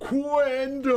Quendel!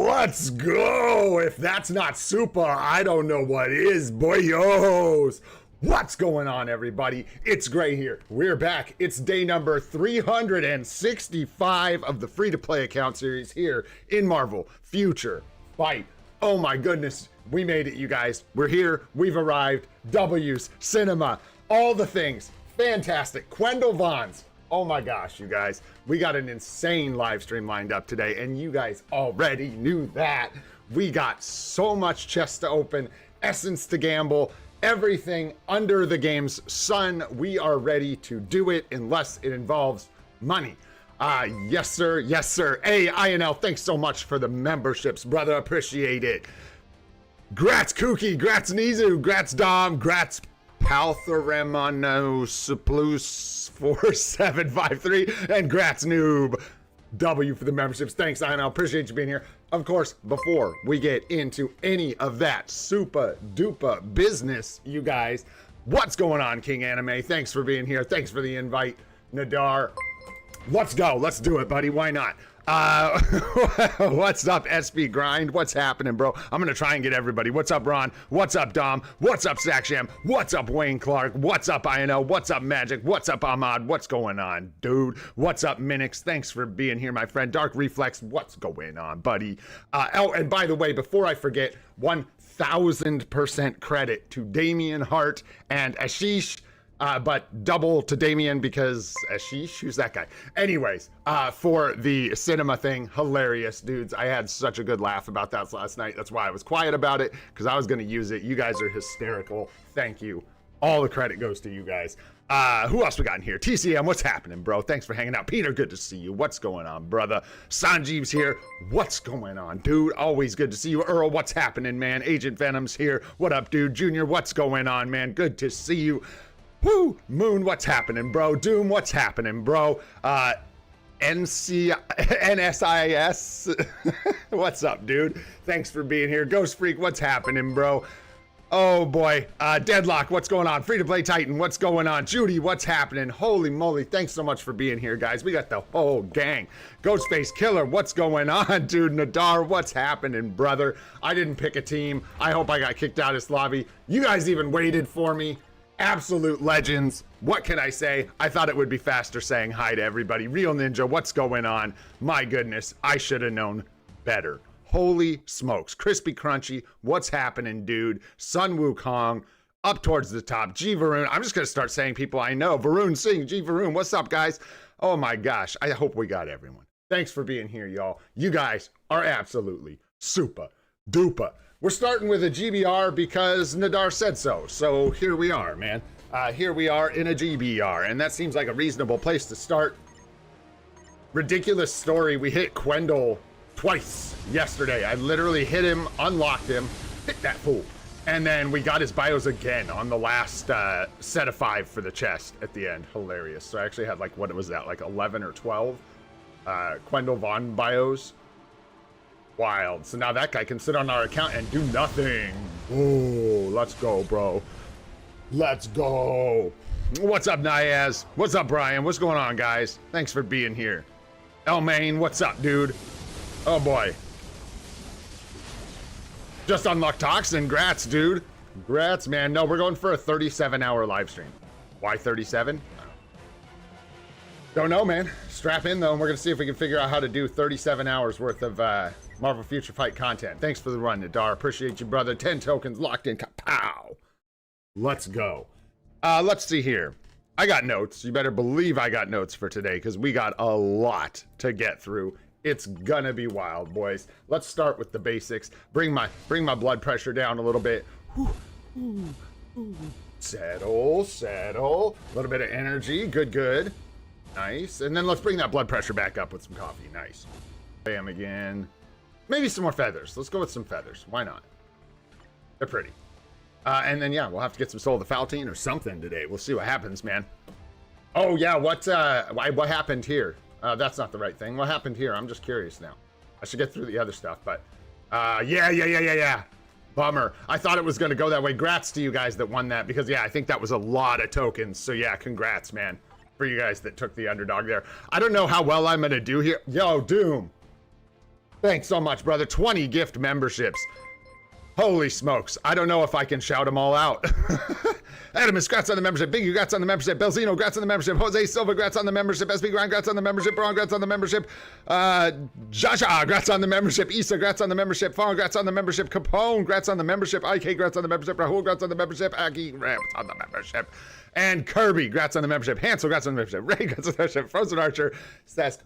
Let's go! If that's not SUPA, I don't know what is, boyos! What's going on, everybody? It's Gray here. We're back. It's day number 365 of the free-to-play account series here in Marvel Future Fight. Oh my goodness, we made it, you guys. We're here. We've arrived. W's, cinema, all the things. Fantastic. Quendel Vons. Oh my gosh, you guys. We got an insane live stream lined up today, and you guys already knew that. We got so much chest to open, essence to gamble, everything under the game's sun. We are ready to do it unless it involves money. Yes sir, yes sir. Hey, INL, thanks so much for the memberships, brother. Appreciate it. Grats Kooky, grats Nizu, grats Dom, grats Paltheremanosuplus 4753, and grats Noob W for the memberships. Thanks, INL. Appreciate you being here. Of course, before we get into any of that SUPA DUPA business, you guys, what's going on, King Anime? Thanks for being here. Thanks for the invite, Nadar. Let's go. Let's do it, buddy. Why not? What's up, SP Grind? What's happening, bro? I'm gonna try and get everybody. What's up, Ron? What's up, Dom? What's up, Saksham? What's up, Wayne Clark? What's up, INL? What's up, Magic? What's up, Ahmad? What's going on, dude? What's up, Minix? Thanks for being here, my friend. Dark Reflex, what's going on, buddy? Oh, and by the way, before I forget, 1000% credit to Damian Hart and Ashish. But double to Damien because Ashish, who's that guy? Anyways, for the cinema thing, hilarious, dudes. I had such a good laugh about that last night. That's why I was quiet about it, because I was going to use it. You guys are hysterical. Thank you. All the credit goes to you guys. Who else we got in here? TCM, what's happening, bro? Thanks for hanging out. Peter, good to see you. What's going on, brother? Sanjeev's here. What's going on, dude? Always good to see you. Earl, what's happening, man? Agent Venom's here. What up, dude? Junior, what's going on, man? Good to see you. Woo! Moon, what's happening, bro? Doom, what's happening, bro? NSIS, what's up, dude? Thanks for being here. Ghost Freak, what's happening, bro? Oh boy, Deadlock, what's going on? Free to Play Titan, what's going on? Judy, what's happening? Holy moly, thanks so much for being here, guys. We got the whole gang. Ghostface Killer, what's going on, dude? Nadar, what's happening, brother? I didn't pick a team. I hope I got kicked out of this lobby. You guys even waited for me. Absolute legends. What can I say? I thought it would be faster saying hi to everybody. Real Ninja, what's going on? My goodness, I should have known better. Holy smokes. Crispy Crunchy, what's happening, dude? Sun Wukong, up towards the top. G Varun, I'm just going to start saying people I know. Varun Singh, G Varun, what's up, guys? Oh my gosh, I hope we got everyone. Thanks for being here, y'all. You guys are absolutely SUPA DUPA. We're starting with a GBR because Nadar said so. So here we are, man. Here we are in a GBR, and that seems like a reasonable place to start. Ridiculous story. We hit Quendel twice yesterday. I literally hit him, unlocked him, hit that fool. And then we got his bios again on the last set of 5 for the chest at the end. Hilarious. So I actually had like, what was that? Like 11 or 12 Quendel Von bios. Wild. So now that guy can sit on our account and do nothing. Oh, let's go, bro. Let's go. What's up, Niaz? What's up, Brian? What's going on, guys? Thanks for being here. Elmaine, what's up, dude? Oh boy. Just unlocked Toxin. Grats, dude. Grats, man. No, we're going for a 37-hour live stream. Why 37? Don't know, man. Strap in, though, and we're going to see if we can figure out how to do 37 hours worth of Marvel Future Fight content. Thanks for the run, Nadar. Appreciate you, brother. 10 tokens locked in. Kapow! Let's go. Let's see here. I got notes. You better believe I got notes for today, because we got a lot to get through. It's gonna be wild, boys. Let's start with the basics. Bring my blood pressure down a little bit. Settle, settle. A little bit of energy. Good, good. Nice. And then let's bring that blood pressure back up with some coffee. Nice. Bam again. Maybe some more feathers. Let's go with some feathers. Why not? They're pretty. And then, yeah, we'll have to get some Soul of the Faltine or something today. We'll see what happens, man. Oh, yeah, what happened here? That's not the right thing. What happened here? I'm just curious now. I should get through the other stuff, but... yeah. Bummer. I thought it was going to go that way. Grats to you guys that won that, because, yeah, I think that was a lot of tokens. So, yeah, congrats, man. for you guys that took the underdog there. I don't know how well I'm gonna do here. Yo, Doom. Thanks so much, brother. 20 gift memberships. Holy smokes. I don't know if I can shout them all out. Adam, congrats on the membership. Biggie, congrats on the membership. Belzino, congrats on the membership. Jose Silva, congrats on the membership. SB Grind, congrats on the membership. Braun, congrats on the membership. Jasha, congrats on the membership. Issa, congrats on the membership. Fawn, congrats on the membership. Capone, congrats on the membership. IK, congrats on the membership. Rahul, congrats on the membership. Aki, congrats on the membership. And Kirby, congrats on the membership. Hansel, congrats on the membership. Ray, congrats on the membership. Frozen Archer, Cesc,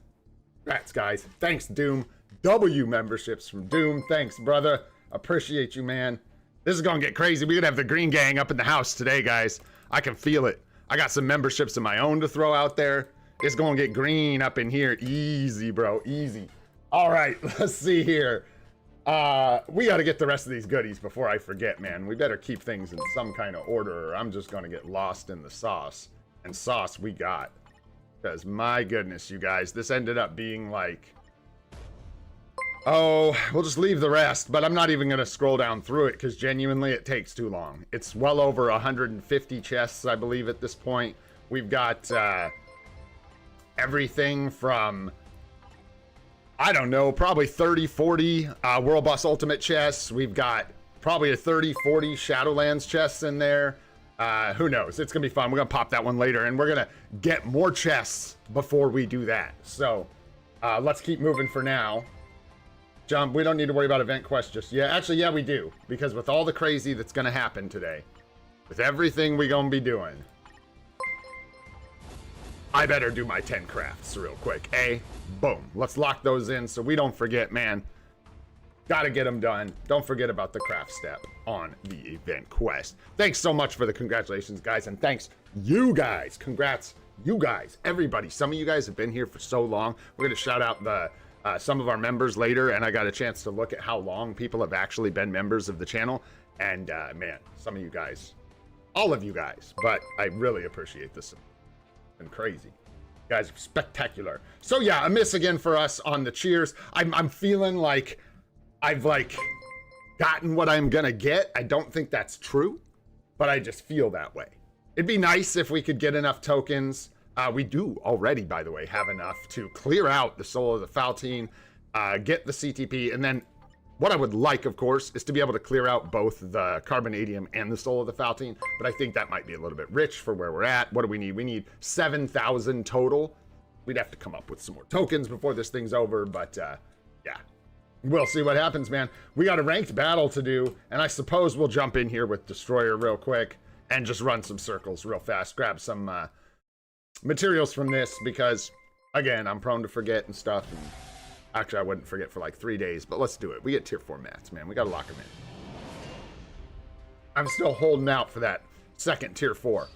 congrats, guys. Thanks, Doom. W memberships from Doom. Thanks, brother. Appreciate you, man. This is gonna get crazy. We're gonna have the Green Gang up in the house today, guys. I can feel it. I got some memberships of my own to throw out there. It's gonna get green up in here. Easy, bro, easy. All right, let's see here. We gotta get the rest of these goodies before I forget, man. We better keep things in some kind of order or I'm just gonna get lost in the sauce. And sauce we got. Because my goodness, you guys, this ended up being like, oh, we'll just leave the rest, but I'm not even going to scroll down through it because genuinely it takes too long. It's well over 150 chests, I believe, at this point. We've got everything from, I don't know, probably 30, 40 World Boss Ultimate chests. We've got probably a 30, 40 Shadowlands chests in there. Who knows? It's going to be fun. We're going to pop that one later, and we're going to get more chests before we do that. So let's keep moving for now. John, we don't need to worry about event quests just yet. Actually, yeah, we do. Because with all the crazy that's going to happen today, with everything we're going to be doing, I better do my 10 crafts real quick. Boom. Let's lock those in so we don't forget, man. Gotta get them done. Don't forget about the craft step on the event quest. Thanks so much for the congratulations, guys. And thanks, you guys. Congrats, you guys. Everybody. Some of you guys have been here for so long. We're going to shout out the... some of our members later, and I got a chance to look at how long people have actually been members of the channel, and man, some of you guys, all of you guys, but I really appreciate this. It's been crazy. You guys are spectacular. So yeah, a miss again for us on the cheers. I'm feeling like I've gotten what I'm gonna get. I don't think that's true, but I just feel that way. It'd be nice if we could get enough tokens. We do already, by the way, have enough to clear out the Soul of the Faltine, get the CTP, and then what I would like, of course, is to be able to clear out both the Carbonadium and the Soul of the Faltine, but I think that might be a little bit rich for where we're at. What do we need? We need 7,000 total. We'd have to come up with some more tokens before this thing's over, but yeah. We'll see what happens, man. We got a ranked battle to do, and I suppose we'll jump in here with Destroyer real quick and just run some circles real fast, grab some... materials from this because, again, I'm prone to forget and stuff. And actually, I wouldn't forget for like 3 days, but let's do it. We get tier 4 mats, man. We got to lock them in. I'm still holding out for that second tier 4.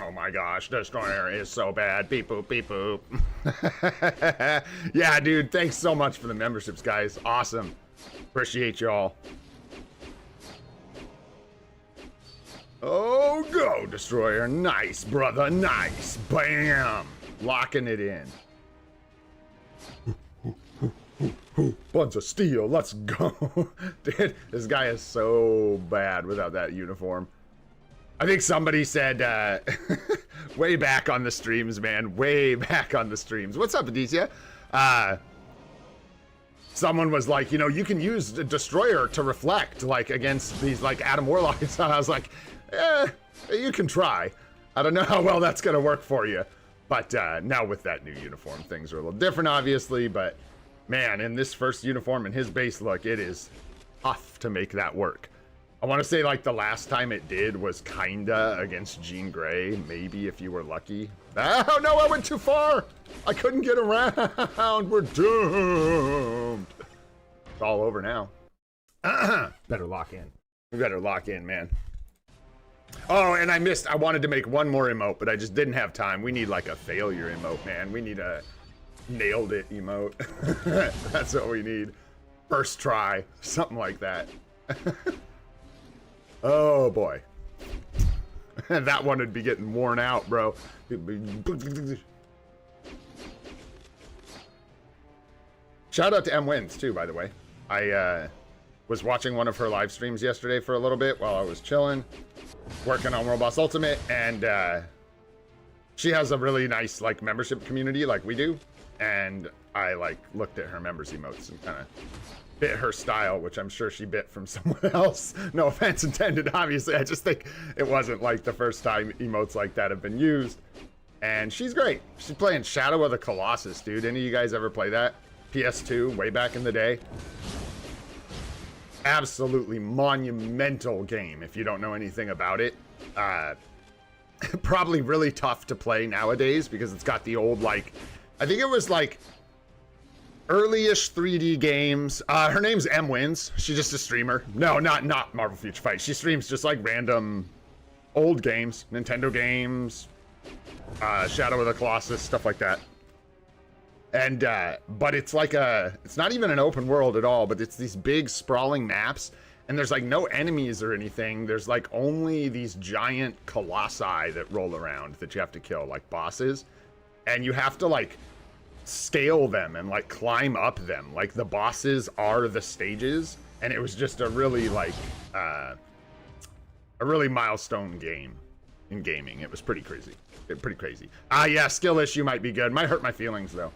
Oh my gosh, Destroyer is so bad. Beep boop, beep boop. Yeah, dude, thanks so much for the memberships, guys. Awesome. Appreciate y'all. Oh, go, Destroyer. Nice, brother. Nice. Bam. Locking it in. Buds of steel. Let's go. Dude, this guy is so bad without that uniform. I think somebody said, way back on the streams, man. Way back on the streams. What's up, Aditya? Someone was like, you know, you can use the Destroyer to reflect, like, against these, like, Adam Warlocks. And I was like, you can try. I don't know how well that's going to work for you. But now with that new uniform, things are a little different, obviously. But, man, in this first uniform and his base look, it is tough to make that work. I want to say, like, the last time it did was kinda against Jean Grey. Maybe if you were lucky. Oh, no, I went too far. I couldn't get around. We're doomed. It's all over now. Better lock in. We better lock in, man. Oh, and I wanted to make one more emote, but I just didn't have time. We need, like, a failure emote, man. We need a nailed it emote. That's what we need. First try. Something like that. Oh, boy. That one would be getting worn out, bro. Shout out to M Wins, too, by the way. was watching one of her live streams yesterday for a little bit while I was chilling, working on World Boss Ultimate, and she has a really nice like membership community like we do, and I like looked at her members emotes and kind of bit her style, which I'm sure she bit from someone else. No offense intended, obviously. I just think it wasn't like the first time emotes like that have been used. And she's great. She's playing Shadow of the Colossus, dude. Any of you guys ever play that? PS2, way back in the day. Absolutely monumental game if you don't know anything about it. Probably really tough to play nowadays because it's got the old, like, I think it was like early-ish 3D games. Her name's M-Wins. She's just a streamer. No, not Marvel Future Fight. She streams just like random old games, Nintendo games, Shadow of the Colossus, stuff like that. And but it's like it's not even an open world at all, but it's these big sprawling maps, and there's like no enemies or anything. There's like only these giant colossi that roll around that you have to kill, like bosses, and you have to like scale them and like climb up them. Like the bosses are the stages, and it was just a really like a really milestone game in gaming. It was pretty crazy. Pretty crazy. Yeah, skill issue might be good. Might hurt my feelings though.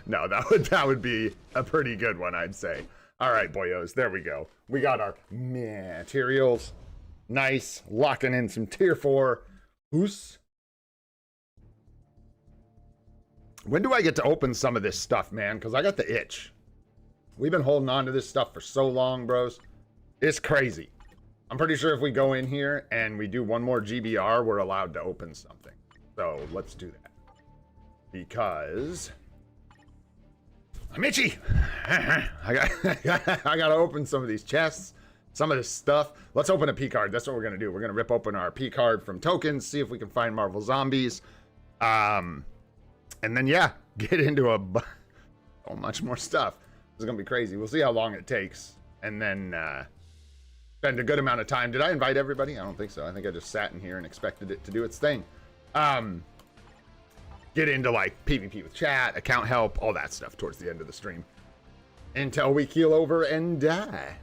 No, that would be a pretty good one, I'd say. All right, boyos, there we go. We got our materials. Nice, locking in some tier 4. Oos. When do I get to open some of this stuff, man? Because I got the itch. We've been holding on to this stuff for so long, bros. It's crazy. I'm pretty sure if we go in here and we do one more GBR, we're allowed to open something. So let's do that. Because I'm itchy. I gotta open some of these chests, some of this stuff. Let's open a Picard. That's what we're gonna do. We're gonna rip open our Picard from tokens, see if we can find Marvel Zombies. And then yeah, get into so much more stuff. This is gonna be crazy. We'll see how long it takes. And then spend a good amount of time. Did I invite everybody? I don't think so. I think I just sat in here and expected it to do its thing. Get into like PvP with chat, account help, all that stuff towards the end of the stream. Until we keel over and die.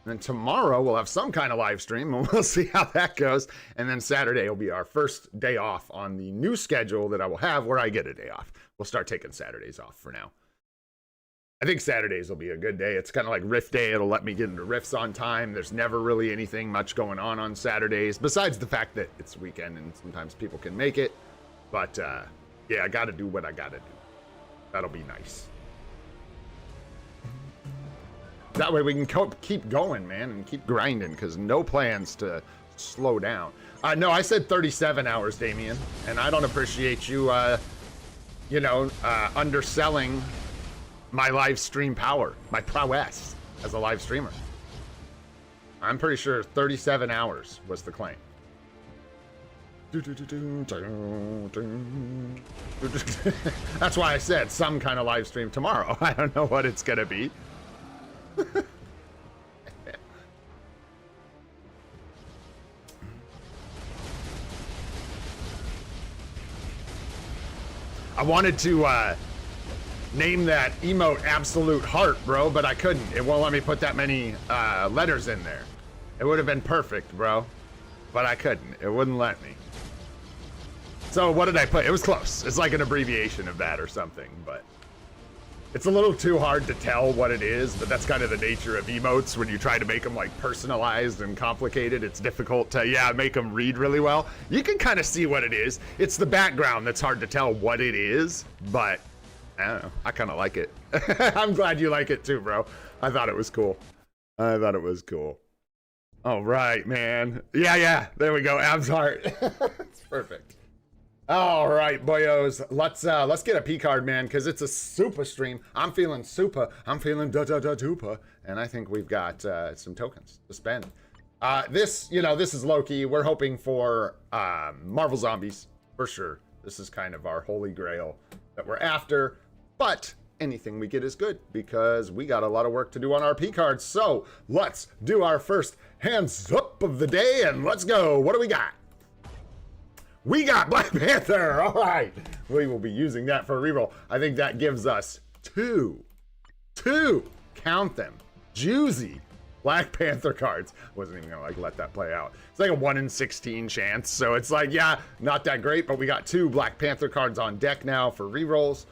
And then tomorrow we'll have some kind of live stream and we'll see how that goes. And then Saturday will be our first day off on the new schedule that I will have where I get a day off. We'll start taking Saturdays off for now. I think Saturdays will be a good day. It's kind of like Rift Day. It'll let me get into Rifts on time. There's never really anything much going on Saturdays, besides the fact that it's weekend and sometimes people can make it. But, yeah, I gotta do what I gotta do. That'll be nice. That way we can keep going, man, and keep grinding, because no plans to slow down. No, I said 37 hours, Damien, and I don't appreciate you, you know, underselling my live stream power, my prowess as a live streamer. I'm pretty sure 37 hours was the claim. That's why I said some kind of live stream tomorrow. I don't know what it's gonna be. I wanted to name that emote Absolute Heart, bro, but I couldn't. It won't let me put that many letters in there. It would have been perfect, bro, but I couldn't. It wouldn't let me. So what did I put? It was close. It's like an abbreviation of that or something, but it's a little too hard to tell what it is, but that's kind of the nature of emotes. When you try to make them like personalized and complicated, it's difficult to, yeah, make them read really well. You can kind of see what it is. It's the background that's hard to tell what it is, but I don't know. I kind of like it. I'm glad you like it too, bro. I thought it was cool. I thought it was cool. All right, man. Yeah. There we go. Abs heart. It's perfect. All right, boyos. Let's get a Picard, man, because it's a SUPA stream. I'm feeling SUPA. I'm feeling DUPA, and I think we've got some tokens to spend. This is low-key. We're hoping for Marvel Zombies for sure. This is kind of our holy grail that we're after, but anything we get is good because we got a lot of work to do on our Picards. So let's do our first hands up of the day, and let's go. What do we got? We got Black Panther. All right. We will be using that for a reroll. I think that gives us two count them. Juicy Black Panther cards. Wasn't even gonna like let that play out. It's like a 1 in 16 chance. So it's like, yeah, not that great, but we got 2 Black Panther cards on deck now for rerolls.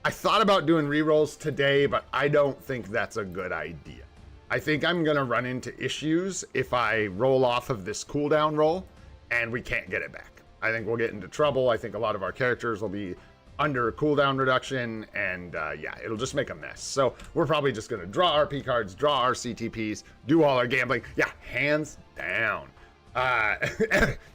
I thought about doing rerolls today, but I don't think that's a good idea. I think I'm gonna run into issues if I roll off of this cooldown roll and we can't get it back. I think we'll get into trouble. I think a lot of our characters will be under cooldown reduction, and yeah, it'll just make a mess. So we're probably just gonna draw our Picards, draw our CTPs, do all our gambling. Yeah, hands down.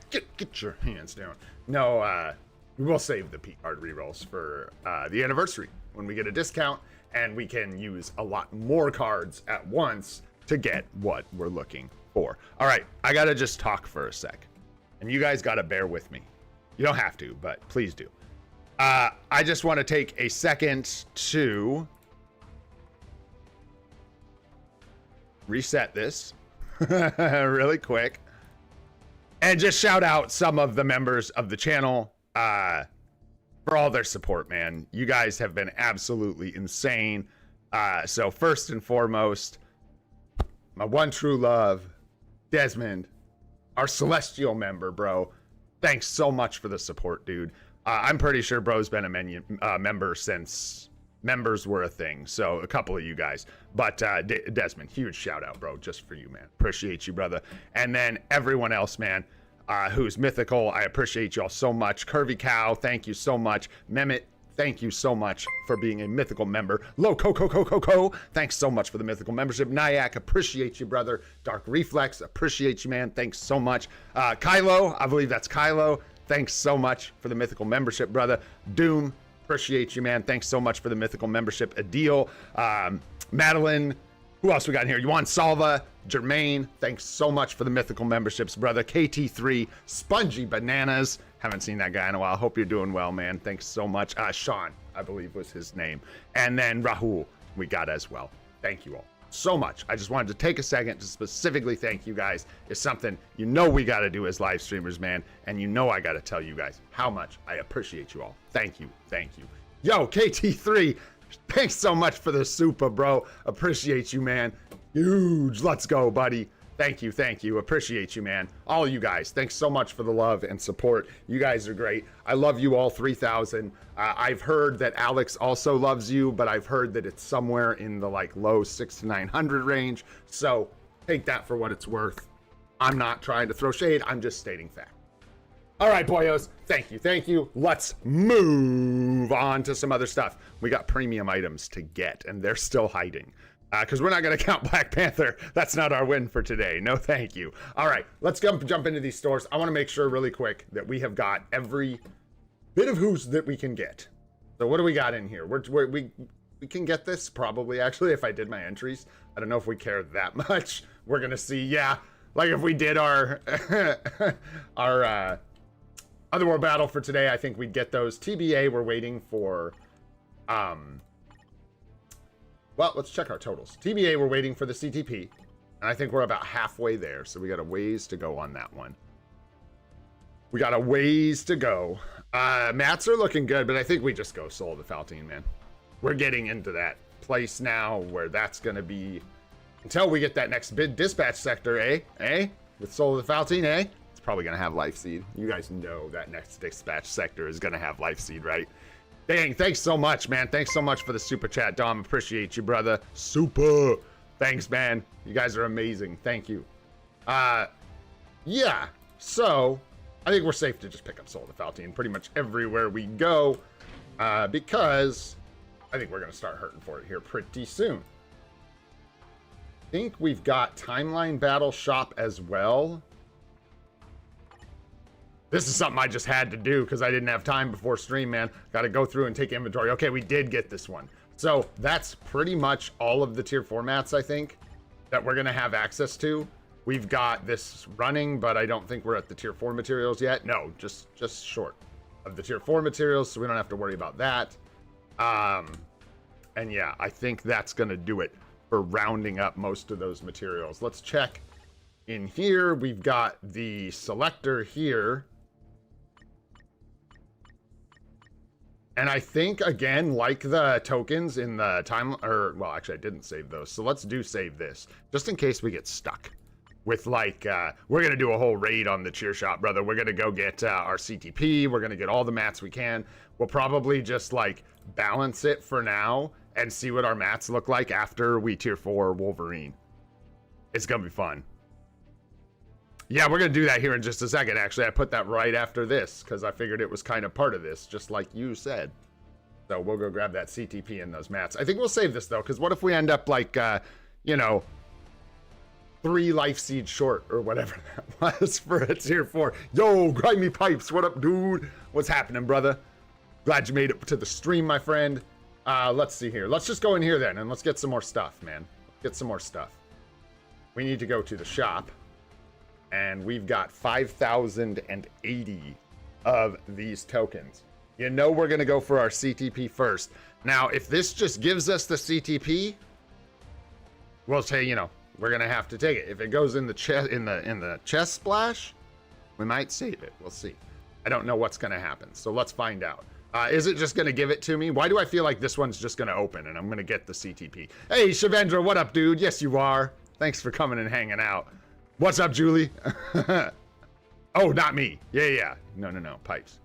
Get your hands down. No, we will save the Picard rerolls for the anniversary when we get a discount, and we can use a lot more cards at once to get what we're looking for. All right, I gotta just talk for a sec, and you guys gotta bear with me. You don't have to, but please do. I just want to take a second to reset this really quick and just shout out some of the members of the channel for all their support, man. You guys have been absolutely insane. So first and foremost, my one true love, Desmond, our Celestial member, bro. Thanks so much for the support, dude. I'm pretty sure bro's been a member since members were a thing. So a couple of you guys, but Desmond, huge shout out, bro, just for you, man. Appreciate you, brother. And then everyone else, man, who's mythical. I appreciate y'all so much. Curvy Cow, thank you so much. Mehmet, thank you so much for being a mythical member. Loco, thanks so much for the mythical membership. Nyack, appreciate you, brother. Dark Reflex, appreciate you, man. Thanks so much. Kylo, I believe that's Kylo. Thanks so much for the mythical membership, brother. Doom, appreciate you, man. Thanks so much for the mythical membership. Adil, Madeline, who else we got in here? Yuan Salva, Jermaine, thanks so much for the mythical memberships, brother. KT3, Spongy Bananas, haven't seen that guy in a while. Hope you're doing well, man. Thanks so much. Sean, I believe was his name. And then Rahul, we got as well. Thank you all so much. I just wanted to take a second to specifically thank you guys. It's something you know we got to do as live streamers, man. And you know I got to tell you guys how much I appreciate you all. Thank you. Thank you. Yo, KT3, thanks so much for the SUPA, bro. Appreciate you, man. Huge. Let's go, buddy. Thank you. Thank you. Appreciate you, man. All you guys, thanks so much for the love and support. You guys are great. I love you all 3,000. I've heard that Alex also loves you, but I've heard that it's somewhere in the like low 600 to 900 range. So take that for what it's worth. I'm not trying to throw shade. I'm just stating fact. All right, boyos. Thank you. Thank you. Let's move on to some other stuff. We got premium items to get, and they're still hiding. Because we're not going to count Black Panther. That's not our win for today. No, thank you. All right, let's jump into these stores. I want to make sure really quick that we have got every bit of who's that we can get. So what do we got in here? We can get this probably, actually, if I did my entries. I don't know if we care that much. We're going to see, yeah, like if we did our, our Otherworld Battle for today, I think we'd get those. TBA, we're waiting for, well, let's check our totals. TBA, we're waiting for the CTP, and I think we're about halfway there, so we got a ways to go on that one. We got a ways to go. Mats are looking good, but I think we just go Soul of the Faltine, man. We're getting into that place now where that's going to be, until we get that next bid dispatch sector, eh? With Soul of the Faltine, eh? It's probably going to have Life Seed. You guys know that next dispatch sector is going to have Life Seed, right? Dang, thanks so much, man. Thanks so much for the super chat, Dom. Appreciate you, brother. Super. Thanks, man. You guys are amazing. Thank you. Yeah. So, I think we're safe to just pick up Soul of the Faltine pretty much everywhere we go, because I think we're going to start hurting for it here pretty soon. I think we've got Timeline Battle Shop as well. This is something I just had to do because I didn't have time before stream, man. Got to go through and take inventory. Okay, we did get this one. So that's pretty much all of the tier 4 mats, I think, that we're going to have access to. We've got this running, but I don't think we're at the tier 4 materials yet. No, just short of the tier 4 materials, so we don't have to worry about that. And yeah, I think that's going to do it for rounding up most of those materials. Let's check in here. We've got the selector here. And I think, again, like the tokens in the time, or, well, actually, I didn't save those. So let's save this, just in case we get stuck with, like, we're going to do a whole raid on the cheer shop, brother. We're going to go get our CTP. We're going to get all the mats we can. We'll probably just, like, balance it for now and see what our mats look like after we tier 4 Wolverine. It's going to be fun. Yeah, we're going to do that here in just a second. Actually, I put that right after this because I figured it was kind of part of this, just like you said. So we'll go grab that CTP and those mats. I think we'll save this, though, because what if we end up, like, you know, 3 life seeds short or whatever that was for a tier 4. Yo, Grimy Pipes, what up, dude? What's happening, brother? Glad you made it to the stream, my friend. Let's see here. Let's just go in here, then, and let's get some more stuff, man. Get some more stuff. We need to go to the shop. And we've got 5,080 of these tokens. You know we're going to go for our CTP first. Now, if this just gives us the CTP, we'll say, you know, we're going to have to take it. If it goes in the chest in the chest splash, we might save it. We'll see. I don't know what's going to happen. So let's find out. Is it just going to give it to me? Why do I feel like this one's just going to open and I'm going to get the CTP? Hey, Shavendra, what up, dude? Yes, you are. Thanks for coming and hanging out. What's up, Julie? Oh, not me. Yeah. No. Pipes.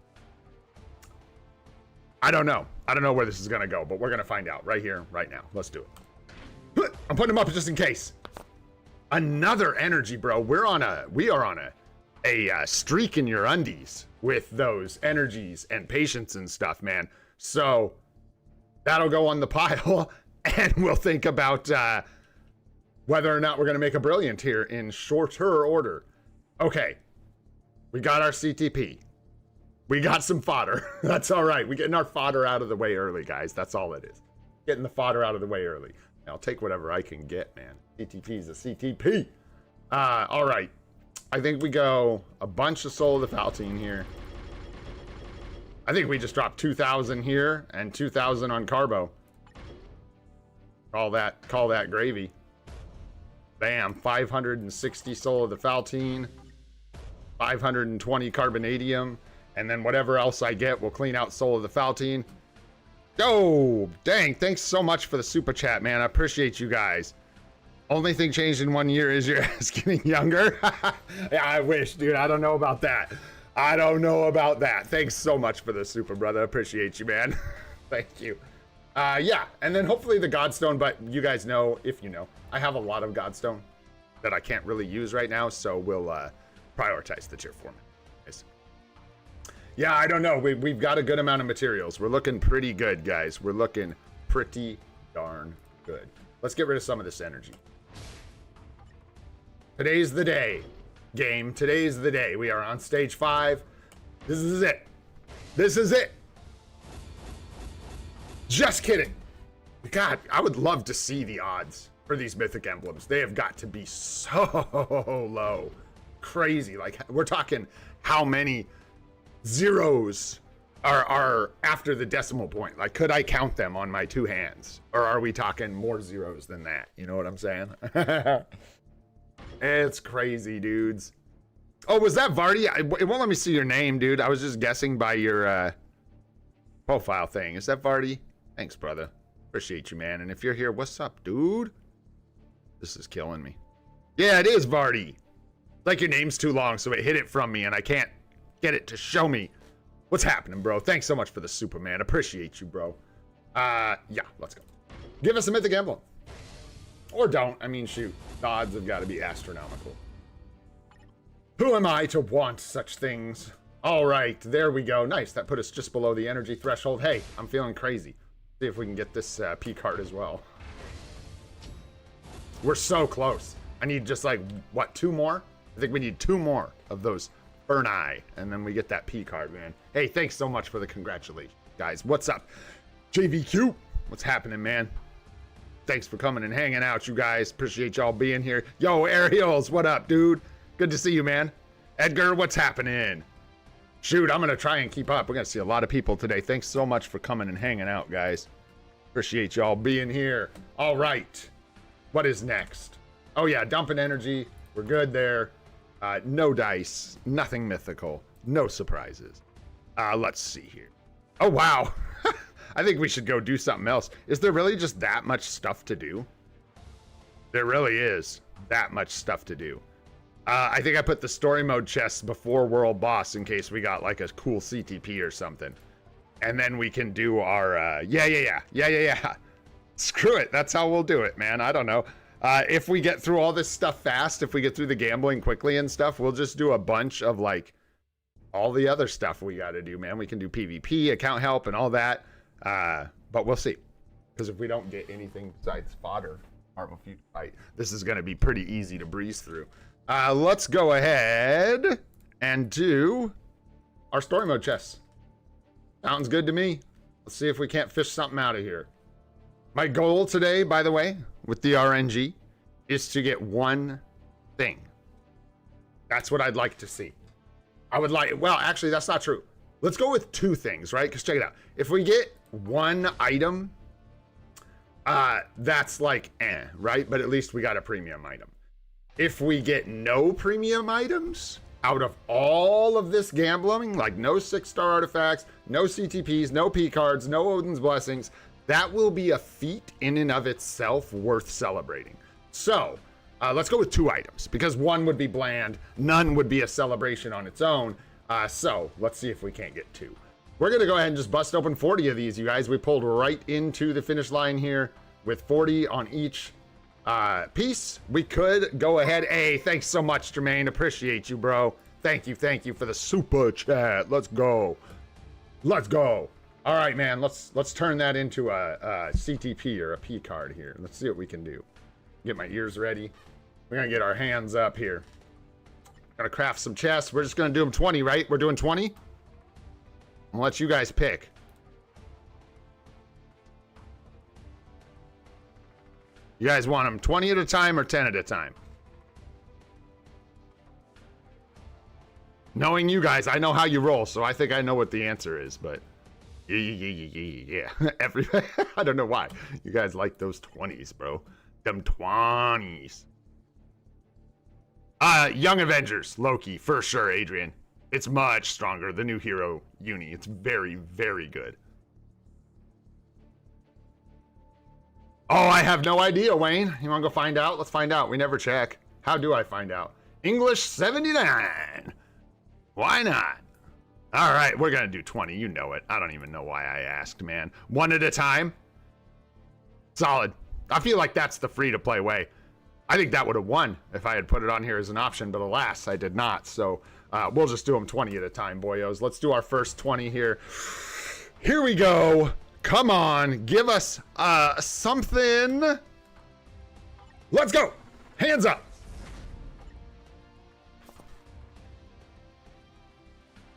I don't know. I don't know where this is going to go, but we're going to find out right here, right now. Let's do it. I'm putting them up just in case. Another energy, bro. We are on a streak in your undies with those energies and patience and stuff, man. So that'll go on the pile, and we'll think about whether or not we're going to make a brilliant here in shorter order. Okay. We got our CTP. We got some fodder. That's all right. We're getting our fodder out of the way early, guys. That's all it is. Getting the fodder out of the way early. I'll take whatever I can get, man. CTP is a CTP. All right. I think we go a bunch of Soul of the Faltine here. I think we just dropped 2,000 here and 2,000 on Carbo. Call that gravy. Bam, 560 Soul of the Faltine, 520 Carbonadium, and then whatever else I get will clean out Soul of the Faltine. Oh, dang, thanks so much for the super chat, man. I appreciate you guys. Only thing changed in 1 year is your ass getting younger. Yeah, I wish, dude. I don't know about that. I don't know about that. Thanks so much for the super, brother. I appreciate you, man. Thank you. Yeah, and then hopefully the Godstone, but you guys know, if you know, I have a lot of Godstone that I can't really use right now, so we'll prioritize the tier 4. Yeah, I don't know. We've got a good amount of materials. We're looking pretty good, guys. We're looking pretty darn good. Let's get rid of some of this energy. Today's the day, game. Today's the day. We are on stage 5. This is it. This is it. Just kidding. God, I would love to see the odds for these mythic emblems. They have got to be so low. Crazy. Like, we're talking how many zeros are after the decimal point. Like, could I count them on my 2 hands? Or are we talking more zeros than that? You know what I'm saying? It's crazy, dudes. Oh, was that Vardy? It won't let me see your name, dude. I was just guessing by your profile thing. Is that Vardy? Thanks, brother. Appreciate you, man. And if you're here, what's up, dude? This is killing me. Yeah, it is Vardy. Like, your name's too long, so it hid it from me, and I can't get it to show me what's happening, bro. Thanks so much for the super, man. Appreciate you, bro. Yeah, let's go. Give us a mythic emblem. Or don't. I mean, shoot. The odds have got to be astronomical. Who am I to want such things? All right, there we go. Nice. That put us just below the energy threshold. Hey, I'm feeling crazy. See if we can get this Picard as well. We're so close. I need just like, what, 2 more? I think we need 2 more of those Ferni, and then we get that Picard, man. Hey, thanks so much for the congratulations, guys. What's up? JVQ, what's happening, man? Thanks for coming and hanging out, you guys. Appreciate y'all being here. Yo, Ariels, what up, dude? Good to see you, man. Edgar, what's happening? Shoot, I'm going to try and keep up. We're going to see a lot of people today. Thanks so much for coming and hanging out, guys. Appreciate y'all being here. All right. What is next? Oh, yeah, dumping energy. We're good there. No dice. Nothing mythical. No surprises. Let's see here. Oh, wow. I think we should go do something else. Is there really just that much stuff to do? There really is that much stuff to do. I think I put the story mode chests before World Boss in case we got like a cool CTP or something. And then we can do our, yeah. Screw it. That's how we'll do it, man. I don't know. If we get through all this stuff fast, if we get through the gambling quickly and stuff, we'll just do a bunch of like all the other stuff we got to do, man. We can do PvP, account help, and all that. But we'll see. Because if we don't get anything besides fodder, Marvel Feud fight, this is going to be pretty easy to breeze through. Let's go ahead and do our story mode chests. Sounds good to me. Let's see if we can't fish something out of here. My goal today, by the way, with the RNG, is to get one thing. That's what I'd like to see. I would like, well, actually, that's not true. Let's go with two things, right? Because check it out. If we get one item, that's like, right? But at least we got a premium item. If we get no premium items out of all of this gambling, like no 6-star artifacts, no CTPs, no Picards, no Odin's Blessings, that will be a feat in and of itself worth celebrating. So let's go with two items because one would be bland. None would be a celebration on its own. So let's see if we can't get two. We're going to go ahead and just bust open 40 of these, you guys. We pulled right into the finish line here with 40 on each piece. We could go ahead. Hey, thanks so much, Jermaine. Appreciate you, bro. Thank you for the super chat. Let's go. Let's go. All right, man. Let's turn that into a CTP or a P card here. Let's see what we can do. Get my ears ready. We're gonna get our hands up here. Gonna craft some chests. We're just gonna do them 20, right? We're doing 20. I'll let you guys pick. You guys want them 20 at a time or 10 at a time? Knowing you guys, I know how you roll, so I think I know what the answer is, but yeah. Everybody, I don't know why. You guys like those 20s, bro. Them 20s. Young Avengers, Loki, for sure, Adrian. It's much stronger. The new hero uni. It's very, very good. Oh, I have no idea, Wayne. You want to go find out? Let's find out. We never check. How do I find out? English 79. Why not? All right, we're going to do 20. You know it. I don't even know why I asked, man. One at a time. Solid. I feel like that's the free-to-play way. I think that would have won if I had put it on here as an option, but alas, I did not. So we'll just do them 20 at a time, boyos. Let's do our first 20 here. Here we go. Come on, give us something. Let's go. Hands up.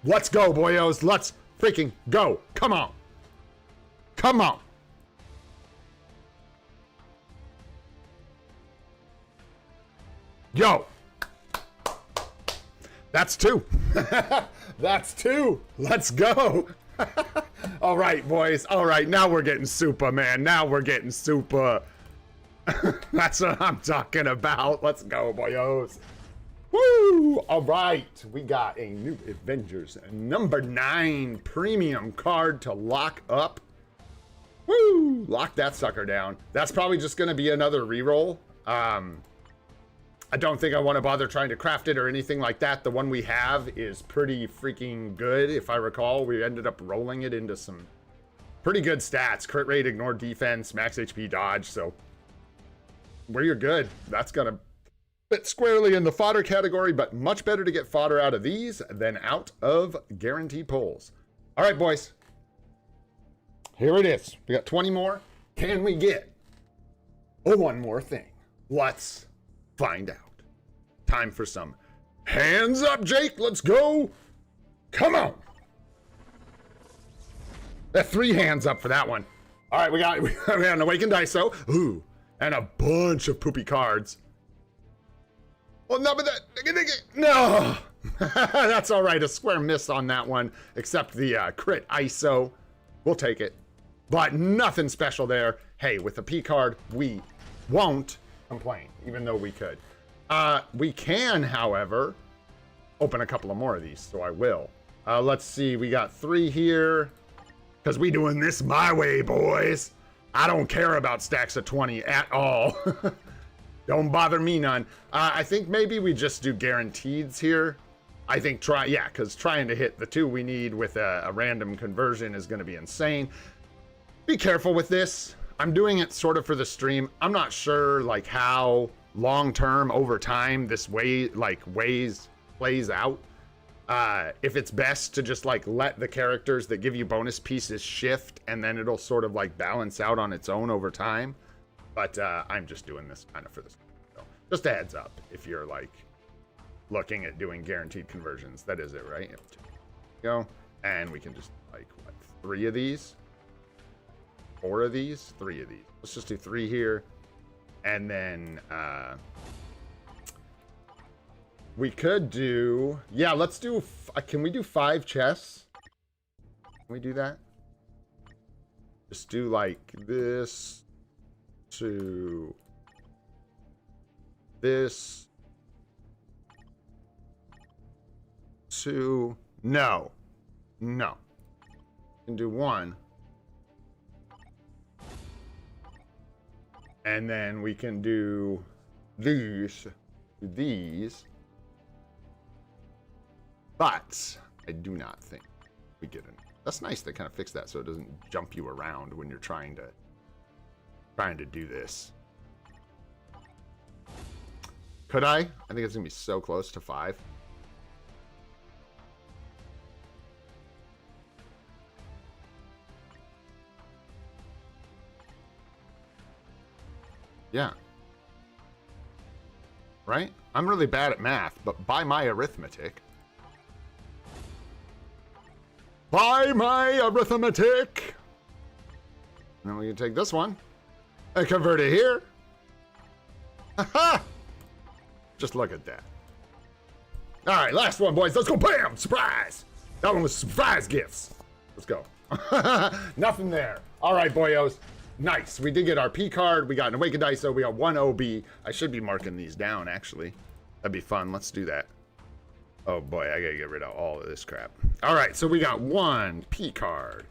Let's go, boyos. Let's freaking go. Come on. Come on. Yo. That's two. That's two. Let's go. All right, boys. All right, now we're getting SUPA, man. Now we're getting SUPA. That's what I'm talking about. Let's go, boyos. Woo! All right, we got a new Avengers number 9 premium card to lock up. Woo! Lock that sucker down. That's probably just going to be another reroll. I don't think I want to bother trying to craft it or anything like that. The one we have is pretty freaking good. If I recall, we ended up rolling it into some pretty good stats. Crit rate, ignore defense, max HP dodge. So where you're good, that's going to fit squarely in the fodder category, but much better to get fodder out of these than out of guaranteed pulls. All right, boys. Here it is. We got 20 more. Can we get one more thing? Let's find out. Time for some hands up, Jake. Let's go. Come on. That's 3 hands up for that one. All right, we got an Awakened ISO. Ooh, and a bunch of poopy cards. Well, no, but that, no. That's all right. A square miss on that one, except the crit ISO. We'll take it. But nothing special there. Hey, with the P card, we won't complain, even though we could. We can, however, open a couple of more of these, so I will. Let's see. We got 3 here. Because we doing this my way, boys. I don't care about stacks of 20 at all. Don't bother me none. I think maybe we just do guaranteeds here. I think because trying to hit the 2 we need with a random conversion is going to be insane. Be careful with this. I'm doing it sort of for the stream. I'm not sure like how long term over time this plays out. If it's best to just like let the characters that give you bonus pieces shift and then it'll sort of like balance out on its own over time. But I'm just doing this kind of for this. So just a heads up if you're like looking at doing guaranteed conversions. That is it, right? Go. And we can just like what, 3 of these? 4 of these? 3 of these. Let's just do 3 here. And then we could do, yeah, let's do, can we do 5 chests? Can we do that? Just do like this to this to, no. We can do 1. And then we can do these. But I do not think we get it. That's nice. They kind of fix that so it doesn't jump you around when you're trying to do this. Could I? I think it's gonna be so close to 5. Yeah. Right? I'm really bad at math, but by my arithmetic. By my arithmetic! And then we can take this one and convert it here. Haha! Just look at that. Alright, last one, boys. Let's go. Bam! Surprise! That one was surprise gifts. Let's go. Nothing there. Alright, boyos. Nice. We did get our P card. We got an Awakened ISO. We got 1 OB. I should be marking these down, actually. That'd be fun. Let's do that. Oh, boy. I gotta get rid of all of this crap. All right. So we got 1 P card.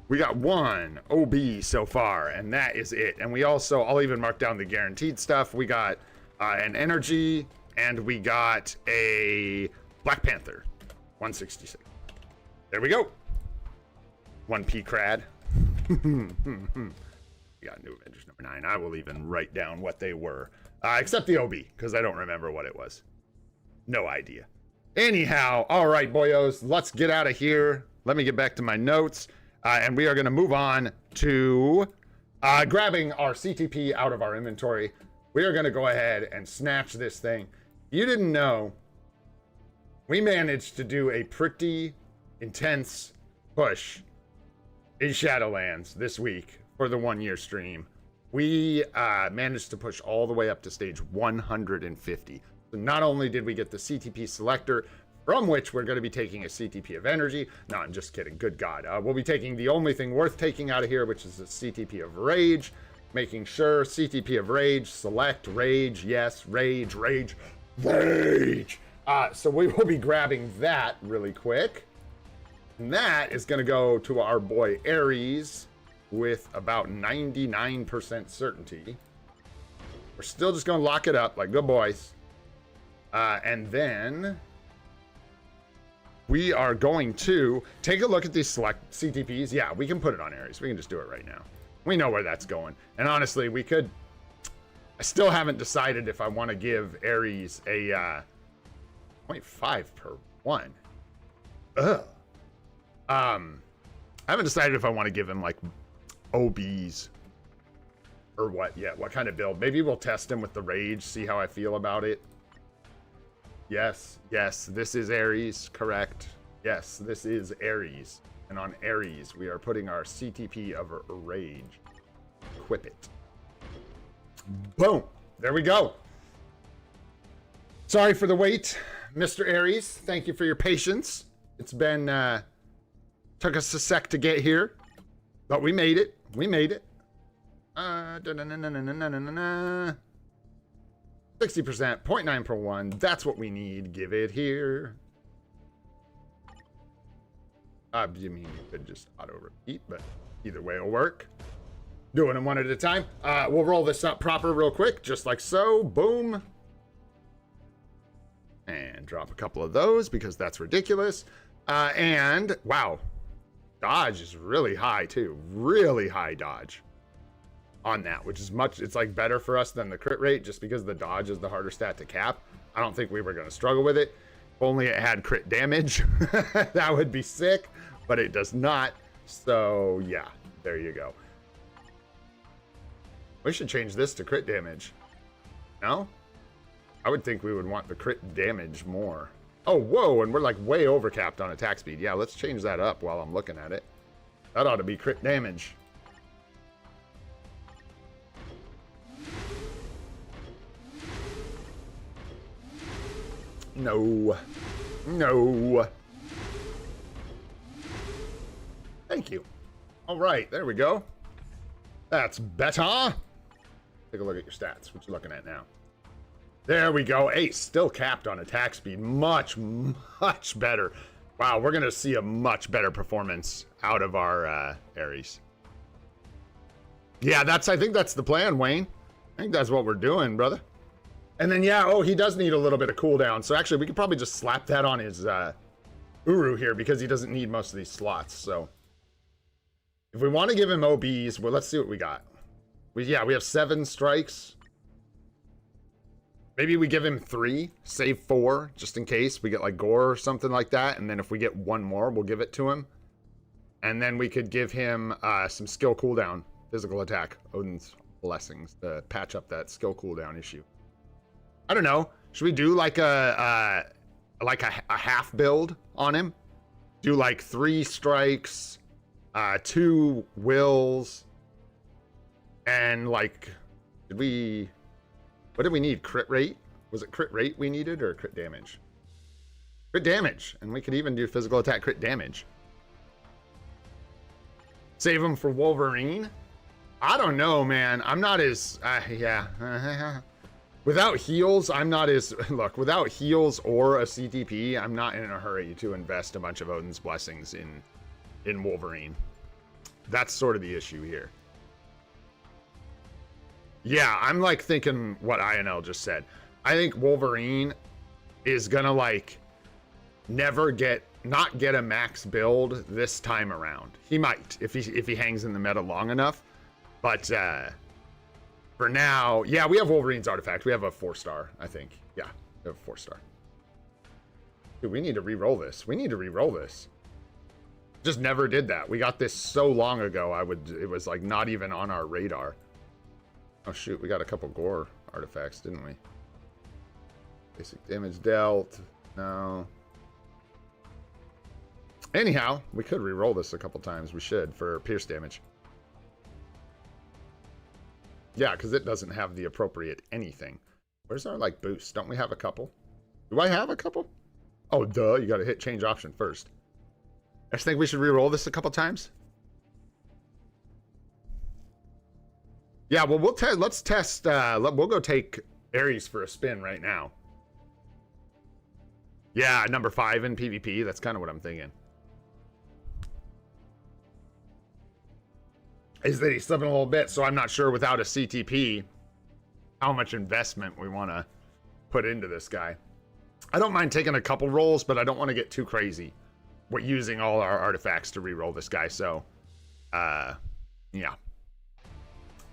We got 1 OB so far, and that is it. And we also, I'll even mark down the guaranteed stuff. We got an energy, and we got a Black Panther. 166. There we go. 1 P crad. We got new Avengers number 9. I will even write down what they were. Except the OB, because I don't remember what it was. No idea. Anyhow, all right, boyos, let's get out of here. Let me get back to my notes. And we are going to move on to grabbing our CTP out of our inventory. We are going to go ahead and snatch this thing. You didn't know, we managed to do a pretty intense push in Shadowlands this week for the 1-year stream. We managed to push all the way up to stage 150. So not only did we get the CTP selector, from which we're going to be taking a CTP of energy. No, I'm just kidding. Good God. We'll be taking the only thing worth taking out of here, which is the CTP of Rage. Making sure CTP of Rage, select, Rage, yes, Rage, Rage, Rage. So we will be grabbing that really quick. And that is going to go to our boy Aries with about 99% certainty. We're still just going to lock it up like good boys. And then we are going to take a look at these select CTPs. Yeah, we can put it on Aries. We can just do it right now. We know where that's going. And honestly, we could... I still haven't decided if I want to give Aries a 0.5 per 1. Ugh. I haven't decided if I want to give him, like, OBs. Or what. Yeah, what kind of build. Maybe we'll test him with the Rage, see how I feel about it. Yes, yes, this is Aries, correct. Yes, this is Aries. And on Aries, we are putting our CTP of Rage. Equip it. Boom. There we go. Sorry for the wait, Mr. Aries. Thank you for your patience. It's been, took us a sec to get here. But we made it. We made it. 60%, 0.9 per 1. That's what we need. Give it here. You mean you could just auto repeat, but either way will work. Doing them one at a time. We'll roll this up proper real quick, just like so. Boom. And drop a couple of those because that's ridiculous. And wow, dodge is really high too. Really high dodge on that, which is much, it's like better for us than the crit rate just because the dodge is the harder stat to cap. I don't think we were going to struggle with it. If only it had crit damage. That would be sick, but it does not. So yeah, there you go. We should change this to crit damage. No? I would think we would want the crit damage more. Oh, whoa, and we're like way overcapped on attack speed. Yeah, let's change that up while I'm looking at it. That ought to be crit damage. No. No. Thank you. All right, there we go. That's better. Take a look at your stats. What you looking at now? There we go. Ace still capped on attack speed. Much, much better. Wow, we're going to see a much better performance out of our Aries. Yeah, I think that's the plan, Wayne. I think that's what we're doing, brother. And then, yeah, oh, he does need a little bit of cooldown. So actually, we could probably just slap that on his Uru here because he doesn't need most of these slots. So if we want to give him OBs, well, let's see what we got. We have 7 strikes. Maybe we give him 3, save 4, just in case we get like Gore or something like that. And then if we get 1 more, we'll give it to him. And then we could give him some skill cooldown, physical attack, Odin's blessings to patch up that skill cooldown issue. I don't know. Should we do like a half build on him? Do like 3 strikes, 2 wills, and like, what did we need? Crit rate? Was it crit rate we needed or crit damage? Crit damage. And we could even do physical attack crit damage. Save him for Wolverine? I don't know, man. I'm not as, yeah. Without heals, I'm not as, look, without heals or a CTP, I'm not in a hurry to invest a bunch of Odin's blessings in Wolverine. That's sort of the issue here. Yeah, I'm like thinking what INL just said. I think Wolverine is gonna like not get a max build this time around. He might if he hangs in the meta long enough. But for now, yeah, we have Wolverine's artifact. We have a 4-star, I think. Yeah, we have a 4-star. Dude, we need to re-roll this. We need to re-roll this. Just never did that. We got this so long ago. It was like not even on our radar. Oh shoot, we got a couple Gore artifacts, didn't we? Basic damage dealt. No. Anyhow, we could re-roll this a couple times. We should for pierce damage. Yeah, because it doesn't have the appropriate anything. Where's our like boost? Don't we have a couple? Do I have a couple? Oh, duh. You got to hit change option first. I just think we should re-roll this a couple times. Yeah, well, let's test. We'll go take Aries for a spin right now. Yeah, number 5 in PvP. That's kind of what I'm thinking. Is that he's slipping a little bit, so I'm not sure without a CTP how much investment we want to put into this guy. I don't mind taking a couple rolls, but I don't want to get too crazy. We're using all our artifacts to re-roll this guy, so yeah.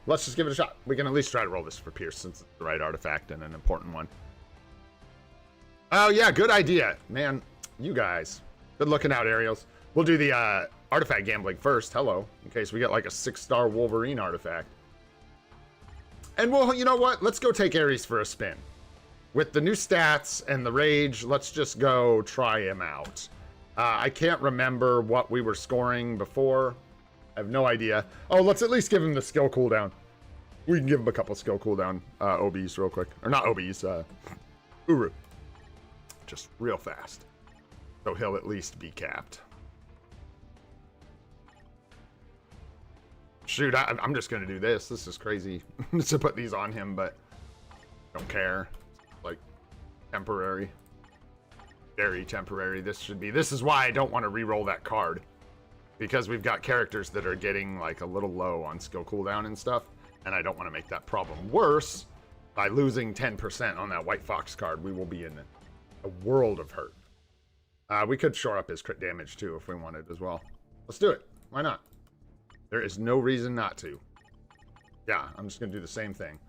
Let's just give it a shot. We can at least try to roll this for Pierce since it's the right artifact and an important one. Oh, yeah, good idea. Man, you guys. Good looking out, Ariels. We'll do the artifact gambling first. Hello. In case we get like a 6-star Wolverine artifact. And well, you know what? Let's go take Aries for a spin. With the new stats and the rage, let's just go try him out. I can't remember what we were scoring before. I have no idea. Oh, let's at least give him the skill cooldown. We can give him a couple skill cooldown OBs real quick. Or not OBs, Uru. Just real fast. So he'll at least be capped. Shoot, I'm just going to do this. This is crazy to put these on him, but don't care. It's like temporary. Very temporary. This is why I don't want to re-roll that card. because we've got characters that are getting like a little low on skill cooldown and stuff, and I don't want to make that problem worse by losing 10% on that White Fox card. We will be in a world of hurt. We could shore up his crit damage too if we wanted as well. Let's do it. Why not? There is no reason not to. Yeah, I'm just going to do the same thing.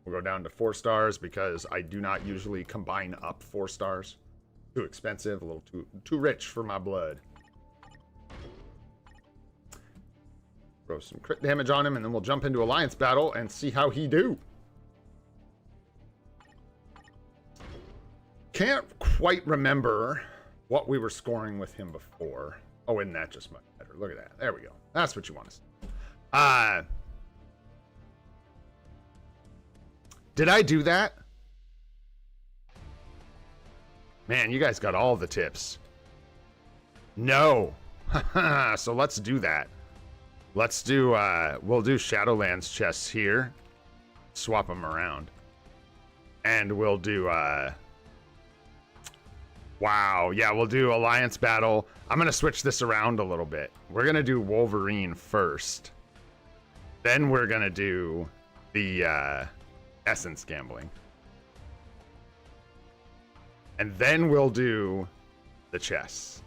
We'll go down to 4 stars because I do not usually combine up 4 stars. Too expensive, a little too rich for my blood. Throw some crit damage on him, and then we'll jump into Alliance Battle and see how he do. Can't quite remember what we were scoring with him before. Oh, isn't that just much better? Look at that. There we go. That's what you want to see. Did I do that? Man, you guys got all the tips. No. So let's do that. Let's do, we'll do Shadowland's chests here. Swap them around. And we'll do, wow. Yeah, we'll do Alliance Battle. I'm going to switch this around a little bit. We're going to do Wolverine first. Then we're going to do the, Essence Gambling. And then we'll do the chess.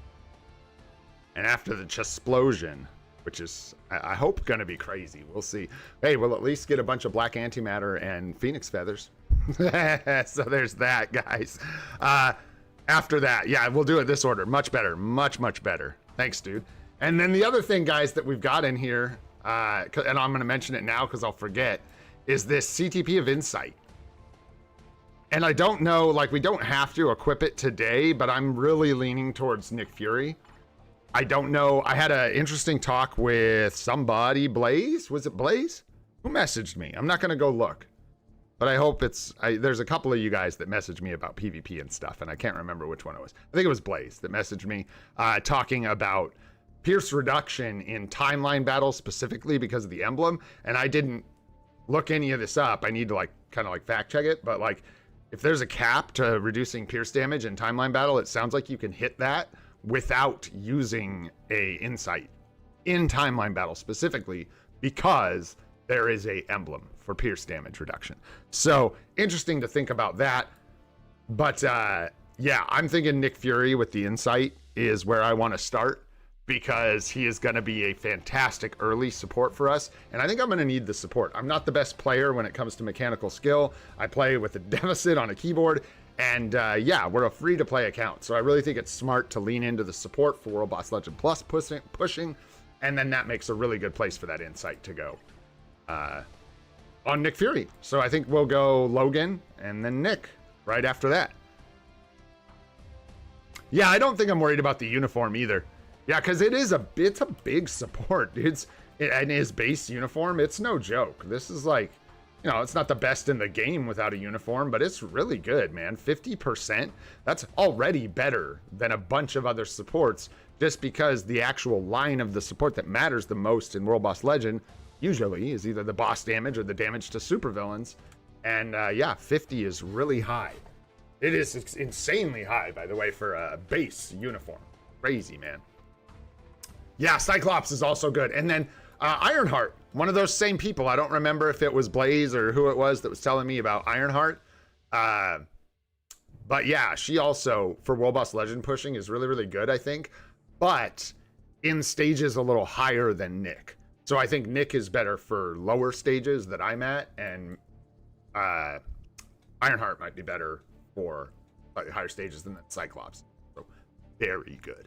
And after the chess-splosion, which is, I hope, going to be crazy. We'll see. Hey, we'll at least get a bunch of black antimatter and phoenix feathers. So there's that, guys. After that, yeah, we'll do it this order. Much better. Much, much better. Thanks, dude. And then the other thing, guys, that we've got in here, and I'm going to mention it now because I'll forget, is this CTP of Insight. And I don't know, like, we don't have to equip it today, but I'm really leaning towards Nick Fury. I don't know. I had an interesting talk with somebody, Blaze? Was it Blaze? Who messaged me? I'm not going to go look. But I hope it's, there's a couple of you guys that messaged me about PvP and stuff, and I can't remember which one it was. I think it was Blaze that messaged me talking about Pierce reduction in timeline battles specifically because of the emblem, and I didn't look any of this up. I need to like kind of like fact check it, but like if there's a cap to reducing Pierce damage in timeline battle, it sounds like you can hit that without using a insight in timeline battle specifically because there is a emblem for Pierce damage reduction. So interesting to think about that. But yeah, I'm thinking Nick Fury with the insight is where I want to start because he is going to be a fantastic early support for us. And I think I'm going to need the support. I'm not the best player when it comes to mechanical skill. I play with a deficit on a keyboard. And yeah, we're a free-to-play account. So I really think it's smart to lean into the support for World Boss Legend Plus pushing. And then that makes a really good place for that insight to go on Nick Fury. So I think we'll go Logan and then Nick right after that. Yeah, I don't think I'm worried about the uniform either. Yeah, because it's a big support, dude. And his base uniform, it's no joke. This is like, you know, it's not the best in the game without a uniform, but it's really good, man. 50%, that's already better than a bunch of other supports just because the actual line of the support that matters the most in World Boss Legend usually is either the boss damage or the damage to supervillains. And yeah, 50 is really high. It is insanely high, by the way, for a base uniform. Crazy, man. Yeah, Cyclops is also good. And then Ironheart, one of those same people. I don't remember if it was Blaze or who it was that was telling me about Ironheart. But yeah, she also, for World Boss Legend pushing, is really, really good, I think. But in stages a little higher than Nick. So I think Nick is better for lower stages that I'm at. And Ironheart might be better for higher stages than that Cyclops. So very good.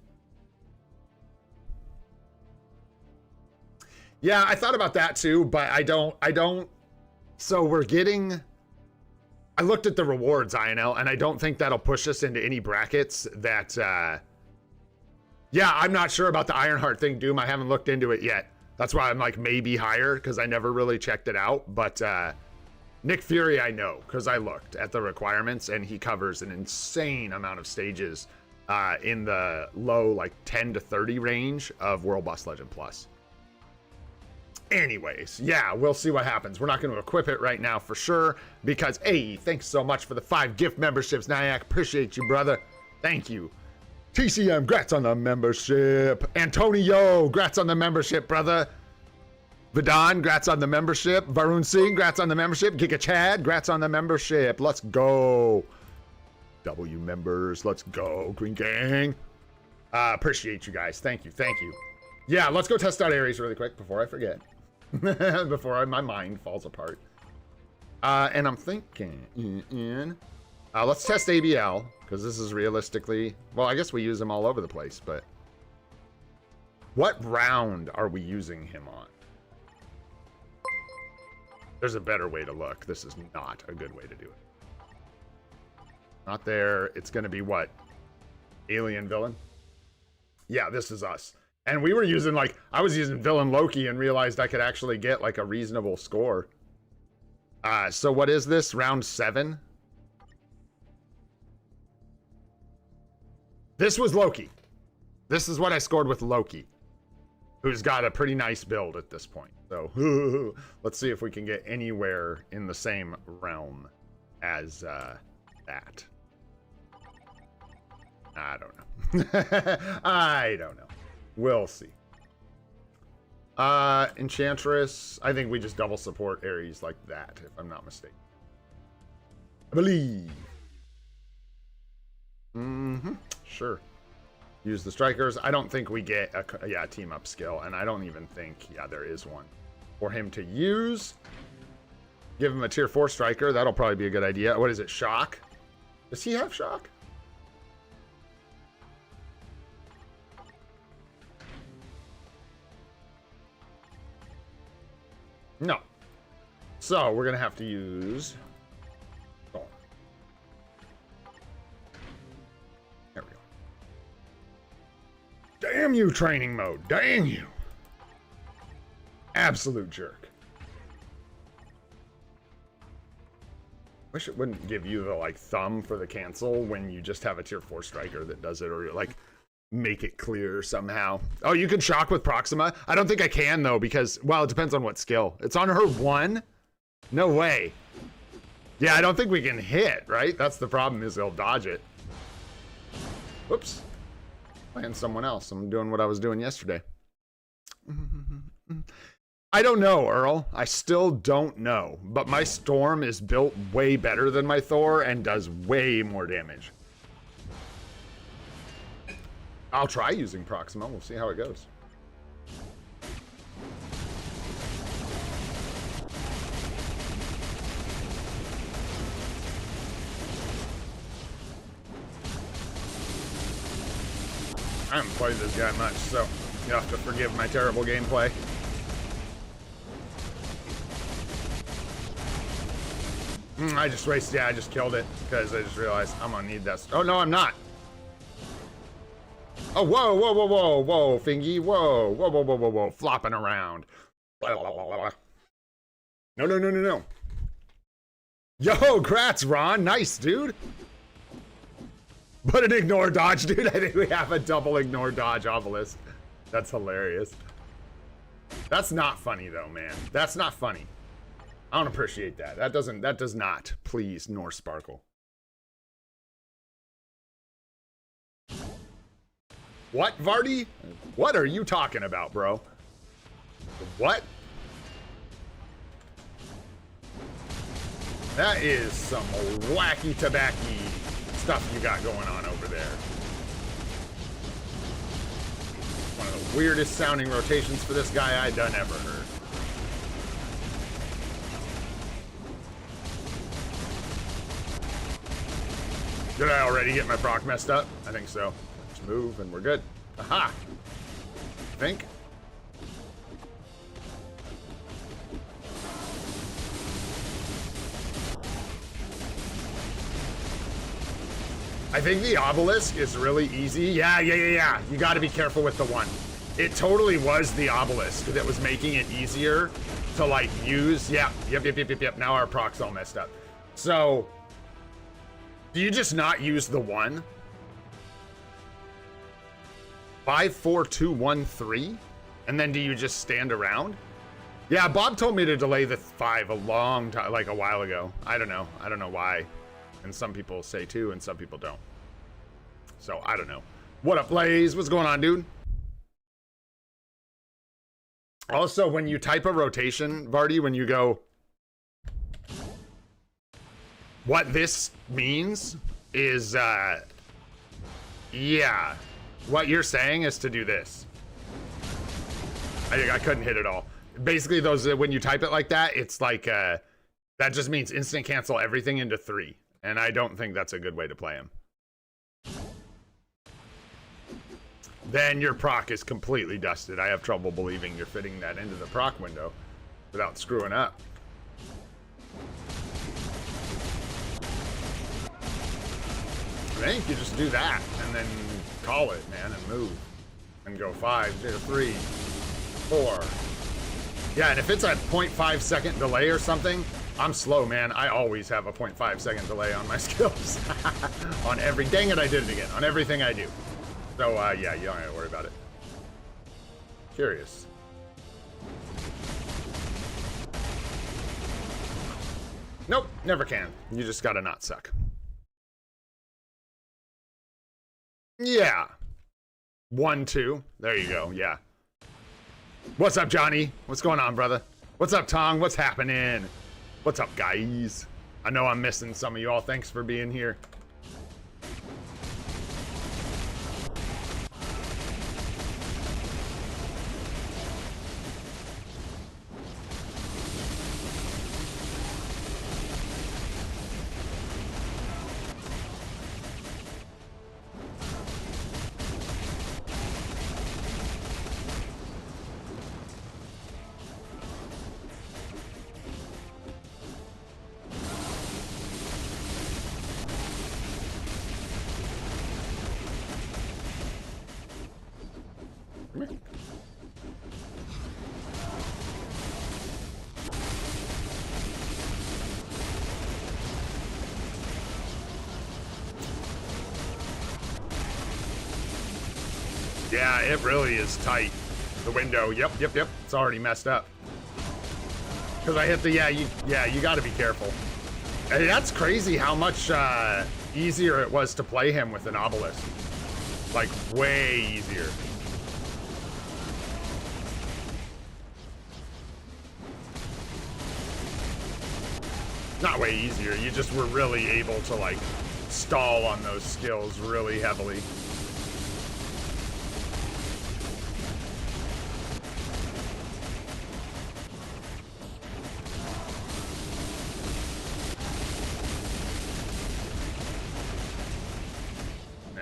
Yeah, I thought about that too, but I don't. So we're getting, I looked at the rewards, INL, and I don't think that'll push us into any brackets that, yeah, I'm not sure about the Ironheart thing, Doom. I haven't looked into it yet. That's why I'm like maybe higher because I never really checked it out. But Nick Fury, I know because I looked at the requirements and he covers an insane amount of stages in the low like 10 to 30 range of World Boss Legend Plus. Anyways, yeah, we'll see what happens. We're not going to equip it right now for sure because, hey, thanks so much for the 5 gift memberships, Nyack. Appreciate you, brother. Thank you. TCM, grats on the membership. Antonio, grats on the membership, brother. Vidon, grats on the membership. Varun Singh, grats on the membership. Giga Chad, grats on the membership. Let's go. W members, let's go. Green Gang. Appreciate you guys. Thank you, thank you. Yeah, let's go test out Aries really quick before I forget. Before my mind falls apart. And I'm thinking, let's test ABL, because this is realistically, well, I guess we use him all over the place, but what round are we using him on? There's a better way to look. This is not a good way to do it. Not there. It's going to be what? Alien villain? Yeah, this is us. And we were using, like, I was using villain Loki and realized I could actually get, like, a reasonable score. So what is this? Round 7? This was Loki. This is what I scored with Loki, who's got a pretty nice build at this point. So let's see if we can get anywhere in the same realm as that. I don't know. I don't know. We'll see. Enchantress. I think we just double support Aries like that, if I'm not mistaken. I believe. Sure. Use the strikers. I don't think we get a team up skill, and I don't even think, yeah, there is one for him to use. Give him a tier 4 striker. That'll probably be a good idea. What is it? Shock? Does he have shock? No. So we're gonna have to use. Oh. There we go. Damn you, training mode. Dang you. Absolute jerk. Wish it wouldn't give you the, like, thumb for the cancel when you just have a tier 4 striker that does it, or, like, make it clear somehow. Oh, you can shock with Proxima? I don't think I can, though, because, well, it depends on what skill. It's on her 1? No way. Yeah, I don't think we can hit, right? That's the problem, is they'll dodge it. Whoops. Playing someone else. I'm doing what I was doing yesterday. I don't know, Earl. I still don't know. But my Storm is built way better than my Thor and does way more damage. I'll try using Proxima. We'll see how it goes. I haven't played this guy much, so you have to forgive my terrible gameplay. I just wasted, yeah, I just killed it because I just realized I'm gonna need that. Oh, no, I'm not. Oh, whoa, whoa, whoa, whoa, whoa, Fingy, whoa, whoa, whoa, whoa, whoa, whoa, flopping around. No, no, no, no, no. Yo, grats, Ron, nice, dude. But an ignore dodge, dude. I think we have a double ignore dodge obelisk. That's hilarious. That's not funny, though, man. That's not funny. I don't appreciate that. That does not please nor sparkle. What, Vardy? What are you talking about, bro? What? That is some wacky tobacco stuff you got going on over there. One of the weirdest sounding rotations for this guy I done ever heard. Did I already get my proc messed up? I think so. Let's move and we're good. Aha! I think. I think the obelisk is really easy. Yeah. You gotta be careful with the one. It totally was the obelisk that was making it easier to, like, use. Yeah, yep. Now our proc's all messed up. So, do you just not use the 1? 5, 4, 2, 1, 3? And then do you just stand around? Yeah, Bob told me to delay the 5 a long time, like a while ago. I don't know. I don't know why. And some people say 2 and some people don't. So, I don't know. What up, Blaze? What's going on, dude? Also, when you type a rotation, Vardy, when you go, what this means is, yeah, what you're saying is to do this. I couldn't hit it all. Basically, those when you type it like that, it's like, that just means instant cancel everything into 3. And I don't think that's a good way to play him. Then your proc is completely dusted. I have trouble believing you're fitting that into the proc window without screwing up. I think you just do that and then call it, man, and move. And go 5, 0, 3, 4. Yeah, and if it's a 0.5 second delay or something, I'm slow, man. I always have a 0.5 second delay on my skills. On every, dang it, I did it again. On everything I do. So, yeah, you don't have to worry about it. Curious. Nope, never can. You just gotta not suck. Yeah. 1, 2. There you go, yeah. What's up, Johnny? What's going on, brother? What's up, Tong? What's happening? What's up, guys? I know I'm missing some of you all. Thanks for being here. Yeah, it really is tight. The window, yep. It's already messed up. Because I hit the, you gotta be careful. And that's crazy how much easier it was to play him with an obelisk. Like, way easier. Not way easier, you just were really able to, like, stall on those skills really heavily.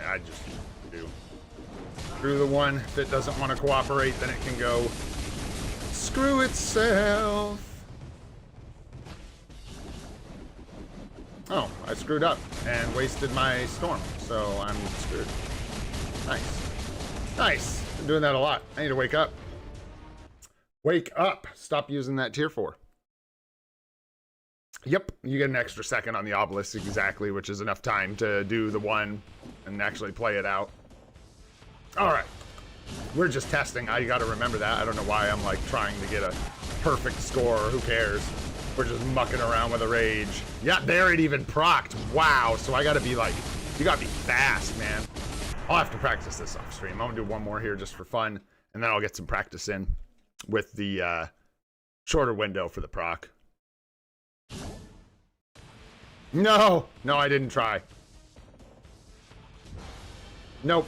I just do. Screw the one. If it doesn't want to cooperate, then it can go screw itself. Oh, I screwed up and wasted my storm, so I'm screwed. Nice. Nice. I'm doing that a lot. I need to wake up. Wake up. Stop using that tier 4. Yep, you get an extra second on the obelisk exactly, which is enough time to do the one and actually play it out. All right, we're just testing. I got to remember that. I don't know why I'm like trying to get a perfect score. Who cares? We're just mucking around with a rage. Yeah, there it even procced. Wow, so I got to be like, you got to be fast, man. I'll have to practice this off stream. I'm gonna do one more here just for fun, and then I'll get some practice in with the shorter window for the proc. No, no, I didn't try. Nope.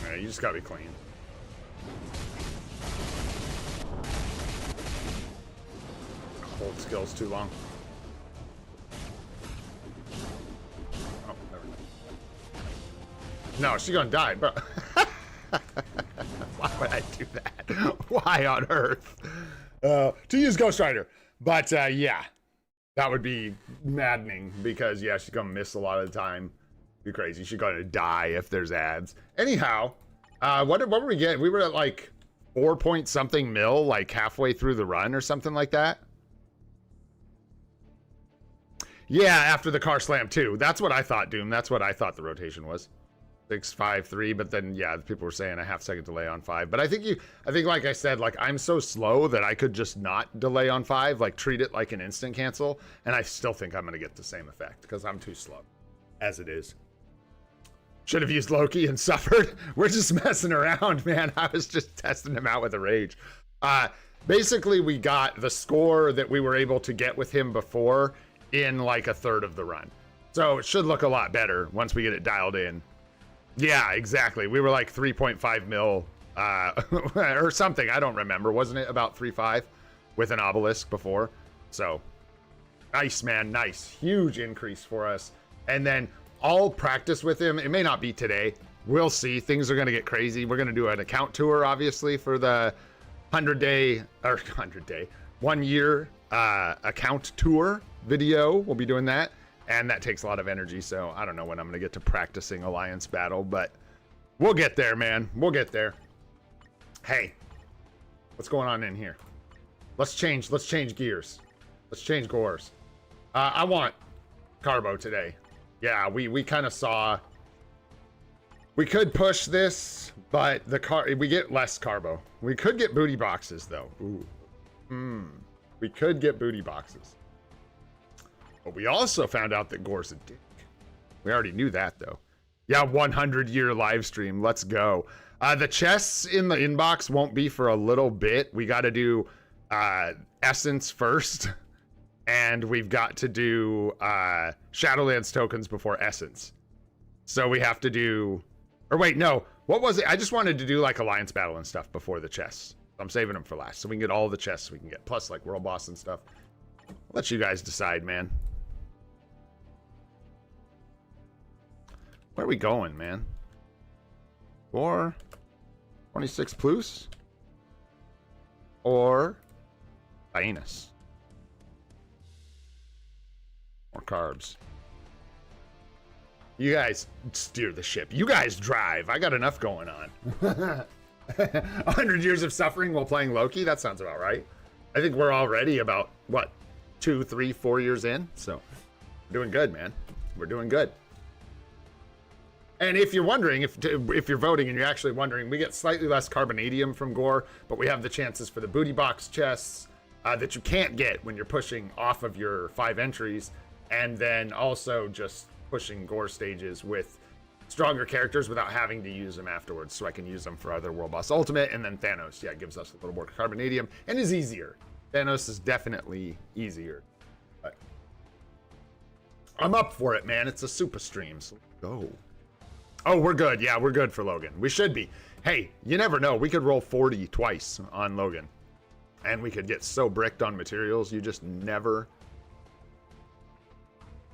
Yeah, you just gotta be clean. Hold skills too long. No, she's gonna die, bro. Why would I do that? Why on earth? To use Ghost Rider. But, yeah. That would be maddening because, yeah, she's gonna miss a lot of the time. Be crazy. She's gonna die if there's ads. Anyhow, what were we getting? We were at, like, 4 point something mil, like, halfway through the run or something like that. Yeah, after the car slam, too. That's what I thought, Doom. That's what I thought the rotation was. 653, but then yeah, people were saying a half-second delay on 5. But I think like I said, like I'm so slow that I could just not delay on 5, like treat it like an instant cancel, and I still think I'm gonna get the same effect because I'm too slow as it is. Should have used Loki and suffered. We're just messing around, man. I was just testing him out with a rage. Basically, we got the score that we were able to get with him before in like a third of the run. So it should look a lot better once we get it dialed in. Yeah, exactly. We were like 3.5 mil or something. I don't remember. Wasn't it about 3.5 with an obelisk before? So nice, man. Nice. Huge increase for us. And then I'll practice with him. It may not be today. We'll see. Things are going to get crazy. We're going to do an account tour, obviously, for the 1 year account tour video. We'll be doing that. And that takes a lot of energy, so I don't know when I'm going to get to practicing Alliance Battle, but we'll get there, man. We'll get there. Hey, what's going on in here? Let's change gears. Let's change Gores. I want Carbo today. Yeah, we kind of saw... We could push this, but we get less Carbo. We could get booty boxes, though. Ooh. We could get booty boxes. But we also found out that Gore's a dick. We already knew that, though. Yeah, 100-year live stream. Let's go. The chests in the inbox won't be for a little bit. We got to do Essence first. And we've got to do Shadowlands tokens before Essence. So we have to do... Or wait, no. What was it? I just wanted to do like Alliance Battle and stuff before the chests. I'm saving them for last. So we can get all the chests we can get. Plus like World Boss and stuff. I'll let you guys decide, man. Where are we going, man? 26 plus? Or Thanos? More carbs. You guys steer the ship. You guys drive. I got enough going on. 100 years of suffering while playing Loki? That sounds about right. I think we're already about, what, 2, 3, 4 years in? So, we're doing good, man. We're doing good. And if you're wondering, if you're voting and you're actually wondering, we get slightly less carbonadium from Gore, but we have the chances for the booty box chests that you can't get when you're pushing off of your 5 entries, and then also just pushing Gore stages with stronger characters without having to use them afterwards, so I can use them for Otherworld Boss Ultimate, and then Thanos, yeah, gives us a little more carbonadium, and is easier. Thanos is definitely easier. But I'm up for it, man. It's a SUPA stream, so let's go. Oh, we're good. Yeah, we're good for Logan. We should be. Hey, you never know. We could roll 40 twice on Logan. And we could get so bricked on materials, you just never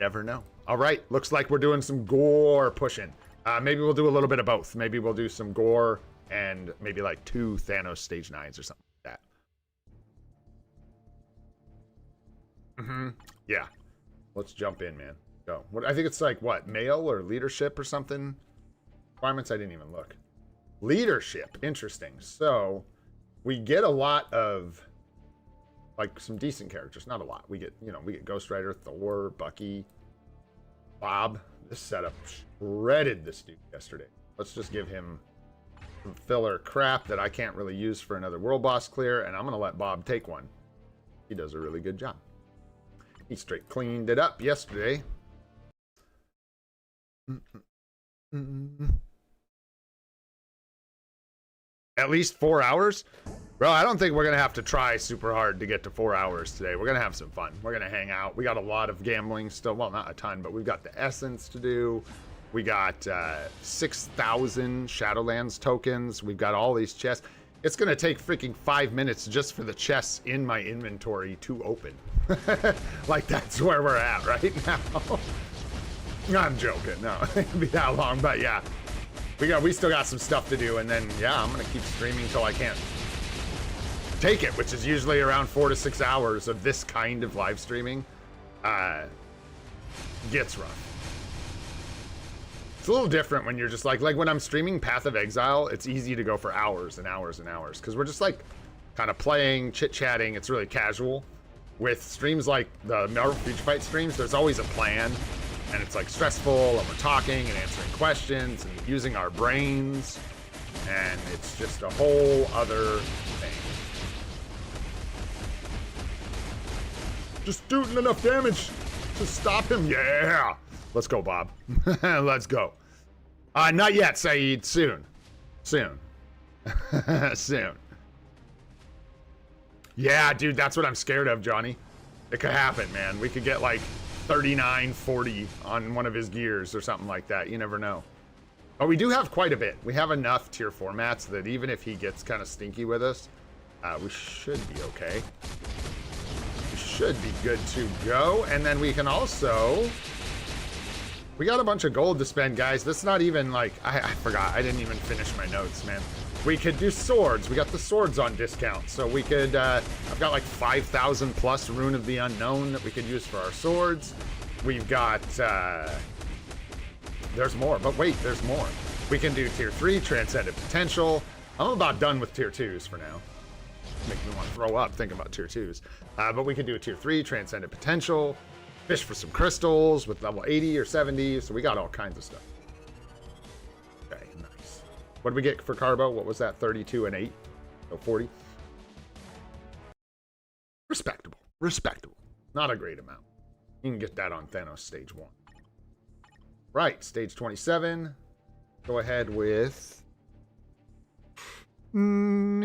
know. All right, looks like we're doing some Gore pushing. Maybe we'll do a little bit of both. Maybe we'll do some Gore and maybe like 2 Thanos stage 9s or something like that. Yeah. Let's jump in, man. Go. I think it's like, what, male or leadership or something? Requirements, I didn't even look. Leadership, interesting. So we get a lot of like some decent characters. Not a lot. We get, we get Ghost Rider, Thor, Bucky, Bob. This setup shredded this dude yesterday. Let's just give him some filler crap that I can't really use for another world boss clear, and I'm gonna let Bob take one. He does a really good job. He straight cleaned it up yesterday. At least 4 hours? Bro, I don't think we're gonna have to try super hard to get to 4 hours today. We're gonna have some fun. We're gonna hang out. We got a lot of gambling still. Well, not a ton, but we've got the Essence to do. We got 6,000 Shadowlands tokens. We've got all these chests. It's gonna take freaking 5 minutes just for the chests in my inventory to open. Like, that's where we're at right now. I'm joking. No, it can't be that long, but yeah. We still got some stuff to do, and then, yeah, I'm gonna keep streaming till I can't take it, which is usually around 4 to 6 hours of this kind of live streaming. Gets rough. It's a little different when you're just like when I'm streaming Path of Exile, it's easy to go for hours and hours and hours, because we're just like kind of playing, chit-chatting. It's really casual. With streams like the Marvel Future Fight streams, there's always a plan. And it's like stressful, and we're talking and answering questions and using our brains. And it's just a whole other thing. Just doing enough damage to stop him. Yeah. Let's go, Bob. Let's go. Not yet, Saeed. Soon. Soon. Soon. Yeah, dude, that's what I'm scared of, Johnny. It could happen, man. We could get like 39, 40 on one of his gears or something like that. You never know. But we do have quite a bit. We have enough tier 4 mats that even if he gets kind of stinky with us, we should be okay. We should be good to go. And then we can also... We got a bunch of gold to spend, guys. That's not even like... I forgot. I didn't even finish my notes, man. We could do swords. We got the swords on discount. So we could... I've got like 5,000 plus Rune of the Unknown that we could use for our swords. We've got... There's more. But wait, there's more. We can do tier 3, Transcendent Potential. I'm about done with tier 2s for now. Make me want to throw up thinking about tier 2s. But we can do a tier 3, Transcendent Potential. Fish for some crystals with level 80 or 70. So we got all kinds of stuff. Okay, nice. What did we get for Carbo? What was that? 32 and 8? So 40. Respectable. Respectable. Not a great amount. You can get that on Thanos stage 1. Right, stage 27. Go ahead with... I'm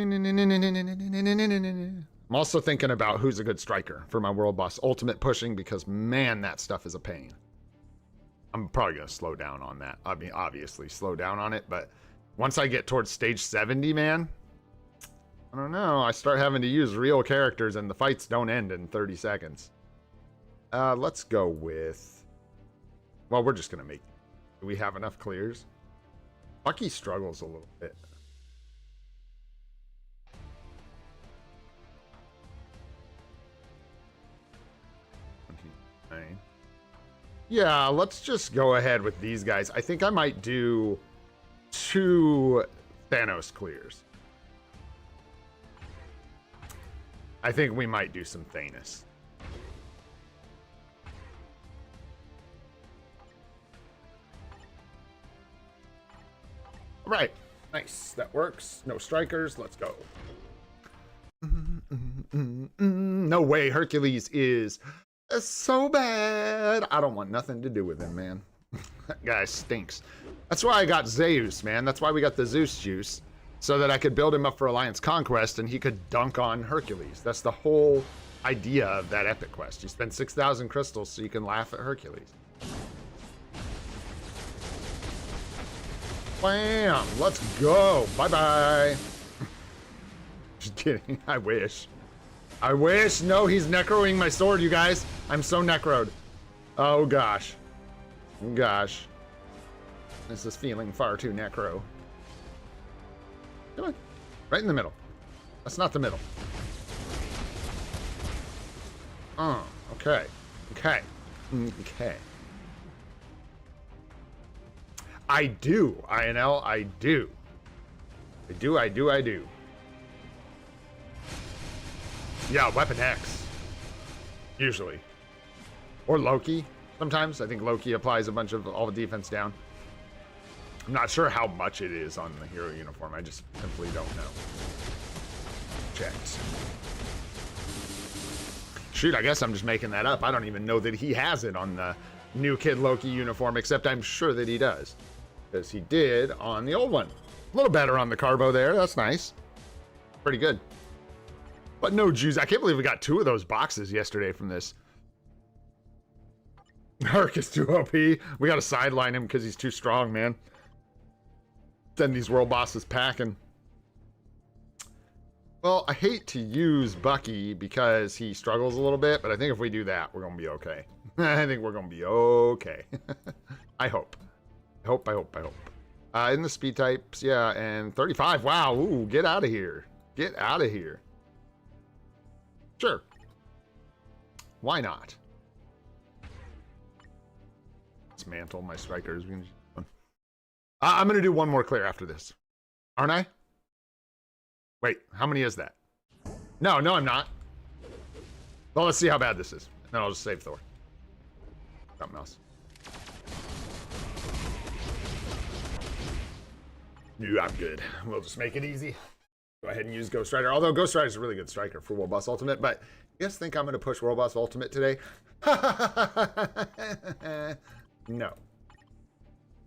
also thinking about who's a good striker for my world boss ultimate pushing, because man, that stuff is a pain. I'm probably gonna slow down on that. I mean, obviously slow down on it, but once I get towards stage 70, man, I don't know. I start having to use real characters and the fights don't end in 30 seconds. Let's go with... Well, we're just gonna make... Do we have enough clears? Bucky struggles a little bit. Yeah, let's just go ahead with these guys. I think I might do 2 Thanos clears. I think we might do some Thanos. All right, nice. That works. No strikers. Let's go. No way. Hercules is... so bad. I don't want nothing to do with him, man. That guy stinks. That's why I got Zeus, man. That's why we got the Zeus juice. So that I could build him up for Alliance Conquest and he could dunk on Hercules. That's the whole idea of that epic quest. You spend 6,000 crystals so you can laugh at Hercules. Bam! Let's go. Bye-bye. Just kidding. I wish. I wish. No, he's necroing my sword, you guys. I'm so necroed. Oh, gosh. Oh, gosh. This is feeling far too necro. Come on. Right in the middle. That's not the middle. Oh, okay. Okay. Okay. I do, INL. I do. I do. Yeah, Weapon X. Usually. Or Loki. Sometimes. I think Loki applies a bunch of all the defense down. I'm not sure how much it is on the hero uniform. I just simply don't know. Checked. Shoot, I guess I'm just making that up. I don't even know that he has it on the new Kid Loki uniform, except I'm sure that he does. Because he did on the old one. A little better on the Carbo there. That's nice. Pretty good. But no juice. I can't believe we got 2 of those boxes yesterday from this. Herc is too OP. We got to sideline him because he's too strong, man. Send these world bosses packing. Well, I hate to use Bucky because he struggles a little bit, but I think if we do that, we're going to be okay. I think we're going to be okay. I hope. I hope. In the speed types, yeah, and 35. Wow, ooh, get out of here. Get out of here. Sure. Why not? Dismantle my strikers. I'm going to do one more clear after this. Aren't I? Wait, how many is that? No, I'm not. Well, let's see how bad this is. Then I'll just save Thor. Something else. Yeah, I'm good. We'll just make it easy. Go ahead and use Ghost Rider. Although Ghost Rider is a really good striker for World Boss Ultimate, but you guys think I'm going to push World Boss Ultimate today? No.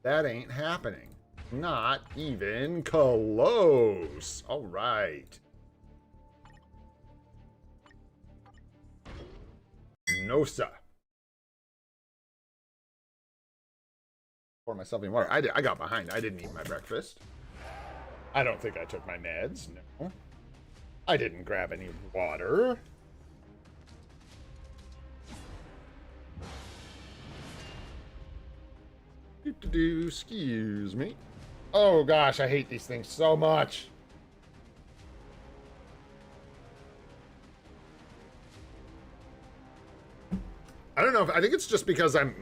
That ain't happening. Not even close. All right. No, sir. Pour myself in water. I got behind. I didn't eat my breakfast. I don't think I took my meds. No. I didn't grab any water. Excuse me. Oh gosh, I hate these things so much. I don't know if I think it's just because I'm.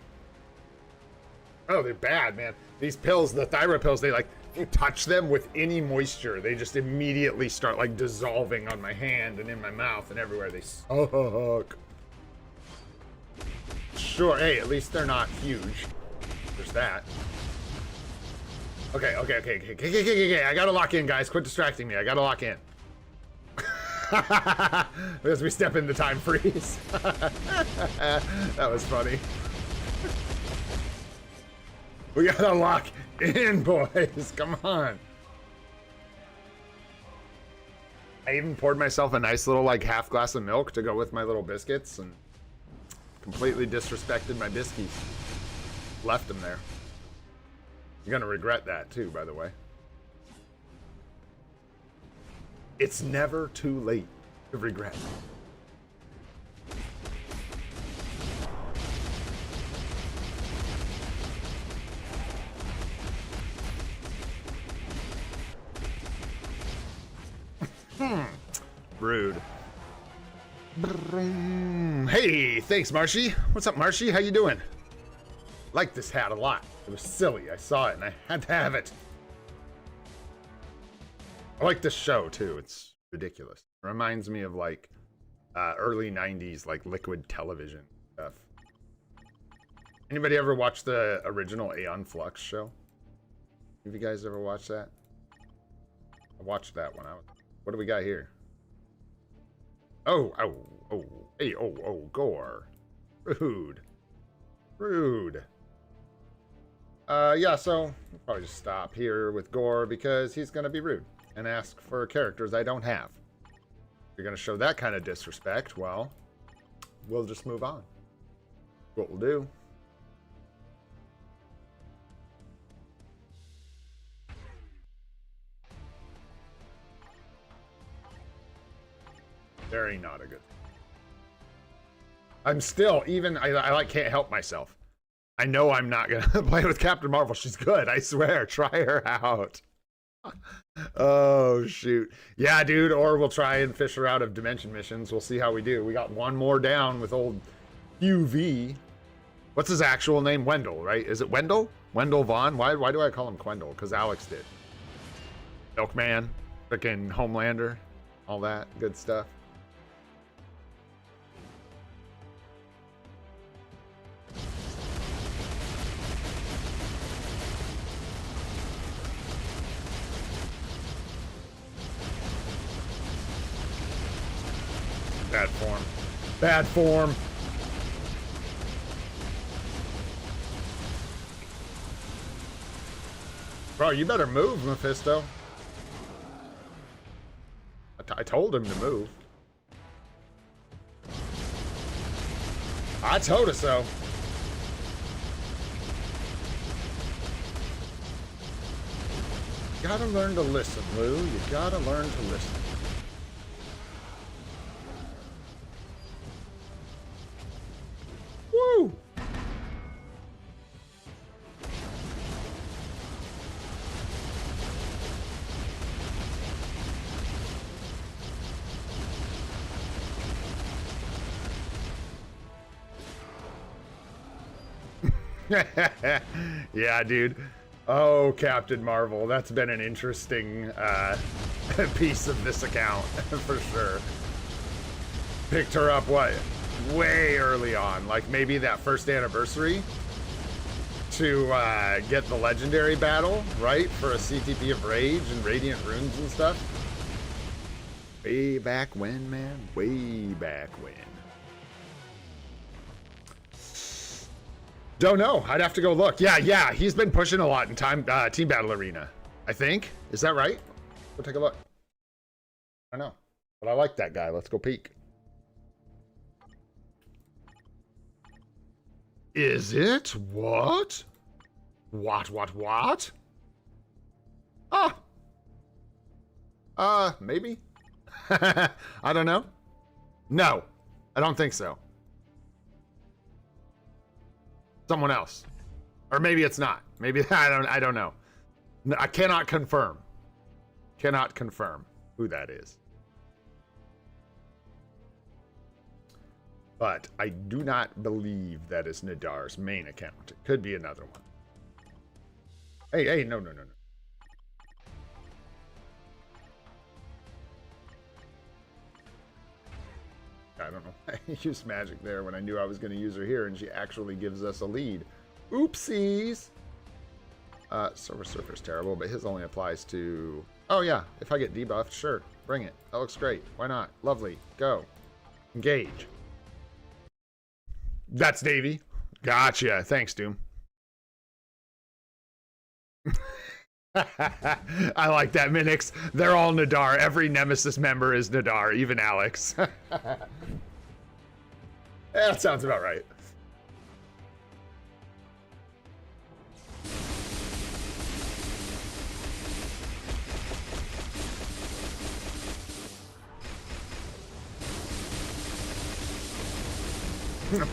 Oh, they're bad, man. These pills, the thyroid pills, they like, if you touch them with any moisture, they just immediately start like dissolving on my hand and in my mouth and everywhere. They suck. Sure, hey, at least they're not huge. There's that. Okay. I gotta lock in, guys. Quit distracting me. I gotta lock in. As we step into time freeze. That was funny. We gotta lock in, boys. Come on. I even poured myself a nice little like half glass of milk to go with my little biscuits and completely disrespected my biscuits. Left them there. You're gonna regret that too, by the way. It's never too late to regret. Rude. Hey, thanks, Marshy. What's up, Marshy? How you doing? Like this hat a lot. It was silly. I saw it and I had to have it. I like this show too. It's ridiculous. It reminds me of like early 90s like liquid television stuff. Anybody ever watch the original Aeon Flux show? Have you guys ever watched that? I watched that when I was. What do we got here? Oh, hey, Gore. Rude. Yeah, so we'll probably just stop here with Gore because he's gonna be rude and ask for characters I don't have. If you're gonna show that kind of disrespect, well, we'll just move on. What we'll do. Very not a good. I'm still even. I like can't help myself. I know I'm not gonna play with Captain Marvel. She's good. I swear. Try her out. Oh shoot. Yeah, dude. Or we'll try and fish her out of dimension missions. We'll see how we do. We got one more down with old UV. What's his actual name? Wendell, right? Is it Wendell? Wendell Vaughn? Why do I call him Quendell? Because Alex did. Milkman, frickin' Homelander, all that good stuff. Bad form. Bad form. Bro, you better move, Mephisto. I told him to move. I told her so. You gotta learn to listen, Lou. You gotta learn to listen. Woo! Yeah, dude. Oh, Captain Marvel. That's been an interesting piece of this account, for sure. Picked her up, what? Way early on. Like, maybe that first anniversary. to get the legendary battle, right? For a CTP of Rage and Radiant Runes and stuff. Way back when, man. Way back when. Don't know. I'd have to go look. Yeah. He's been pushing a lot in Team Battle Arena, I think. Is that right? Go take a look. I don't know. But I like that guy. Let's go peek. Is it? What? What? Maybe? I don't know. No, I don't think so. Someone else. Or maybe it's not. Maybe, I don't know. No, I cannot confirm. Cannot confirm who that is. But I do not believe that is Nadar's main account. It could be another one. Hey, no. I don't know. I used magic there when I knew I was going to use her here, and she actually gives us a lead. Oopsies! Silver Surfer's terrible, but his only applies to... Oh yeah, if I get debuffed, sure. Bring it. That looks great. Why not? Lovely. Go. Engage. That's Davey. Gotcha. Thanks, Doom. I like that, Minix. They're all Nadar. Every Nemesis member is Nadar, even Alex. That sounds about right.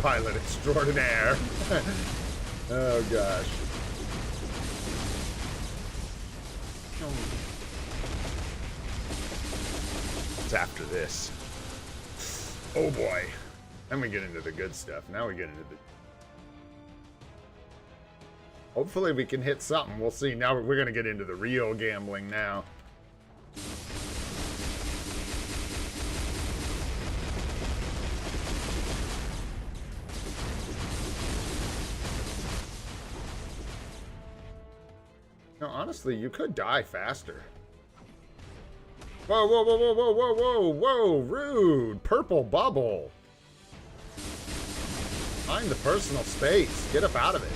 Pilot extraordinaire. Oh gosh. It's after this. Oh boy. Then we get into the good stuff. Now we get into the... Hopefully we can hit something. We'll see. Now we're going to get into the real gambling now. No, honestly, you could die faster. Whoa, rude. Purple bubble. Find the personal space. Get up out of it.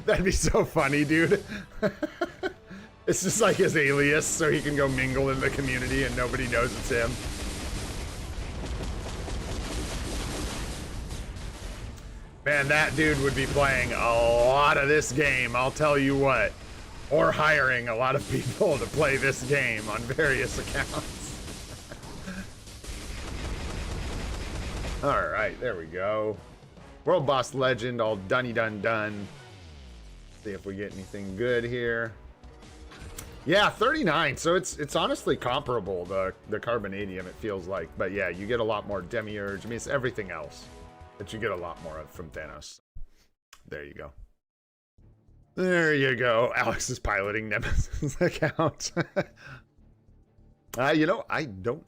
That'd be so funny, dude. It's just like his alias, so he can go mingle in the community and nobody knows it's him. Man, that dude would be playing a lot of this game, I'll tell you what. Or hiring a lot of people to play this game on various accounts. Alright, there we go. World Boss Legend, all done. See if we get anything good here. Yeah, 39, so it's honestly comparable, the Carbonadium, it feels like. But yeah, you get a lot more Demiurge. I mean, it's everything else that you get a lot more of from Thanos. There you go. There you go. Alex is piloting Nemesis account. You know, I don't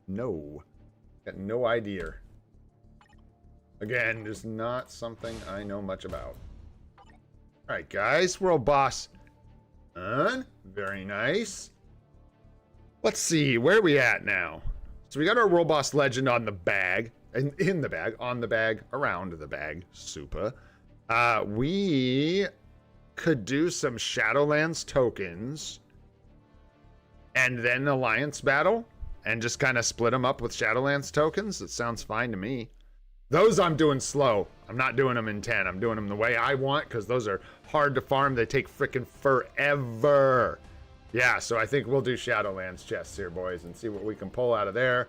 know. Got no idea. Again, just not something I know much about. Alright, guys. World Boss. Very nice. Let's see. Where are we at now? So we got our World Boss Legend on the bag. In the bag. On the bag. Around the bag. SUPA. We could do some Shadowlands tokens. And then Alliance Battle. And just kind of split them up with Shadowlands tokens. It sounds fine to me. Those I'm doing slow. I'm not doing them in 10. I'm doing them the way I want because those are hard to farm. They take freaking forever. Yeah, so I think we'll do Shadowlands chests here, boys, and see what we can pull out of there.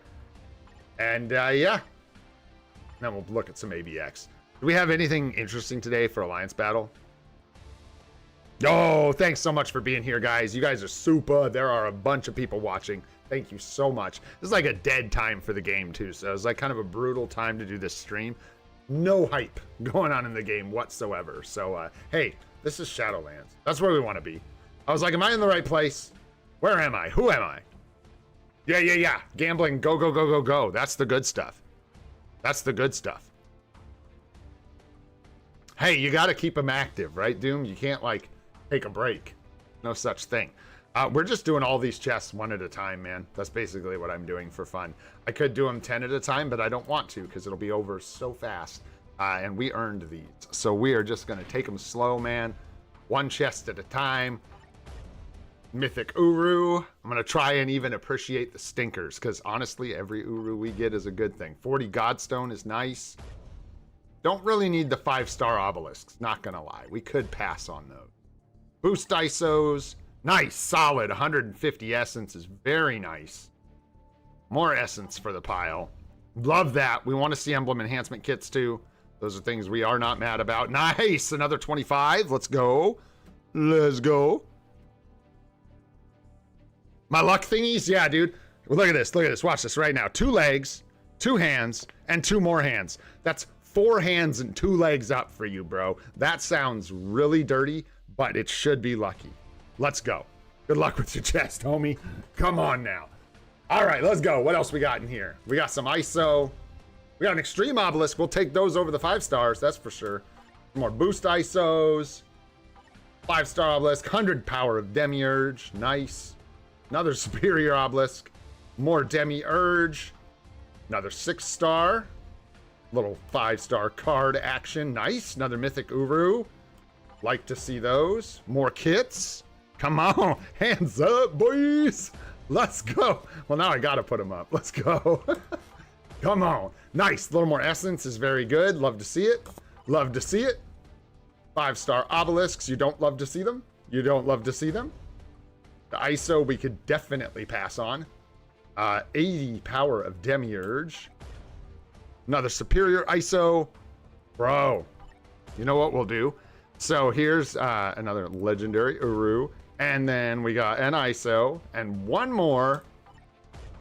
And, yeah. Then we'll look at some ABX. Do we have anything interesting today for Alliance Battle? Oh, thanks so much for being here, guys. You guys are super. There are a bunch of people watching. Thank you so much. This is like a dead time for the game, too, so it's like kind of a brutal time to do this stream. No hype going on in the game whatsoever. So, hey, this is Shadowlands. That's where we want to be. I was like, am I in the right place? Where am I? Who am I? Yeah. Gambling, go. That's the good stuff. That's the good stuff. Hey, you got to keep them active, right, Doom? You can't, like, take a break. No such thing. We're just doing all these chests one at a time, man. That's basically what I'm doing for fun. I could do them 10 at a time, but I don't want to because it'll be over so fast. And we earned these. So we are just going to take them slow, man. One chest at a time. Mythic Uru. I'm going to try and even appreciate the stinkers because honestly, every Uru we get is a good thing. 40 Godstone is nice. Don't really need the 5-star obelisks, not going to lie. We could pass on those. Boost ISOs. Nice, solid. 150 essence is very nice. More essence for the pile. Love that. We want to see emblem enhancement kits too. Those are things we are not mad about. Nice, another 25. Let's go. Let's go. My luck thingies? Yeah, dude. Well, look at this. Look at this. Watch this right now. 2 legs, 2 hands, and 2 more hands. That's 4 hands and 2 legs up for you, bro. That sounds really dirty, but it should be lucky. Let's go. Good luck with your chest, homie. Come on now. All right, let's go. What else we got in here? We got some ISO. We got an extreme obelisk. We'll take those over the 5 stars, that's for sure. More boost ISOs. 5-star obelisk. 100 power of Demiurge. Nice. Another superior obelisk. More Demiurge. Another 6-star. Little 5-star card action. Nice. Another mythic Uru. Like to see those. More kits. Come on, hands up, boys. Let's go. Well, now I gotta put them up. Let's go. Come on. Nice. A little more essence is very good. Love to see it. Love to see it. 5-star obelisks. You don't love to see them? You don't love to see them? The ISO we could definitely pass on. 80 power of Demiurge. Another superior ISO. Bro, you know what we'll do? So here's another legendary Uru. And then we got an ISO and one more.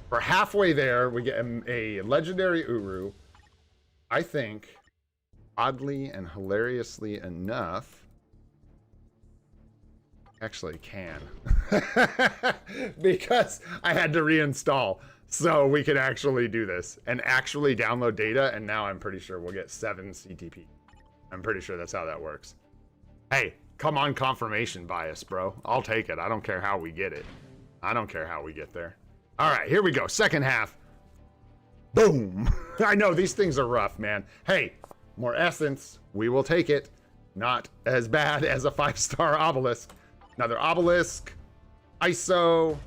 For halfway there, we get a legendary Uru. I think, oddly and hilariously enough, actually can. Because I had to reinstall. So we can actually do this and actually download data. And now I'm pretty sure we'll get 7 CTP. I'm pretty sure that's how that works. Hey, come on, confirmation bias, bro. I'll take it. I don't care how we get it. I don't care how we get there. All right, here we go. Second half. Boom. I know these things are rough, man. Hey, more essence. We will take it. Not as bad as a 5-star obelisk. Another obelisk. ISO.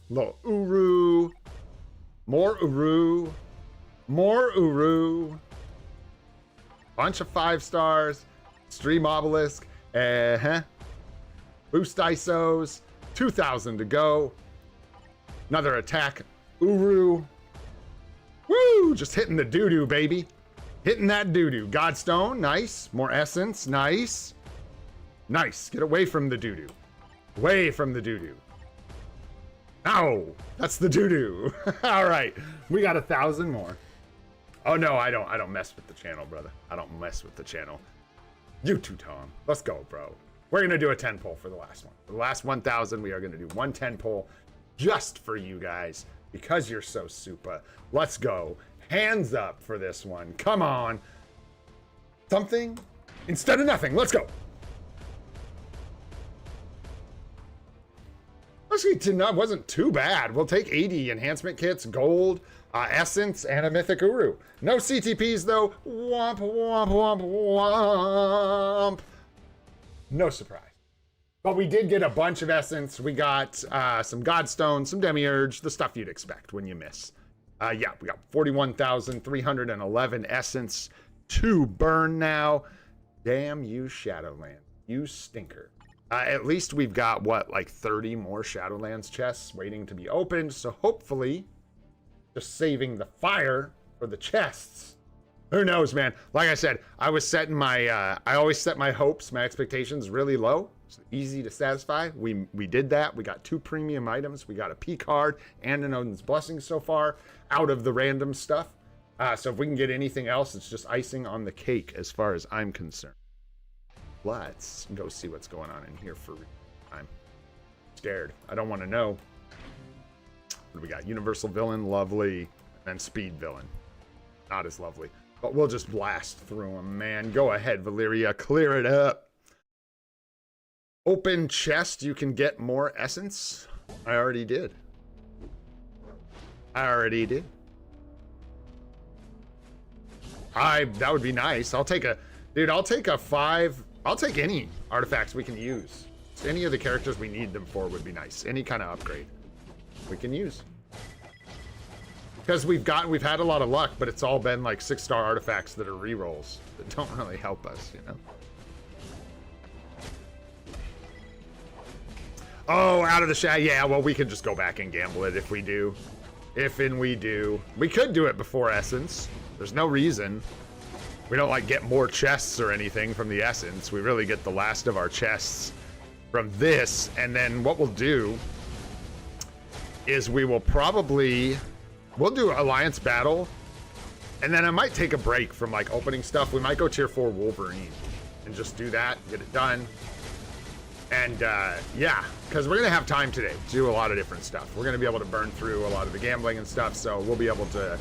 Little Uru. More Uru. More Uru. Bunch of 5 stars. Stream obelisk. Boost ISOs. 2,000 to go. Another attack. Uru. Woo! Just hitting the doo-doo, baby. Hitting that doo-doo. Godstone. Nice. More essence. Nice. Nice. Get away from the doo-doo. Away from the doo-doo. Ow! That's the doo-doo. All right. We got 1,000 more. Oh, no, I don't mess with the channel, brother. I don't mess with the channel. You too, Tom. Let's go, bro. We're going to do a 10 pull for the last one. For the last 1,000, we are going to do 1 10 pull just for you guys because you're so SUPA. Let's go. Hands up for this one. Come on. Something instead of nothing. Let's go. Actually, it wasn't too bad. We'll take 80 enhancement kits, gold, essence, and a mythic Uru. No CTPs though. Womp, womp, womp, womp. No surprise. But we did get a bunch of essence. We got some Godstone, some Demiurge, the stuff you'd expect when you miss. Yeah, we got 41,311 essence to burn now. Damn you, Shadowland. You stinker. At least we've got, what, like 30 more Shadowlands chests waiting to be opened. So hopefully, just saving the fire for the chests. Who knows, man? Like I said, I was setting my, I always set my hopes, my expectations really low. It's easy to satisfy. We did that. We got 2 premium items. We got a Picard and an Odin's Blessing so far out of the random stuff. So if we can get anything else, it's just icing on the cake as far as I'm concerned. Let's go see what's going on in here for time. scared. I don't want to know. What do we got? Universal villain, lovely, and then speed villain. Not as lovely. But we'll just blast through them, man. Go ahead, Valyria. Clear it up. Open chest, you can get more essence. I already did. That would be nice. I'll take a 5. I'll take any artifacts we can use. Any of the characters we need them for would be nice. Any kind of upgrade we can use. Because we've had a lot of luck, but it's all been like 6-star artifacts that are rerolls that don't really help us, you know. Oh, out of the shadow. Yeah, well, we could just go back and gamble it if we do. If and we do. We could do it before Essence. There's no reason. We don't, like, get more chests or anything from the Essence. We really get the last of our chests from this. And then what we'll do is we will probably... We'll do Alliance Battle. And then I might take a break from, like, opening stuff. We might go Tier 4 Wolverine and just do that, get it done. And, yeah, because we're going to have time today to do a lot of different stuff. We're going to be able to burn through a lot of the gambling and stuff, so we'll be able to,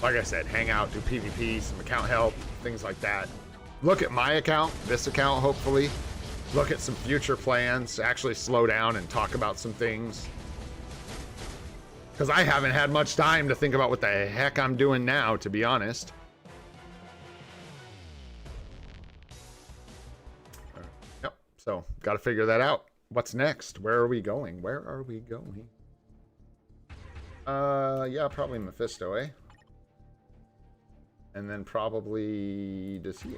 like I said, hang out, do PvP, some account help, things like that. Look at my account, this account, hopefully. Look at some future plans, actually slow down and talk about some things. Because I haven't had much time to think about what the heck I'm doing now, to be honest. So, got to figure that out. What's next? Where are we going? Yeah, probably Mephisto, eh? And then probably does he?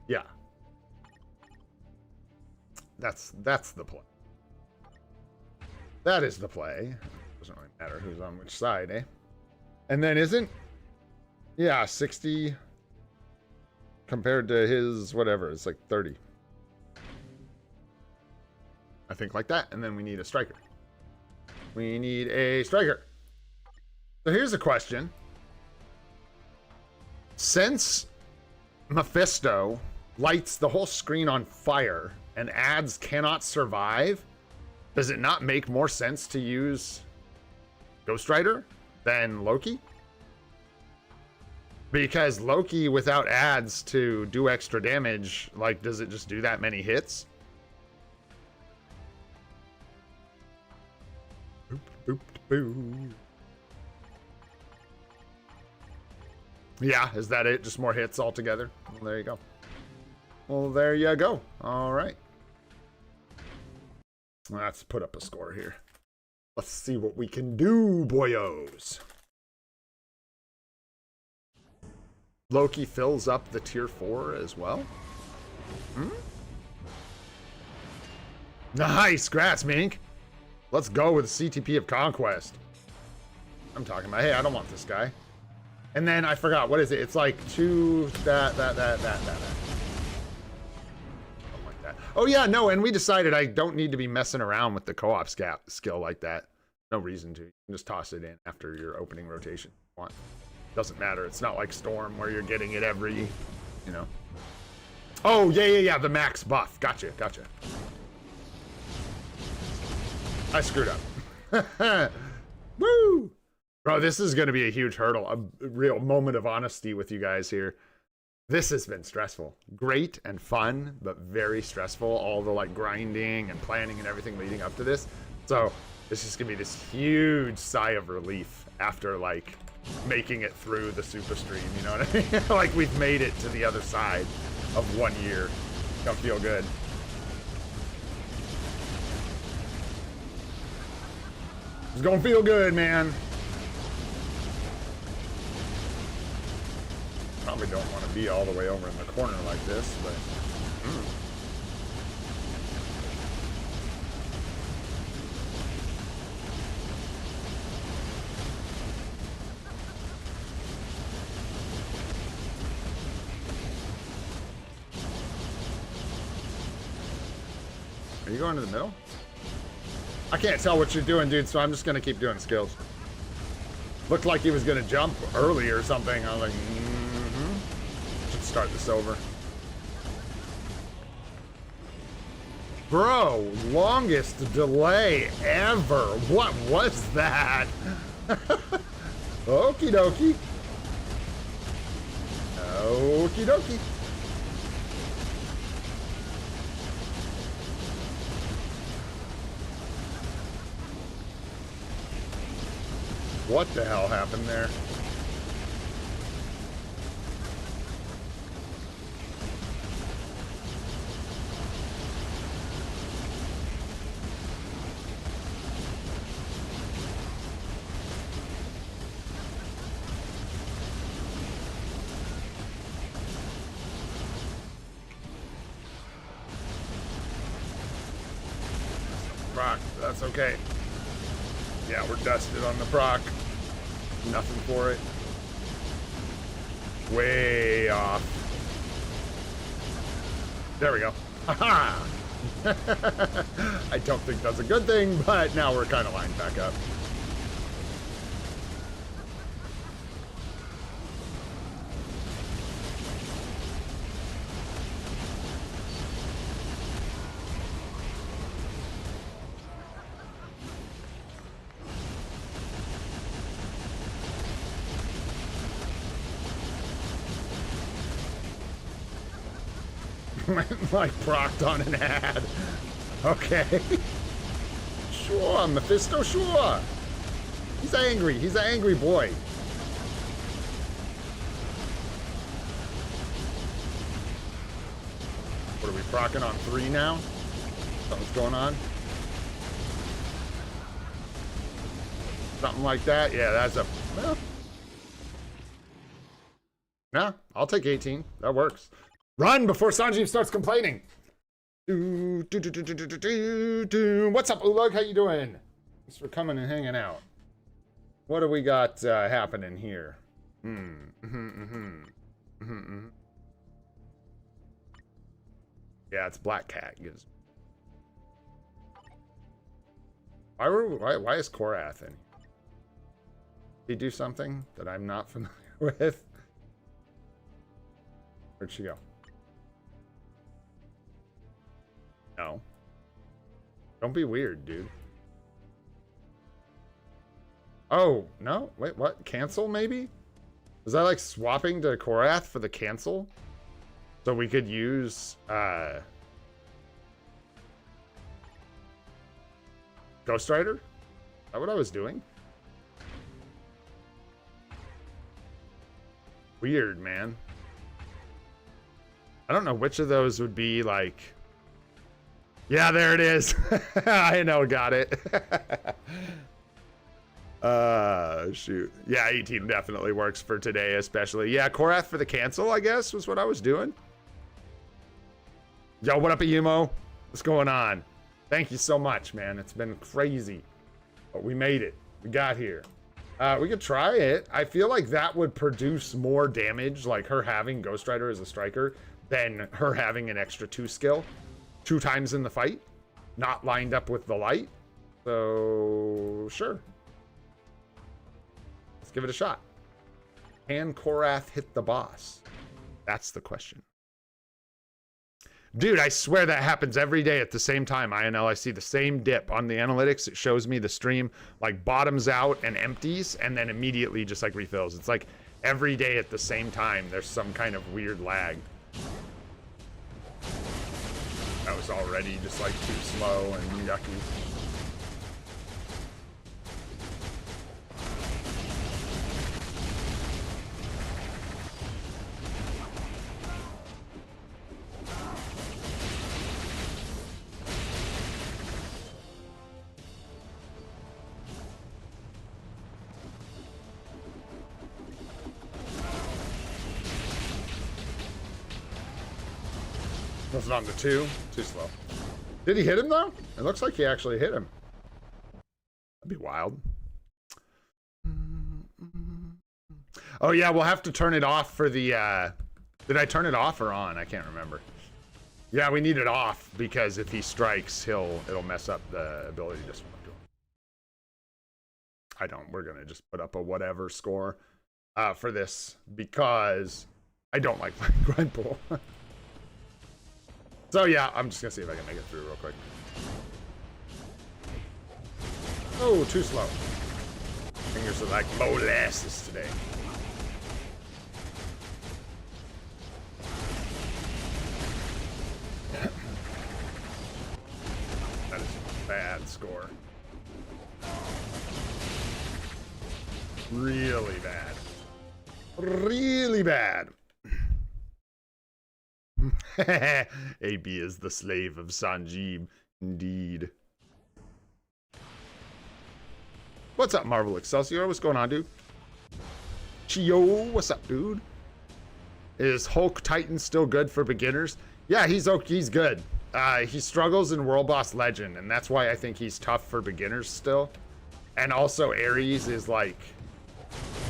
Yeah. That's the play. That is the play. Doesn't really matter who's on which side, eh? And then isn't... Yeah, 60 compared to his whatever. It's like 30. I think like that. And then we need a striker. We need a striker. So here's a question. Since Mephisto lights the whole screen on fire and ads cannot survive, does it not make more sense to use Ghost Rider than Loki? Because Loki without ads to do extra damage, like, does it just do that many hits? Boop, boop, boop. Yeah, is that it? Just more hits altogether? Well, there you go. Well, there you go. All right. Let's put up a score here. Let's see what we can do, boyos. Loki fills up the tier 4 as well. Nice, grats, Mink. Let's go with the CTP of Conquest. I'm talking about, hey, I don't want this guy. And then I forgot, what is it? It's like 2, that. Something like that. Oh yeah, no, and we decided I don't need to be messing around with the co-op skill like that. No reason to. You can just toss it in after your opening rotation. Want. Doesn't matter. It's not like Storm where you're getting it every, you know. Oh, yeah, the max buff. Gotcha. I screwed up. Woo! Bro, this is going to be a huge hurdle. A real moment of honesty with you guys here. This has been stressful. Great and fun, but very stressful. All the, like, grinding and planning and everything leading up to this. So, this is going to be this huge sigh of relief after, like, making it through the SUPA stream, you know what I mean? Like, we've made it to the other side of 1 year. Don't feel good. It's gonna feel good, man. Probably don't want to be all the way over in the corner like this, but... Are you going to the middle? I can't tell what you're doing, dude, so I'm just gonna keep doing skills. Looked like he was gonna jump early or something. I was like, should start this over. Bro, longest delay ever. What was that? Okie dokie. Okie dokie. What the hell happened there? Proc, that's okay. Yeah, we're dusted on the proc. Nothing for it. Way off. There we go. Haha! I don't think that's a good thing, but now we're kind of lined back up. Like procced on an ad. Okay. Sure, Mephisto, sure. He's angry. He's an angry boy. What are we procking on 3 now? Something's going on. Something like that. Yeah, that's a... Well, nah, I'll take 18. That works. Run before Sanjeev starts complaining. What's up, Ulug? How you doing? Thanks for coming and hanging out. What do we got happening here? Yeah, it's Black Cat. Why is Korath in? Did he do something that I'm not familiar with? Where'd she go? No. Don't be weird, dude. Oh, no? Wait, what? Cancel, maybe? Was that like swapping to Korath for the cancel? So we could use, Ghost Rider? Is that what I was doing? Weird, man. I don't know which of those would be like... Yeah, there it is. I know, got it. Shoot. Yeah, 18 definitely works for today, especially. Yeah, Korath for the cancel, I guess, was what I was doing. Yo, what up, Yumo? What's going on? Thank you so much, man. It's been crazy. But we made it. We got here. We could try it. I feel like that would produce more damage, like her having Ghost Rider as a striker, than her having an extra 2 skill. 2 times in the fight, not lined up with the light. So, sure. Let's give it a shot. Can Korath hit the boss? That's the question. Dude, I swear that happens every day at the same time, INL. I see the same dip on the analytics. It shows me the stream like bottoms out and empties and then immediately just like refills. It's like every day at the same time, there's some kind of weird lag. That was already just like too slow and yucky. Was it on the 2? Too slow. Did he hit him though? It looks like he actually hit him. That'd be wild. Oh yeah, we'll have to turn it off for the, did I turn it off or on? I can't remember. Yeah, we need it off because if he strikes, it'll mess up the ability to swap to him. I don't. We're gonna just put up a whatever score for this because I don't like playing grind pool. So yeah, I'm just gonna see if I can make it through real quick. Oh, too slow. Fingers are like molasses today. That is a bad score. Really bad. Really bad. AB is the slave of Sanjeev. Indeed. What's up, Marvel Excelsior? What's going on, dude? Chio, what's up, dude? Is Hulk Titan still good for beginners? Yeah, he's good. He struggles in World Boss Legend, and that's why I think he's tough for beginners still. And also, Aries is like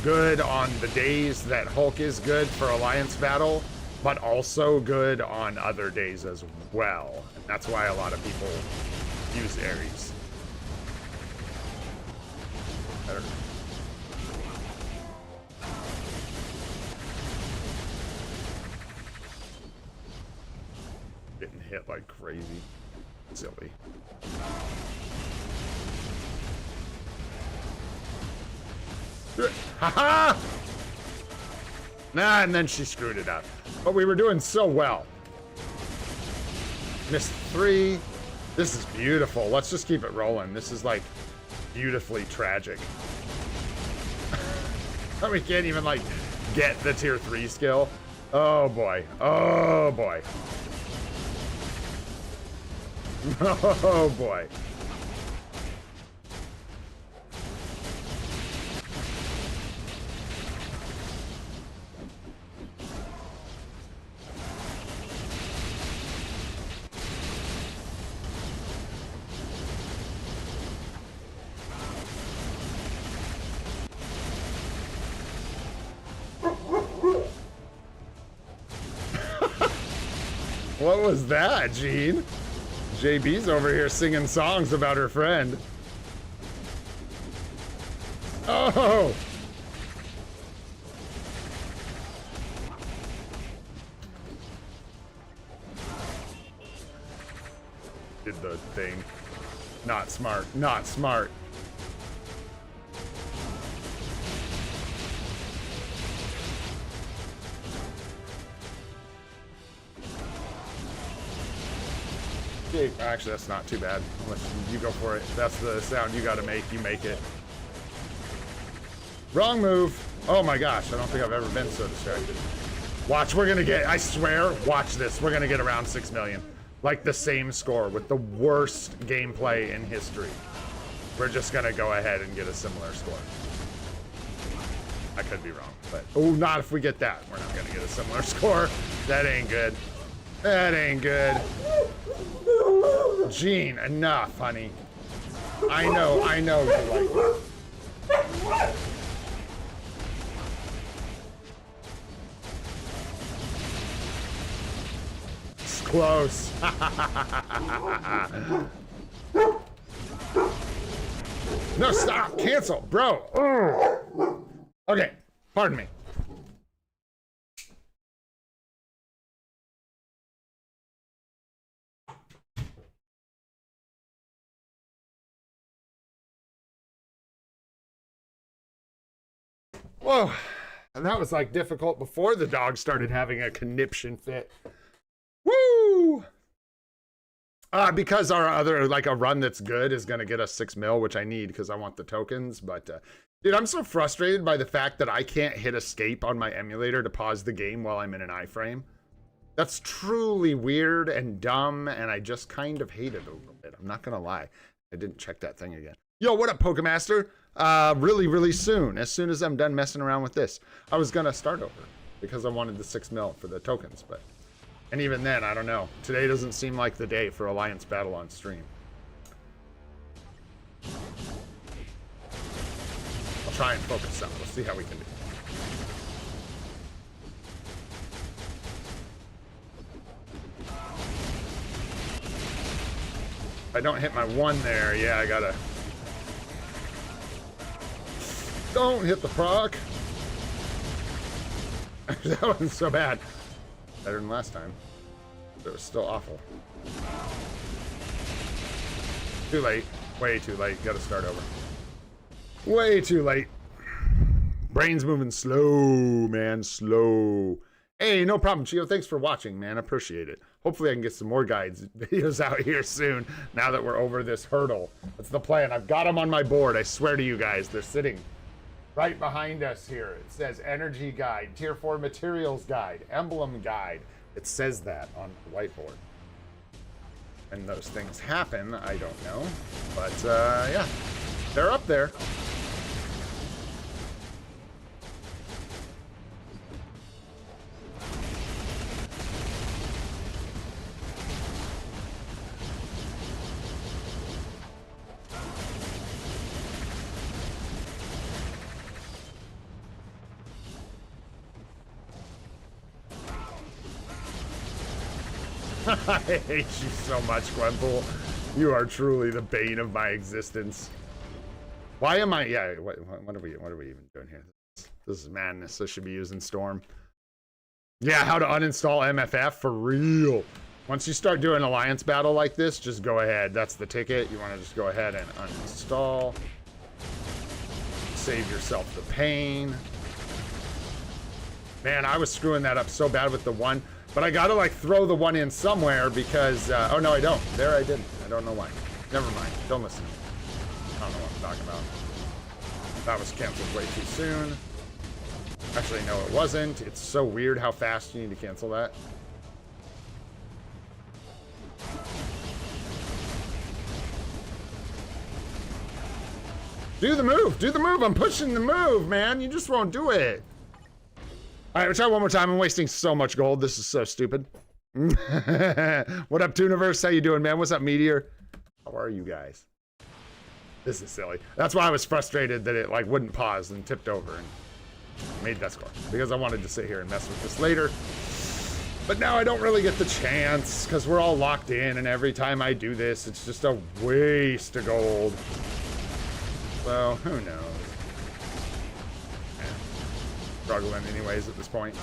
good on the days that Hulk is good for Alliance Battle, but also good on other days as well. And that's why a lot of people use Aries. Better. Getting hit like crazy. Silly. Haha! Nah, and then she screwed it up. But we were doing so well. Missed 3. This is beautiful. Let's just keep it rolling. This is like beautifully tragic. We can't even like get the tier 3 skill. Oh boy. Oh boy. Oh boy. What was that, Gene? JB's over here singing songs about her friend. Oh! Did the thing. Not smart. Not smart. Actually, that's not too bad. Unless you go for it. That's the sound you gotta make. You make it. Wrong move. Oh my gosh, I don't think I've ever been so distracted. Watch, we're gonna get, I swear, watch this. We're gonna get around 6 million. Like the same score with the worst gameplay in history. We're just gonna go ahead and get a similar score. I could be wrong, but oh, not if we get that. We're not gonna get a similar score. That ain't good. That ain't good. Gene, enough, honey. I know you like it. It's close. No, stop. Cancel, bro. Okay, pardon me. Whoa, and that was like difficult before the dog started having a conniption fit. Woo! Because our other, like a run that's good is gonna get us 6 mil, which I need because I want the tokens. But dude, I'm so frustrated by the fact that I can't hit escape on my emulator to pause the game while I'm in an iframe. That's truly weird and dumb, and I just kind of hate it a little bit. I'm not gonna lie. I didn't check that thing again. Yo, what up, Pokemaster? Really soon as I'm done messing around with this. I was gonna start over because I wanted the 6 mil for the tokens, but and even then, I don't know. Today doesn't seem like the day for Alliance Battle on stream. I'll try and focus up. We'll see how we can do. If I don't hit my 1 there, yeah, I gotta. Don't hit the proc. That wasn't so bad. Better than last time. It was still awful. Too late. Way too late. Gotta start over. Way too late. Brain's moving slow, man. Slow. Hey, no problem, Chio. Thanks for watching, man. I appreciate it. Hopefully I can get some more guides videos out here soon, now that we're over this hurdle. That's the plan. I've got them on my board. I swear to you guys. They're sitting right behind us here. It says Energy Guide, Tier 4 Materials Guide, Emblem Guide. It says that on the whiteboard. And those things happen, I don't know. But, yeah. They're up there. I hate you so much, Gwenpool. You are truly the bane of my existence. Why am I? Yeah. What are we even doing here? This is madness. I should be using Storm. Yeah. How to uninstall MFF for real? Once you start doing Alliance Battle like this, just go ahead. That's the ticket. You want to just go ahead and uninstall. Save yourself the pain. Man, I was screwing that up so bad with the one. But I gotta like throw the one in somewhere because, oh no, I don't. There I didn't. I don't know why. Never mind. Don't listen to me. I don't know what I'm talking about. That was canceled way too soon. Actually, no, it wasn't. It's so weird how fast you need to cancel that. Do the move. Do the move. I'm pushing the move, man. You just won't do it. All right, we'll try one more time. I'm wasting so much gold. This is so stupid. What up, Tooniverse? How you doing, man? What's up, Meteor? How are you guys? This is silly. That's why I was frustrated that it like wouldn't pause and tipped over and made that score. Because I wanted to sit here and mess with this later. But now I don't really get the chance because we're all locked in, and every time I do this, it's just a waste of gold. So, who knows? Struggling anyways at this point.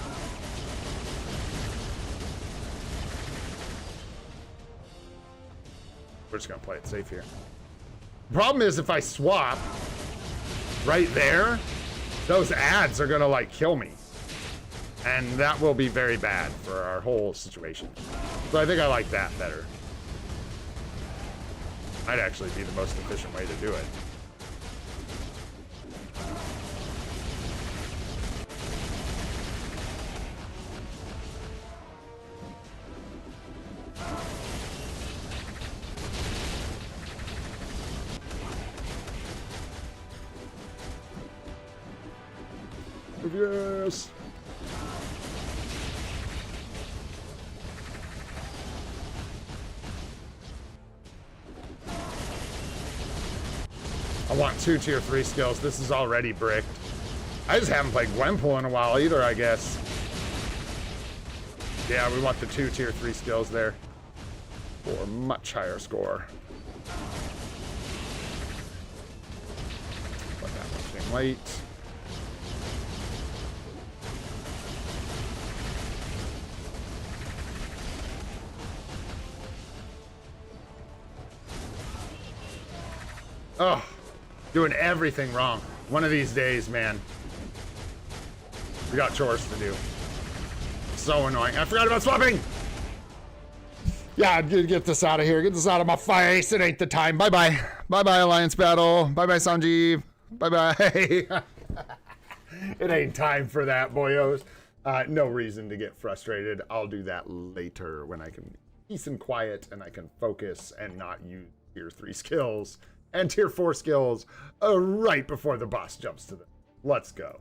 We're just gonna play it safe here. Problem is if I swap right there, those ads are gonna like kill me. And that will be very bad for our whole situation. So I think I like that better. Might actually be the most efficient way to do it. Yes. I want 2 tier 3 skills. This is already bricked. I just haven't played Gwenpool in a while either, I guess. Yeah, we want the 2 tier 3 skills there for a much higher score. Let that one came late. Oh, doing everything wrong. One of these days, man. We got chores to do. So annoying. I forgot about swapping! Yeah, get this out of here. Get this out of my face. It ain't the time. Bye-bye. Bye-bye, Alliance Battle. Bye-bye, Sanjeev. Bye-bye. It ain't time for that, boyos. No reason to get frustrated. I'll do that later when I can be peace and quiet and I can focus and not use tier 3 skills and tier 4 skills right before the boss jumps to them. Let's go.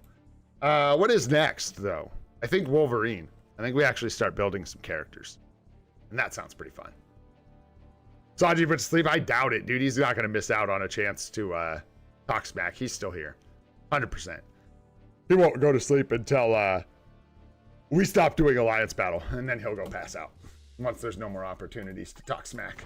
What is next, though? I think Wolverine. I think we actually start building some characters. And that sounds pretty fun. Sanji put to sleep? I doubt it, dude. He's not going to miss out on a chance to talk smack. He's still here. 100%. He won't go to sleep until we stop doing Alliance Battle. And then he'll go pass out. Once there's no more opportunities to talk smack.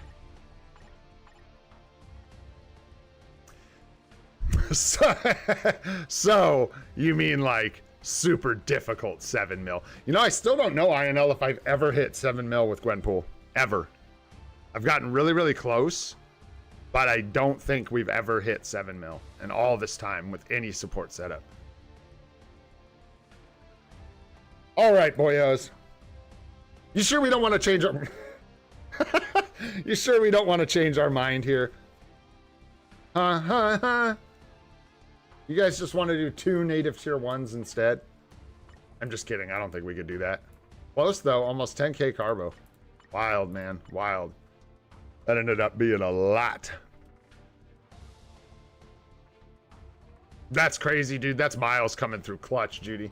So you mean like super difficult 7 mil. You know, I still don't know, INL, if I've ever hit 7 mil with Gwenpool. Ever. I've gotten really, really close, but I don't think we've ever hit 7 mil in all this time with any support setup. All right, boyos. You sure we don't want to change our... You sure we don't want to change our mind here? You guys just want to do 2 native tier 1s instead? I'm just kidding. I don't think we could do that. Close, though. Almost 10k carbo. Wild, man. Wild. That ended up being a lot. That's crazy, dude. That's Miles coming through clutch, Judy.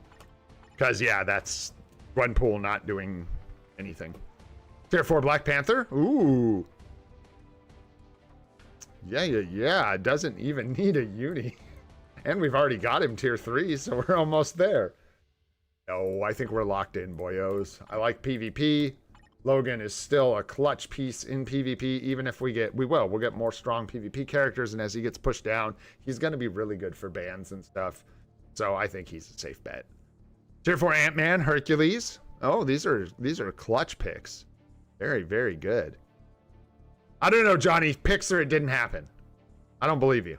Because, yeah, that's Gwenpool not doing anything. Tier 4 Black Panther? Ooh. Yeah. Doesn't even need a uni. And we've already got him tier 3, so we're almost there. No, I think we're locked in, boyos. I like PvP. Logan is still a clutch piece in PvP, even if we'll get more strong PvP characters, and as he gets pushed down, he's going to be really good for bans and stuff. So I think he's a safe bet. Tier 4 Ant-Man, Hercules. Oh, these are clutch picks. Very, very good. I don't know, Johnny. Picks or it didn't happen. I don't believe you.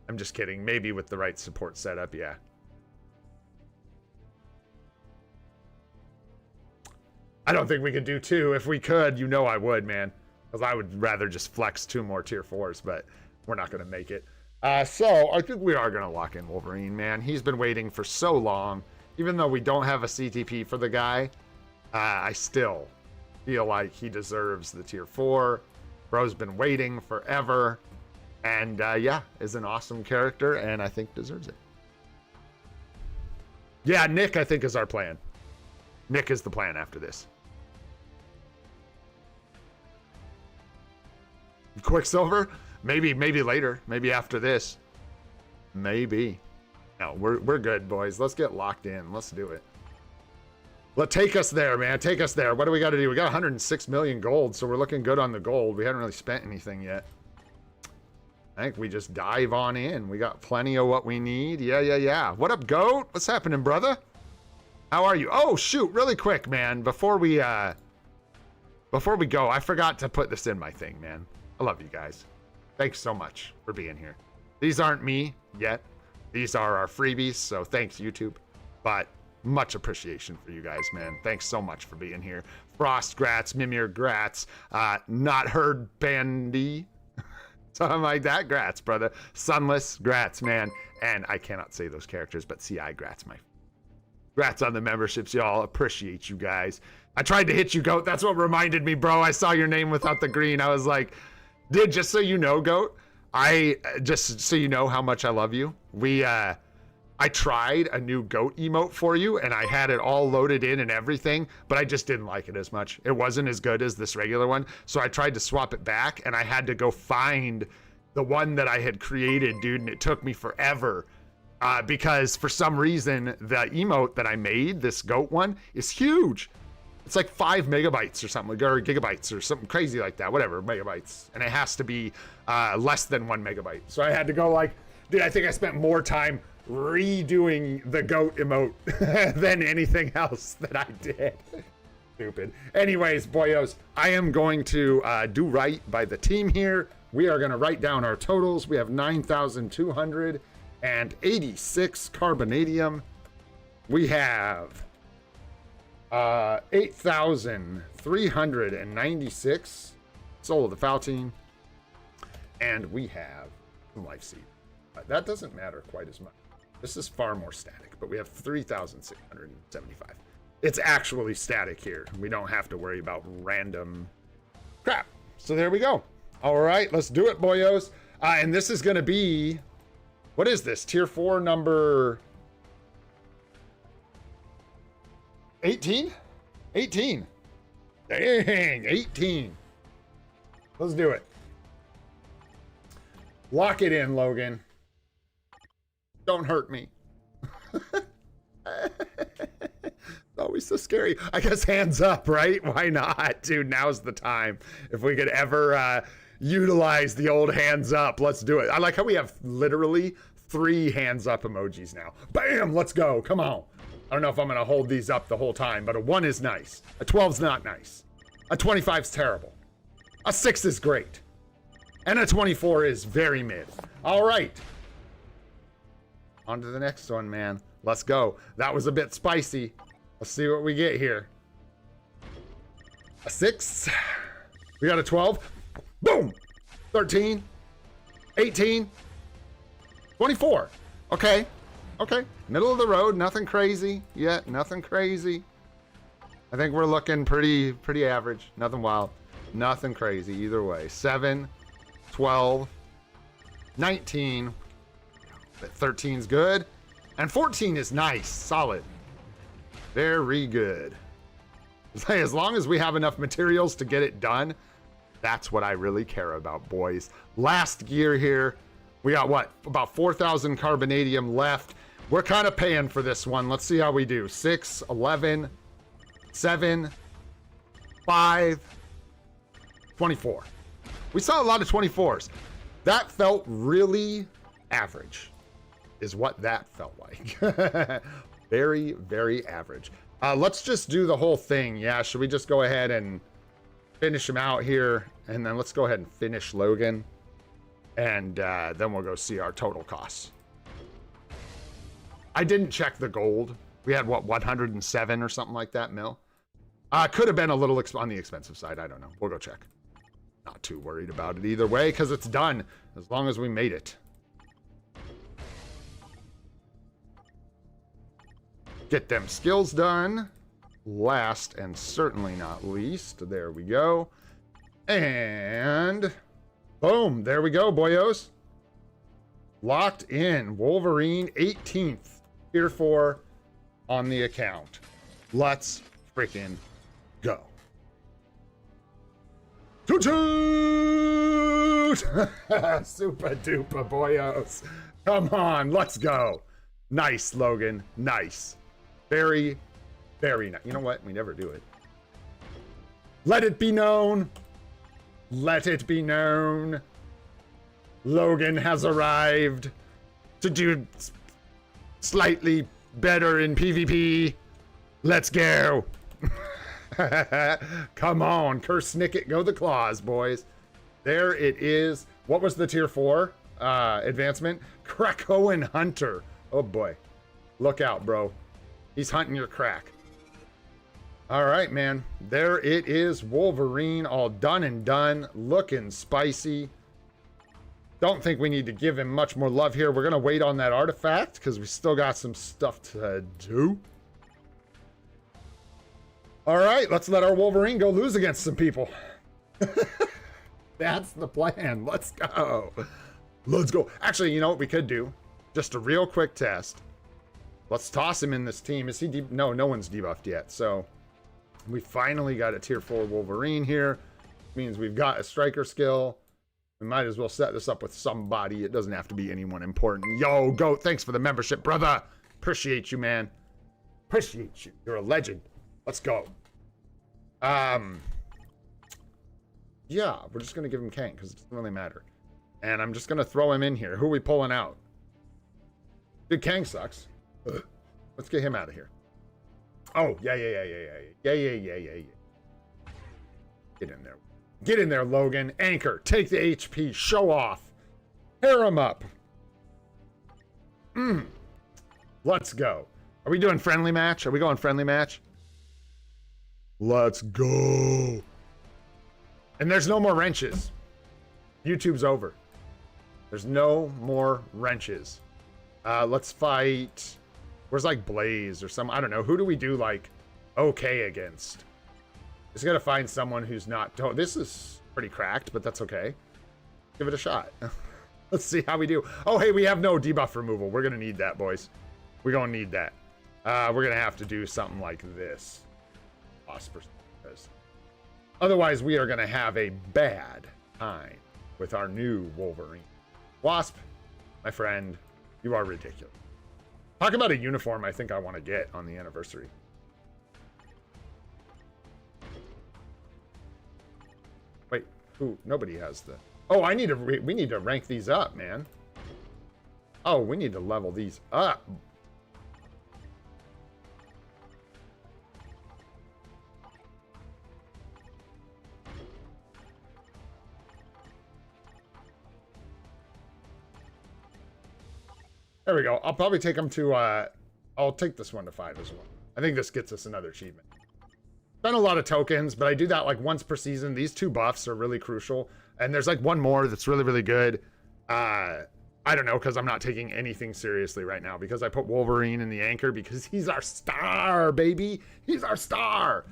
I'm just kidding. Maybe with the right support setup, yeah. I don't think we could do 2. If we could, you know I would, man. Because I would rather just flex 2 more tier 4s, but we're not going to make it. So I think we are going to lock in Wolverine, man. He's been waiting for so long. Even though we don't have a CTP for the guy, I still feel like he deserves the tier 4. Bro's been waiting forever. And yeah, is an awesome character, and I think deserves it. Yeah, Nick, I think, is our plan. Nick is the plan after this. Quicksilver? Maybe later. Maybe after this. Maybe. No, we're good, boys. Let's get locked in. Let's do it. Take us there, man. Take us there. What do we got to do? We got 106 million gold, so we're looking good on the gold. We haven't really spent anything yet. I think we just dive on in. We got plenty of what we need. Yeah. What up, GOAT? What's happening, brother? How are you? Oh, shoot. Really quick, man. Before we go, I forgot to put this in my thing, man. I love you guys. Thanks so much for being here. These aren't me yet. These are our freebies, so thanks, YouTube. But much appreciation for you guys, man. Thanks so much for being here. Frost grats, Mimir grats, Not Heard Bandy. Something like that, grats, brother. Sunless, grats, man. And I cannot say those characters, but CI grats, my grats on the memberships, y'all. Appreciate you guys. I tried to hit you, GOAT. That's what reminded me, bro. I saw your name without the green. I was like, dude, just so you know, GOAT, just so you know how much I love you. I tried a new GOAT emote for you, and I had it all loaded in and everything, but I just didn't like it as much. It wasn't as good as this regular one, so I tried to swap it back, and I had to go find the one that I had created, dude, and it took me forever. Because for some reason, the emote that I made, this GOAT one, is huge. It's like 5 megabytes or something, or gigabytes or something crazy like that, whatever, megabytes. And it has to be less than 1 megabyte. So I had to go like, dude, I think I spent more time redoing the GOAT emote than anything else that I did. Stupid. Anyways, boyos, I am going to do right by the team here. We are going to write down our totals. We have 9,286 carbonadium. We have 8,396 Soul of the Faltine. And we have some Life Seed. That doesn't matter quite as much. This is far more static, but we have 3,675. It's actually static here. We don't have to worry about random crap. So there we go. All right, let's do it, boyos. And this is going to be, what is this? Tier 4 number 18? 18. Dang, 18. Let's do it. Lock it in, Logan. Don't hurt me. Always so scary. I guess hands up, right? Why not? Dude, now's the time. If we could ever utilize the old hands up, let's do it. I like how we have literally 3 hands up emojis now. Bam, let's go. Come on. I don't know if I'm going to hold these up the whole time, but a 1 is nice. A 12's not nice. A 25's terrible. A 6 is great. And a 24 is very mid. All right. On to the next one, man. Let's go. That was a bit spicy. Let's see what we get here. A 6. We got a 12. Boom. 13. 18. 24. Okay. Okay. Middle of the road. Nothing crazy yet. Nothing crazy. I think we're looking pretty average. Nothing wild. Nothing crazy either way. 7. 12. 19. 13's good. And 14 is nice. Solid. Very good. As long as we have enough materials to get it done, that's what I really care about, boys. Last gear here. We got what? About 4,000 carbonadium left. We're kind of paying for this one. Let's see how we do. 6, 11, 7, 5, 24. We saw a lot of 24s. That felt really average, is what that felt like. Very, very average. Let's just do the whole thing. Yeah, should we just go ahead and finish him out here? And then let's go ahead and finish Logan. And then we'll go see our total costs. I didn't check the gold. We had, what, 107 or something like that mil? Could have been a little on the expensive side. I don't know. We'll go check. Not too worried about it either way, because it's done. As long as we made it. Get them skills done. Last and certainly not least. There we go. And boom. There we go, boyos. Locked in. Wolverine 18th. Tier 4 on the account. Let's freaking go. Toot toot! Super duper, boyos. Come on, let's go. Nice, Logan. Nice. Very, very nice. You know what? We never do it. Let it be known. Let it be known. Logan has arrived to do slightly better in PvP. Let's go. Come on, curse Snicket, go the claws, boys. There it is. What was the tier 4 advancement? Krakoan Hunter. Oh boy, look out, bro. He's hunting your crack. All right, man. There it is. Wolverine all done and done. Looking spicy. Don't think we need to give him much more love here. We're gonna wait on that artifact because we still got some stuff to do. All right, let's let our Wolverine go lose against some people. That's the plan. Let's go. Let's go. Actually, you know what we could do? Just a real quick test. Let's toss him in this team. Is he deep? No, no one's debuffed yet. So we finally got a tier 4 Wolverine here. Means we've got a striker skill. We might as well set this up with somebody. It doesn't have to be anyone important. Yo, Goat, thanks for the membership, brother. Appreciate you, man. Appreciate you. You're a legend. Let's go. Yeah, we're just going to give him Kank because it doesn't really matter. And I'm just going to throw him in here. Who are we pulling out? Dude, Kang sucks. Let's get him out of here. Oh, yeah. Get in there. Get in there, Logan. Anchor. Take the HP. Show off. Pair him up. Let's go. Are we doing friendly match? Are we going friendly match? Let's go. And there's no more wrenches. YouTube's over. There's no more wrenches. Let's fight. Where's like Blaze or some, I don't know. Who do we do like okay against? Just gotta find someone who's not, this is pretty cracked, but that's okay. Give it a shot. Let's see how we do. Oh, hey, we have no debuff removal. We're gonna need that, boys. We're gonna need that. We're gonna have to do something like this. Otherwise, we are gonna have a bad time with our new Wolverine. Wasp, my friend, you are ridiculous. Talk about a uniform I think I want to get on the anniversary. Wait, who? Nobody has the... Oh, I need to... we need to rank these up, man. Oh, we need to level these up. There we go. I'll probably take them to, I'll take this one to 5 as well. I think this gets us another achievement. Spent a lot of tokens, but I do that like once per season. These 2 buffs are really crucial. And there's like one more that's really, really good. I don't know, because I'm not taking anything seriously right now because I put Wolverine in the anchor because he's our star, baby. He's our star.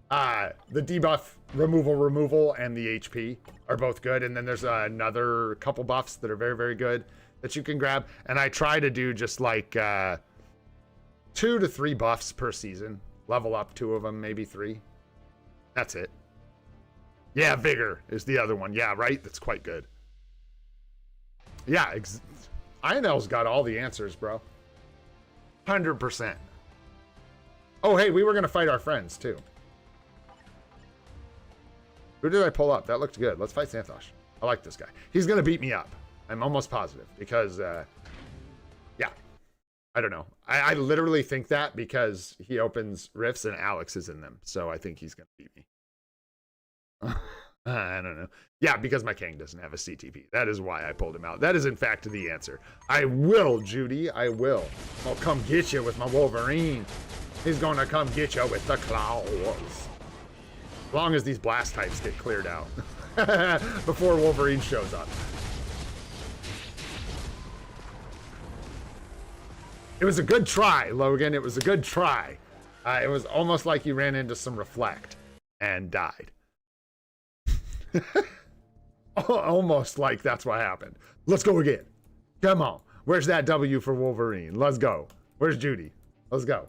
The debuff removal and the HP are both good. And then there's another couple buffs that are very, very good that you can grab. And I try to do just like 2 to 3 buffs per season. Level up 2 of them, maybe 3. That's it. Yeah, Vigor is the other one. Yeah, right? That's quite good. Yeah, INL's got all the answers, bro. 100%. Oh, hey, we were going to fight our friends, too. Who did I pull up? That looked good. Let's fight Xanthosh. I like this guy. He's going to beat me up. I'm almost positive because, yeah, I don't know. I literally think that because he opens rifts and Alex is in them. So I think he's going to beat me. I don't know. Yeah, because my Kang doesn't have a CTP. That is why I pulled him out. That is, in fact, the answer. I will, Judy. I will. I'll come get you with my Wolverine. He's going to come get you with the claws. As long as these blast types get cleared out before Wolverine shows up. It was a good try, Logan. It was a good try. It was almost like you ran into some reflect and died. Almost like that's what happened. Let's go again. Come on. Where's that W for Wolverine? Let's go. Where's Judy? Let's go.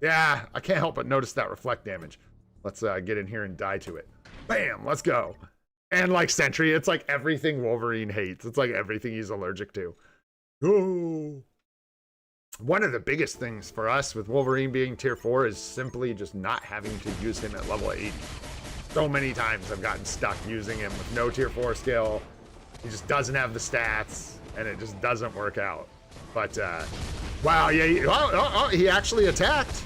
Yeah, I can't help but notice that reflect damage. Let's get in here and die to it. Bam, let's go. And like Sentry, it's like everything Wolverine hates. It's like everything he's allergic to. Ooh. One of the biggest things for us with Wolverine being tier 4 is simply just not having to use him at level 80. So many times I've gotten stuck using him with no tier 4 skill. He just doesn't have the stats, and it just doesn't work out. But, wow, yeah, he actually attacked.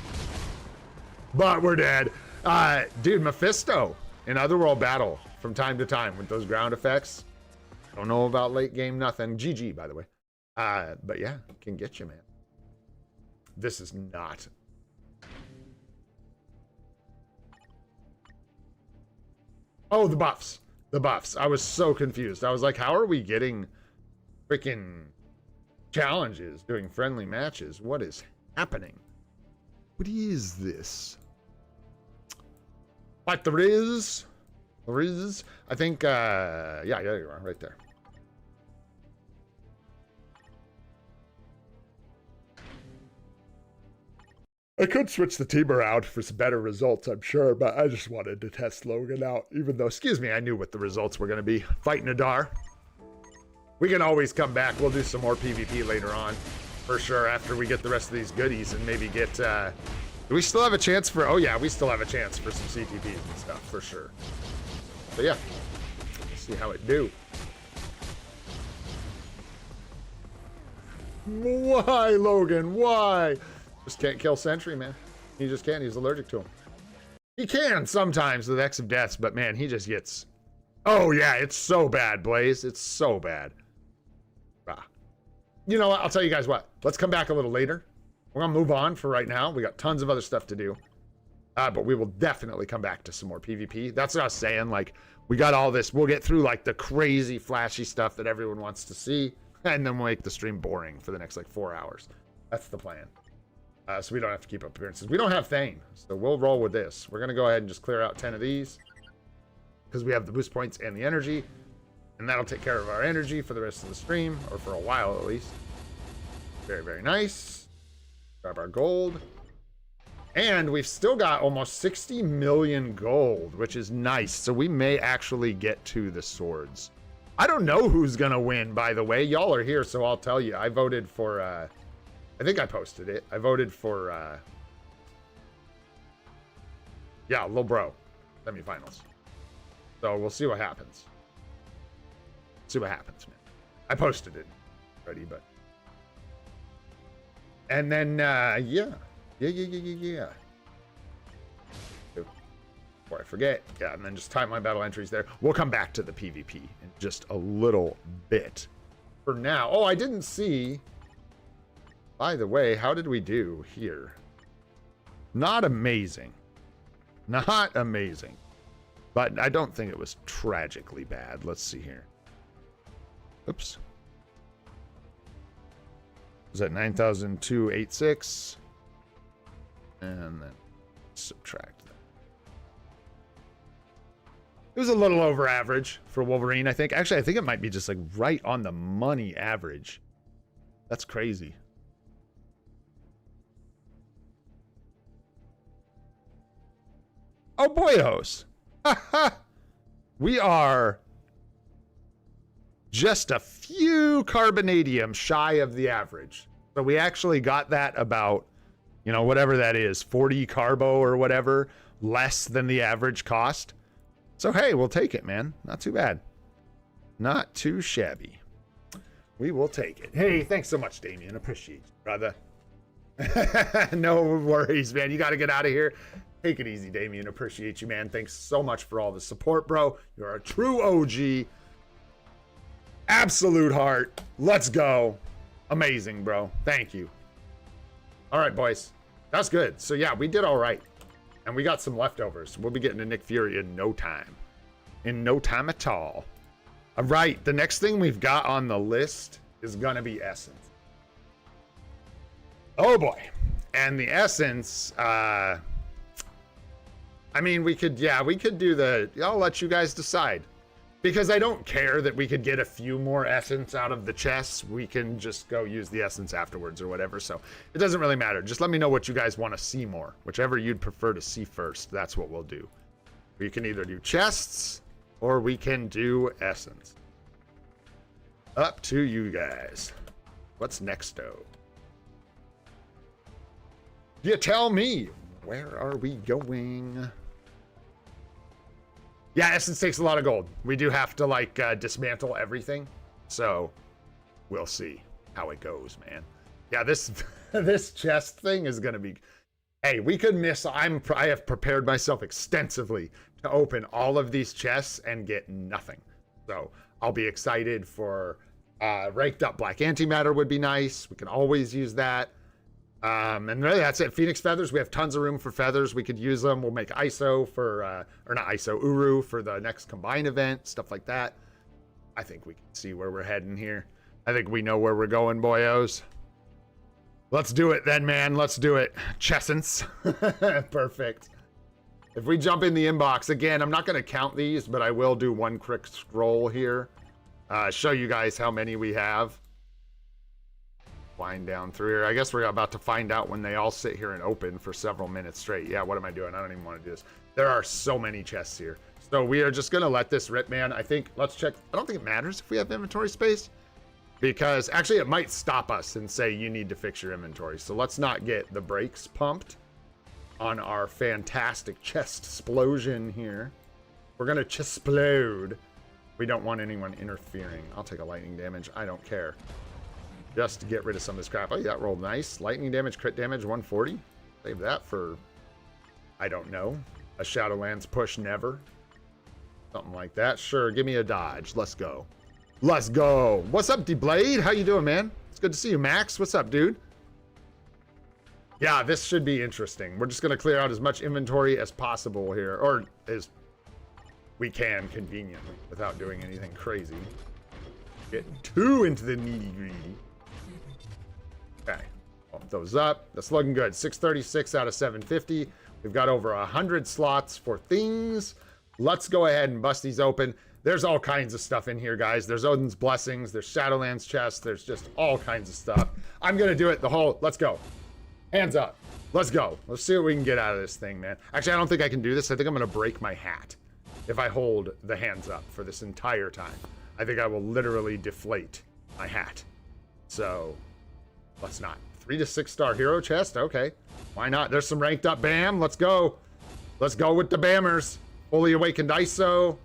But we're dead. Dude, Mephisto in Otherworld Battle from time to time with those ground effects. Don't know about late game nothing. GG, by the way. But yeah, can get you, man. This is not... Oh, the buffs. The buffs. I was so confused. I was like, how are we getting freaking challenges doing friendly matches? What is happening? What is this? Like the Riz? Riz? I think, yeah, there you are, right there. I could switch the team around for some better results, I'm sure, but I just wanted to test Logan out, even though, excuse me, I knew what the results were going to be. Fighting Adar. We can always come back. We'll do some more PvP later on, for sure, after we get the rest of these goodies and maybe get, do we still have a chance for, oh yeah, we still have a chance for some CTPs and stuff, for sure. But yeah, let's see how it do. Why, Logan? Why? Just can't kill Sentry, man. He just can't. He's allergic to him. He can sometimes with X of Deaths, but man, he just gets... Oh, yeah, it's so bad, Blaze. It's so bad. Ah. You know what? I'll tell you guys what. Let's come back a little later. We're going to move on for right now. We got tons of other stuff to do. But we will definitely come back to some more PvP. That's what I was saying. Like, we got all this. We'll get through, like, the crazy, flashy stuff that everyone wants to see. And then we'll make the stream boring for the next, like, 4 hours. That's the plan. So we don't have to keep up appearances. We don't have Thane, so we'll roll with this. We're going to go ahead and just clear out 10 of these because we have the boost points and the energy, and that'll take care of our energy for the rest of the stream, or for a while at least. Very, very nice. Grab our gold. And we've still got almost 60 million gold, which is nice. So we may actually get to the swords. I don't know who's going to win, by the way. Y'all are here, so I'll tell you. I voted for... I think I posted it. I voted for, yeah, Lil Bro, semifinals. So we'll see what happens. See what happens, man. I posted it already, but. And then, yeah. Before I forget, yeah, and then just type my battle entries there. We'll come back to the PvP in just a little bit. for now. Oh, I didn't see. By the way, how did we do here? Not amazing. Not amazing. But I don't think it was tragically bad. Let's see here. Oops. Was that 9,286? And then subtract that. It was a little over average for Wolverine, I think. Actually, I think it might be just like right on the money average. That's crazy. Oh, boyos. We are just a few carbonadium shy of the average. So we actually got that about, you know, whatever that is, 40 carbo or whatever, less than the average cost. So, hey, we'll take it, man. Not too bad. Not too shabby. We will take it. Hey, thanks so much, Damien. Appreciate you, brother. No worries, man. You got to get out of here. Take it easy, Damien. Appreciate you, man. Thanks so much for all the support, bro. You're a true OG. Absolute heart. Let's go. Amazing, bro. Thank you. All right, boys. That's good. So, yeah, we did all right. And we got some leftovers. We'll be getting to Nick Fury in no time. In no time at all. All right. The next thing we've got on the list is going to be Essence. Oh, boy. And the Essence... I mean, we could do the, I'll let you guys decide. Because I don't care that we could get a few more essence out of the chests. We can just go use the essence afterwards or whatever. So it doesn't really matter. Just let me know what you guys want to see more. Whichever you'd prefer to see first, that's what we'll do. We can either do chests or we can do essence. Up to you guys. What's next, though? You tell me. Where are we going? Yeah, Essence takes a lot of gold. We do have to, like, dismantle everything. So, we'll see how it goes, man. Yeah, this this chest thing is going to be... Hey, we could miss... I have prepared myself extensively to open all of these chests and get nothing. So, I'll be excited for... ranked up Black Antimatter would be nice. We can always use that. And really that's it. Phoenix feathers. We have tons of room for feathers. We could use them. We'll make ISO for, or not ISO, Uru for the next combine event, stuff like that. I think we can see where we're heading here. I think we know where we're going, boyos. Let's do it then, man. Let's do it. Chessence. Perfect. If we jump in the inbox, again, I'm not going to count these, but I will do one quick scroll here. Show you guys how many we have. Wind down through here. I guess we're about to find out when they all sit here and open for several minutes straight. Yeah, what am I doing? I don't even want to do this. There are so many chests here. So we are just going to let this rip, man. I think, let's check. I don't think it matters if we have inventory space. Because actually it might stop us and say you need to fix your inventory. So let's not get the brakes pumped on our fantastic chest explosion here. We're going to chestsplode. We don't want anyone interfering. I'll take a lightning damage. I don't care. Just to get rid of some of this crap. Oh, yeah, that rolled nice. Lightning damage, crit damage, 140. Save that for, I don't know, a Shadowlands push never. Something like that. Sure, give me a dodge. Let's go. Let's go. What's up, D-Blade? How you doing, man? It's good to see you, Max. What's up, dude? Yeah, this should be interesting. We're just going to clear out as much inventory as possible here. Or as we can, conveniently, without doing anything crazy. Getting too into the nitty-gritty. Okay, bump those up. That's looking good. 636 out of 750. We've got over 100 slots for things. Let's go ahead and bust these open. There's all kinds of stuff in here, guys. There's Odin's Blessings. There's Shadowlands chests. There's just all kinds of stuff. I'm going to do it the whole... Let's go. Hands up. Let's go. Let's see what we can get out of this thing, man. Actually, I don't think I can do this. I think I'm going to break my hat if I hold the hands up for this entire time. I think I will literally deflate my hat. So... let's not. 3 to 6 star hero chest. Okay. Why not? There's some ranked up BAM. Let's go. Let's go with the BAMers. Fully awakened ISO.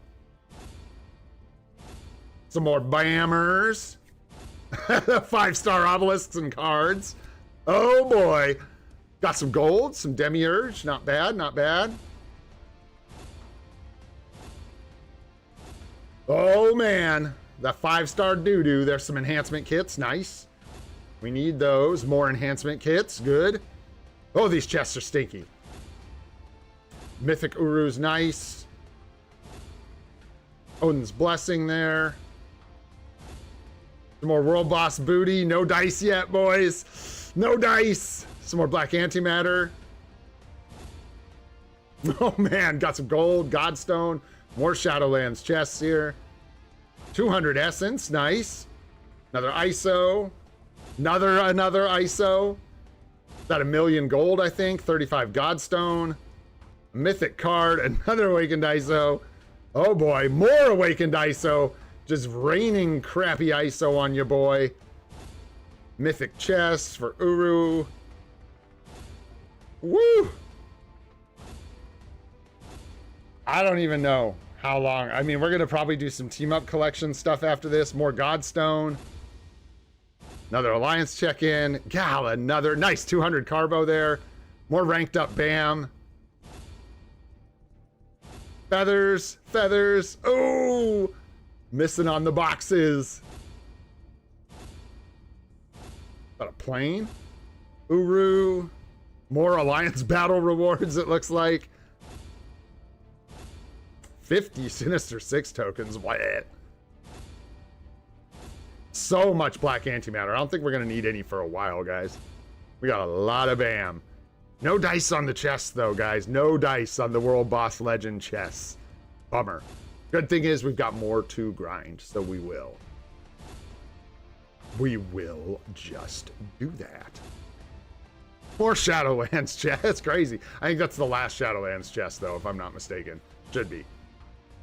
Some more BAMers. 5-star obelisks and cards. Oh boy. Got some gold. Some demiurge. Not bad. Not bad. Oh man. That 5-star doo-doo. There's some enhancement kits. Nice. We need those. More enhancement kits. Good. Oh, these chests are stinky. Mythic Uru's nice. Odin's Blessing there. Some more World Boss booty. No dice yet, boys. No dice. Some more Black Antimatter. Oh, man. Got some gold. Godstone. More Shadowlands chests here. 200 Essence. Nice. Another ISO. Another ISO. About 1,000,000 gold, I think. 35 Godstone. Mythic card. Another Awakened ISO. Oh, boy. More Awakened ISO. Just raining crappy ISO on you, boy. Mythic chest for Uru. Woo! I don't even know how long. I mean, we're going to probably do some team-up collection stuff after this. More Godstone. Another Alliance check-in. Gal, another. Nice 200 Carbo there. More ranked up BAM. Feathers. Feathers. Oh! Missing on the boxes. Got a plane. Uru. More Alliance Battle rewards, it looks like. 50 Sinister 6 tokens. What? So much Black Antimatter. I don't think we're going to need any for a while, guys. We got a lot of BAM. No dice on the chest, though, guys. No dice on the World Boss Legend chests. Bummer. Good thing is we've got more to grind, so we will. We will just do that. More Shadowlands chest. That's crazy. I think that's the last Shadowlands chest, though, if I'm not mistaken. Should be.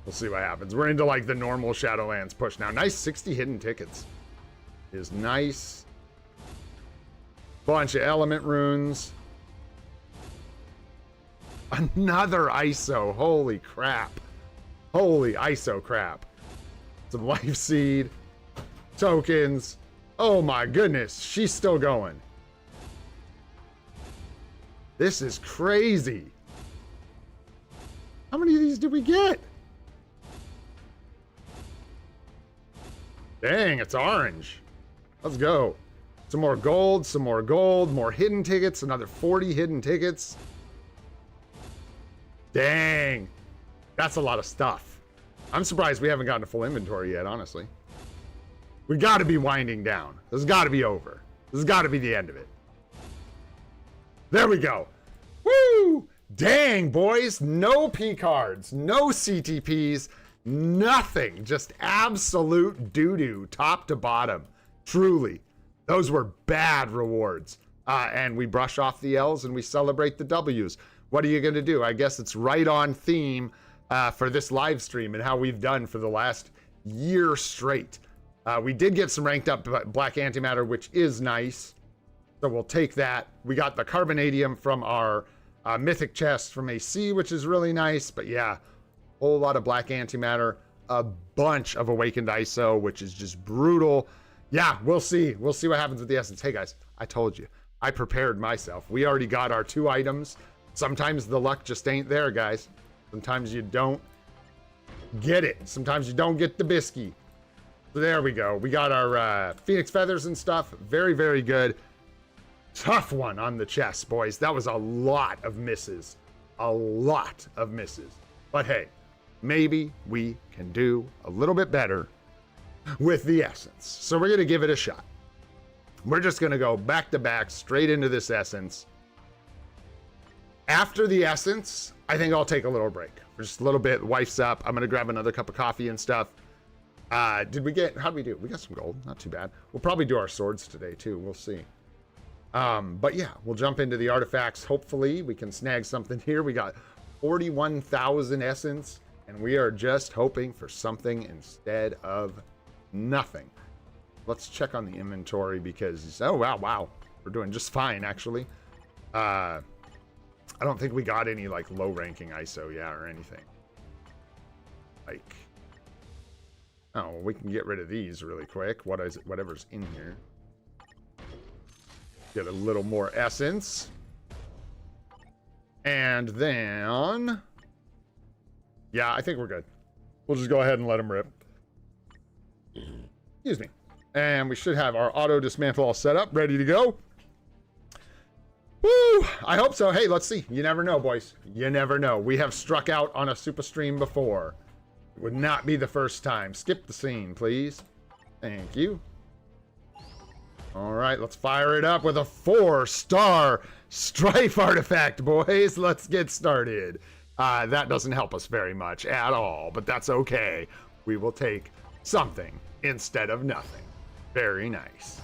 We'll see what happens. We're into like the normal Shadowlands push now. Nice 60 hidden tickets. Is nice. Bunch of element runes. Another ISO. Holy crap. Holy ISO crap. Some life seed. Tokens. Oh my goodness. She's still going. This is crazy. How many of these did we get? Dang, it's orange. Let's go. Some more gold, more hidden tickets, another 40 hidden tickets. Dang. That's a lot of stuff. I'm surprised we haven't gotten a full inventory yet, honestly. We got to be winding down. This has got to be over. This has got to be the end of it. There we go. Woo! Dang, boys. No Picards, no CTPs, nothing. Just absolute doo-doo, top to bottom. Truly. Those were bad rewards. And we brush off the L's and we celebrate the W's. What are you going to do? I guess it's right on theme for this live stream and how we've done for the last year straight. We did get some ranked up Black Antimatter, which is nice. So we'll take that. We got the Carbonadium from our Mythic chest from AC, which is really nice. But yeah, whole lot of Black Antimatter. A bunch of Awakened ISO, which is just brutal. Yeah, we'll see. We'll see what happens with the Essence. Hey, guys, I told you. I prepared myself. We already got our 2 items. Sometimes the luck just ain't there, guys. Sometimes you don't get it. Sometimes you don't get the biscuit. So there we go. We got our Phoenix Feathers and stuff. Very, very good. Tough one on the chest, boys. That was a lot of misses. A lot of misses. But hey, maybe we can do a little bit better with the Essence. So we're going to give it a shot. We're just going to go back to back straight into this Essence. After the Essence, I think I'll take a little break for just a little bit. Wife's up. I'm going to grab another cup of coffee and stuff. How'd we do? We got some gold. Not too bad. We'll probably do our swords today too. We'll see. But yeah, we'll jump into the artifacts. Hopefully we can snag something here. We got 41,000 essence and we are just hoping for something instead of nothing. Let's check on the inventory because, oh, wow. We're doing just fine, actually. I don't think we got any, like, low-ranking ISO yet or anything. Like, oh, we can get rid of these really quick. What is it? Whatever's in here. Get a little more essence. And then... yeah, I think we're good. We'll just go ahead and let them rip. Excuse me. And we should have our auto dismantle all set up, ready to go. Woo! I hope so. Hey, let's see. You never know, boys. You never know. We have struck out on a SUPA stream before. It would not be the first time. Skip the scene, please. Thank you. All right, let's fire it up with a 4-star Strife artifact, boys. Let's get started. That doesn't help us very much at all, but that's okay. We will take something instead of nothing. Very nice.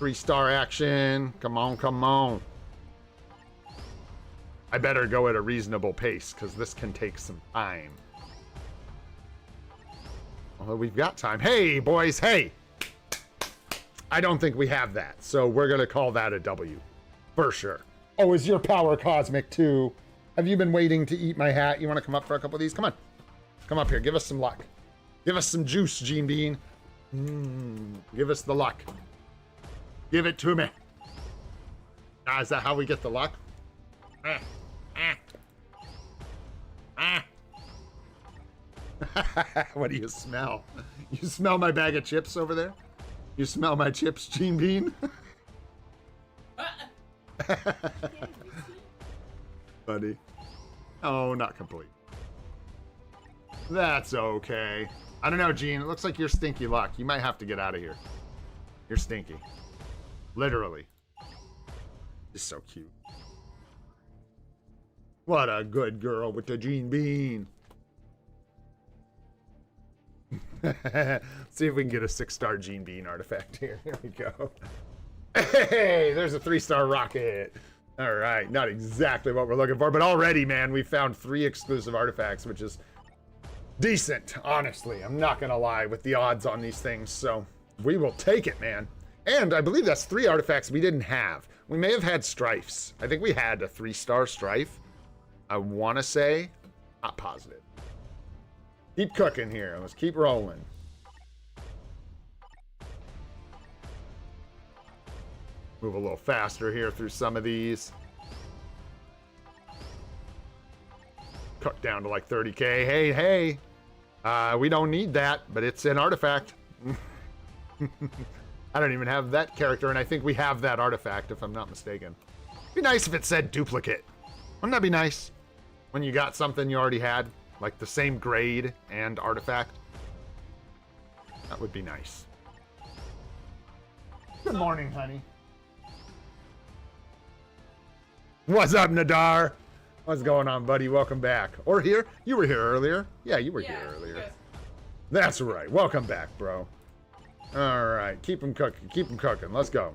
3-star action. Come on, come on. I better go at a reasonable pace because this can take some time. Although we've got time. Hey, boys, hey! I don't think we have that, so we're going to call that a W. For sure. Oh, is your power cosmic too? Have you been waiting to eat my hat? You want to come up for a couple of these? Come on. Come up here. Give us some luck. Give us some juice, Gene Bean. Give us the luck. Give it to me. Is that how we get the luck? What do you smell? You smell my bag of chips over there? You smell my chips, Gene Bean? Buddy. Oh, not complete. That's okay. I don't know, Gene. It looks like you're stinky luck. You might have to get out of here. You're stinky. Literally. Just so cute. What a good girl with the Gene Bean. See if we can get a 6-star Gene Bean artifact here. Here we go. Hey, there's a 3-star rocket. All right, not exactly what we're looking for, but already, man, we found 3 exclusive artifacts, which is decent, honestly. I'm not gonna lie with the odds on these things, so we will take it, man. And I believe that's 3 artifacts we didn't have. We may have had strifes. I think we had a 3-star strife. I want to say, not positive. Keep cooking here. Let's keep rolling. Move a little faster here through some of these. Cut down to like 30k. Hey, hey. We don't need that, but it's an artifact. I don't even have that character, and I think we have that artifact, if I'm not mistaken. It'd be nice if it said duplicate. Wouldn't that be nice? When you got something you already had, like the same grade and artifact. That would be nice. Good morning, honey. What's up, Nadar? What's going on, buddy? Welcome back. Or here? You were here earlier. Yeah, you were here earlier. Yes. That's right. Welcome back, bro. All right. Keep them cooking. Keep them cooking. Let's go.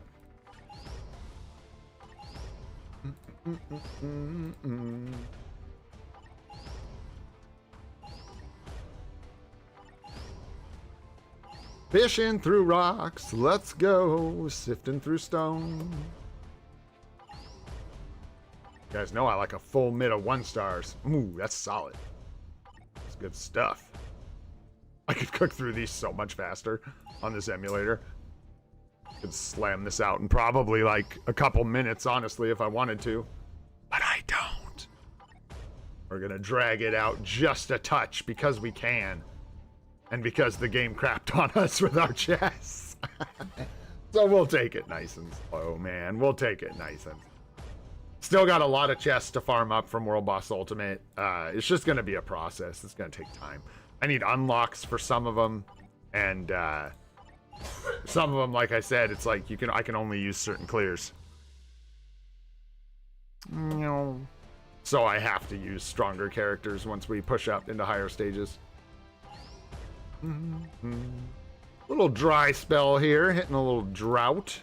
Fishing through rocks. Let's go. Sifting through stone. You guys know I like a full mid of 1-stars. Ooh, that's solid. That's good stuff. I could cook through these so much faster on this emulator. I could slam this out in probably like a couple minutes, honestly, if I wanted to. But I don't. We're gonna drag it out just a touch because we can. And because the game crapped on us with our chests. So we'll take it nice and slow, man. We'll take it nice and slow. Still got a lot of chests to farm up from World Boss Ultimate. It's just going to be a process. It's going to take time. I need unlocks for some of them. And some of them, like I said, it's like I can only use certain clears. So I have to use stronger characters once we push up into higher stages. Little dry spell here, hitting a little drought.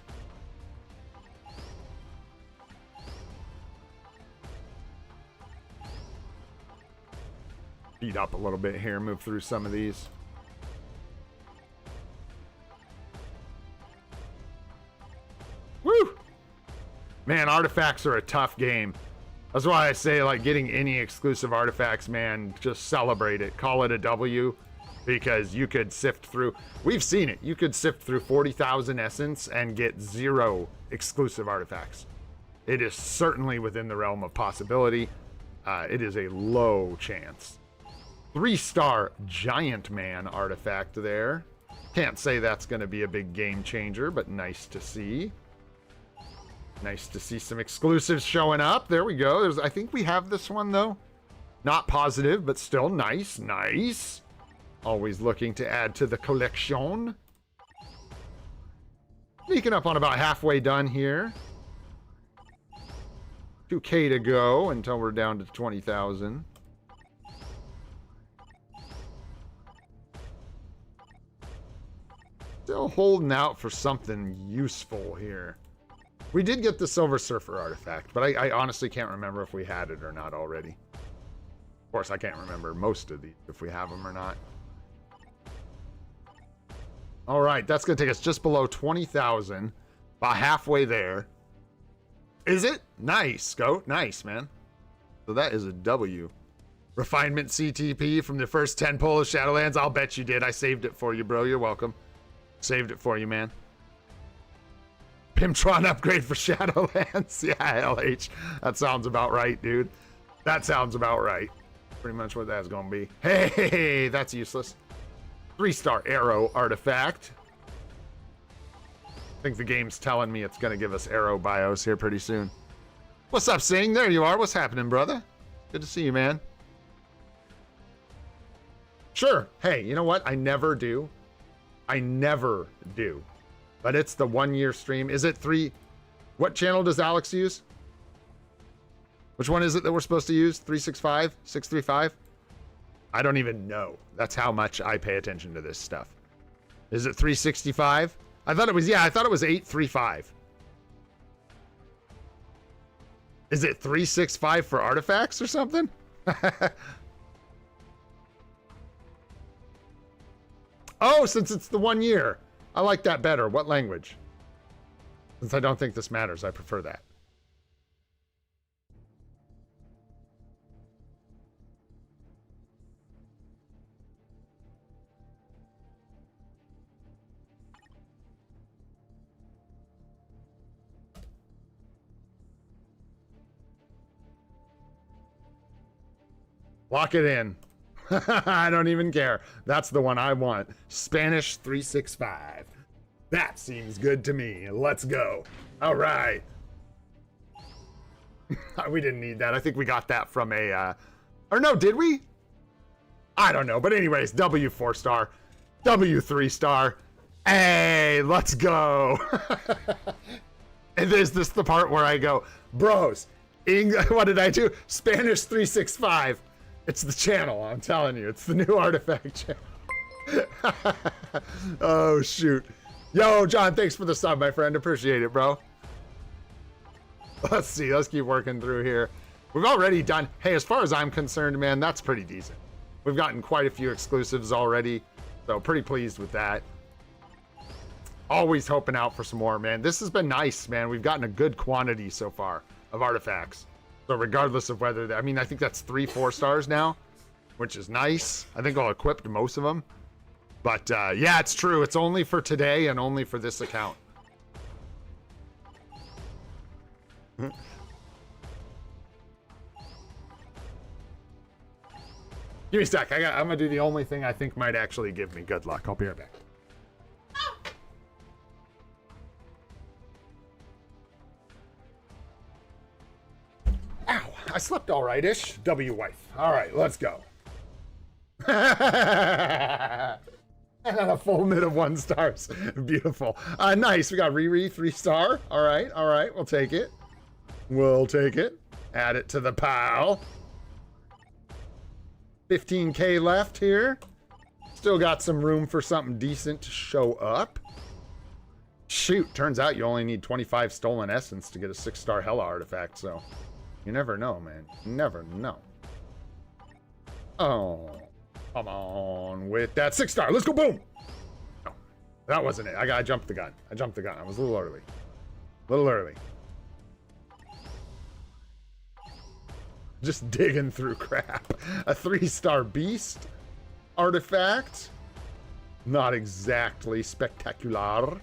Speed up a little bit here, move through some of these. Woo! Man, artifacts are a tough game. That's why I say, like, getting any exclusive artifacts, man, just celebrate it. Call it a W. Because you could sift through, we've seen it, you could sift through 40,000 essence and get 0 exclusive artifacts. It is certainly within the realm of possibility. It is a low chance. 3-star Giant Man artifact there. Can't say that's going to be a big game changer, but nice to see. Nice to see some exclusives showing up. There we go. I think we have this one, though. Not positive, but still nice. Nice. Always looking to add to the collection. Sneaking up on about halfway done here. 2K to go until we're down to 20,000. Still holding out for something useful here. We did get the Silver Surfer artifact, but I honestly can't remember if we had it or not already. Of course, I can't remember most of these, if we have them or not. All right, that's going to take us just below 20,000. About halfway there. Is it? Nice, Goat. Nice, man. So that is a W. Refinement CTP from the first 10 pull of Shadowlands. I'll bet you did. I saved it for you, bro. You're welcome. Saved it for you, man. Pimtron upgrade for Shadowlands. Yeah, LH. That sounds about right, dude. That sounds about right. Pretty much what that's going to be. Hey, that's useless. 3-star Arrow artifact. I think the game's telling me it's going to give us Arrow bios here pretty soon. What's up, Sing? There you are. What's happening, brother? Good to see you, man. Sure. Hey, you know what? I never do. I never do. But it's the 1-year stream. Is it 3? What channel does Alex use? Which one is it that we're supposed to use? 365? 635? I don't even know. That's how much I pay attention to this stuff. Is it 365? I thought it was, yeah, I thought it was 835. Is it 365 for artifacts or something? Oh, since it's the 1 year. I like that better. What language? Since I don't think this matters, I prefer that. Lock it in. I don't even care. That's the one I want. Spanish 365. That seems good to me. Let's go. All right. We didn't need that. I think we got that from a... or no, did we? I don't know. But anyways, W 4-star. W 3-star. Hey, let's go. And is this the part where I go, bros, what did I do? Spanish 365. It's the channel, I'm telling you. It's the new artifact channel. Oh, shoot. Yo, John, thanks for the sub, my friend. Appreciate it, bro. Let's see. Let's keep working through here. We've already done... Hey, as far as I'm concerned, man, that's pretty decent. We've gotten quite a few exclusives already, so pretty pleased with that. Always hoping out for some more, man. This has been nice, man. We've gotten a good quantity so far of artifacts. So regardless of whether... I mean, I think that's 3 4-stars now, which is nice. I think I'll equip most of them. But, yeah, it's true. It's only for today and only for this account. Give me a sec. I'm going to do the only thing I think might actually give me good luck. I'll be right back. Ow, I slept all right-ish. W wife. All right, let's go. And a full mid of 1 stars. Beautiful. Nice. We got Riri 3-star. All right. We'll take it. We'll take it. Add it to the pile. 15K left here. Still got some room for something decent to show up. Shoot, turns out you only need 25 stolen essence to get a 6-star Hella artifact, so you never know, man. You never know. Oh, come on with that 6-star. Let's go, boom. No, that wasn't it. I jumped the gun. I was a little early. Just digging through crap. A 3-star beast artifact. Not exactly spectacular.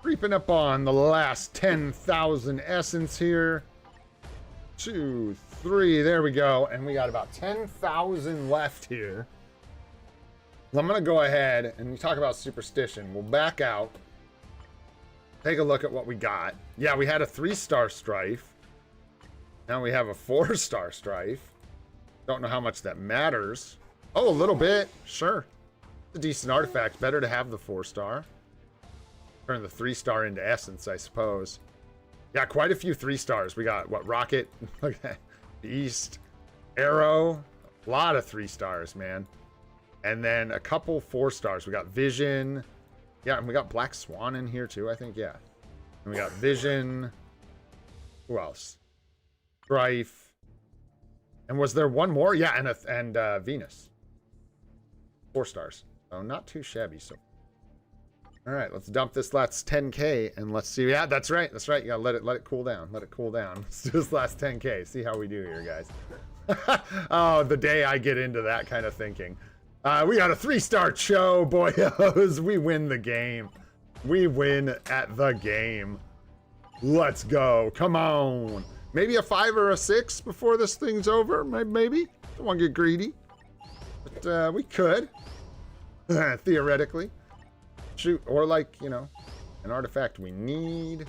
Creeping up on the last 10,000 essence here. 2, 3, there we go. And we got about 10,000 left here. I'm going to go ahead and we talk about superstition. We'll back out. Take a look at what we got. Yeah, we had a 3-star strife. Now we have a 4-star strife. Don't know how much that matters. Oh, a little bit. Sure. It's a decent artifact. Better to have the 4-star. Turn the 3-star into essence, I suppose. Yeah, quite a few 3-stars. We got, what, Rocket, Beast, Arrow. A lot of 3-stars, man. And then a couple 4-stars. We got Vision. Yeah, and we got Black Swan in here too, I think, yeah. And we got Vision. Who else? Strife. And was there one more? Yeah, and Venus. 4 stars. So not too shabby so. All right, let's dump this last 10K and let's see. Yeah, that's right. That's right. You gotta let it cool down. Let it cool down. Let's do this last 10K. See how we do here, guys. Oh, the day I get into that kind of thinking. We got a 3-star Cho, boyos. We win the game. We win at the game. Let's go. Come on. Maybe a 5 or a 6 before this thing's over. Maybe. Don't want to get greedy. But we could. Theoretically. Shoot. Or like, you know, an artifact we need.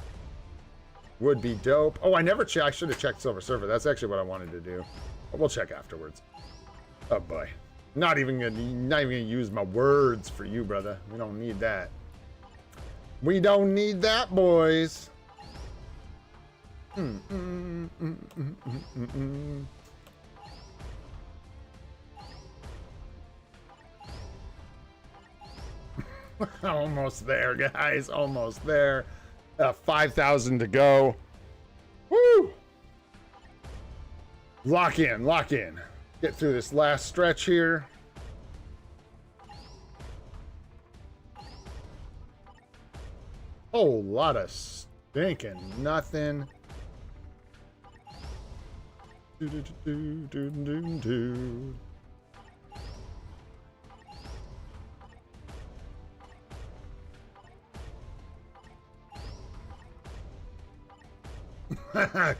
Would be dope. Oh, I should have checked Silver Surfer. That's actually what I wanted to do. But we'll check afterwards. Oh boy. Not even gonna use my words for you, brother. We don't need that. We don't need that, boys. Almost there, guys. Almost there. 5,000 to go. Woo! Lock in. Lock in. Get through this last stretch here. Whole lot of stinking nothing.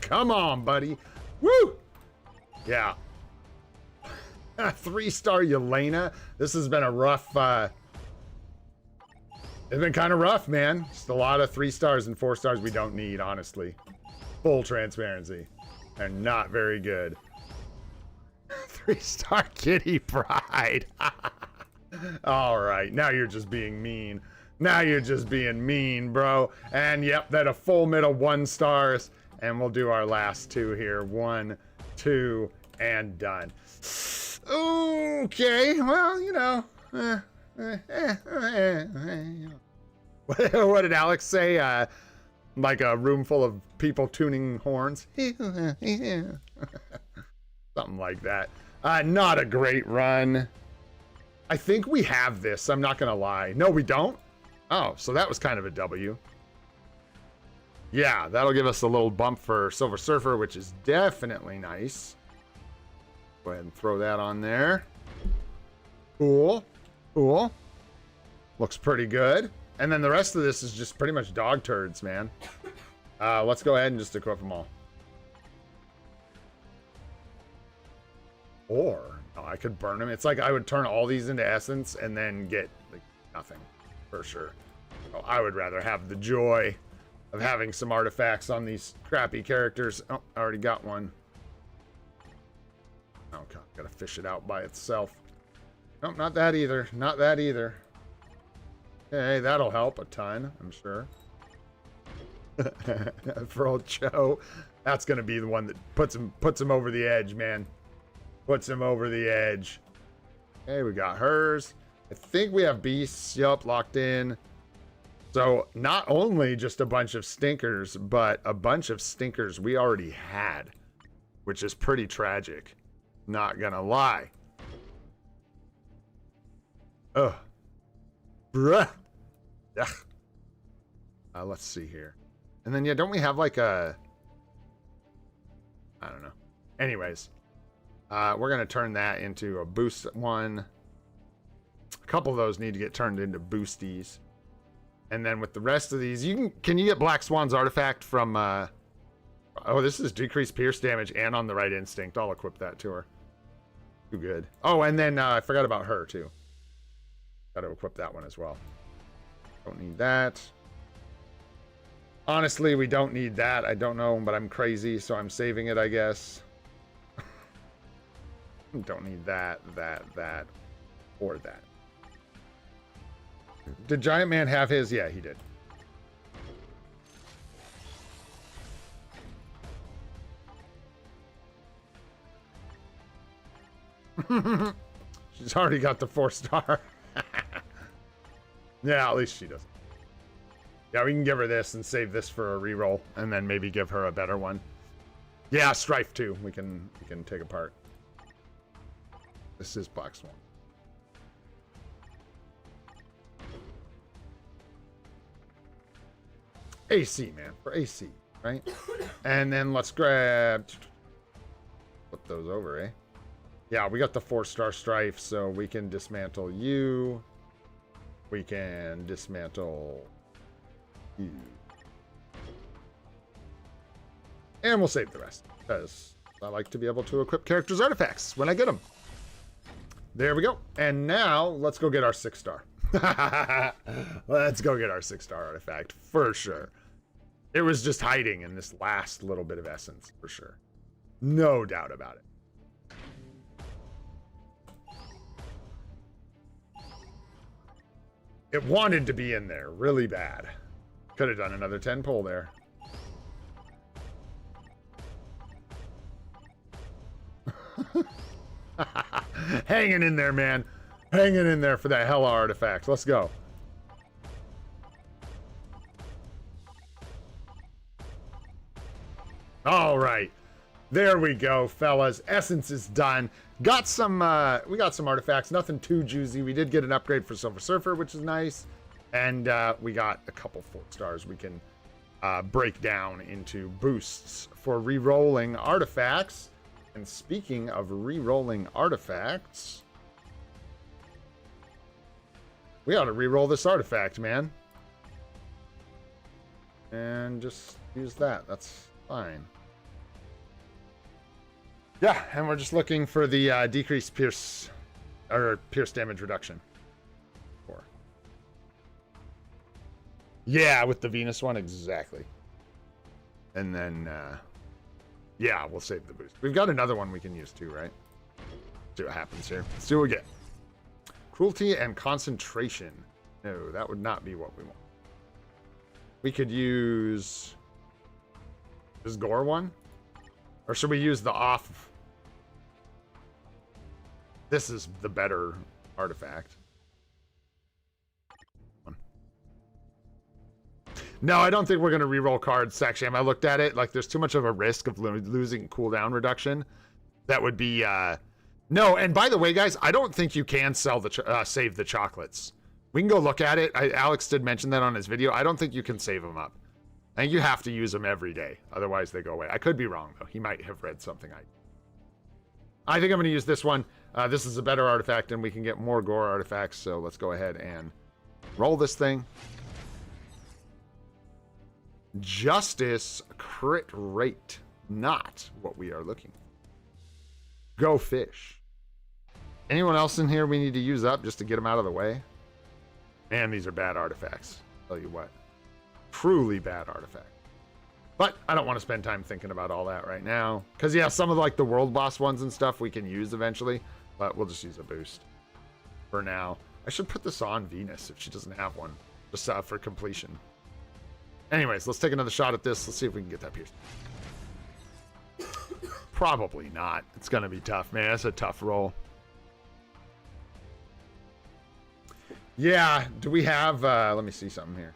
Come on, buddy. Woo! Yeah. 3-star Yelena. This has been a rough, it's been kind of rough, man. Just a lot of 3-stars and 4-stars we don't need, honestly. Full transparency. They're not very good. 3-star Kitty Pride. All right, now you're just being mean. Now you're just being mean, bro. And yep, that a full middle 1 stars. And we'll do our last 2 here. 1, 2, and done. Okay, well, you know. What did Alex say? Like a room full of people tuning horns? Something like that. Not a great run. I think we have this. I'm not going to lie. No, we don't? Oh, so that was kind of a W. Yeah, that'll give us a little bump for Silver Surfer, which is definitely nice. Go ahead and throw that on there. Cool. Cool. Looks pretty good. And then the rest of this is just pretty much dog turds, man. Let's go ahead and just equip them all. Or, no, I could burn them. It's like I would turn all these into essence and then get like, nothing, for sure. So I would rather have the joy of having some artifacts on these crappy characters. Oh, I already got one. Oh, God, gotta fish it out by itself. Nope, not that either. Not that either. Okay, that'll help a ton, I'm sure. For old Cho, that's gonna be the one that puts him over the edge, man. Puts him over the edge. Okay, we got hers. I think we have beasts. Yup, locked in. So not only just a bunch of stinkers, but a bunch of stinkers we already had, which is pretty tragic. Not gonna lie. Ugh. Bruh. Ugh. Let's see here. And then, yeah, don't we have like a... I don't know. Anyways. We're going to turn that into a boost one. A couple of those need to get turned into boosties. And then with the rest of these, can you get Black Swan's artifact from, oh, this is decreased pierce damage and on the right instinct. I'll equip that to her. Too good. Oh, and then I forgot about her too. Got to equip that one as well. Don't need that. Honestly, we don't need that. I don't know, but I'm crazy, so I'm saving it, I guess. Don't need that, or that. Did Giant Man have his? Yeah, he did. She's already got the 4-star. Yeah, at least she does. Yeah, we can give her this and save this for a reroll, and then maybe give her a better one. Yeah, Strife too. We can take apart. This is Black Swan. AC, man, for AC, right? And then let's grab. Flip those over, eh? Yeah, we got the 4-star Strife, so we can dismantle you. We can dismantle you. And we'll save the rest, because I like to be able to equip characters' artifacts when I get them. There we go. And now, let's go get our 6-star. Let's go get our 6-star artifact, for sure. It was just hiding in this last little bit of essence, for sure. No doubt about it. It wanted to be in there really bad. Could have done another 10 pull there. Hanging in there, man. Hanging in there for that Hella artifact. Let's go. All right. There we go, fellas. Essence is done. Got some, we got some artifacts. Nothing too juicy. We did get an upgrade for Silver Surfer, which is nice. And we got a couple 4-stars we can break down into boosts for re-rolling artifacts. And speaking of re-rolling artifacts, we ought to re-roll this artifact, man. And just use that. That's fine. Yeah, and we're just looking for the decreased pierce damage reduction. Yeah, with the Venus one, exactly. And then, yeah, we'll save the boost. We've got another one we can use too, right? See what happens here. Let's see what we get. Cruelty and concentration. No, that would not be what we want. We could use this Gore one, or should we use the off? This is the better artifact. No, I don't think we're going to reroll cards, actually. I looked at it, like, there's too much of a risk of losing cooldown reduction. That would be, No, and by the way, guys, I don't think you can sell the save the chocolates. We can go look at it. Alex did mention that on his video. I don't think you can save them up. I think you have to use them every day. Otherwise, they go away. I could be wrong, though. He might have read something. I think I'm going to use this one. This is a better artifact, and we can get more Gore artifacts. So let's go ahead and roll this thing. Justice crit rate. Not what we are looking for. Go fish. Anyone else in here we need to use up just to get them out of the way? Man, these are bad artifacts. Tell you what. Truly bad artifact. But I don't want to spend time thinking about all that right now. Because, yeah, some of like the world boss ones and stuff we can use eventually. But we'll just use a boost for now. I should put this on Venus if she doesn't have one. Just for completion. Anyways, let's take another shot at this. Let's see if we can get that pierced. Probably not. It's going to be tough, man. That's a tough roll. Yeah, do we have... let me see something here.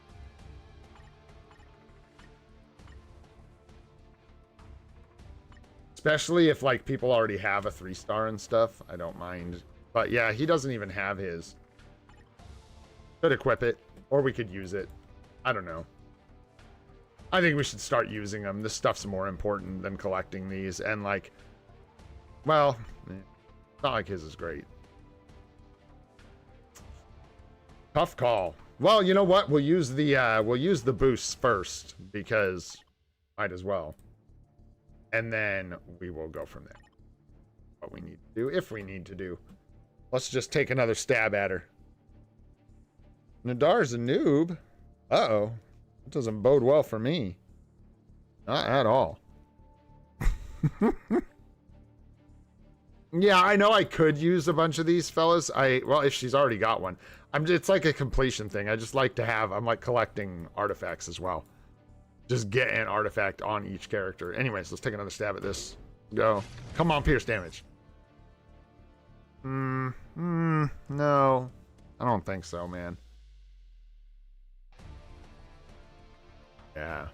Especially if, like, people already have a 3-star and stuff. I don't mind. But, yeah, he doesn't even have his. Could equip it. Or we could use it. I don't know. I think we should start using them. This stuff's more important than collecting these. And, like, well, it's not like his is great. Tough call. Well, you know what? We'll use the boosts first because might as well. And then we will go from there. What we need to do, if we need to do. Let's just take another stab at her. Nadar's a noob. Uh-oh. That doesn't bode well for me. Not at all. Yeah, I know I could use a bunch of these fellas. Well, if she's already got one. It's like a completion thing. I just like to have, I'm like collecting artifacts as well. Just get an artifact on each character. Anyways, let's take another stab at this. Go. Come on, pierce damage. No. I don't think so, man. Yeah.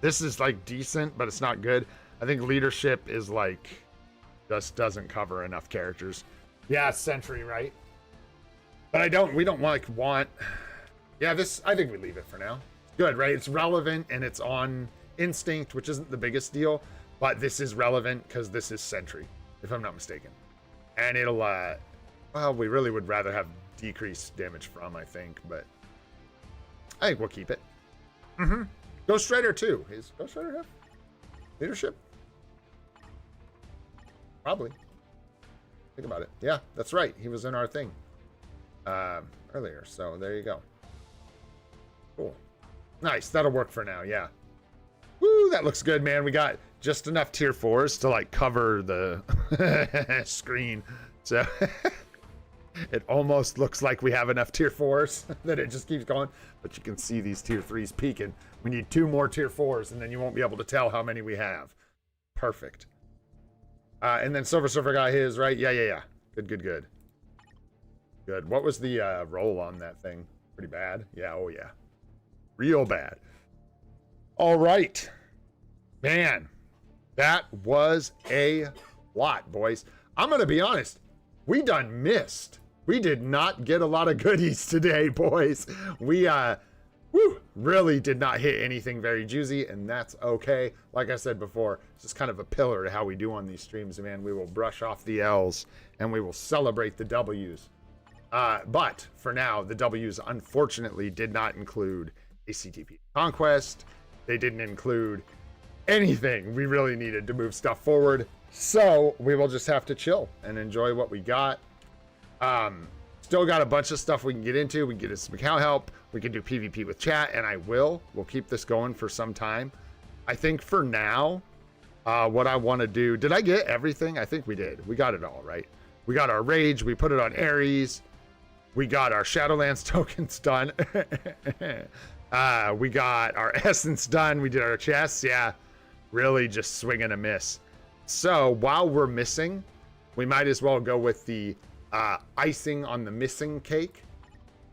This is like decent, but it's not good. I think leadership is like just doesn't cover enough characters. Yeah, Sentry, right? But we don't want. Yeah, this, I think we leave it for now. Good, right? It's relevant and it's on Instinct, which isn't the biggest deal, but this is relevant because this is Sentry, if I'm not mistaken. And it'll, well, we really would rather have decreased damage from, I think, but I think we'll keep it. Ghost Rider too. Is Ghost Rider have leadership? Probably. Think about it. Yeah, that's right. He was in our thing earlier, so there you go. Cool. Nice. That'll work for now. Yeah. Woo, that looks good, man. We got just enough tier 4s to like cover the screen. So it almost looks like we have enough tier 4s that it just keeps going, but you can see these tier 3s peaking. We need 2 more tier 4s and then you won't be able to tell how many we have. Perfect. And then Silver Surfer got his, right? Yeah. Good. What was the roll on that thing? Pretty bad. Yeah, oh yeah. Real bad. All right. Man, that was a lot, boys. I'm going to be honest. We done missed. We did not get a lot of goodies today, boys. We really did not hit anything very juicy, and that's okay. Like I said before, it's just kind of a pillar to how we do on these streams, man. We will brush off the L's, and we will celebrate the W's. But for now, the W's unfortunately did not include a CTP conquest. They didn't include anything we really needed to move stuff forward. So we will just have to chill and enjoy what we got. Still got a bunch of stuff we can get into. We can get some account help. We can do PvP with chat, and we'll keep this going for some time. I think for now, what I want to do, did I get everything? I think we did. We got it all, right? We got our Rage. We put it on Aries. We got our Shadowlands tokens done. We got our Essence done. We did our chests. Yeah, really just swing and a miss. So while we're missing, we might as well go with the icing on the missing cake.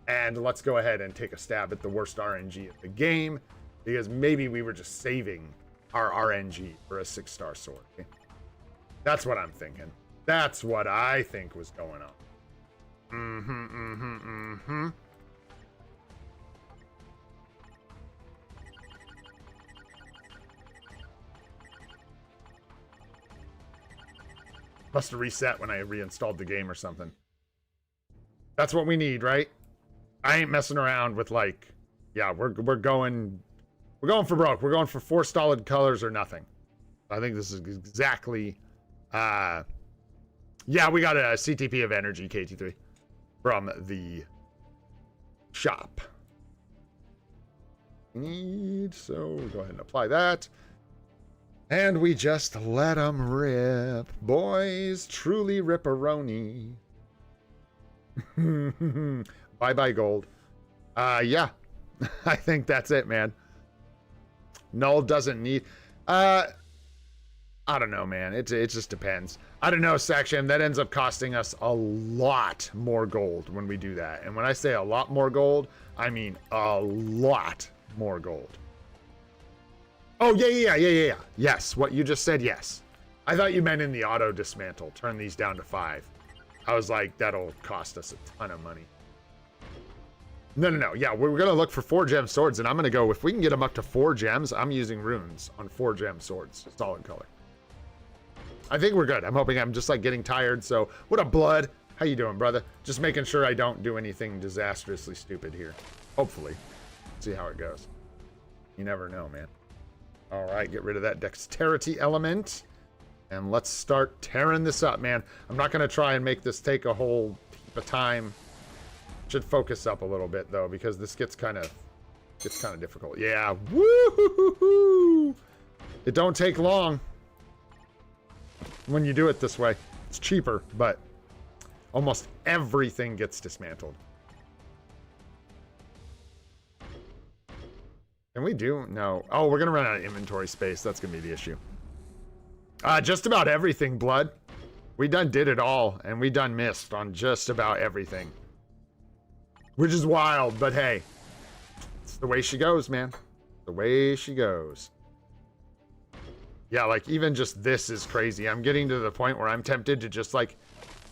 And let's go ahead and take a stab at the worst RNG of the game, because maybe we were just saving our RNG for a 6-star sword. Okay? That's what I'm thinking. That's what I think was going on. Must have reset when I reinstalled the game or something. That's what we need, right? I ain't messing around with like, yeah, we're going for broke. We're going for 4 solid colors or nothing. I think this is exactly, yeah, we got a CTP of Energy KT3 from the shop. So we'll go ahead and apply that. And we just let them rip. Boys, truly ripperoni. Bye-bye gold. Yeah. I think that's it, man. Null doesn't need... I don't know, man. It just depends. I don't know, Section. That ends up costing us a lot more gold when we do that. And when I say a lot more gold, I mean a lot more gold. Oh, yeah. Yes, what you just said, yes. I thought you meant in the auto dismantle. Turn these down to 5. I was like, that'll cost us a ton of money. No. Yeah, we're going to look for 4 gem swords, and I'm going to go, if we can get them up to 4 gems, I'm using runes on 4 gem swords, solid color. I think we're good. I'm hoping I'm just like getting tired. So what up, Blood? How you doing, brother? Just making sure I don't do anything disastrously stupid here. Hopefully. See how it goes. You never know, man. All right, get rid of that dexterity element. And let's start tearing this up, man. I'm not going to try and make this take a whole heap of time. Should focus up a little bit, though, because this gets kind of difficult. Yeah. Woo-hoo-hoo-hoo! It don't take long when you do it this way. It's cheaper, but almost everything gets dismantled. Can we do? No. Oh, we're going to run out of inventory space. That's going to be the issue. Just about everything, Blood. We done did it all, and we done missed on just about everything. Which is wild, but hey. It's the way she goes, man. The way she goes. Yeah, like, even just this is crazy. I'm getting to the point where I'm tempted to just, like,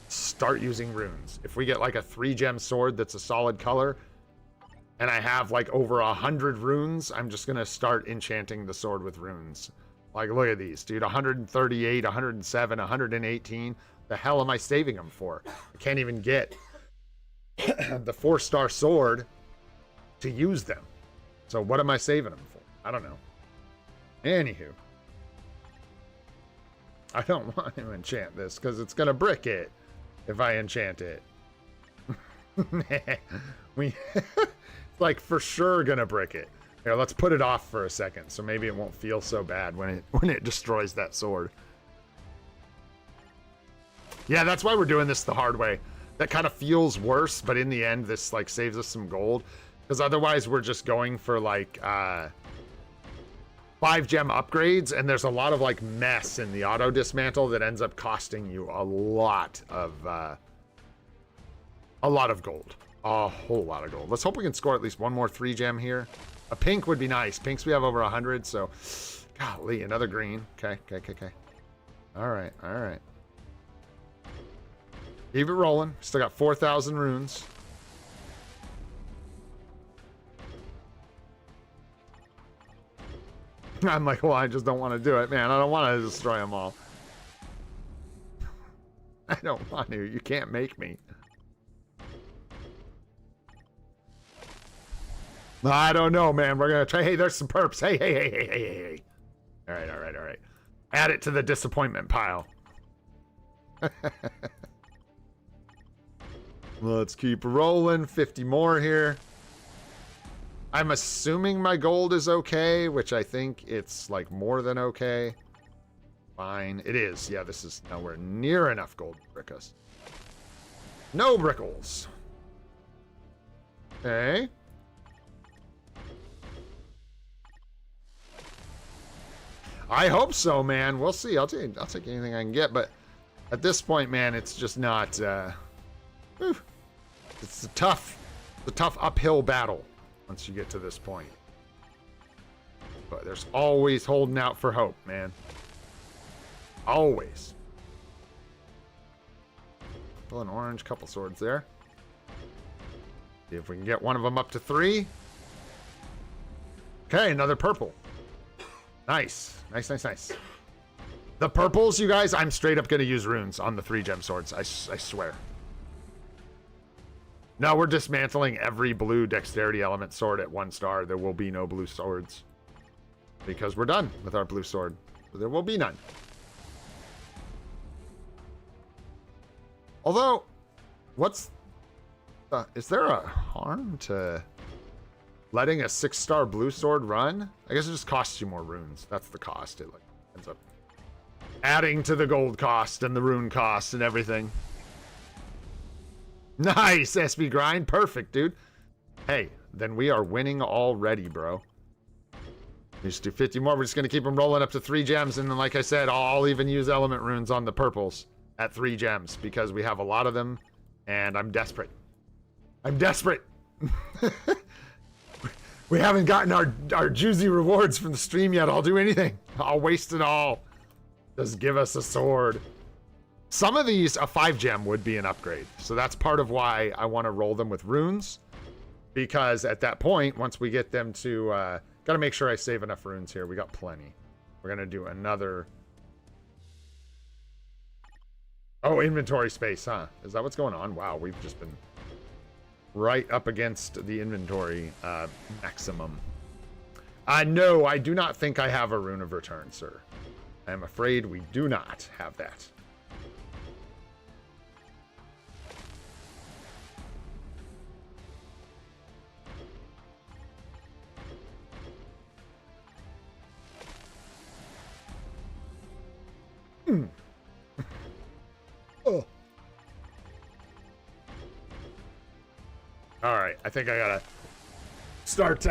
start using runes. If we get, like, a 3-gem sword that's a solid color, and I have, like, over 100 runes, I'm just gonna start enchanting the sword with runes. Like, look at these, dude. 138, 107, 118. The hell am I saving them for? I can't even get the 4-star sword to use them. So what am I saving them for? I don't know. Anywho. I don't want to enchant this because it's going to brick it if I enchant it. Like, for sure going to brick it. Here, let's put it off for a second so maybe it won't feel so bad when it destroys that sword. Yeah, that's why we're doing this the hard way. That kind of feels worse, but in the end, this, like, saves us some gold. Because otherwise, we're just going for, like, 5-gem upgrades, and there's a lot of, like, mess in the auto dismantle that ends up costing you a lot of gold. A whole lot of gold. Let's hope we can score at least one more 3-gem here. A pink would be nice. Pinks we have over 100, so... Golly, another green. Okay. Alright. Keep it rolling. Still got 4,000 runes. I'm like, well, I just don't want to do it, man. I don't want to destroy them all. I don't want to. You can't make me. I don't know, man. We're going to try. Hey, there's some perps. Hey. All right. Add it to the disappointment pile. Let's keep rolling. 50 more here. I'm assuming my gold is okay, which I think it's, like, more than okay. Fine. It is. Yeah, this is nowhere near enough gold to brick us. No brickles. Okay. I hope so, man. We'll see. I'll take anything I can get, but at this point, man, it's just not... It's a tough uphill battle once you get to this point. But there's always holding out for hope, man. Always. Pull an orange, couple swords there. See if we can get one of them up to 3. Okay, another purple. Nice. The purples, you guys, I'm straight up going to use runes on the 3-gem swords. I swear. No, we're dismantling every blue dexterity element sword at 1 star. There will be no blue swords. Because we're done with our blue sword. So there will be none. Although, is there a harm to letting a 6-star blue sword run? I guess it just costs you more runes. That's the cost. It, like, ends up adding to the gold cost and the rune cost and everything. Nice, SB grind. Perfect, dude. Hey, then we are winning already, bro. We just do 50 more. We're just going to keep them rolling up to 3 gems. And then, like I said, I'll even use element runes on the purples at 3 gems because we have a lot of them. And I'm desperate. We haven't gotten our juicy rewards from the stream yet. I'll do anything. I'll waste it all. Just give us a sword. Some of these, a 5-gem would be an upgrade. So that's part of why I want to roll them with runes. Because at that point, once we get them to... got to make sure I save enough runes here. We got plenty. We're going to do another... Oh, inventory space, huh? Is that what's going on? Wow, we've just been right up against the inventory maximum. No, I do not think I have a Rune of Return, sir. I'm afraid we do not have that. Oh. All right, I think I gotta start.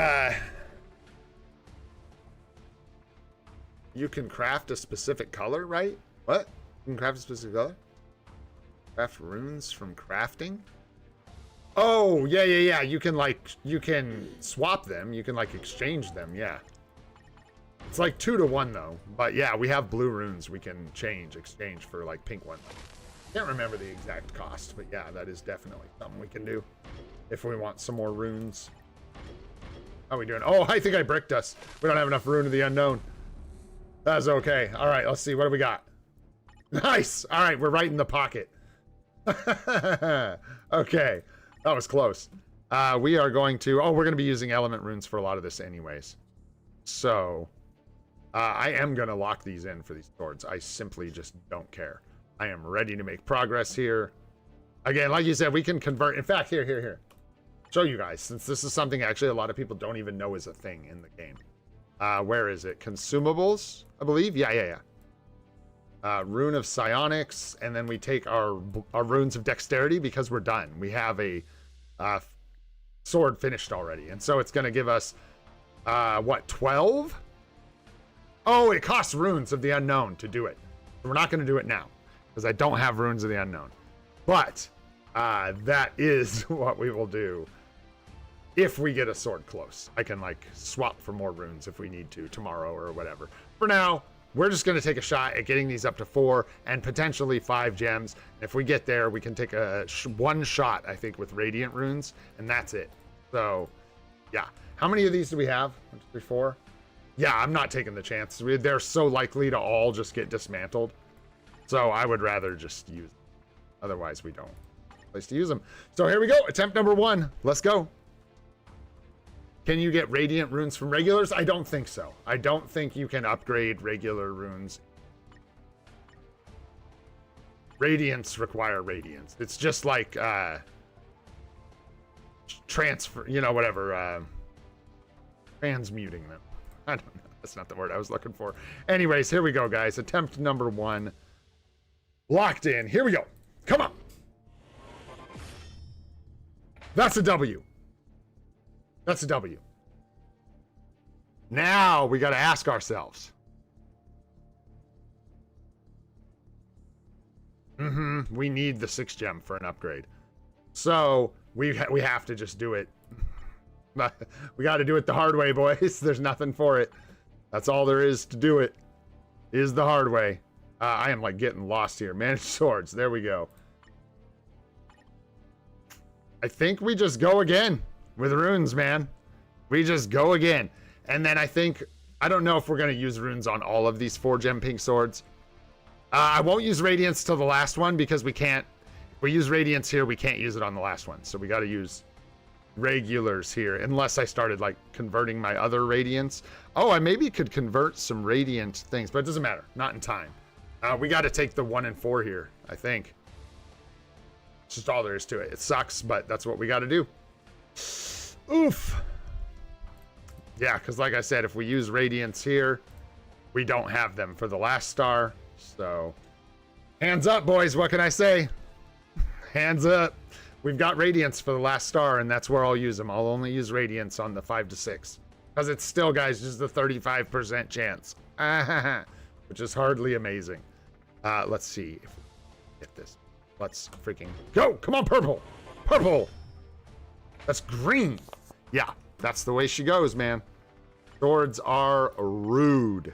You can craft a specific color, right? What? You can craft a specific color? Craft runes from crafting? Oh, yeah. You can swap them. You can like exchange them. Yeah. It's like 2 to 1 though. But yeah, we have blue runes we can exchange for like pink ones. Can't remember the exact cost, but yeah, that is definitely something we can do if we want some more runes. How are we doing? Oh, I think I bricked us. We don't have enough Rune of the Unknown. That's okay. All right, let's see. What do we got? Nice. All right, we're right in the pocket. Okay, that was close. We are going to... Oh, we're going to be using element runes for a lot of this anyways. So, I am going to lock these in for these swords. I simply just don't care. I am ready to make progress here. Again, like you said, we can convert... In fact, here. Show you guys, since this is something actually a lot of people don't even know is a thing in the game. Where is it? Consumables, I believe? Yeah. Rune of Psionics, and then we take our runes of dexterity because we're done. We have a sword finished already, and so it's going to give us, what, 12? Oh, it costs runes of the unknown to do it. We're not going to do it now because I don't have runes of the unknown. But that is what we will do. If we get a sword close, I can like swap for more runes if we need to tomorrow or whatever. For now, we're just going to take a shot at getting these up to 4 and potentially 5 gems. If we get there, we can take a one shot, I think, with radiant runes, and that's it. So, yeah. How many of these do we have? 1, 2, 3, 4. Yeah, I'm not taking the chance. They're so likely to all just get dismantled. So I would rather just use them. Otherwise, we don't have a place to use them. So here we go. Attempt number 1. Let's go. Can you get radiant runes from regulars? I don't think so. I don't think you can upgrade regular runes. Radiants require radiance. It's just like transfer, you know, whatever. Transmuting them. I don't know. That's not the word I was looking for. Anyways, here we go, guys. Attempt number 1. Locked in. Here we go. Come on. That's a W. That's a W. Now we got to ask ourselves. We need the 6 gem for an upgrade. So we have to just do it. We got to do it the hard way, boys. There's nothing for it. That's all there is to do it. Is the hard way. I am like getting lost here. Managed swords. There we go. I think we just go again. With runes, man. We just go again. And then I think... I don't know if we're going to use runes on all of these 4-gem pink swords. I won't use Radiance till the last one because we can't... If we use Radiance here, we can't use it on the last one. So we got to use regulars here. Unless I started, like, converting my other Radiance. Oh, I maybe could convert some Radiant things. But it doesn't matter. Not in time. We got to take the 1 and 4 here, I think. It's just all there is to it. It sucks, but that's what we got to do. Oof. Yeah, because like I said, if we use Radiance here, we don't have them for the last star. So, hands up, boys. What can I say? Hands up. We've got Radiance for the last star, and that's where I'll use them. I'll only use Radiance on the 5 to 6. Because it's still, guys, just a 35% chance. Which is hardly amazing. Let's see if we get this. Let's freaking go. Come on, purple. Purple. That's green. Yeah, that's the way she goes, man. Swords are rude.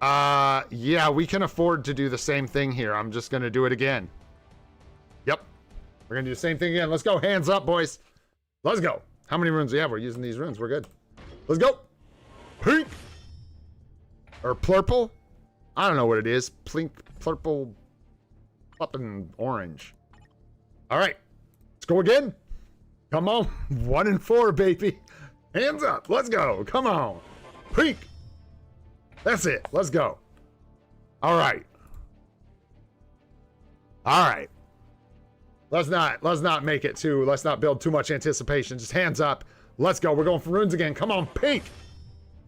Yeah, we can afford to do the same thing here. I'm just going to do it again. Yep. We're going to do the same thing again. Let's go. Hands up, boys. Let's go. How many runes do we have? We're using these runes. We're good. Let's go. Pink. Or purple. I don't know what it is. Plink, purple, flipping orange. All right, let's go again. Come on, 1 and 4, baby. Hands up, let's go. Come on, peek. That's it. Let's go. All right. All right. Let's not make it too. Let's not build too much anticipation. Just hands up. Let's go. We're going for runes again. Come on, pink.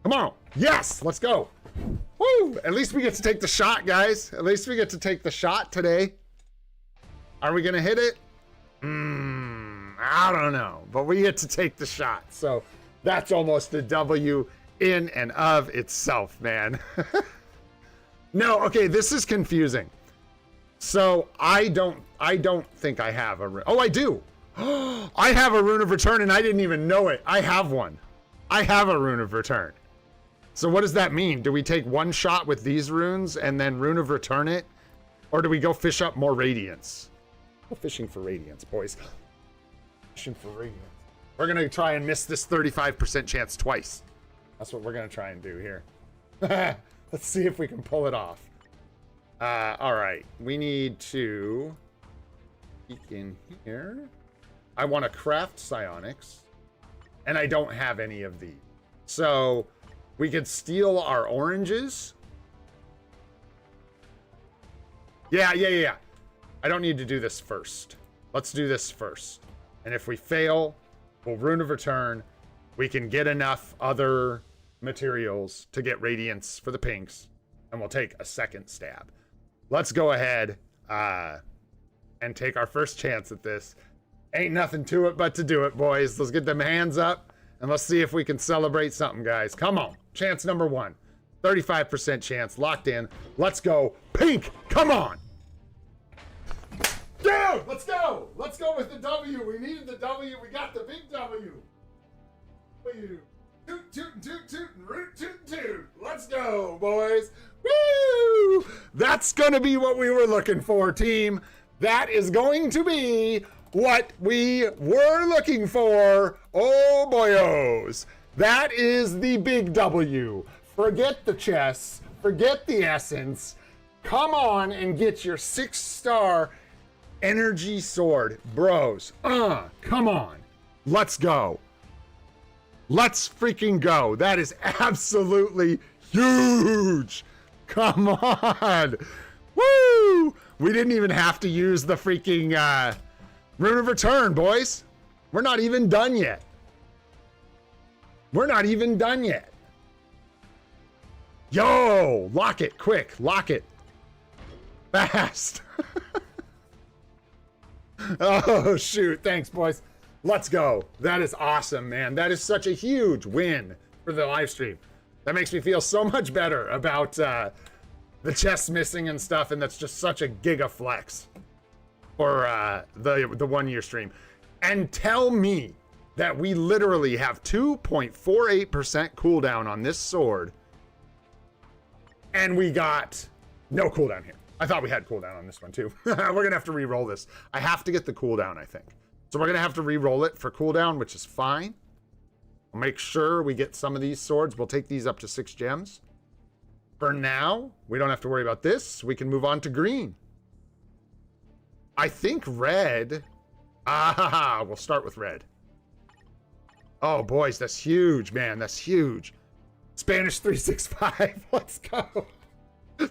Come on. Yes, let's go. Woo! At least we get to take the shot, guys. At least we get to take the shot today. Are we gonna hit it? I don't know, but we get to take the shot. So that's almost a W in and of itself, man. No, okay, this is confusing. So I don't think I have a rune. Oh, I do. I have a rune of return and I didn't even know it. I have one. I have a rune of return. So what does that mean? Do we take one shot with these runes and then rune of return it? Or do we go fish up more radiance? Go fishing for radiance, boys. Fishing for radiance. We're gonna try and miss this 35% chance twice. That's what we're gonna try and do here. Let's see if we can pull it off. All right, we need to peek in here. I want to craft psionics, and I don't have any of these. So we could steal our oranges. Yeah. I don't need to do this first. Let's do this first. And if we fail, we'll rune of return. We can get enough other materials to get radiance for the pinks, and we'll take a second stab. Let's go ahead and take our first chance at this. Ain't nothing to it but to do it, boys. Let's get them hands up, and let's see if we can celebrate something, guys. Come on. Chance number 1. 35% chance. Locked in. Let's go. Pink, come on. Dude, let's go. Let's go with the W. We needed the W. We got the big W. W. Toot, toot, toot, toot, and root, toot, toot. Let's go, boys. Woo! That's going to be what we were looking for, team. That is going to be what we were looking for. Oh, boyos. That is the big W. Forget the chess. Forget the essence. Come on and get your 6-star energy sword. Bros. Come on. Let's go. Let's freaking go. That is absolutely huge. Come on. Woo! We didn't even have to use the freaking rune of return, boys. We're not even done yet. We're not even done yet. Yo, lock it quick. Lock it. Fast. Oh, shoot. Thanks, boys. Let's go. That is awesome, man. That is such a huge win for the live stream. That makes me feel so much better about the chest missing and stuff, and that's just such a giga flex for the 1 year stream. And tell me that we literally have 2.48% cooldown on this sword, and we got no cooldown here. I thought we had cooldown on this one too. We're gonna have to re-roll this. I have to get the cooldown, I think. So we're gonna have to re-roll it for cooldown, which is fine. I'll make sure we get some of these swords. We'll take these up to 6 gems. For now, we don't have to worry about this. We can move on to green. I think red. We'll start with red. Oh, boys, that's huge, man. That's huge. Spanish 365. Let's go.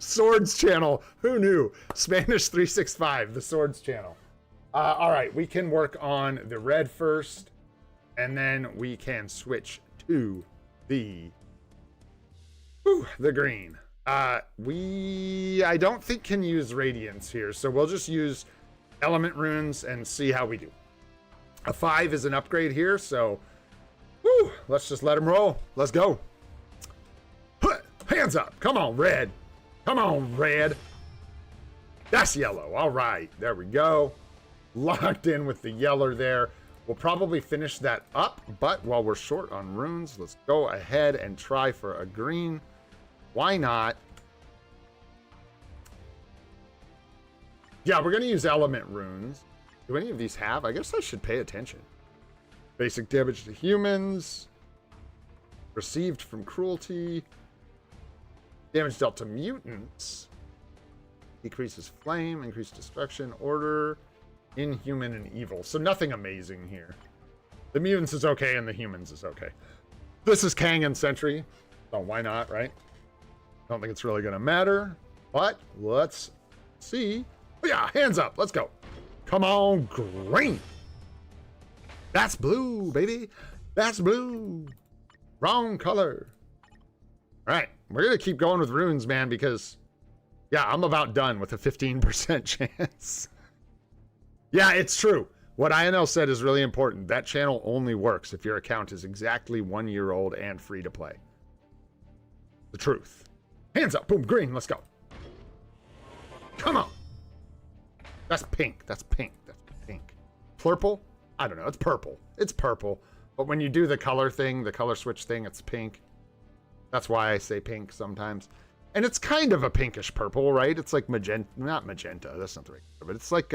Swords channel. Who knew? Spanish 365, the swords channel. All right, we can work on the red first, and then we can switch to the green. I don't think can use radiance here, so we'll just use element runes and see how we do. A 5 is an upgrade here, so let's just let him roll. Let's go. Hands up. Come on, red. Come on, red. That's yellow. All right, there we go. Locked in with the yellow there. We'll probably finish that up, but while we're short on runes, let's go ahead and try for a green. Why not? Yeah, we're going to use element runes. Do any of these have? I guess I should pay attention. Basic damage to humans. Received from cruelty. Damage dealt to mutants. decreases flame, increased destruction, order, inhuman, and evil. So nothing amazing here. The mutants is okay, and the humans is okay. This is Kang and Sentry, so why not, right? Don't think it's really gonna matter, but let's see. Oh yeah, hands up, let's go. Come on, green. That's blue, baby. That's blue. Wrong color. All right, we're gonna keep going with runes, man, because yeah, I'm about done with a 15% chance. Yeah, it's true. What INL said is really important. That channel only works if your account is exactly 1 year old and free to play. The truth. Hands up, boom, green, let's go. Come on. That's pink, that's pink, that's pink. Purple? I don't know, it's purple. It's purple. But when you do the color thing, the color switch thing, it's pink. That's why I say pink sometimes. And it's kind of a pinkish purple, right? It's like magenta, not magenta, that's not the right color, but it's like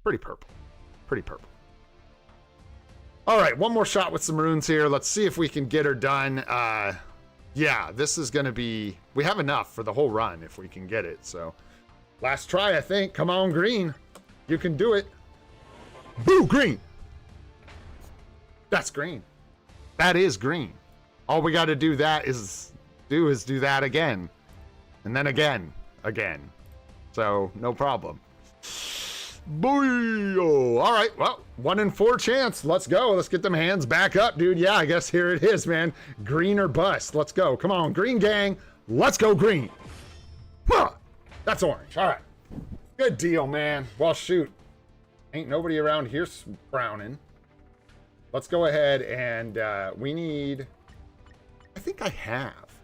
pretty purple. Pretty purple. All right, one more shot with some runes here. Let's see if we can get her done. Yeah, this is gonna be, we have enough for the whole run if we can get it, so. Last try, I think. Come on, green. You can do it. Boo, green. That's green. That is green. All we got to do is do that again. And then again. So, no problem. Booyah. All right, well, 1 in 4 chance. Let's go. Let's get them hands back up, dude. Yeah, I guess here it is, man. Green or bust. Let's go. Come on, green gang. Let's go green. Huh. That's orange. All right. Good deal, man. Well, shoot. Ain't nobody around here browning. Let's go ahead and we need... I think I have.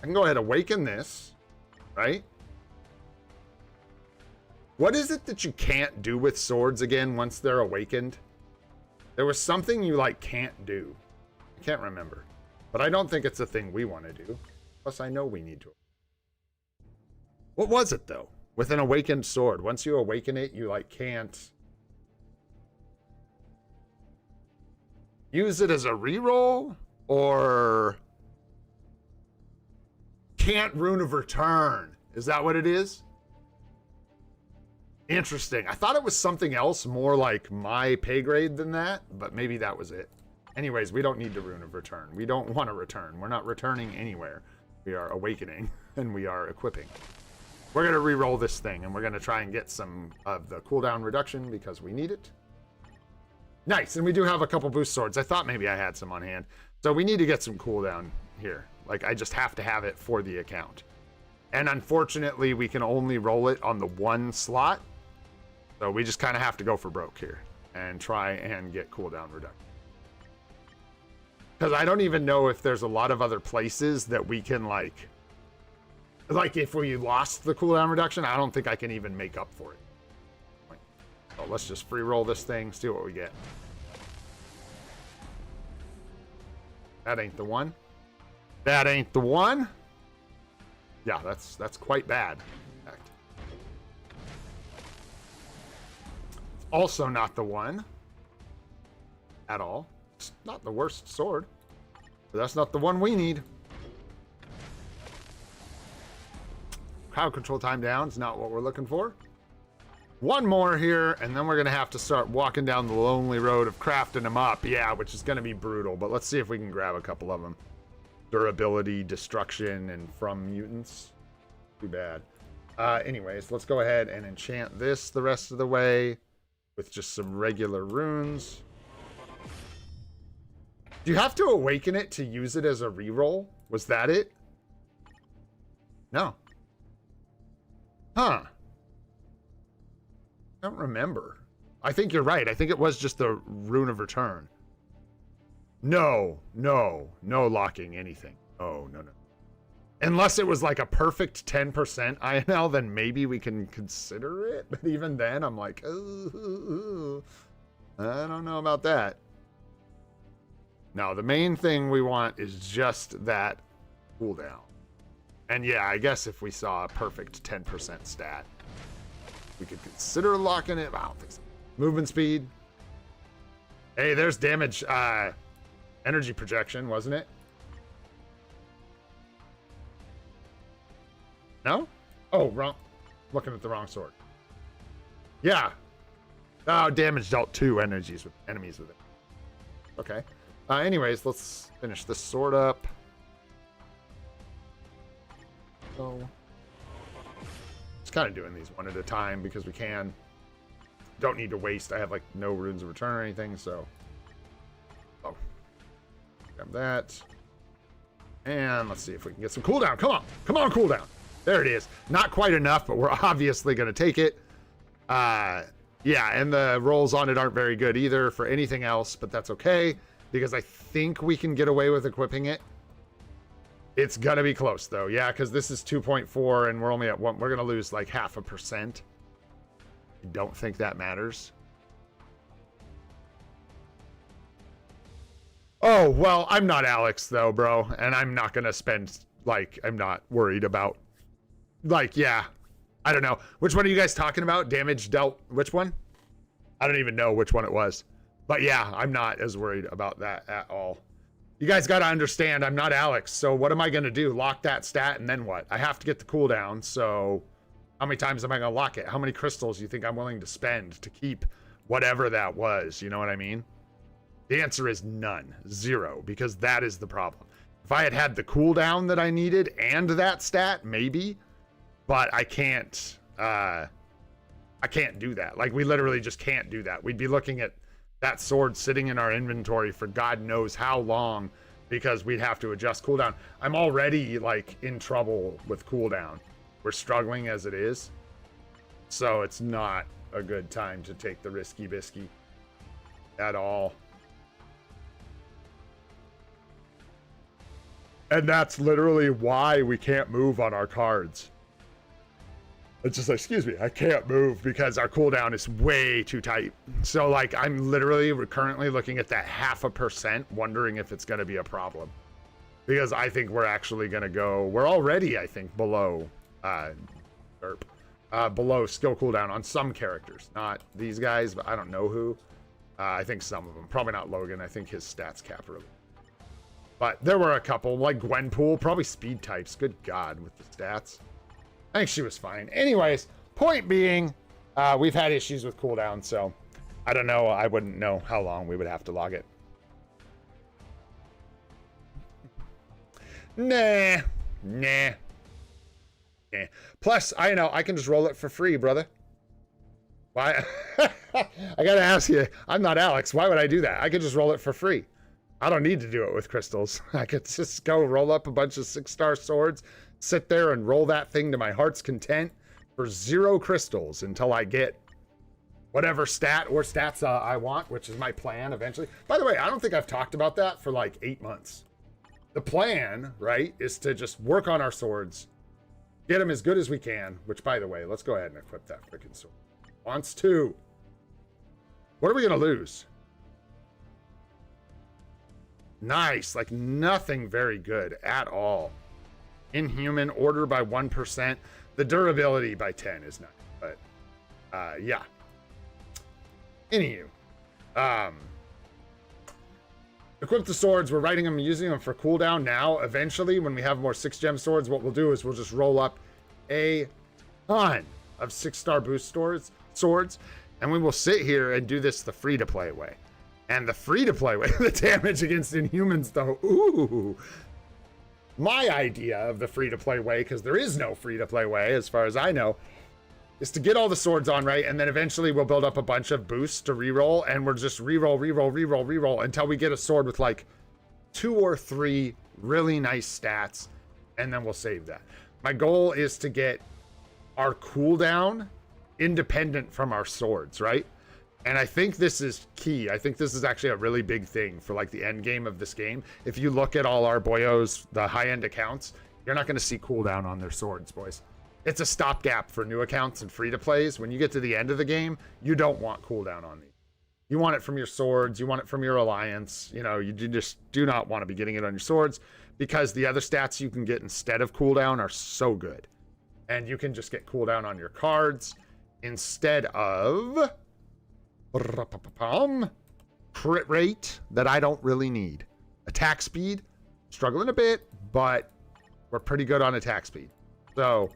I can go ahead and awaken this, right? What is it that you can't do with swords again once they're awakened? There was something you, like, can't do. I can't remember. But I don't think it's a thing we want to do. Plus, I know we need to. What was it, though? With an awakened sword. Once you awaken it, you, like, can't use it as a reroll? Or can't rune of return? Is that what it is? Interesting. I thought it was something else more like my pay grade than that, but maybe that was it. Anyways, we don't need the rune of return. We don't want to return. We're not returning anywhere. We are awakening and we are equipping. We're going to re-roll this thing, and we're going to try and get some of the cooldown reduction because we need it. Nice, and we do have a couple boost swords. I thought maybe I had some on hand. So we need to get some cooldown here. Like, I just have to have it for the account. And unfortunately, we can only roll it on the 1 slot. So we just kind of have to go for broke here and try and get cooldown reduction. Because I don't even know if there's a lot of other places that we can, like if we lost the cooldown reduction, I don't think I can even make up for it. So let's just free roll this thing, see what we get. That ain't the one. That ain't the one. Yeah, that's quite bad. In fact. It's also not the one. At all. It's not the worst sword. But that's not the one we need. Crowd control time down is not what we're looking for. One more here, and then we're going to have to start walking down the lonely road of crafting them up. Yeah, which is going to be brutal, but let's see if we can grab a couple of them. Durability, destruction, and from mutants. Too bad. Anyways, let's go ahead and enchant this the rest of the way with just some regular runes. Do you have to awaken it to use it as a reroll? Was that it? No. Huh. I don't remember. I think you're right. I think it was just the rune of return. No locking anything. Oh, no. Unless it was like a perfect 10% INL, then maybe we can consider it. But even then, I'm like, ooh, I don't know about that. No, the main thing we want is just that cooldown. And yeah, I guess if we saw a perfect 10% stat, we could consider locking it. I don't think so. Movement speed. Hey, there's damage. Energy projection, wasn't it? No? Oh, wrong. looking at the wrong sword. Yeah. Oh, damage dealt 2 enemies with it. Okay. Anyways, let's finish this sword up. So, just kind of doing these one at a time because we can. Don't need to waste. I have like no runes of return or anything, so. Oh. Grab that. And let's see if we can get some cooldown. Come on. Come on, cooldown. There it is. Not quite enough, but we're obviously going to take it. Yeah, and the rolls on it aren't very good either for anything else, but that's okay because I think we can get away with equipping it. It's going to be close, though. Yeah, because this is 2.4, and we're only at 1. We're going to lose like 0.5%. I don't think that matters. Oh, well, I'm not Alex, though, bro. And I'm not going to spend, like, I'm not worried about, like, yeah. I don't know. Which one are you guys talking about? Damage dealt, which one? I don't even know which one it was. But yeah, I'm not as worried about that at all. You guys got to understand, I'm not Alex. So what am I going to do? Lock that stat and then what? I have to get the cooldown. So how many times am I going to lock it? How many crystals do you think I'm willing to spend to keep whatever that was? You know what I mean? The answer is none. 0. Because that is the problem. If I had had the cooldown that I needed and that stat, maybe. But I can't do that. Like, we literally just can't do that. We'd be looking at that sword sitting in our inventory for God knows how long because we'd have to adjust cooldown. I'm already, like, in trouble with cooldown. We're struggling as it is. So it's not a good time to take the risky bisky at all. And that's literally why we can't move on our cards. It's just like, excuse me, I can't move because our cooldown is way too tight. So, like, I'm literally currently looking at that 0.5%, wondering if it's going to be a problem. Because I think we're actually going to go, we're already, I think, below, below skill cooldown on some characters. Not these guys, but I don't know who. I think some of them. Probably not Logan. I think his stats cap really. But there were a couple, like Gwenpool, probably speed types. Good God, with the stats. I think she was fine. Anyways, point being, we've had issues with cooldown, so I don't know. I wouldn't know how long we would have to log it. Nah. Plus, I know I can just roll it for free, brother. Why? I gotta ask you, I'm not Alex. Why would I do that? I could just roll it for free. I don't need to do it with crystals. I could just go roll up a bunch of 6-star swords, sit there and roll that thing to my heart's content for 0 crystals until I get whatever stat or stats I want, which is my plan eventually. By the way, I don't think I've talked about that for like 8 months. The plan, right, is to just work on our swords, get them as good as we can, which, by the way, let's go ahead and equip that freaking sword. Wants to. What are we going to lose? Nice. Like, nothing very good at all. Inhuman, order by 1%. The durability by 10 is nice. But, yeah. Anywho. Equip the swords. We're writing them and using them for cooldown now. Eventually, when we have more 6-gem swords, what we'll do is we'll just roll up a ton of 6-star boost swords. And we will sit here and do this the free-to-play way. And the free-to-play way, the damage against Inhumans, though, ooh. My idea of the free-to-play way, because there is no free-to-play way, as far as I know, is to get all the swords on right, and then eventually we'll build up a bunch of boosts to reroll, and we're just reroll until we get a sword with like 2 or 3 really nice stats, and then we'll save that. My goal is to get our cooldown independent from our swords, right? And I think this is key. I think this is actually a really big thing for like the end game of this game. If you look at all our boyos, the high-end accounts, you're not going to see cooldown on their swords, boys. It's a stopgap for new accounts and free-to-plays. When you get to the end of the game, you don't want cooldown on these. You want it from your swords. You want it from your alliance. You know, you just do not want to be getting it on your swords because the other stats you can get instead of cooldown are so good. And you can just get cooldown on your cards instead of crit rate that I don't really need. Attack speed, struggling a bit, but we're pretty good on attack speed. So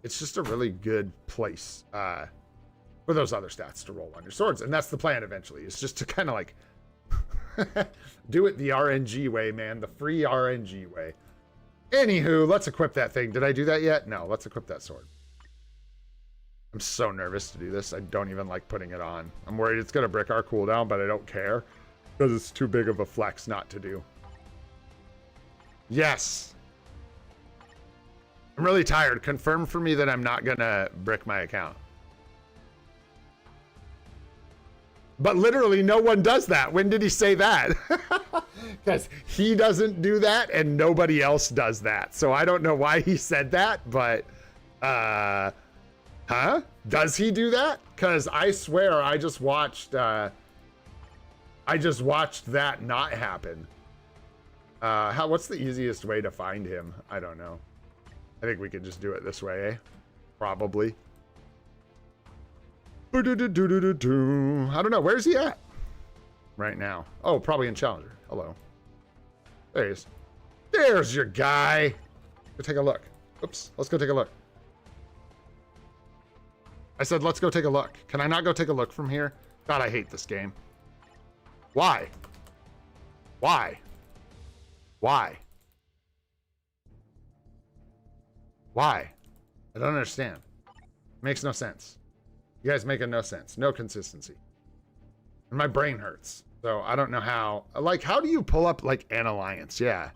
it's just a really good place for those other stats to roll on your swords. And that's the plan eventually. It's just to kind of like do it the RNG way, man. The free RNG way. Anywho, let's equip that thing. Did I do that yet? No, let's equip that sword. I'm so nervous to do this. I don't even like putting it on. I'm worried it's going to brick our cooldown, but I don't care because it's too big of a flex not to do. Yes. I'm really tired. Confirm for me that I'm not going to brick my account. But literally no one does that. When did he say that? Because he doesn't do that and nobody else does that. So I don't know why he said that, but huh? Does he do that? Because I swear I just watched that not happen. What's the easiest way to find him? I don't know. I think we could just do it this way, eh? Probably. I don't know. Where's he at? Right now. Oh, probably in Challenger. Hello. There he is. There's your guy. Go take a look. Oops. Let's go take a look. I said, let's go take a look. Can I not go take a look from here? God, I hate this game. Why? Why? Why? Why? I don't understand. Makes no sense. You guys making no sense. No consistency. And my brain hurts. So I don't know how. Like, how do you pull up, like, an alliance? Yeah.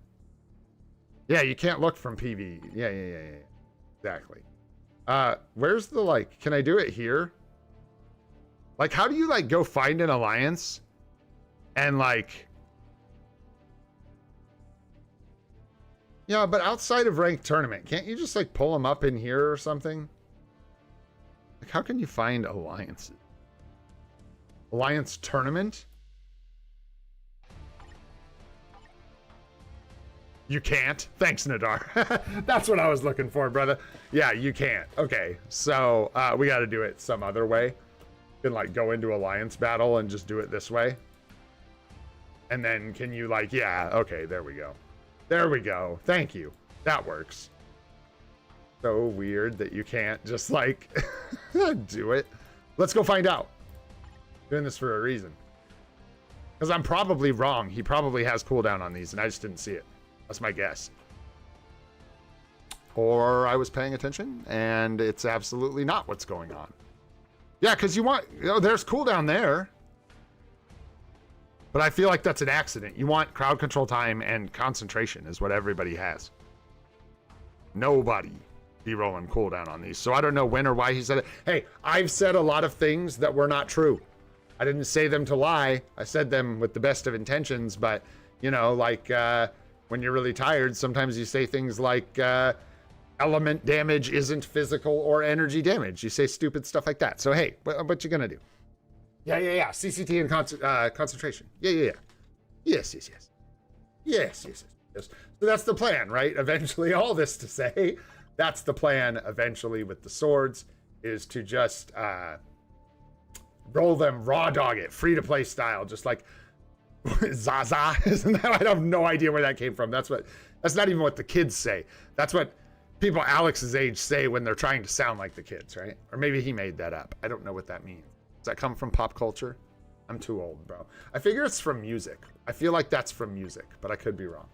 Yeah, you can't look from PV. Yeah. Exactly. Where's the, like, can I do it here? Like, how do you, like, go find an alliance and, like... Yeah, but outside of ranked tournament, can't you just, like, pull them up in here or something? Like, how can you find alliances? Alliance tournament? You can't? Thanks, Nadar. That's what I was looking for, brother. Yeah, you can't. Okay, so we got to do it some other way. You can, like, go into Alliance Battle and just do it this way. And then can you, like, yeah, okay, there we go. There we go. Thank you. That works. So weird that you can't just, like, do it. Let's go find out. Doing this for a reason. Because I'm probably wrong. He probably has cooldown on these, and I just didn't see it. That's my guess. Or I was paying attention, and it's absolutely not what's going on. Yeah, because you want... You know, there's cooldown there. But I feel like that's an accident. You want crowd control time and concentration is what everybody has. Nobody be rolling cooldown on these. So I don't know when or why he said it. Hey, I've said a lot of things that were not true. I didn't say them to lie. I said them with the best of intentions, but, you know, like... when you're really tired, sometimes you say things like element damage isn't physical or energy damage. You say stupid stuff like that. So, hey, what you gonna do? Yeah. CCT and concentration. Yeah. Yes. So that's the plan, right? Eventually, all this to say, that's the plan eventually with the swords, is to just roll them, raw dog it, free-to-play style, just like... Zaza, isn't that? I have no idea where that came from. That's not even what the kids say. That's what people Alex's age say when they're trying to sound like the kids, right? Or maybe he made that up. I don't know what that means. Does that come from pop culture? I'm too old, bro. I figure it's from music. I feel like that's from music, but I could be wrong.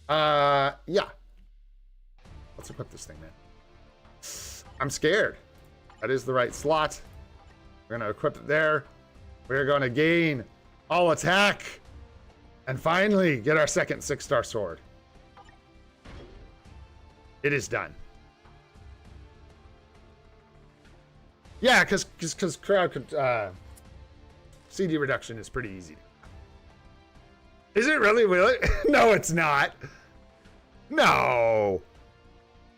Yeah. Let's equip this thing, man. I'm scared. That is the right slot. We're gonna equip it there. We're gonna gain all attack, and finally get our second 6-star sword. It is done. Yeah, because crowd CD reduction is pretty easy. Is it really? Will it? No, it's not. No,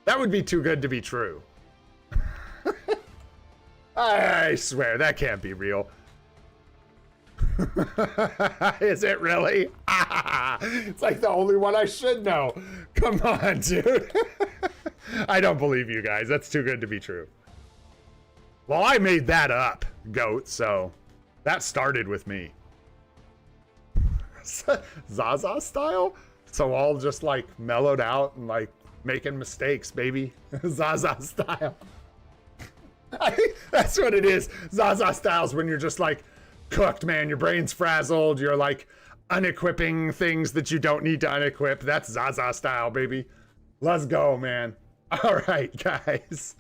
that would be too good to be true. I swear that can't be real. Is it really? It's like the only one I should know. Come on, dude. I don't believe you guys. That's too good to be true. Well, I made that up, goat, so that started with me. Zaza style? So all just like mellowed out and like Making mistakes, baby. Zaza style. I think that's what it is. Zaza styles when you're just like cooked, man. Your brain's frazzled. You're like unequipping things that you don't need to unequip. That's Zaza style, baby. Let's go, man. All right, guys.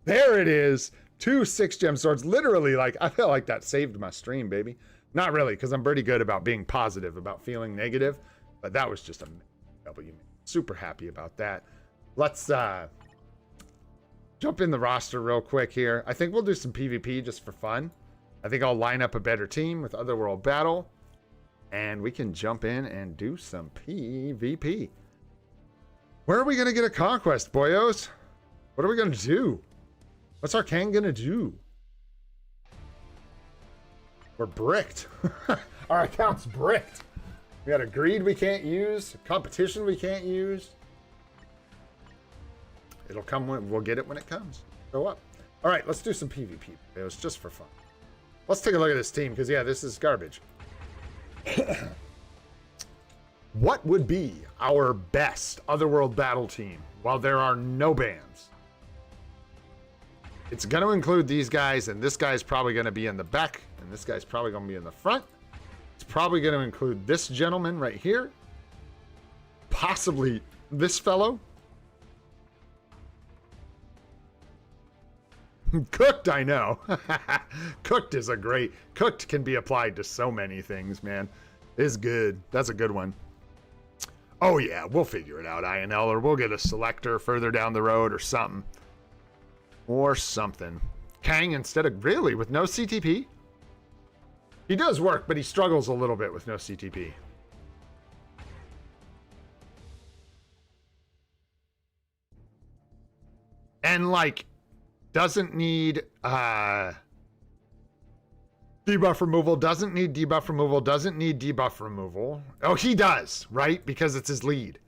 There it is. 2 6-gem swords. Literally, like, I feel like that saved my stream, baby. Not really, because I'm pretty good about being positive, about feeling negative. But that was just a W. Super happy about that. Let's jump in the roster real quick here. I think we'll do some PvP just for fun. I think I'll line up a better team with Otherworld Battle. And we can jump in and do some PvP. Where are we going to get a conquest, boyos? What are we going to do? What's our Kang going to do? We're bricked. Our account's bricked. We got a greed we can't use. Competition we can't use. It'll come when we'll get it when it comes. Go up. All right, let's do some PvP. It was just for fun. Let's take a look at this team because, yeah, this is garbage. What would be our best Otherworld Battle team while there are no bans? It's going to include these guys, and this guy's probably going to be in the back, and this guy's probably going to be in the front. It's probably going to include this gentleman right here. Possibly this fellow. Cooked, I know. Cooked is a great... Cooked can be applied to so many things, man. It's good. That's a good one. Oh, yeah. We'll figure it out, INL, or we'll get a selector further down the road or something. Or something. Kang instead of... Really? With no CTP? He does work, but he struggles a little bit with no CTP. And, like... Doesn't need debuff removal, doesn't need debuff removal, doesn't need debuff removal. Oh, he does, right? Because it's his lead.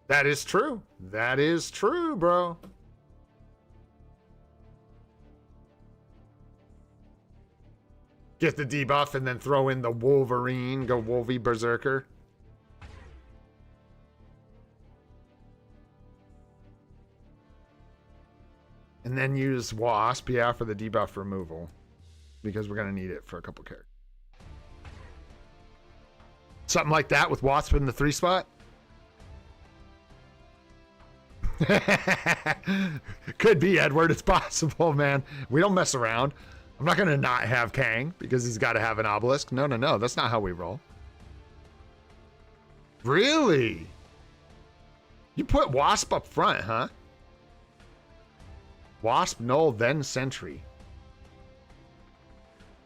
That is true. That is true, bro. Get the debuff and then throw in the Wolverine, go Wolvie Berserker. And then use Wasp, yeah, for the debuff removal. Because we're going to need it for a couple characters. Something like that with Wasp in the 3 spot? Could be, Edward. It's possible, man. We don't mess around. I'm not going to not have Kang because he's got to have an obelisk. No, no, no. That's not how we roll. Really? You put Wasp up front, huh? Wasp, Null, then Sentry.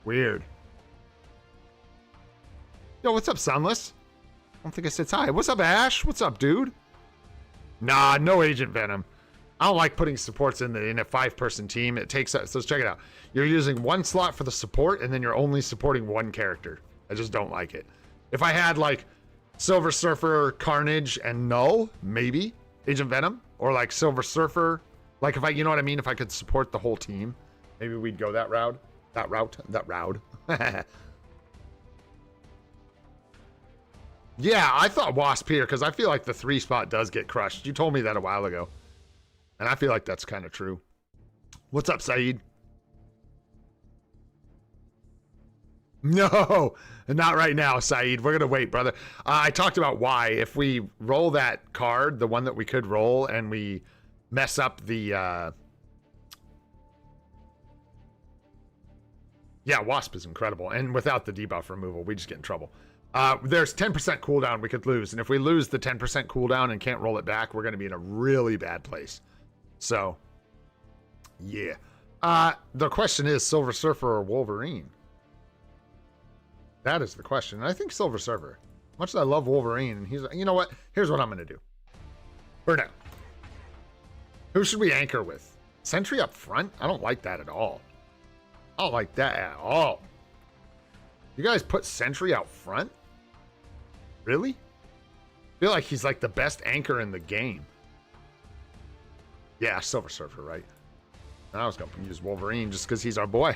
Weird. Yo, what's up, Sunless? I don't think I said hi. What's up, Ash? What's up, dude? Nah, no Agent Venom. I don't like putting supports in a 5-person team. It takes... So check it out. You're using 1 slot for the support, and then you're only supporting 1 character. I just don't like it. If I had, like, Silver Surfer, Carnage, and Null, maybe Agent Venom. Or, like, Silver Surfer... Like, if I, you know what I mean? If I could support the whole team, maybe we'd go that route. That route. Yeah, I thought Wasp here because I feel like the 3 spot does get crushed. You told me that a while ago. And I feel like that's kind of true. What's up, Saeed? No, not right now, Saeed. We're going to wait, brother. I talked about why. If we roll that card, the one that we could roll, and we... mess up the yeah, Wasp is incredible, and without the debuff removal we just get in trouble. There's 10% cooldown we could lose, and if we lose the 10% cooldown and can't roll it back, we're going to be in a really bad place. So yeah, the question is Silver Surfer or Wolverine. That is the question. And I think Silver Surfer, much as I love Wolverine, and he's, you know what, here's what I'm going to do for now. Who should we anchor with? Sentry up front? I don't like that at all. I don't like that at all. You guys put Sentry out front? Really? I feel like he's like the best anchor in the game. Yeah, Silver Surfer, right? I was going to use Wolverine just because he's our boy.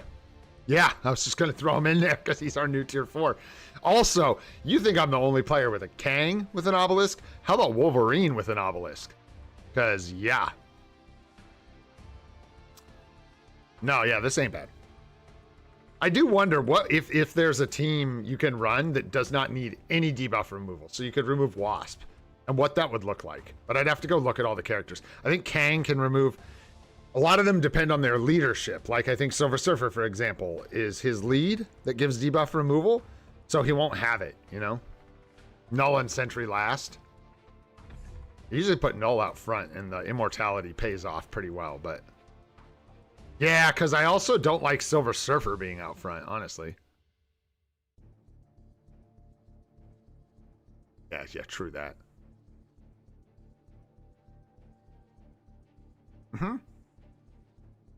Yeah, I was just going to throw him in there because he's our new tier 4. Also, you think I'm the only player with a Kang with an obelisk? How about Wolverine with an obelisk? Because, yeah. No, yeah, this ain't bad. I do wonder what if there's a team you can run that does not need any debuff removal. So you could remove Wasp and what that would look like. But I'd have to go look at all the characters. I think Kang can remove... A lot of them depend on their leadership. Like I think Silver Surfer, for example, is his lead that gives debuff removal. So he won't have it, you know? Null and Sentry last. I usually put Null out front and the immortality pays off pretty well, but... Yeah, because I also don't like Silver Surfer being out front, honestly. Yeah, true that.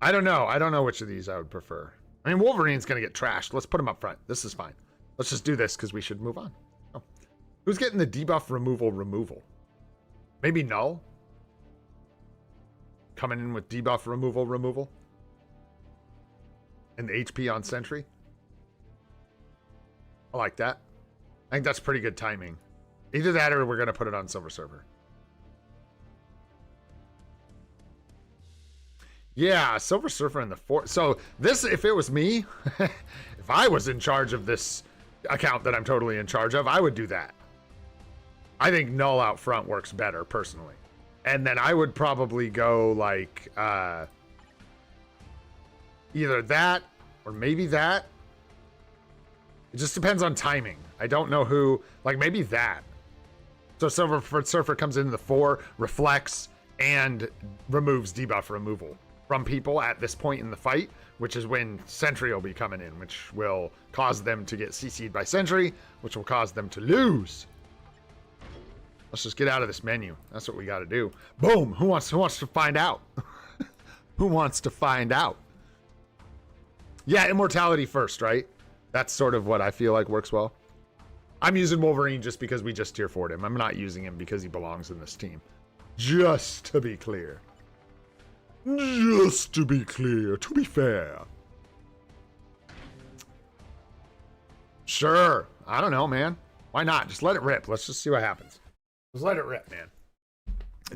I don't know. I don't know which of these I would prefer. I mean, Wolverine's going to get trashed. Let's put him up front. This is fine. Let's just do this because we should move on. Oh. Who's getting the debuff removal? Maybe Null? Coming in with debuff removal? And the HP on Sentry? I like that. I think that's pretty good timing. Either that or we're going to put it on Silver Surfer. Yeah, Silver Surfer in the 4. So this, if it was me, if I was in charge of this account that I'm totally in charge of, I would do that. I think Null out front works better, personally. And then I would probably go like either that or maybe that. It just depends on timing. I don't know who, like maybe that. So Silver Surfer comes into the 4, reflects, and removes debuff removal from people at this point in the fight, which is when Sentry will be coming in, which will cause them to get CC'd by Sentry, which will cause them to lose. Let's just get out of this menu. That's what we got to do. Boom. Who wants to find out? Who wants to find out? Yeah, immortality first, right? That's sort of what I feel like works well. I'm using Wolverine just because we just tier 4'd him. I'm not using him because he belongs in this team. Just to be clear. Just to be clear, to be fair. Sure. I don't know, man. Why not? Just let it rip. Let's just see what happens. Just let it rip, man.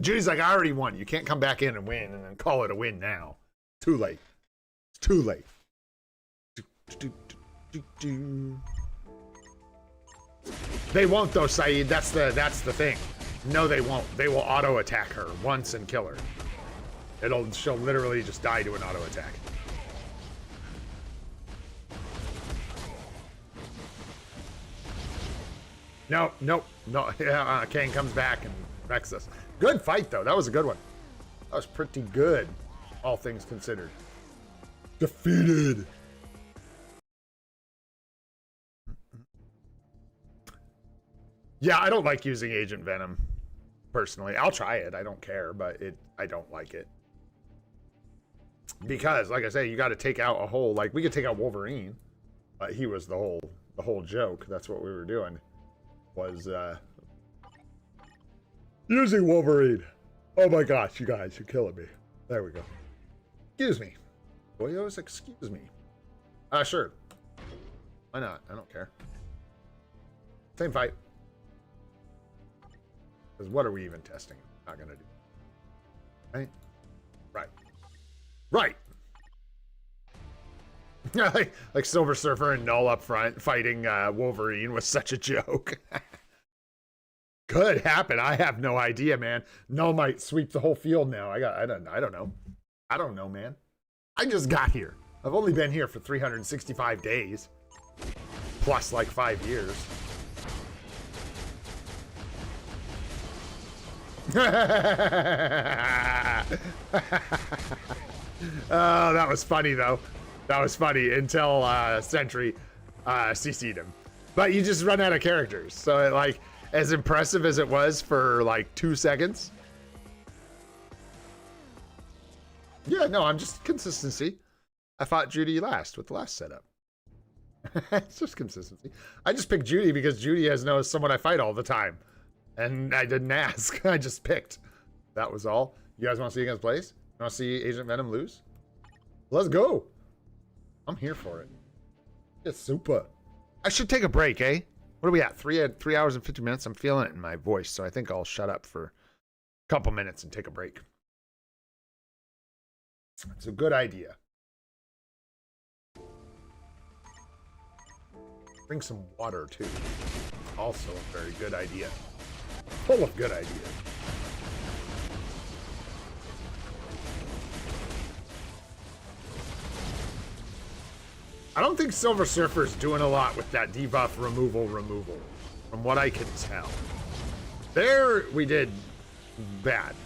Judy's like, I already won. You can't come back in and win and then call it a win now. Too late. It's too late. They won't though, Saeed. That's the thing. No, they won't. They will auto attack her once and kill her. She'll literally just die to an auto attack. No. Yeah, Kang comes back and wrecks us. Good fight though. That was a good one. That was pretty good, all things considered. Defeated. Yeah, I don't like using Agent Venom personally. I'll try it. I don't care, but I don't like it. Because, like I say, you got to take out a whole, like, we could take out Wolverine, but he was the whole joke. That's what we were doing, was using Wolverine. Oh my gosh, you guys, you're killing me. There we go. Excuse me. Boyos, excuse me. Sure. Why not? I don't care. Same fight. Because what are we even testing? Not gonna do. Right? Right. Right. like Silver Surfer and Null up front fighting Wolverine was such a joke. Could happen. I have no idea, man. Null might sweep the whole field now. I don't know. I don't know, man. I just got here. I've only been here for 365 days. Plus like 5 years. Oh, that was funny though. That was funny until Sentry CC'd him. But you just run out of characters. So it, like, as impressive as it was for like 2 seconds. Yeah, no, I'm just consistency. I fought Judy last with the last setup. It's just consistency. I just picked Judy because Judy has someone I fight all the time. And I didn't ask. I just picked. That was all. You guys want to see against Blaze? You want to see Agent Venom lose? Let's go. I'm here for it. It's SUPA. I should take a break, eh? What are we at? 3 hours and 50 minutes? I'm feeling it in my voice, so I think I'll shut up for a couple minutes and take a break. It's a good idea. Drink some water, too. Also a very good idea. Full of good ideas. I don't think Silver Surfer's doing a lot with that debuff removal, from what I can tell. There, we did bad.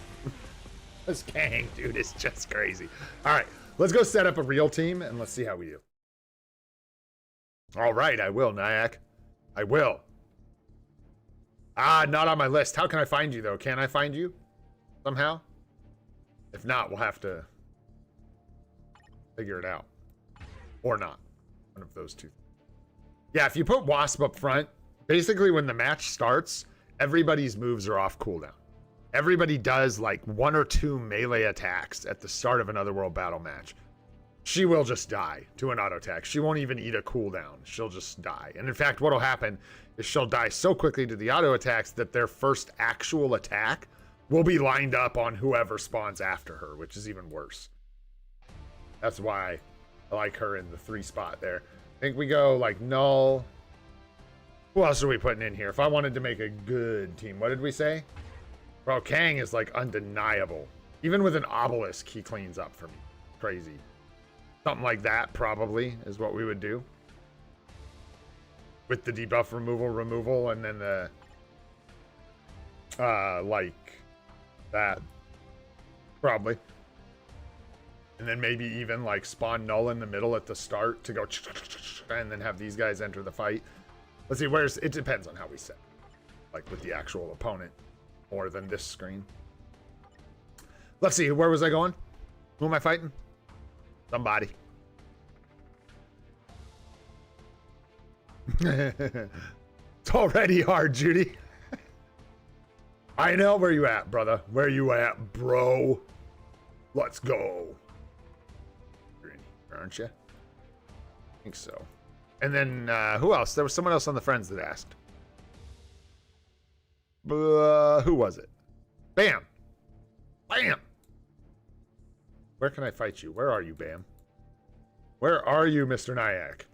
This gang, dude, is just crazy. All right, let's go set up a real team, and let's see how we do. All right, I will, Nyack. I will. Ah, not on my list. How can I find you, though? Can I find you somehow? If not, we'll have to figure it out. Or not. One of those two. Yeah, if you put Wasp up front, basically when the match starts, everybody's moves are off cooldown. Everybody does like 1 or 2 melee attacks at the start of an Otherworld Battle match. She will just die to an auto attack. She won't even eat a cooldown. She'll just die. And in fact, what'll happen is she'll die so quickly to the auto attacks that their first actual attack will be lined up on whoever spawns after her, which is even worse. That's why I like her in the 3 spot there. I think we go like Null. Who else are we putting in here? If I wanted to make a good team, what did we say? Bro, Kang is like undeniable. Even with an obelisk, he cleans up for me. Crazy. Something like that probably is what we would do. With the debuff removal, and then the like that. Probably. And then maybe even like spawn Null in the middle at the start to go and then have these guys enter the fight. Let's see, it depends on how we set. Like with the actual opponent more than this screen. Let's see, where was I going? Who am I fighting? Somebody. It's already hard, Judy. I know. Where you at, brother? Where you at, bro? Let's go. You're in here, aren't you? I think so. And then, who else? There was someone else on the friends that asked. Who was it? Bam. Bam. Where can I fight you? Where are you, Bam? Where are you, Mr. Nyack?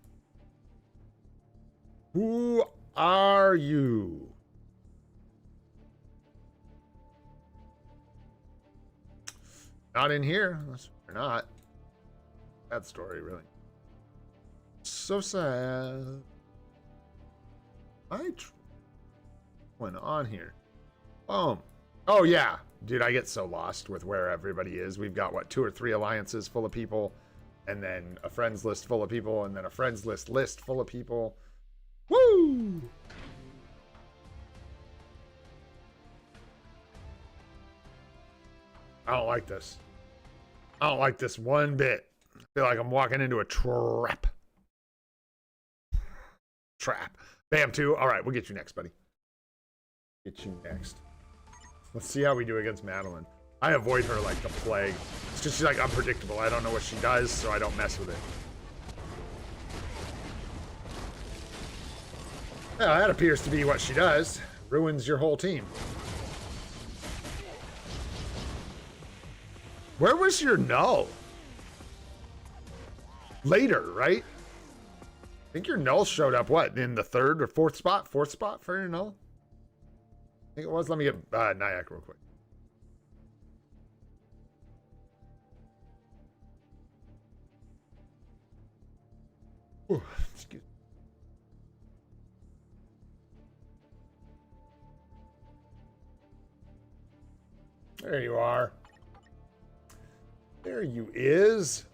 Who are you? Not in here. You're not. Sad story, really. So sad. What's going on here? Boom. Oh, yeah. Dude, I get so lost with where everybody is. We've got, what, 2 or 3 alliances full of people, and then a friends list full of people, and then a friends list full of people. Woo! I don't like this. I don't like this one bit. I feel like I'm walking into a trap. Trap. Bam, 2. All right, we'll get you next, buddy. Get you next. Let's see how we do against Madeline. I avoid her like the plague. It's just she's like unpredictable. I don't know what she does, so I don't mess with it. Yeah, that appears to be what she does. Ruins your whole team. Where was your Null? Later, right? I think your Null showed up, what, in the 3rd or 4th spot? 4th spot for your Null? I think it was. Let me get Nyack real quick. Ooh, excuse me. There you are. There you is.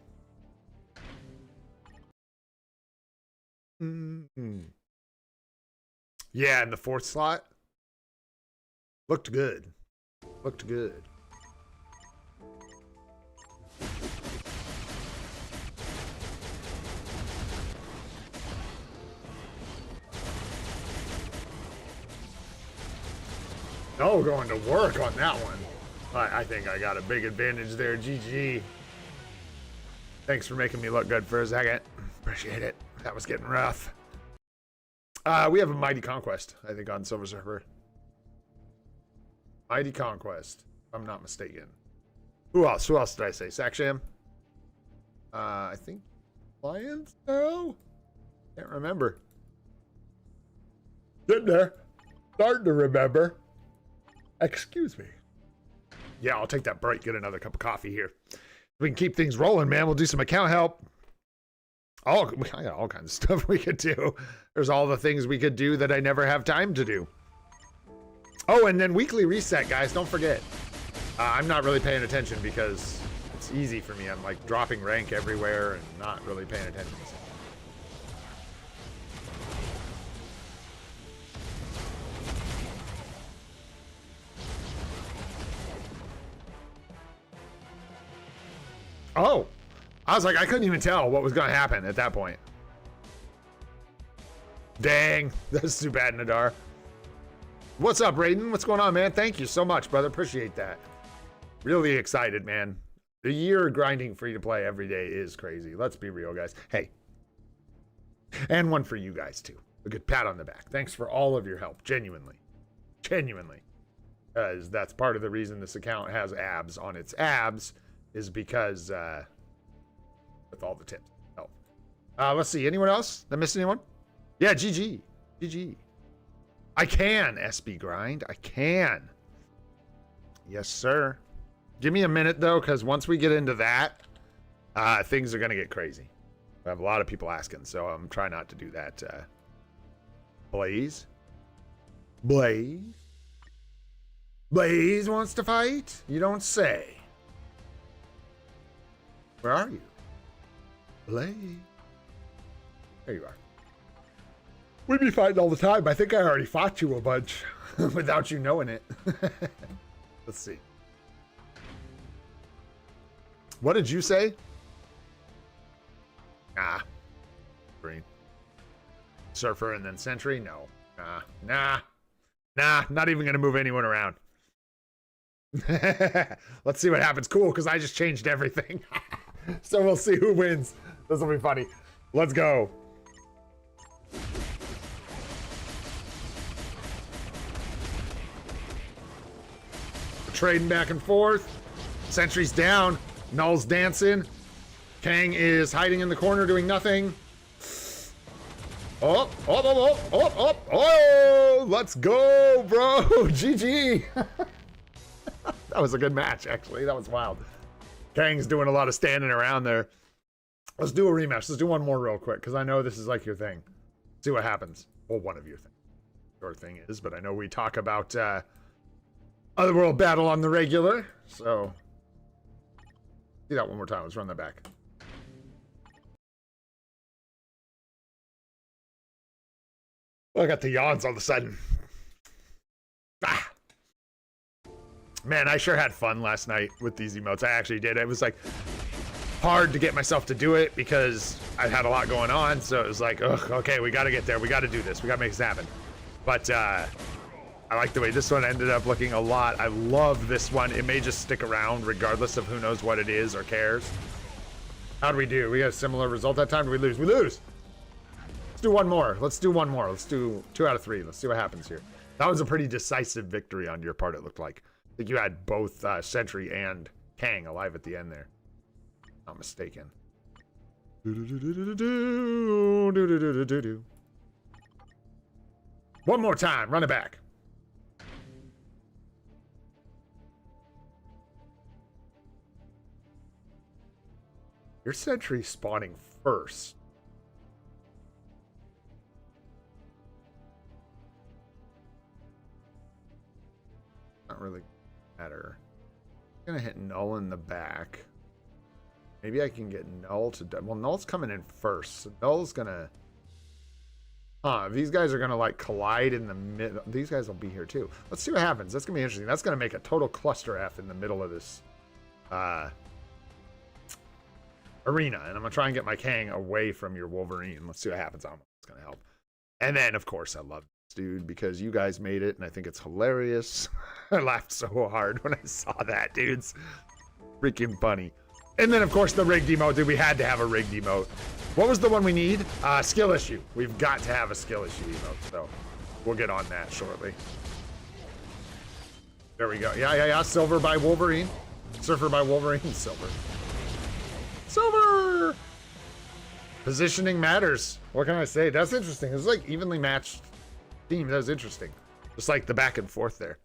Yeah, in the 4th slot. Looked good. Looked good. No, going to work on that one. I think I got a big advantage there. GG. Thanks for making me look good for a second. Appreciate it. that was getting rough. We have a Mighty Conquest, I think, on Silver Surfer. Mighty Conquest, if I'm not mistaken. Who else? Who else did I say? Saksham? I think Lions? No? Can't remember. Getting there. Starting to remember. Excuse me. Yeah, I'll take that break. Get another cup of coffee here. We can keep things rolling, man. We'll do some account help. I got all kinds of stuff we could do. There's all the things we could do that I never have time to do. Oh, and then weekly reset, guys. Don't forget. I'm not really paying attention because it's easy for me. I'm like dropping rank everywhere and not really paying attention. Oh, I was like, I couldn't even tell what was going to happen at that point. Dang, that's too bad, Nadar. What's up, Raiden? What's going on, man? Thank you so much, brother. Appreciate that. Really excited, man. The year grinding free to play every day is crazy. Let's be real, guys. Hey, and one for you guys, too. A good pat on the back. Thanks for all of your help. Genuinely. Genuinely. Because that's part of the reason this account has abs on its abs. Is because with all the tips. Oh. Let's see. Anyone else? Did I miss anyone? Yeah, GG. GG. I can SB grind. I can. Yes, sir. Give me a minute, though, because once we get into that, things are going to get crazy. I have a lot of people asking, so I'm trying not to do that. Blaze? Blaze? Blaze wants to fight? You don't say. Where are you? Blaze. There you are. We'd be fighting all the time. I think I already fought you a bunch without you knowing it. Let's see. What did you say? Nah. Green. Surfer and then Sentry? No. Nah. Not even going to move anyone around. Let's see what happens. Cool, because I just changed everything. So we'll see who wins. This will be funny. Let's go. We're trading back and forth. Sentry's down. Null's dancing. Kang is hiding in the corner doing nothing. Oh, let's go, bro. GG. That was a good match, actually. That was wild. Kang's doing a lot of standing around there. Let's do a rematch. Let's do one more real quick, because I know this is like your thing. See what happens. Well, one of your things. Your thing is, but I know we talk about Otherworld Battle on the regular. So, see that one more time. Let's run that back. Well, I got the yawns all of a sudden. Ah. Man, I sure had fun last night with these emotes. I actually did. It was like hard to get myself to do it because I had a lot going on. So it was like, ugh, okay, we got to get there. We got to do this. We got to make this happen. But I like the way this one ended up looking a lot. I love this one. It may just stick around regardless of who knows what it is or cares. How do we do? We got a similar result that time. Do we lose? We lose. Let's do one more. Let's do one more. Let's do 2 out of 3. Let's see what happens here. That was a pretty decisive victory on your part, it looked like. I think you had both Sentry and Kang alive at the end there. Not mistaken. One more time. Run it back. Your Sentry spawning first. Not really matter. I'm gonna hit Null in the back. Maybe I can get Null to... Well, Null's coming in first. So Null's gonna... these guys are gonna like collide in the mid... These guys will be here too. Let's see what happens. That's gonna be interesting. That's gonna make a total cluster F in the middle of this arena. And I'm gonna try and get my Kang away from your Wolverine. Let's see what happens. It's gonna help. And then, of course, I love this dude because you guys made it, and I think it's hilarious. I laughed so hard when I saw that, dudes. Freaking funny. And then, of course, the rigged emote, dude. We had to have a rigged emote. What was the one we need? Skill issue. We've got to have a skill issue emote, so we'll get on that shortly. There we go. Yeah. Silver by Wolverine. Surfer by Wolverine. Silver. Silver! Positioning matters. What can I say? That's interesting. It's like evenly matched team. That was interesting. Just like the back and forth there.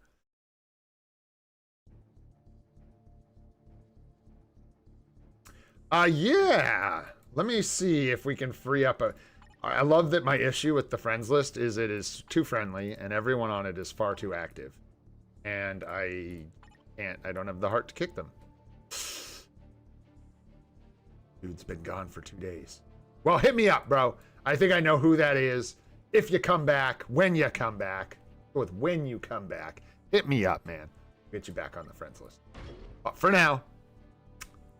Yeah. Let me see if we can free up a... I love that my issue with the friends list is it is too friendly and everyone on it is far too active. And I don't have the heart to kick them. Dude's been gone for 2 days. Well, hit me up, bro. I think I know who that is. If you come back, when you come back. Go with when you come back. Hit me up, man. Get you back on the friends list. But for now,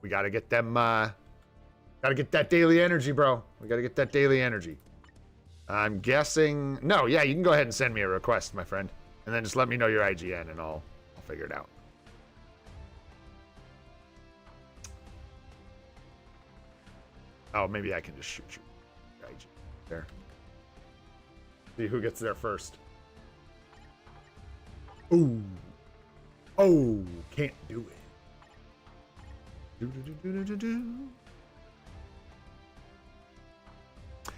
we got to get them... got to get that daily energy, bro. We got to get that daily energy. I'm guessing... No, yeah, you can go ahead and send me a request, my friend. And then just let me know your IGN and I'll figure it out. Oh, maybe I can just shoot you. IGN there. See who gets there first. Ooh. Oh, can't do it.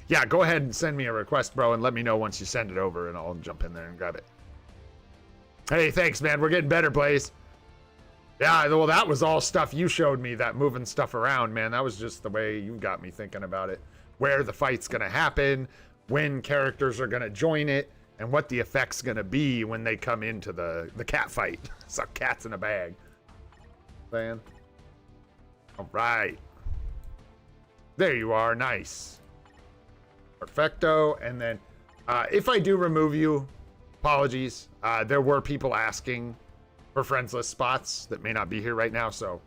Yeah, go ahead and send me a request, bro, and let me know once you send it over, and I'll jump in there and grab it. Hey, thanks, man. We're getting better, Blaze. Yeah, well, that was all stuff you showed me, that moving stuff around, man. That was just the way you got me thinking about it. Where the fight's going to happen, when characters are going to join it, and what the effect's going to be when they come into the cat fight. Suck cats in a bag. Man. All right. There you are. Nice. Perfecto. And then if I do remove you, apologies. There were people asking for friends list spots that may not be here right now, so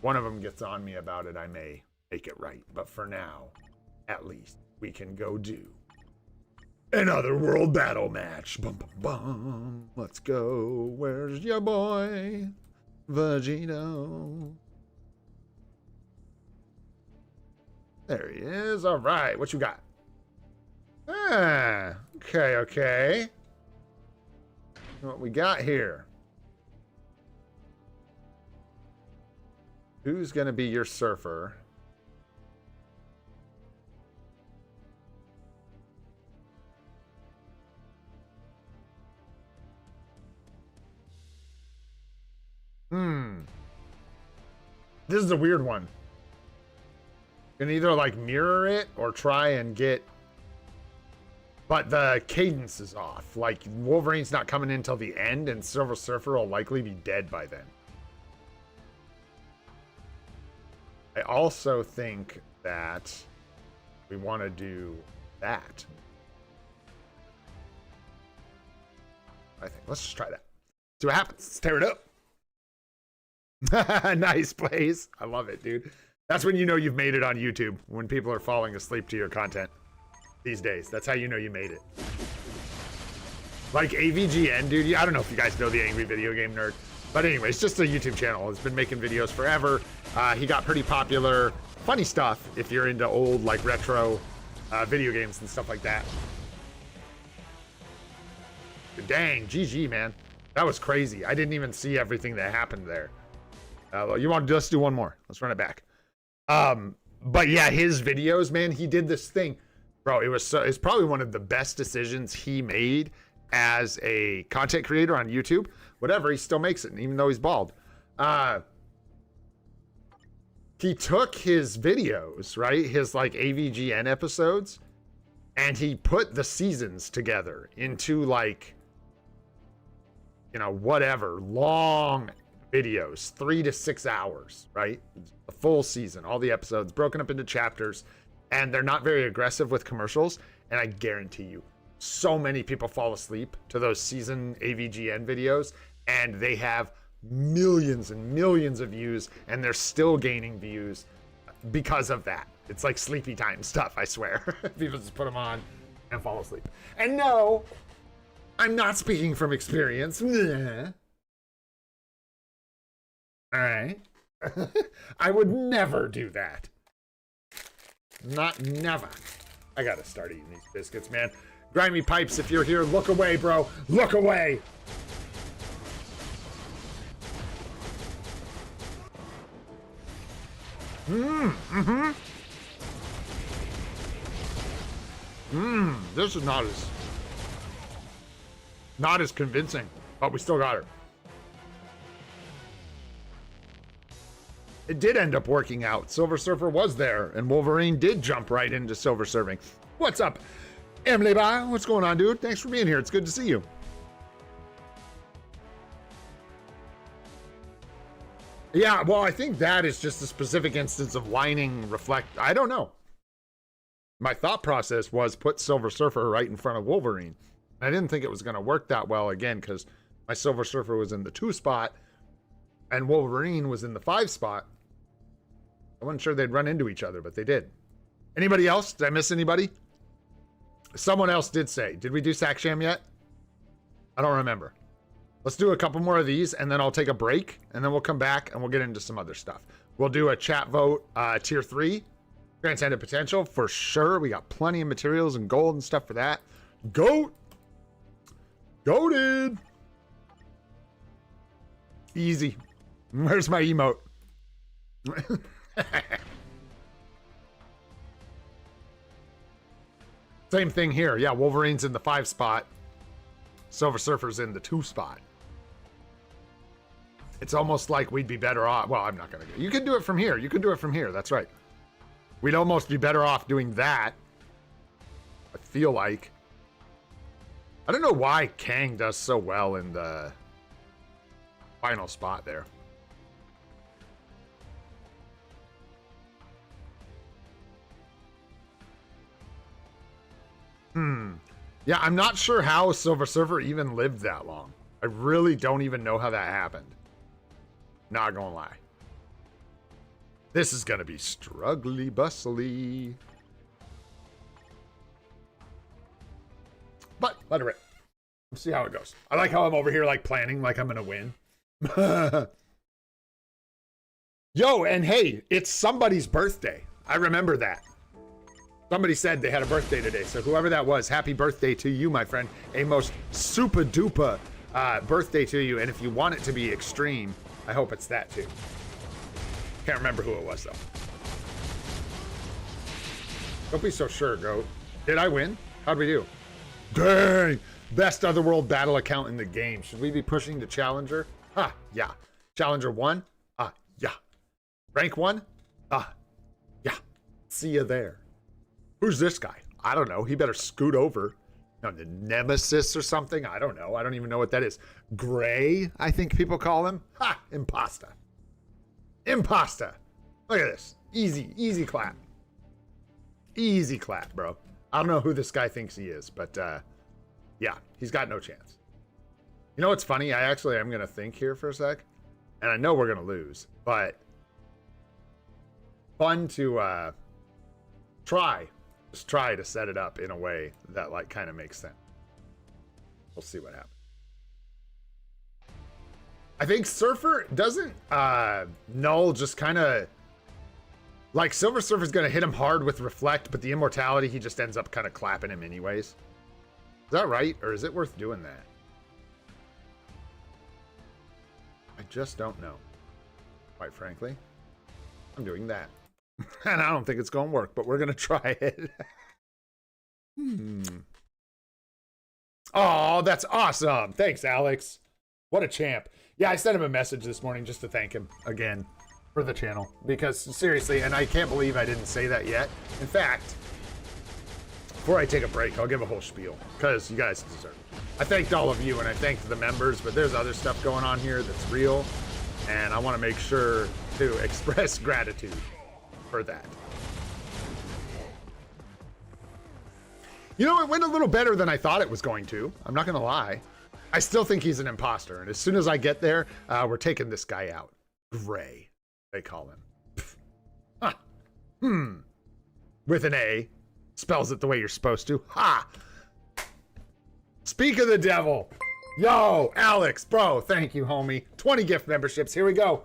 one of them gets on me about it, I may make it right. But for now, at least, we can go do an Otherworld Battle match. Bum, bum, bum. Let's go. Where's your boy, Vegito? There he is. All right, what you got? Okay. What we got here? Who's gonna be your surfer? This is a weird one. You can either like mirror it or try and get... But the cadence is off. Like, Wolverine's not coming in until the end, and Silver Surfer will likely be dead by then. I also think that we want to do that. I think. Let's just try that. See what happens. Let's tear it up. Nice plays. I love it, dude. That's when you know you've made it on YouTube. When people are falling asleep to your content. These days. That's how you know you made it. Like AVGN, dude. I don't know if you guys know the Angry Video Game Nerd. But anyway, it's just a YouTube channel. It's been making videos forever. He got pretty popular. Funny stuff if you're into old, like, retro video games and stuff like that. Dang, GG, man. That was crazy. I didn't even see everything that happened there. You want to just do one more? Let's run it back. But yeah, his videos, man, he did this thing. Bro, it's probably one of the best decisions he made as a content creator on YouTube. Whatever, he still makes it, even though he's bald. He took his videos, right? His like AVGN episodes, and he put the seasons together into like, you know, whatever, long videos, 3 to 6 hours, right? A full season, all the episodes broken up into chapters, and they're not very aggressive with commercials. And I guarantee you, so many people fall asleep to those season AVGN videos, and they have millions and millions of views, and they're still gaining views because of that. It's like sleepy time stuff, I swear. People just put them on and fall asleep. And no, I'm not speaking from experience. All right. I would never do that. Never. I gotta start eating these biscuits, man. Grimy Pipes, if you're here, look away, bro. Look away. This is not as convincing, but we still got her. It did end up working out. Silver Surfer was there, and Wolverine did jump right into Silver Surfing. What's up, Emily Ba? What's going on, dude? Thanks for being here. It's good to see you. Yeah, well, I think that is just a specific instance of lining reflect. I don't know. My thought process was put Silver Surfer right in front of Wolverine. I didn't think it was going to work that well, again, because my Silver Surfer was in the 2 spot and Wolverine was in the 5 spot. I wasn't sure they'd run into each other, but they did. Anybody else? Did I miss anybody? Someone else did say, did we do Saksham yet? I don't remember. Let's do a couple more of these, and then I'll take a break, and then we'll come back, and we'll get into some other stuff. We'll do a chat vote, tier 3. Transcendent Potential, for sure. We got plenty of materials and gold and stuff for that. Goat! Goated! Easy. Where's my emote? Same thing here. Yeah, Wolverine's in the 5 spot. Silver Surfer's in the 2 spot. It's almost like we'd be better off. Well, I'm not going to. You can do it from here. You can do it from here. That's right. We'd almost be better off doing that. I feel like. I don't know why Kang does so well in the final spot there. Yeah, I'm not sure how Silver Surfer even lived that long. I really don't even know how that happened. Not gonna lie. This is gonna be struggly bustly. But let it rip. Let's see how it goes. I like how I'm over here like planning like I'm gonna win. Yo, and hey, it's somebody's birthday. I remember that. Somebody said they had a birthday today, so whoever that was, happy birthday to you, my friend. A most super duper birthday to you, and if you want it to be extreme, I hope it's that too. Can't remember who it was though. Don't be so sure, Goat. Did I win? How'd we do? Dang! Best Otherworld Battle account in the game. Should we be pushing to Challenger? Ah, yeah. Challenger 1? Ah, yeah. Rank 1? Ah, yeah. See you there. Who's this guy? I don't know. He better scoot over. No, the Nemesis or something? I don't know. I don't even know what that is. Gray, I think people call him. Ha! Imposta. Imposta. Look at this. Easy, easy clap. Easy clap, bro. I don't know who this guy thinks he is, but yeah, he's got no chance. You know what's funny? I actually am going to think here for a sec, and I know we're going to lose, but fun to just try to set it up in a way that like kind of makes sense. We'll see what happens. I think Surfer doesn't Null just kind of like Silver Surfer's gonna hit him hard with Reflect, but the immortality he just ends up kind of clapping him anyways. Is that right, or is it worth doing that? I just don't know. Quite frankly, I'm doing that. And I don't think it's going to work, but we're going to try it. Oh, that's awesome. Thanks, Alex. What a champ. Yeah, I sent him a message this morning just to thank him again for the channel. Because, seriously, and I can't believe I didn't say that yet. In fact, before I take a break, I'll give a whole spiel. Because you guys deserve it. I thanked all of you, and I thanked the members, but there's other stuff going on here that's real. And I want to make sure to express gratitude for that. You know, it went a little better than I thought it was going to. I'm not going to lie. I still think he's an imposter. And as soon as I get there, we're taking this guy out. Gray, they call him. Huh. With an A. Spells it the way you're supposed to. Ha! Speak of the devil. Yo, Alex, bro, thank you, homie. 20 gift memberships. Here we go.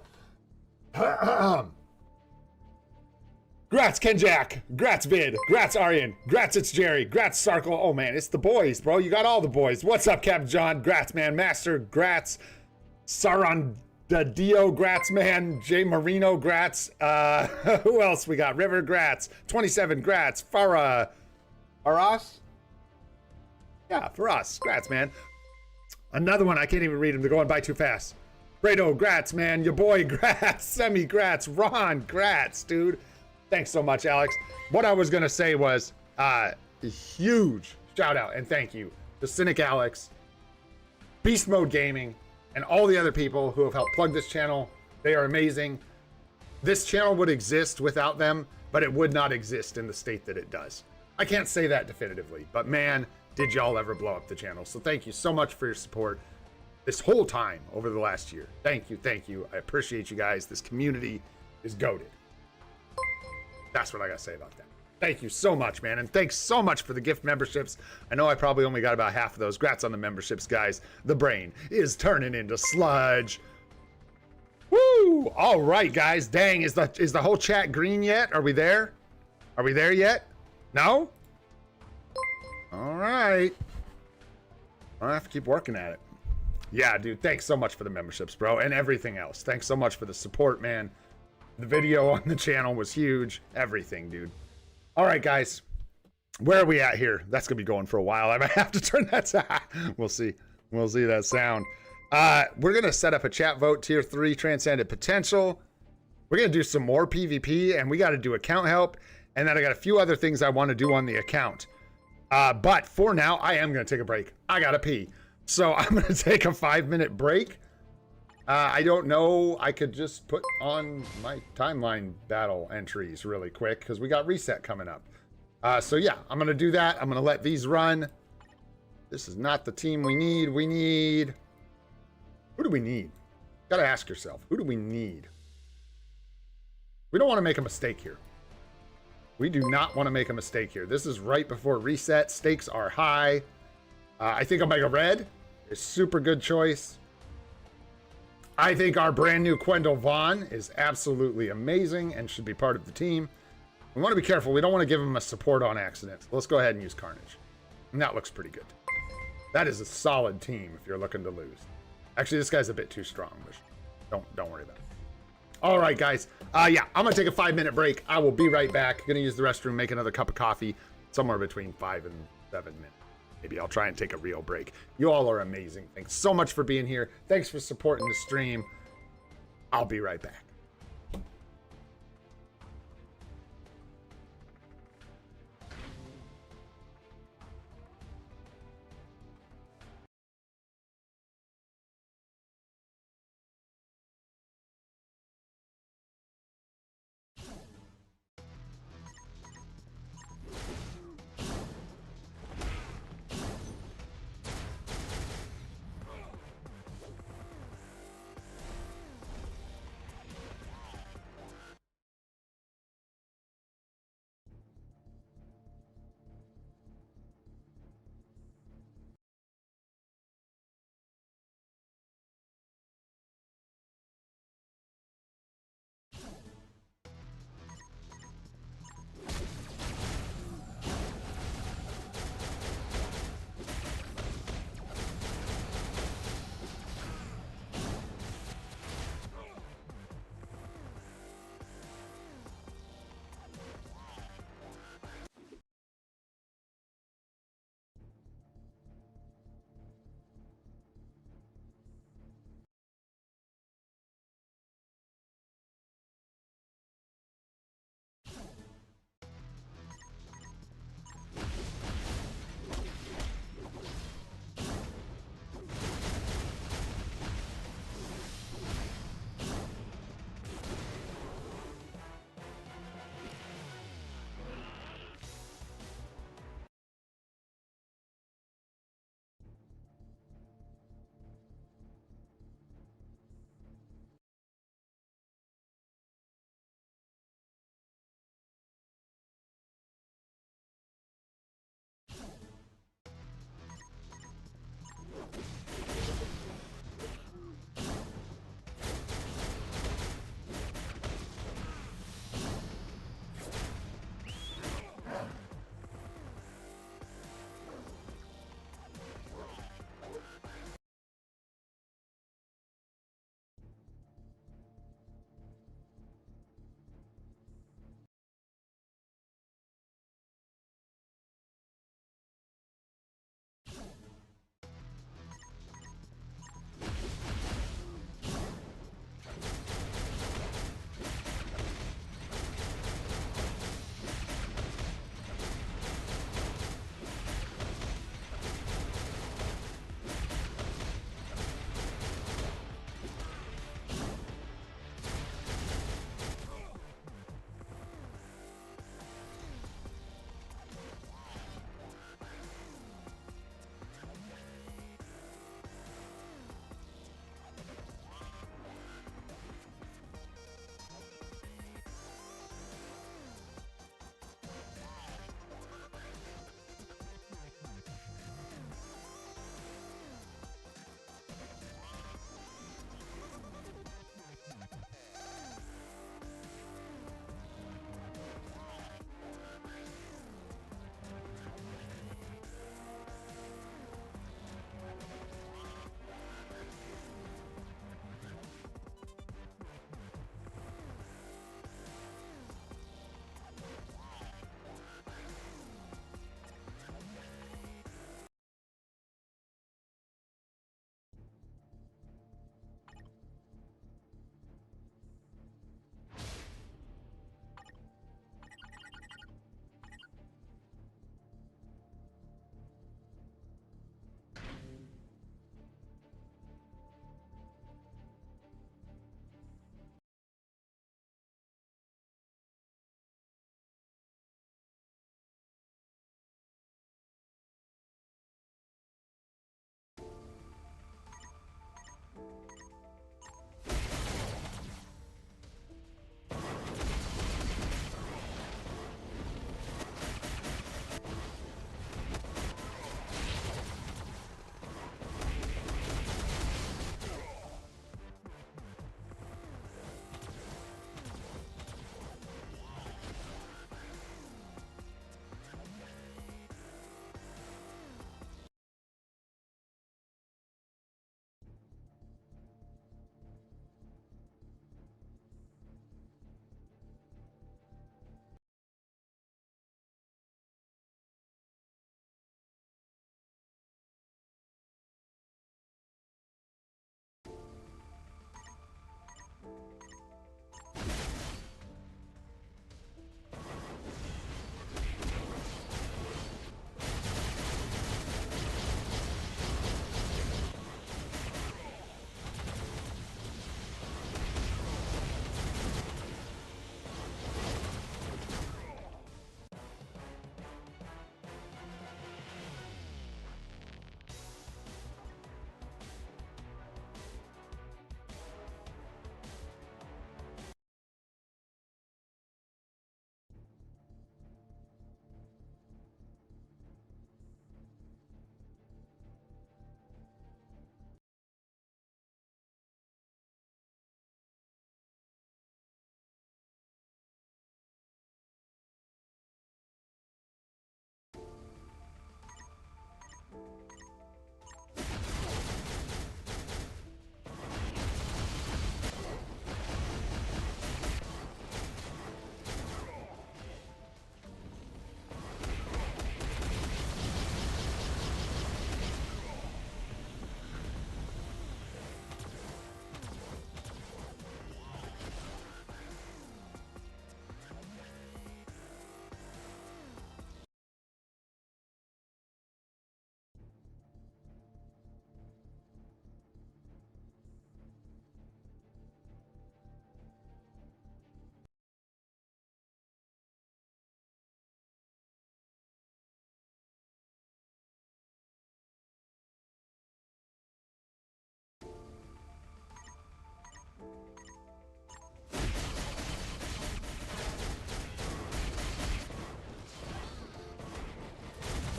Grats Kenjack, grats Vid, grats Aryan, grats it's Jerry, grats Sarkle. Oh man, it's the boys, bro. You got all the boys. What's up, Captain John? Grats, man. Master, grats. Sarandadio, grats, man. Jay Marino, grats. Who else we got? River, grats. 27, grats. Farah. Faras? Yeah, Faras, grats, man. Another one, I can't even read them. They're going by too fast. Fredo, grats, man. Your boy, grats. Semi, grats. Ron, grats, dude. Thanks so much, Alex. What I was gonna say was a huge shout out and thank you to Cynic Alex, Beast Mode Gaming, and all the other people who have helped plug this channel. They are amazing. This channel would exist without them, but it would not exist in the state that it does. I can't say that definitively, but man, did y'all ever blow up the channel. So thank you so much for your support this whole time over the last year. Thank you, thank you. I appreciate you guys. This community is goated. That's what I gotta say about that. Thank you so much, man. And thanks so much for the gift memberships. I know I probably only got about half of those. Grats on the memberships, guys. The brain is turning into sludge. Woo! All right, guys. Dang, is the whole chat green yet? Are we there? Are we there yet? No? All right. I'll have to keep working at it. Yeah, dude. Thanks so much for the memberships, bro. And everything else. Thanks so much for the support, man. The video on the channel was huge. Everything, dude. All right, guys. Where are we at here? That's going to be going for a while. I might have to turn that to... We'll see. We'll see that sound. We're going to set up a chat vote. Tier 3, Transcendent Potential. We're going to do some more PvP, and we got to do account help. And then I got a few other things I want to do on the account. But for now, I am going to take a break. I got to pee. So I'm going to take a 5-minute break. I don't know. I could just put on my timeline battle entries really quick because we got reset coming up. So yeah, I'm going to do that. I'm going to let these run. This is not the team we need. We need... Who do we need? Got to ask yourself. Who do we need? We don't want to make a mistake here. We do not want to make a mistake here. This is right before reset. Stakes are high. I think Omega Red is super good choice. I think our brand new Quendel Vaughn is absolutely amazing and should be part of the team. We want to be careful. We don't want to give him a support on accident. Let's go ahead and use Carnage. And that looks pretty good. That is a solid team if you're looking to lose. Actually, this guy's a bit too strong, but don't worry about it. All right, guys. Yeah, I'm going to take a 5-minute break. I will be right back. Going to use the restroom, make another cup of coffee, somewhere between 5 and 7 minutes. Maybe I'll try and take a real break. You all are amazing. Thanks so much for being here. Thanks for supporting the stream. I'll be right back.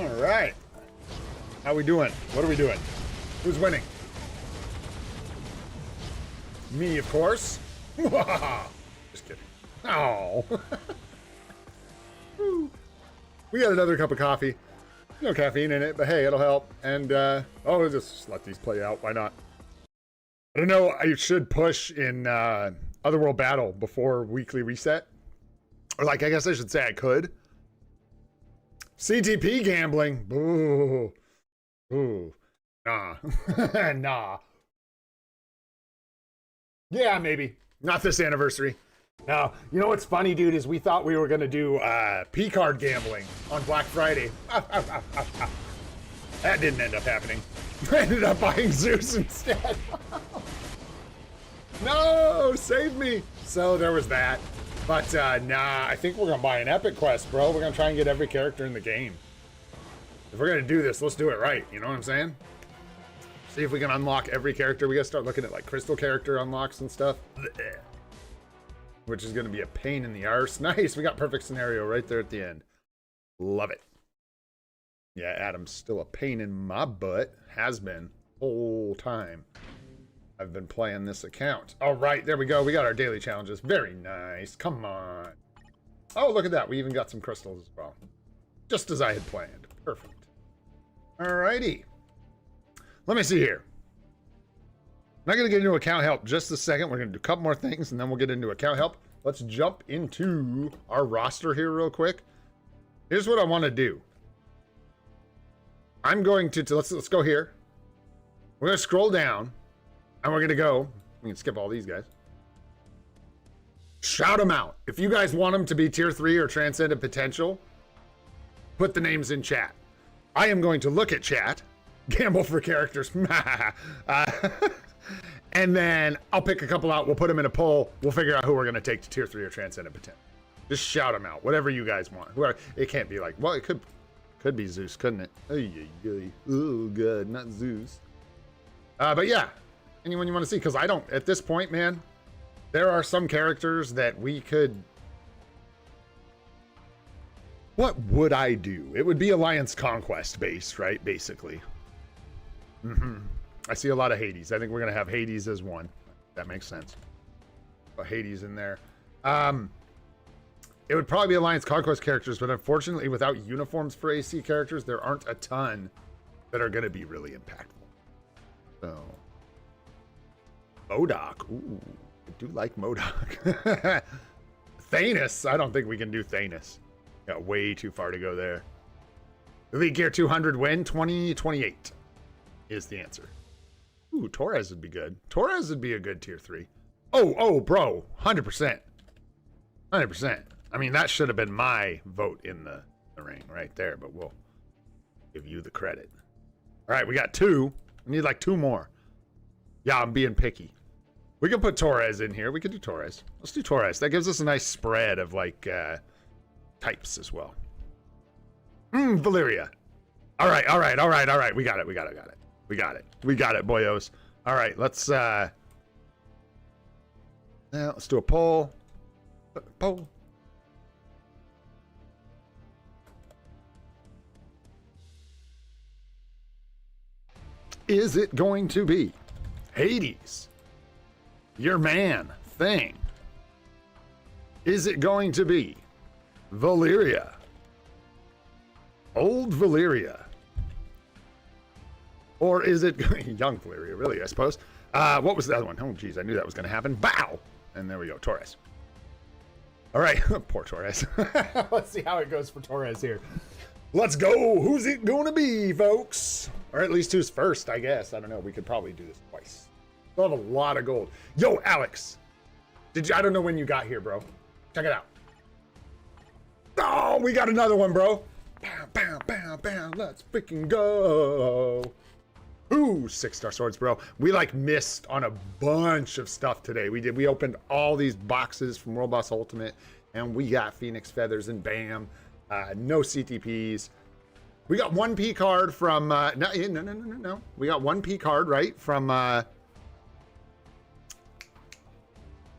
All right. How we doing? What are we doing? Who's winning? Me, of course. Just kidding. Oh. We got another cup of coffee. No caffeine in it, but hey, it'll help. And, we'll just let these play out. Why not? I don't know. I should push in Otherworld Battle before weekly reset. Or, like, I guess I should say I could. CTP gambling. Ooh. Ooh. Nah. Nah. Yeah, maybe. Not this anniversary. Now, you know what's funny, dude, is we thought we were going to do P-card gambling on Black Friday. That didn't end up happening. I ended up buying Zeus instead. No, save me. So there was that. But nah, I think we're going to buy an epic quest, bro. We're going to try and get every character in the game. If we're going to do this, let's do it right. You know what I'm saying? See if we can unlock every character. We got to start looking at like crystal character unlocks and stuff. Which is going to be a pain in the arse. Nice, we got perfect scenario right there at the end. Love it. Yeah, Adam's still a pain in my butt. Has been whole time I've been playing this account. All right, there we go. We got our daily challenges. Very nice. Come on. Oh, look at that. We even got some crystals as well. Just as I had planned. Perfect. All righty. Let me see here. I'm not going to get into account help just a second. We're going to do a couple more things, and then we'll get into account help. Let's jump into our roster here real quick. Here's what I want to do. I'm going to let's go here. We're going to scroll down, and we're going to go. We can skip all these guys. Shout them out. If you guys want them to be tier 3 or transcendent potential, put the names in chat. I am going to look at chat, gamble for characters. And then I'll pick a couple out. We'll put them in a poll. We'll figure out who we're going to take to tier 3 or transcendent potential. Just shout them out. Whatever you guys want. It can't be like, well, it could be Zeus, couldn't it? Oh, God, not Zeus. But yeah, anyone you want to see. Because I don't, at this point, man, there are some characters that we could... What would I do? It would be Alliance Conquest based, right? Basically. I see a lot of Hades. I think we're going to have Hades as one. That makes sense. Put Hades in there. It would probably be Alliance Conquest characters, but unfortunately, without uniforms for AC characters, there aren't a ton that are going to be really impactful. So, MODOK. Ooh, I do like MODOK. Thanos. I don't think we can do Thanos. Got way too far to go there. Elite Gear 200 win. 2028 is the answer. Ooh, Torres would be good. Torres would be a good tier 3. Oh, bro. 100%. 100%. I mean, that should have been my vote in the ring right there, but we'll give you the credit. All right, we got 2. We need like 2 more. Yeah, I'm being picky. We can put Torres in here. We could do Torres. Let's do Torres. That gives us a nice spread of like types as well. Valeria. All right. We got it. We got it, boyos. All right, let's do a poll. Is it going to be Hades, your man thing? Is it going to be Valeria, old Valeria? Or is it young Valeria, really, I suppose? What was the other one? Oh, geez, I knew that was going to happen. Bow! And there we go, Torres. All right, poor Torres. Let's see how it goes for Torres here. Let's go. Who's it going to be, folks? Or at least who's first, I guess. I don't know. We could probably do this twice. We'll have a lot of gold. Yo, Alex. I don't know when you got here, bro. Check it out. Oh, we got another one, bro. Bam, bam, bam, bam. Let's freaking go. Ooh, 6-star swords, bro. We like missed on a bunch of stuff today. We opened all these boxes from World Boss Ultimate, and we got Phoenix Feathers and bam. No CTPs. We got 1 P card from no. We got 1 P card, right? From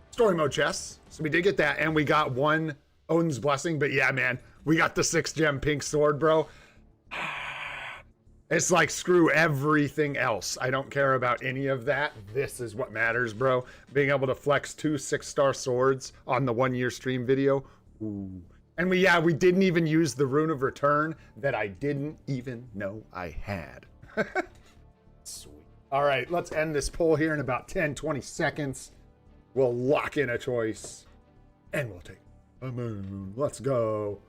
story mode chests. So we did get that, and we got 1 Odin's Blessing. But yeah, man, we got the 6-gem pink sword, bro. It's like, screw everything else. I don't care about any of that. This is what matters, bro. Being able to flex 2 6-star swords on the 1-year stream video. Ooh. And we didn't even use the Rune of Return that I didn't even know I had. Sweet. All right, let's end this poll here in about 10, 20 seconds. We'll lock in a choice and we'll take a moon. Let's go.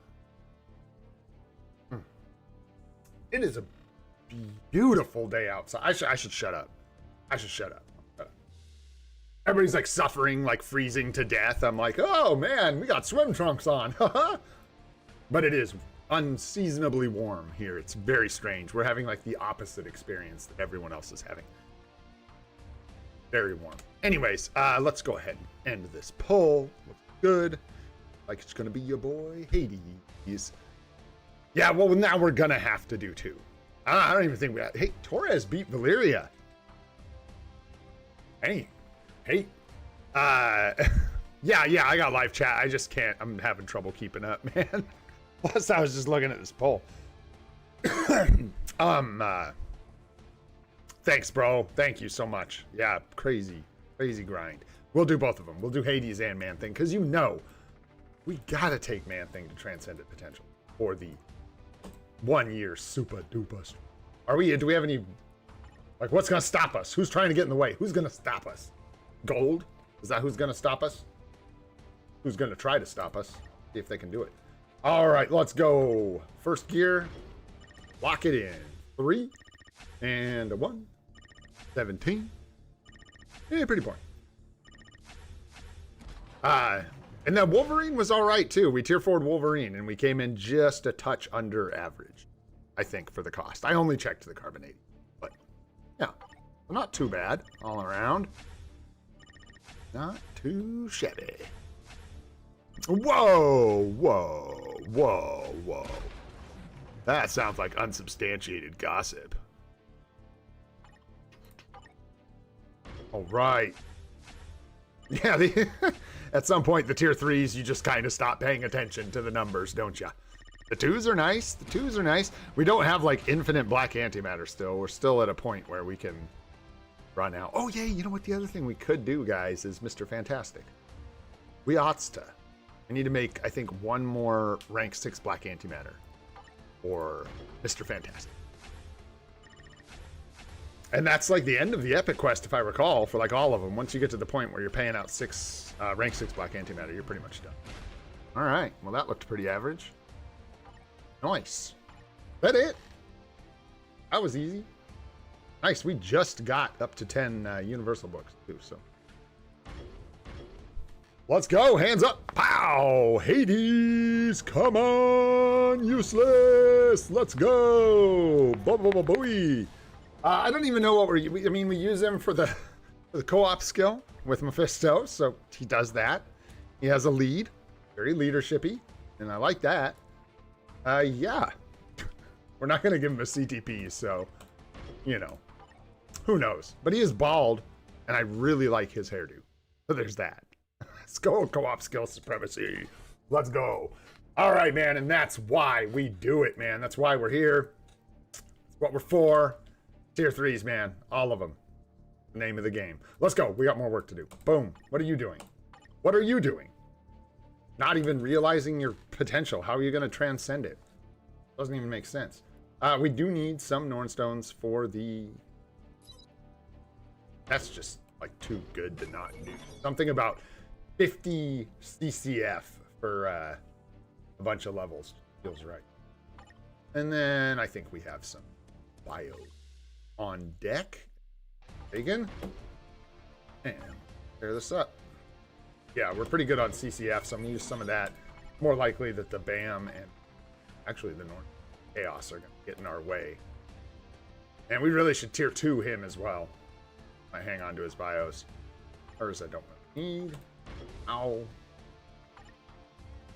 It is a beautiful day outside. I should shut up. I should shut up. Everybody's like suffering, like freezing to death. I'm like, oh man, we got swim trunks on. But it is unseasonably warm here. It's very strange. We're having like the opposite experience that everyone else is having. Very warm. Anyways, let's go ahead and end this poll. Looks good. Like it's gonna be your boy Hades. Yeah, well now we're gonna have to do 2. I don't even think we have. Hey, Torres beat Valyria. Hey. Yeah, I got live chat. I just can't. I'm having trouble keeping up, man. Plus, I was just looking at this poll. Thanks, bro. Thank you so much. Yeah, crazy grind. We'll do both of them. We'll do Hades and Man-Thing, because you know we gotta take Man-Thing to Transcendent Potential for the 1-year SUPA DUPA. Do we have any, like, what's gonna stop us? Who's trying to get in the way? Who's gonna stop us? Gold? Is that who's gonna stop us? Who's gonna try to stop us? See if they can do it. All right, let's go. First gear, lock it in. 3 and a 1. 17. Yeah, pretty boring. And then Wolverine was all right too. We tier 4'd Wolverine and we came in just a touch under average, I think, for the cost. I only checked the carbonate, but yeah, not too bad all around. Not too shabby. Whoa. That sounds like unsubstantiated gossip. All right. Yeah, at some point, the tier 3s, you just kind of stop paying attention to the numbers, don't you? The 2s are nice. We don't have, like, infinite black antimatter still. We're still at a point where we can run out. Oh, yeah, you know what? The other thing we could do, guys, is Mr. Fantastic. We oughta. I need to make, I think, 1 more rank 6 black antimatter or Mr. Fantastic. And that's like the end of the epic quest, if I recall, for like all of them. Once you get to the point where you're paying out rank 6 black antimatter, you're pretty much done. All right, well that looked pretty average. Nice. That it? That was easy. Nice, we just got up to 10 universal books too, so. Let's go, hands up. Pow, Hades, come on, useless. Let's go. Boy. I don't even know what we use him for the co-op skill with Mephisto, so he does that. He has a lead, very leadershipy, and I like that. Yeah. We're not going to give him a CTP, so, you know, who knows? But he is bald, and I really like his hairdo. So there's that. Let's go, co-op skill supremacy. Let's go. All right, man, and that's why we do it, man. That's why we're here. That's what we're for. Tier 3s, man. All of them. Name of the game. Let's go. We got more work to do. Boom. What are you doing? What are you doing? Not even realizing your potential. How are you going to transcend it? Doesn't even make sense. We do need some Nornstones for the... That's just, like, too good to not do. Something about 50 CCF for a bunch of levels feels right. And then I think we have some bios on deck. Pagan. And tear this up. Yeah, we're pretty good on CCF, so I'm gonna use some of that. More likely that the BAM and actually the North Chaos are gonna get in our way. And we really should tier 2 him as well. I hang on to his bios. Hers I don't really need. Ow.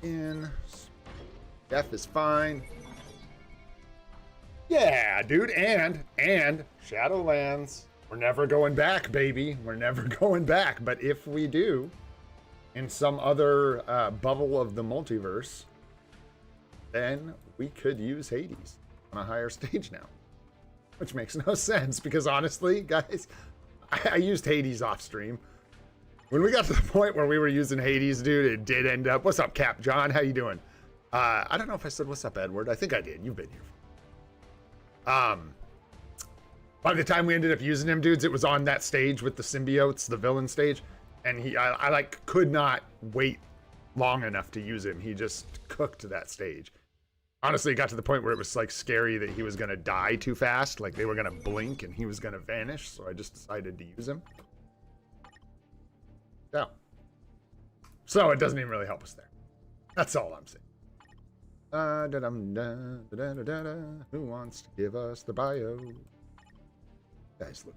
In. Death is fine. Yeah, dude, and Shadowlands. We're never going back, baby. We're never going back. But if we do, in some other bubble of the multiverse, then we could use Hades on a higher stage now. which makes no sense because honestly, guys, I used Hades off stream. When we got to the point where we were using Hades, dude, it did end up. What's up, Cap John? How you doing? I don't know if I said what's up, Edward. I think I did. You've been here. By the time we ended up using him, dudes, it was on that stage with the symbiotes, the villain stage, and I like could not wait long enough to use him. He just cooked that stage. Honestly, it got to the point where it was like scary that he was gonna die too fast, like they were gonna blink and he was gonna vanish. So I just decided to use him. Yeah. So it doesn't even really help us there. That's all I'm saying. Who wants to give us the bio? Guys, look.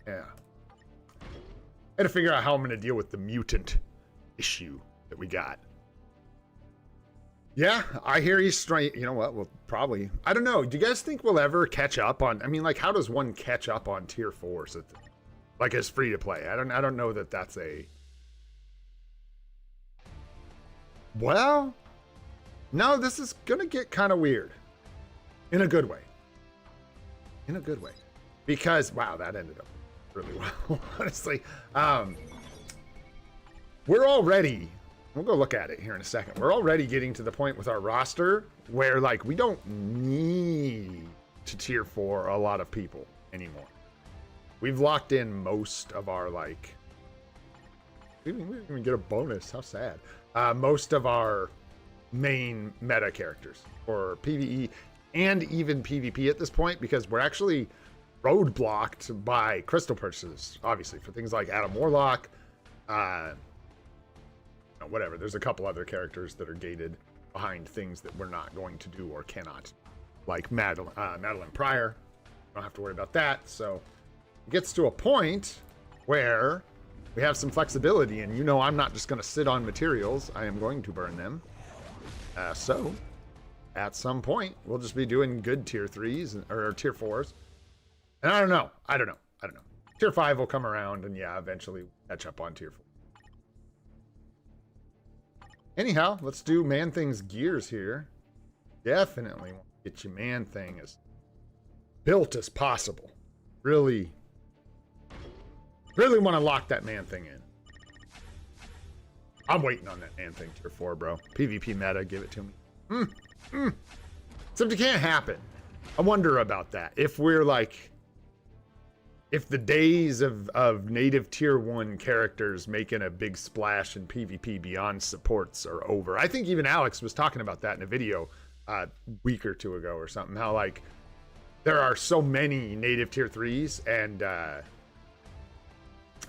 Yeah. I had to figure out how I'm going to deal with the mutant issue that we got. Yeah, I hear he's straight. You know what? We'll probably. I don't know. Do you guys think we'll ever catch up on? I mean, like, how does one catch up on tier 4s? Like, as free to play? I don't know that that's a. Well. No, this is gonna get kind of weird. In a good way. In a good way. Because, wow, that ended up really well, honestly. We're already, we'll go look at it here in a second. We're already getting to the point with our roster where, like, we don't need to tier 4 a lot of people anymore. We've locked in most of our, like, we didn't even get a bonus. How sad. Most of our main meta characters for PvE and even PvP at this point, because we're actually roadblocked by crystal purchases, obviously, for things like Adam Warlock, whatever. There's a couple other characters that are gated behind things that we're not going to do or cannot, like Madeline Pryor. Don't have to worry about that. So it gets to a point where we have some flexibility, and I'm not just going to sit on materials. I am going to burn them. So, at some point, we'll just be doing good tier 3s or tier 4s. And I don't know. Tier 5 will come around, and yeah, eventually catch up on tier 4. Anyhow, let's do Man-Thing's gears here. Definitely want to get your Man-Thing as built as possible. Really want to lock that Man-Thing in. I'm waiting on that Man-Thing tier 4, bro. PvP meta, give it to me. Except it can't happen. I wonder about that. If we're like, if the days of native tier 1 characters making a big splash in PvP beyond supports are over. I think even Alex was talking about that in a video a week or two ago or something. How, like, there are so many native tier 3s and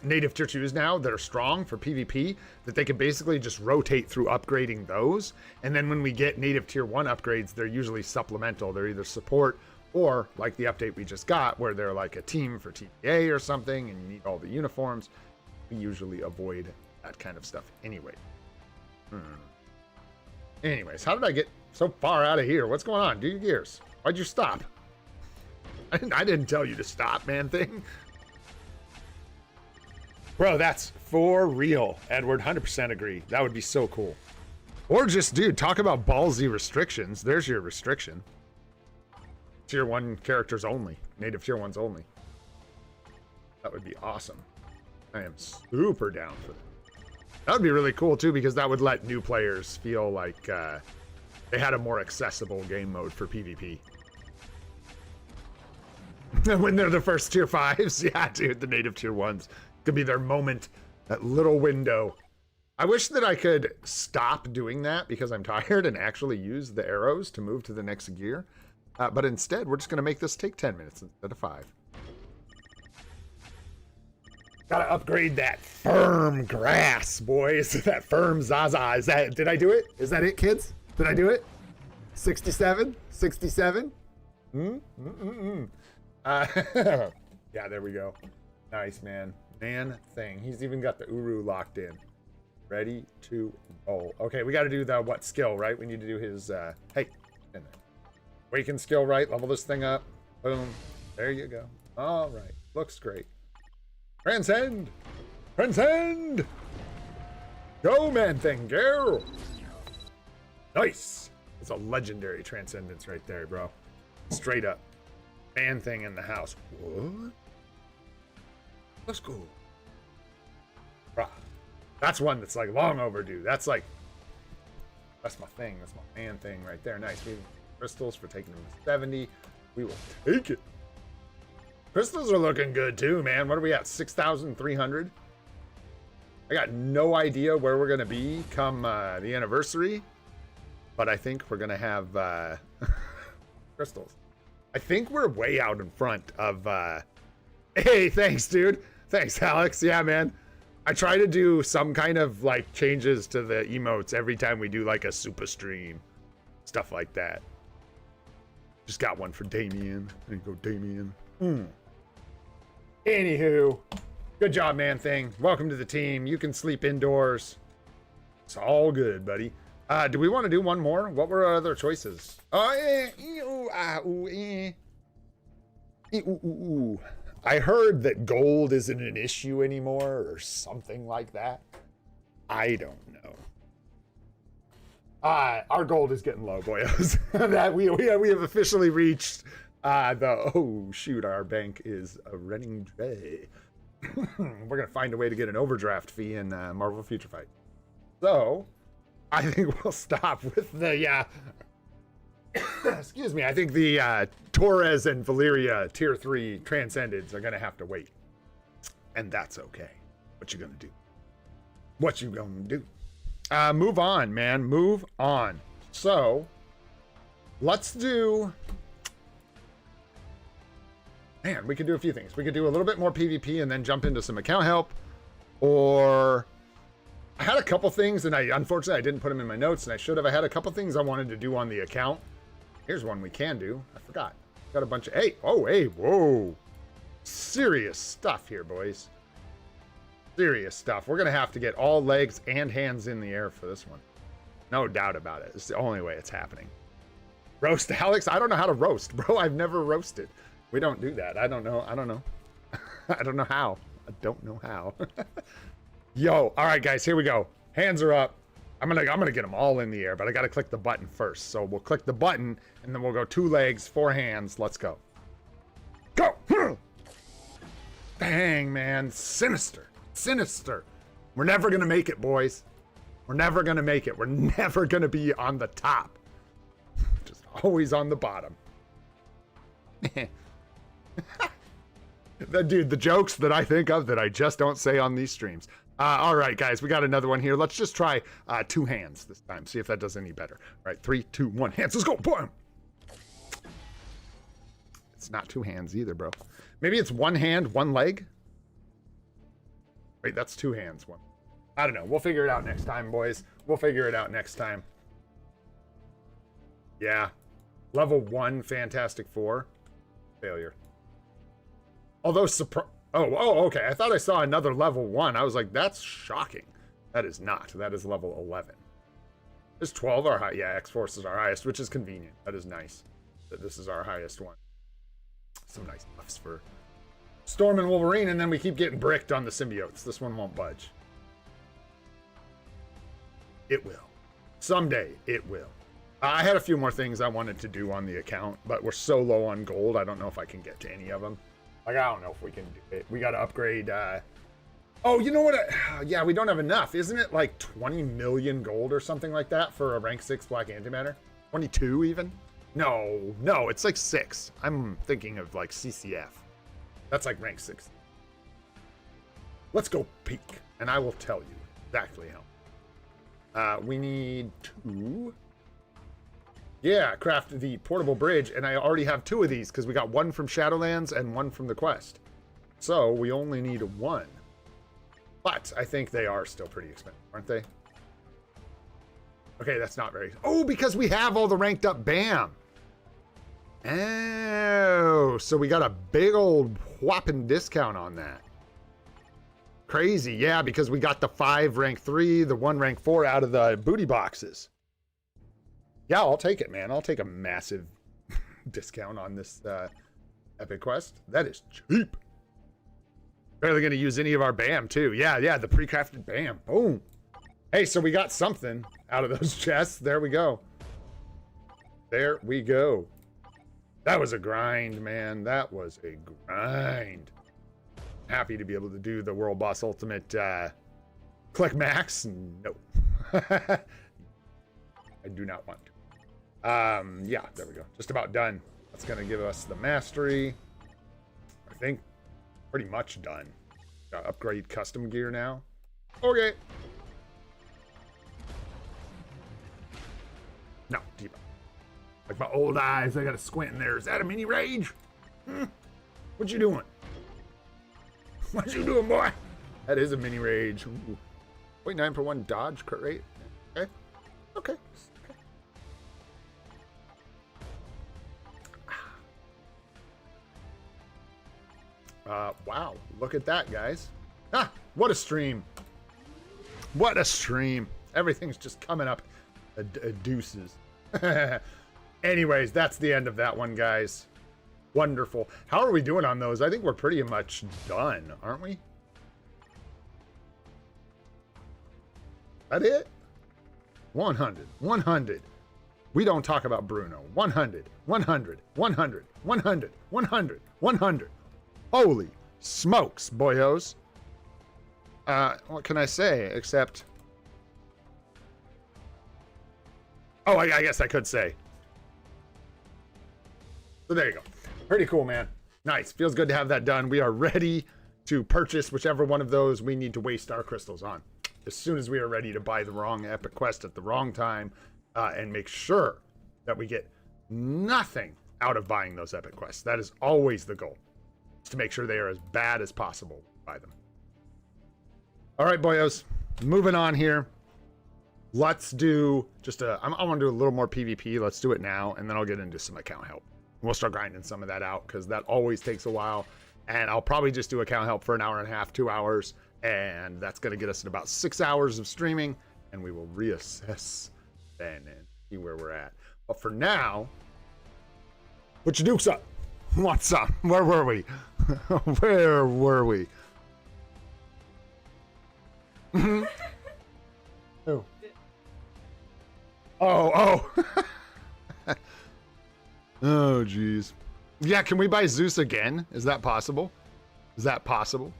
native tier 2s now that are strong for PvP that they can basically just rotate through upgrading those. And then when we get native tier 1 upgrades, they're usually supplemental. They're either support or like the update we just got where they're like a team for TPA or something and you need all the uniforms. We usually avoid that kind of stuff anyway. Anyways, how did I get so far out of here? What's going on? Do your gears. Why'd you stop? I didn't tell you to stop, Man-Thing. Bro, that's for real, Edward. 100% agree. That would be so cool. Or just, dude, talk about ballsy restrictions. There's your restriction. Tier 1 characters only. Native tier 1s only. That would be awesome. I am super down for that. That would be really cool, too, because that would let new players feel like they had a more accessible game mode for PvP. When they're the first tier 5s. Yeah, dude, the native tier 1s. Could be their moment, that little window. I wish that I could stop doing that because I'm tired and actually use the arrows to move to the next gear. But instead, we're just going to make this take 10 minutes instead of 5. Gotta upgrade that firm grass, boys. That firm Zaza. Did I do it? Is that it, kids? Did I do it? 67? 67? Yeah, there we go. Nice, man. Man-Thing. He's even got the Uru locked in. Ready to roll. Okay, we got to do the what skill, right? We need to do his, hey, in there. Awaken skill, right? Level this thing up. Boom. There you go. All right. Looks great. Transcend! Transcend! Go, Man-Thing, go! Nice! It's a legendary transcendence right there, bro. Straight up. Man thing in the house. What? Let's go. Bruh. That's one that's like long overdue. That's my thing. That's my man thing right there. Nice. We have crystals for taking them to 70. We will take it. Crystals are looking good too, man. What are we at? 6,300? I got no idea where we're going to be come the anniversary, but I think we're going to have crystals. I think we're way out in front of... Hey, thanks, dude. Thanks, Alex. Yeah, man. I try to do some kind of like changes to the emotes every time we do like a SUPA stream. Stuff like that. Just got one for Damien. There you go, Damien. Anywho, good job, man thing. Welcome to the team. You can sleep indoors. It's all good, buddy. Do we want to do one more? What were our other choices? I heard that gold isn't an issue anymore or something like that. I don't know. Our gold is getting low, boyos. That we have officially reached oh shoot, our bank is running dry. We're gonna find a way to get an overdraft fee in Marvel Future Fight. So I think we'll stop with the excuse me, I think the Torres and Valeria tier 3 transcendeds are gonna have to wait. And that's okay. What you gonna do? What you gonna do? Move on, man. Move on. So let's do... Man, we could do a few things. We could do a little bit more PvP and then jump into some account help. Or... I had a couple things, and unfortunately I didn't put them in my notes, and I should have. I had a couple things I wanted to do on the account. Here's one we can do. I forgot. Got a bunch of... Hey! Oh, hey! Whoa! Serious stuff here, boys. Serious stuff. We're going to have to get all legs and hands in the air for this one. No doubt about it. It's the only way it's happening. Roast Alex? I don't know how to roast, bro. I've never roasted. We don't do that. I don't know. I don't know. I don't know how. I don't know how. Yo, all right, guys, here we go. Hands are up. I'm gonna get them all in the air, but I gotta click the button first. So we'll click the button, and then we'll go 2 legs, 4 hands. Let's go. Go! Dang, man. Sinister. Sinister. We're never gonna make it, boys. We're never gonna make it. We're never gonna be on the top. Just always on the bottom. Dude, the jokes that I think of that I just don't say on these streams. All right, guys, we got another one here. Let's just try 2 hands this time. See if that does any better. All right, 3, 2, 1, hands. Let's go. Boom. It's not 2 hands either, bro. Maybe it's 1 hand, 1 leg. Wait, that's 2 hands. 1. I don't know. We'll figure it out next time, boys. We'll figure it out next time. Yeah. Level 1, Fantastic Four. Failure. Although, oh, okay. I thought I saw another level 1. I was like, that's shocking. That is not. That is level 11. Is 12 our high? Yeah, X-Force is our highest, which is convenient. That is nice that this is our highest one. Some nice buffs for Storm and Wolverine, and then we keep getting bricked on the symbiotes. This one won't budge. It will. Someday, it will. I had a few more things I wanted to do on the account, but we're so low on gold, I don't know if I can get to any of them. Like, I don't know if we can do it. We got to upgrade. Oh, you know what? Yeah, we don't have enough. Isn't it like 20 million gold or something like that for a rank 6 black antimatter? 22 even? No, it's like 6. I'm thinking of like CCF. That's like rank 6. Let's go peek, and I will tell you exactly how. We need 2. Yeah, craft the portable bridge, and I already have 2 of these because we got 1 from Shadowlands and 1 from the quest. So we only need 1. But I think they are still pretty expensive, aren't they? Okay, that's not very... Oh, because we have all the ranked up BAM! Oh, so we got a big old whopping discount on that. Crazy, yeah, because we got the 5 rank 3, the 1 rank 4 out of the booty boxes. Yeah, I'll take it, man. I'll take a massive discount on this epic quest. That is cheap. Barely going to use any of our BAM, too. Yeah, the pre-crafted BAM. Boom. Hey, so we got something out of those chests. There we go. There we go. That was a grind, man. That was a grind. Happy to be able to do the World Boss Ultimate click max. No. I do not want to. Yeah, there we go. Just about done. That's going to give us the mastery. I think pretty much done. Got upgrade custom gear now. Okay. No, deep. Like my old eyes, I got to squint in there. Is that a mini rage? What you doing? What you doing, boy? That is a mini rage. 0.9 per 1 dodge crit rate. Okay. Okay. Wow, look at that, guys. Ah, what a stream. What a stream. Everything's just coming up deuces. Anyways, that's the end of that one, guys. Wonderful. How are we doing on those? I think we're pretty much done, aren't we? That it? 100, 100. We don't talk about Bruno. 100, 100, 100, 100, 100, 100. Holy smokes, boyos. What can I say except... Oh, I guess I could say. So there you go. Pretty cool, man. Nice. Feels good to have that done. We are ready to purchase whichever one of those we need to waste our crystals on. As soon as we are ready to buy the wrong epic quest at the wrong time and make sure that we get nothing out of buying those epic quests. That is always the goal. To make sure they are as bad as possible by them. All right, boyos, moving on here. Let's do just I want to do a little more PvP. Let's do it now, and then I'll get into some account help. We'll start grinding some of that out because that always takes a while. And I'll probably just do account help for an hour and a half, 2 hours, and that's going to get us in about 6 hours of streaming, and we will reassess then and see where we're at. But for now, put your dukes up. What's up? Where were we? Where were we? Oh. Oh. Oh, geez. Yeah, can we buy Zeus again? Is that possible? Is that possible?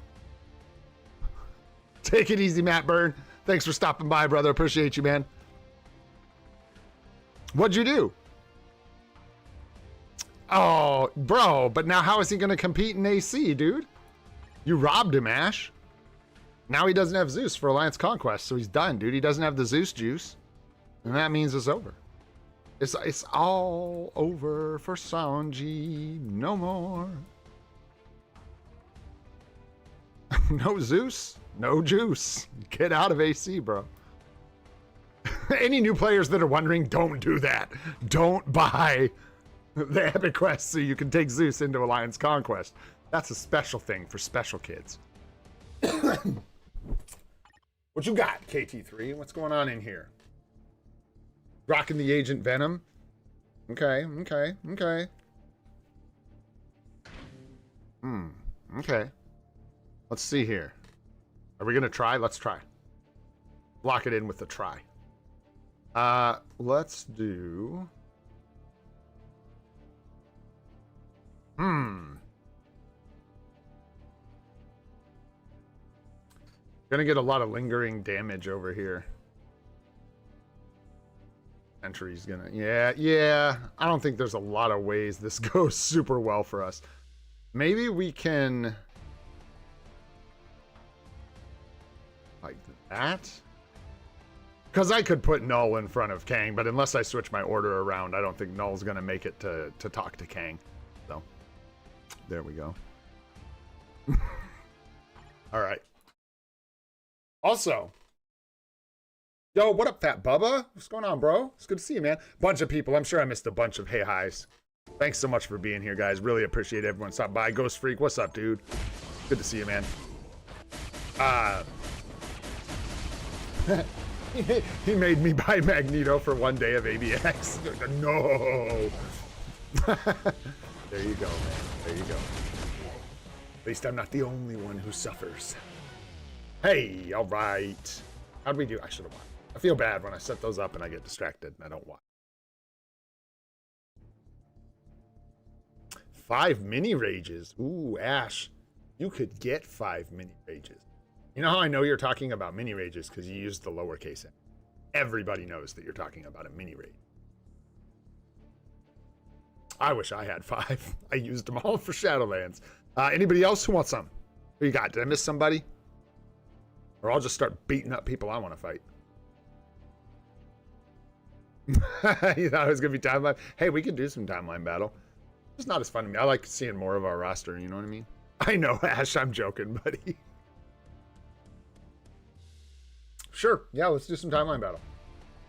Take it easy, Matt Byrne. Thanks for stopping by, brother. Appreciate you, man. What'd you do? Oh, bro, but now how is he going to compete in AC, dude? You robbed him, Ash. Now he doesn't have Zeus for Alliance Conquest, so he's done, dude. He doesn't have the Zeus juice, and that means it's over. It's all over for Sanji. No more. No Zeus, no juice. Get out of AC, bro. Any new players that are wondering, don't do that. Don't buy the epic quest so you can take Zeus into Alliance Conquest. That's a special thing for special kids. What you got, KT3? What's going on in here? Rocking the Agent Venom. Okay. Okay. Let's see here. Are we gonna try? Let's try. Lock it in with the try. Let's do... Gonna get a lot of lingering damage over here. Entry's gonna... Yeah. I don't think there's a lot of ways this goes super well for us. Maybe we can... like that? Because I could put Null in front of Kang, but unless I switch my order around, I don't think Null's gonna make it to talk to Kang. So, there we go. All right. Also, yo, what up, Fat Bubba? What's going on, bro? It's good to see you, man. Bunch of people. I'm sure I missed a bunch of hey hi's. Thanks so much for being here, guys. Really appreciate everyone stopping by. Ghost Freak, what's up, dude? Good to see you, man. He made me buy Magneto for 1 day of ABX. No. There you go, man. There you go. At least I'm not the only one who suffers. Hey, all right. How'd we do? I should have won. I feel bad when I set those up and I get distracted and I don't watch. 5 mini rages. Ooh, Ash, you could get 5 mini rages. You know how I know you're talking about mini rages? Because you used the lowercase n. Everybody knows that you're talking about a mini rage. I wish I had 5. I used them all for Shadowlands. Anybody else who wants some? Who you got? Did I miss somebody? Or I'll just start beating up people I want to fight. You thought it was going to be timeline? Hey, we could do some timeline battle. It's not as fun to me. I like seeing more of our roster, you know what I mean? I know, Ash, I'm joking, buddy. Sure, yeah, let's do some timeline battle.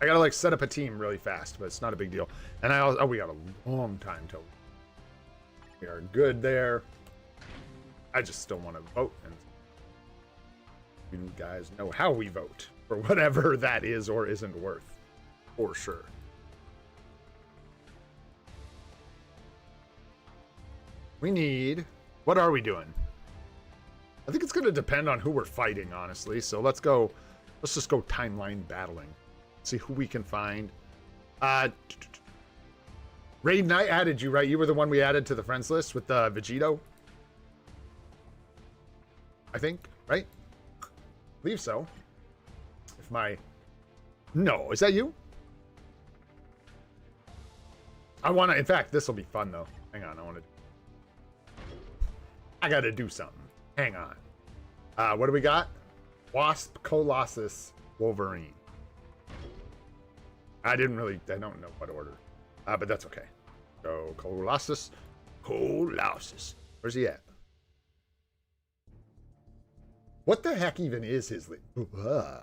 I gotta like set up a team really fast, but it's not a big deal. And we got a long time till we are good there. I just still want to vote, and you guys know how we vote for whatever that is or isn't worth, for sure. We need, what are we doing? I think it's going to depend on who we're fighting, honestly. So let's just go timeline battling. See who we can find. Raiden, I added you, right? You were the one we added to the friends list with the Vegito. I think, right? I believe so. No, is that you? in fact, this will be fun though. Hang on, I gotta do something. Hang on. What do we got? Wasp, Colossus, Wolverine. I don't know what order. But that's okay. So, Colossus. Where's he at? What the heck even is his lead? Yeah.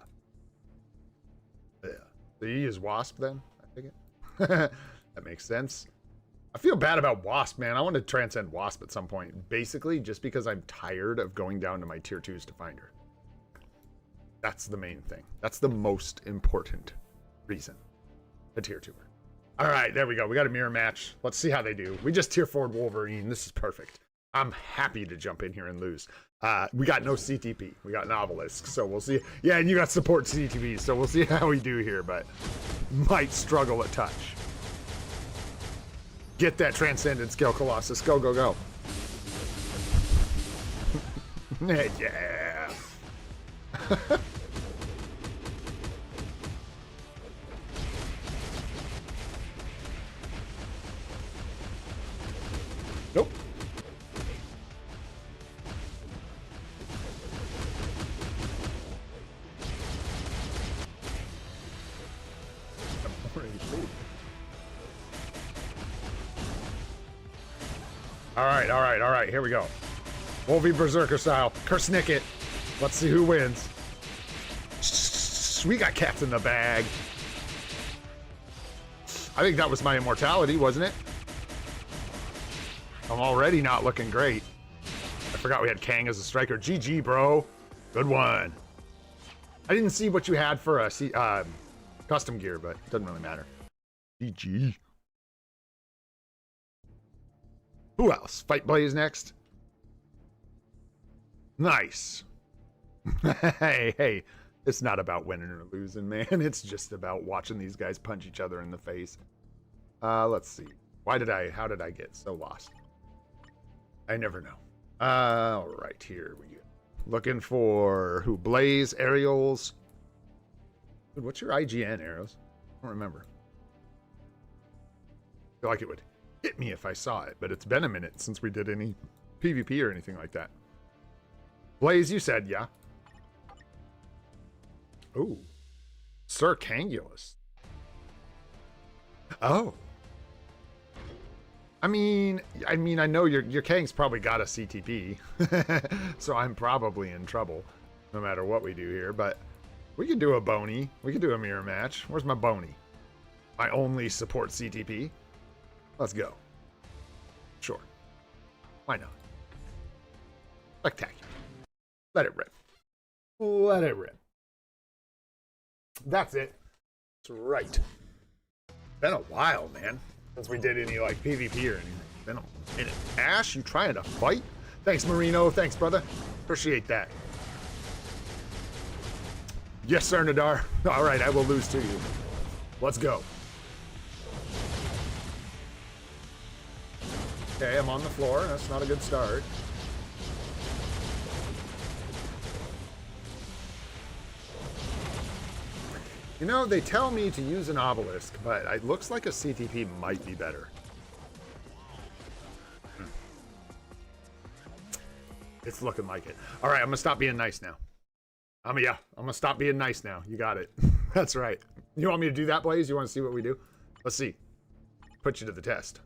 So he is Wasp then? I think it. That makes sense. I feel bad about Wasp, man. I want to transcend Wasp at some point. Basically, just because I'm tired of going down to my tier 2s to find her. That's the main thing. That's the most important reason. A tier 2er. All right, there we go. We got a mirror match. Let's see how they do. We just tier 4'd Wolverine. This is perfect. I'm happy to jump in here and lose. We got no CTP. We got Novelisk, so we'll see. Yeah, and you got support CTPs, so we'll see how we do here, but might struggle a touch. Get that transcendent skill, Colossus. Go, go, go. Yeah. Nope. All right, here we go. Wolvie Berserker style. Kersnick it. Let's see who wins. We got cats in the bag. I think that was my immortality, wasn't it? I'm already not looking great. I forgot we had Kang as a striker. GG, bro. Good one. I didn't see what you had for a custom gear, but it doesn't really matter. GG. Who else? Fight Blaze next. Nice. Hey, it's not about winning or losing, man. It's just about watching these guys punch each other in the face. Let's see. How did I get so lost? I never know. All right, here we go. Looking for who? Blaze, Aerials. Dude, what's your IGN, Arrows? I don't remember. I feel like it would hit me if I saw it, but it's been a minute since we did any PvP or anything like that. Blaze, you said, yeah. Ooh. Sir Cangulus. Oh. I mean, I know your Kang's probably got a CTP, so I'm probably in trouble, no matter what we do here. But we could do a Boney. We could do a mirror match. Where's my Boney? My only support CTP. Let's go. Sure. Why not? Spectacular. Let it rip. Let it rip. That's it. That's right. Been a while, man, since we did any like PvP or anything. Been a minute. Ash, you trying to fight? Thanks, Marino. Thanks, brother. Appreciate that. Yes, sir, Nadar. All right, I will lose to you. Let's go. Okay, I'm on the floor. That's not a good start. You know, they tell me to use an obelisk, but it looks like a CTP might be better. It's looking like it. All right, I'm gonna stop being nice now. I'm gonna stop being nice now. You got it. That's right. You want me to do that, Blaze? You want to see what we do? Let's see. Put you to the test.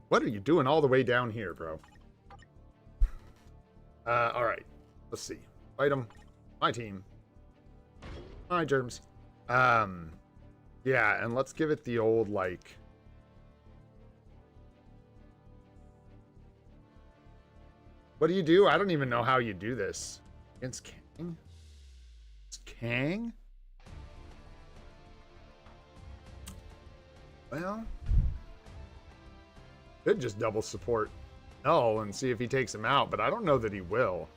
What are you doing all the way down here, bro? All right. Let's see. Item. My team. My germs. Yeah, and let's give it the old, like... What do you do? I don't even know how you do this. Against Kang? It's Kang? Well... Could just double support Null and see if he takes him out, but I don't know that he will.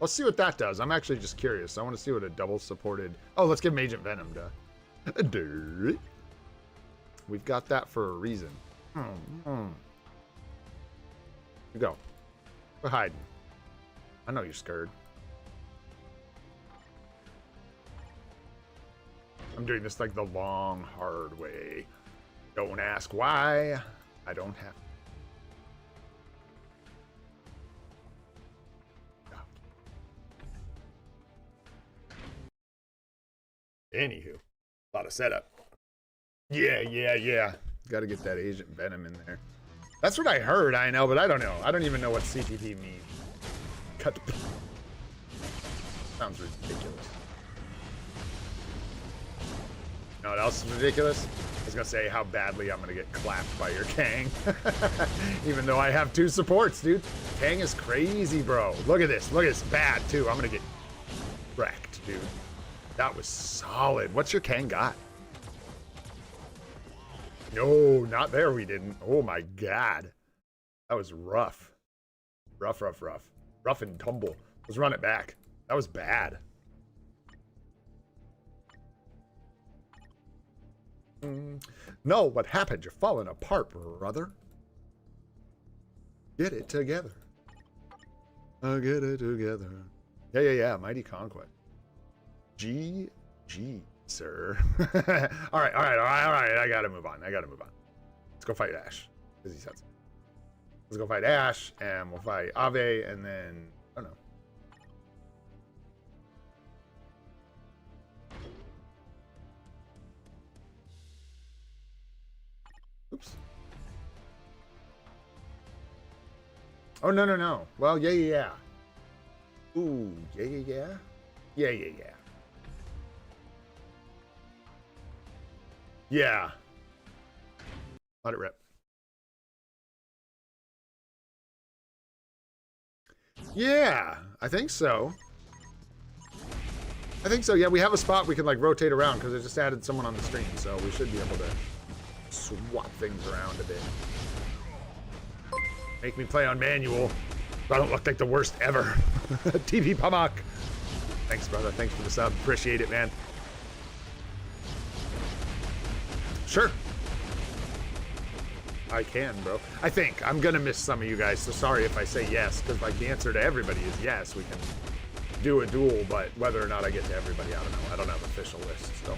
Let's see what that does. I'm actually just curious. I want to see what a double supported... Oh, let's give him Agent Venom to... We've got that for a reason. You go. We're hiding. I know you're scared. I'm doing this like the long, hard way. Don't ask why. I don't have... Anywho, a lot of setup. Yeah. Got to get that Agent Venom in there. That's what I heard, I know, but I don't know. I don't even know what CTP means. Cut the... Sounds ridiculous. You know what else is ridiculous? I was going to say how badly I'm going to get clapped by your Kang. Even though I have 2 supports, dude. Kang is crazy, bro. Look at this. Look at this. Bad, too. I'm going to get wrecked, dude. That was solid. What's your Kang got? No, not there we didn't. Oh my god. That was rough. Rough. Rough and tumble. Let's run it back. That was bad. No, what happened? You're falling apart, brother. Get it together. I'll get it together. Yeah. Mighty Conquest. GG, sir. all right. I gotta move on. Let's go fight Ash, because he said so. Let's go fight Ash, and we'll fight Ave, and then I don't know. Oops. Oh no. Well, yeah. Ooh, yeah. Yeah. Let it rip. Yeah, I think so. Yeah, we have a spot we can like rotate around because I just added someone on the stream, so we should be able to swap things around a bit. Make me play on manual so I don't look like the worst ever. TV Pamak. Thanks, brother. Thanks for the sub. Appreciate it, man. Sure. I can, bro. I think. I'm going to miss some of you guys, so sorry if I say yes, because like the answer to everybody is yes. We can do a duel, but whether or not I get to everybody, I don't know. I don't have an official list, so.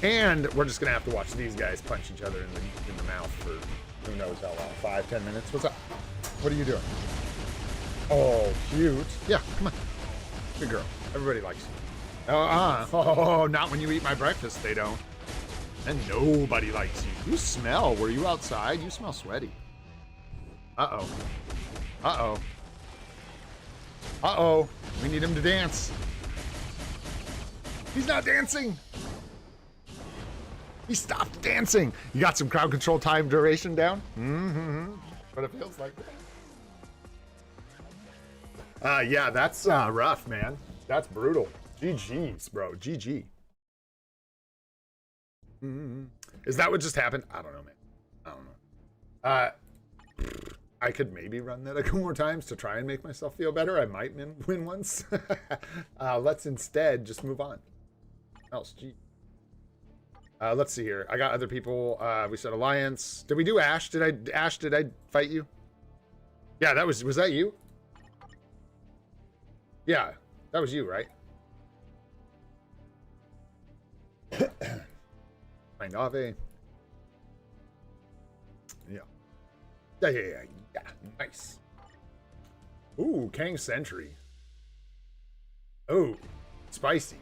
And we're just going to have to watch these guys punch each other in the mouth for who knows how long. 5-10 minutes. What's up? What are you doing? Oh, cute. Yeah, come on. Good girl. Everybody likes you. Oh, not when you eat my breakfast, they don't. And nobody likes you. You smell. Were you outside? You smell sweaty. Uh-oh. We need him to dance. He's not dancing. He stopped dancing. You got some crowd control time duration down? But it feels like that. Yeah, that's rough, man. That's brutal. GG's, bro. GG. Is that what just happened? I don't know, man. I don't know. I could maybe run that a couple more times to try and make myself feel better. I might win once. Let's instead just move on. Else, gee. Let's see here. I got other people. We said Alliance. Did we do Ash? Did I fight you? Yeah, was that you? Yeah, that was you, right? Find Ave. Yeah. Yeah. Nice. Ooh, Kang Sentry. Oh, spicy.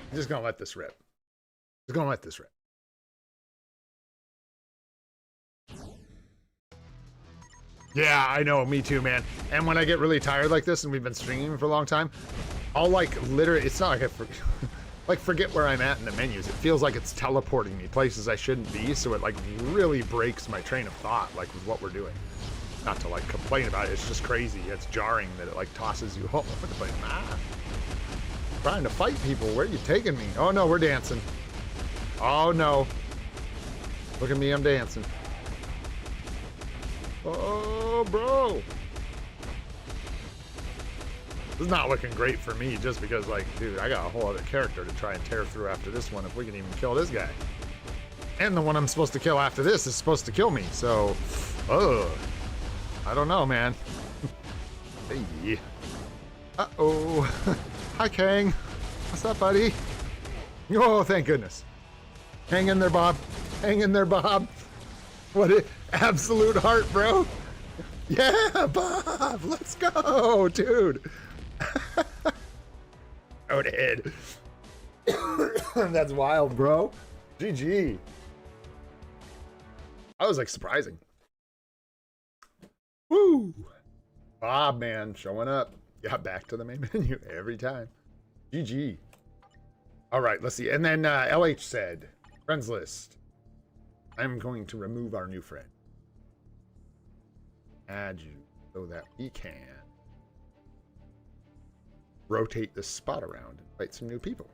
I'm just gonna let this rip. Just gonna let this rip. Yeah, I know, me too, man. And when I get really tired like this, and we've been streaming for a long time, I'll like literally, it's not like I forget where I'm at in the menus. It feels like it's teleporting me places I shouldn't be, so it like really breaks my train of thought, like with what we're doing. Not to like complain about it, it's just crazy. It's jarring that it like tosses you home. Like, trying to fight people, where are you taking me? Oh no, we're dancing. Oh no. Look at me, I'm dancing. Oh, bro. This is not looking great for me just because, like, dude, I got a whole other character to try and tear through after this one if we can even kill this guy. And the one I'm supposed to kill after this is supposed to kill me, so... I don't know, man. Hey. Uh-oh. Hi, Kang. What's up, buddy? Oh, thank goodness. Hang in there, Bob. Hang in there, Bob. What an absolute heart, bro. Yeah, Bob. Let's go, dude. Go ahead. That's wild, bro. GG. I was like surprising. Woo. Bob, man, showing up. Yeah, back to the main menu every time. GG. All right, let's see. And then LH said, friends list. I'm going to remove our new friend. Add you so that we can rotate this spot around and invite some new people.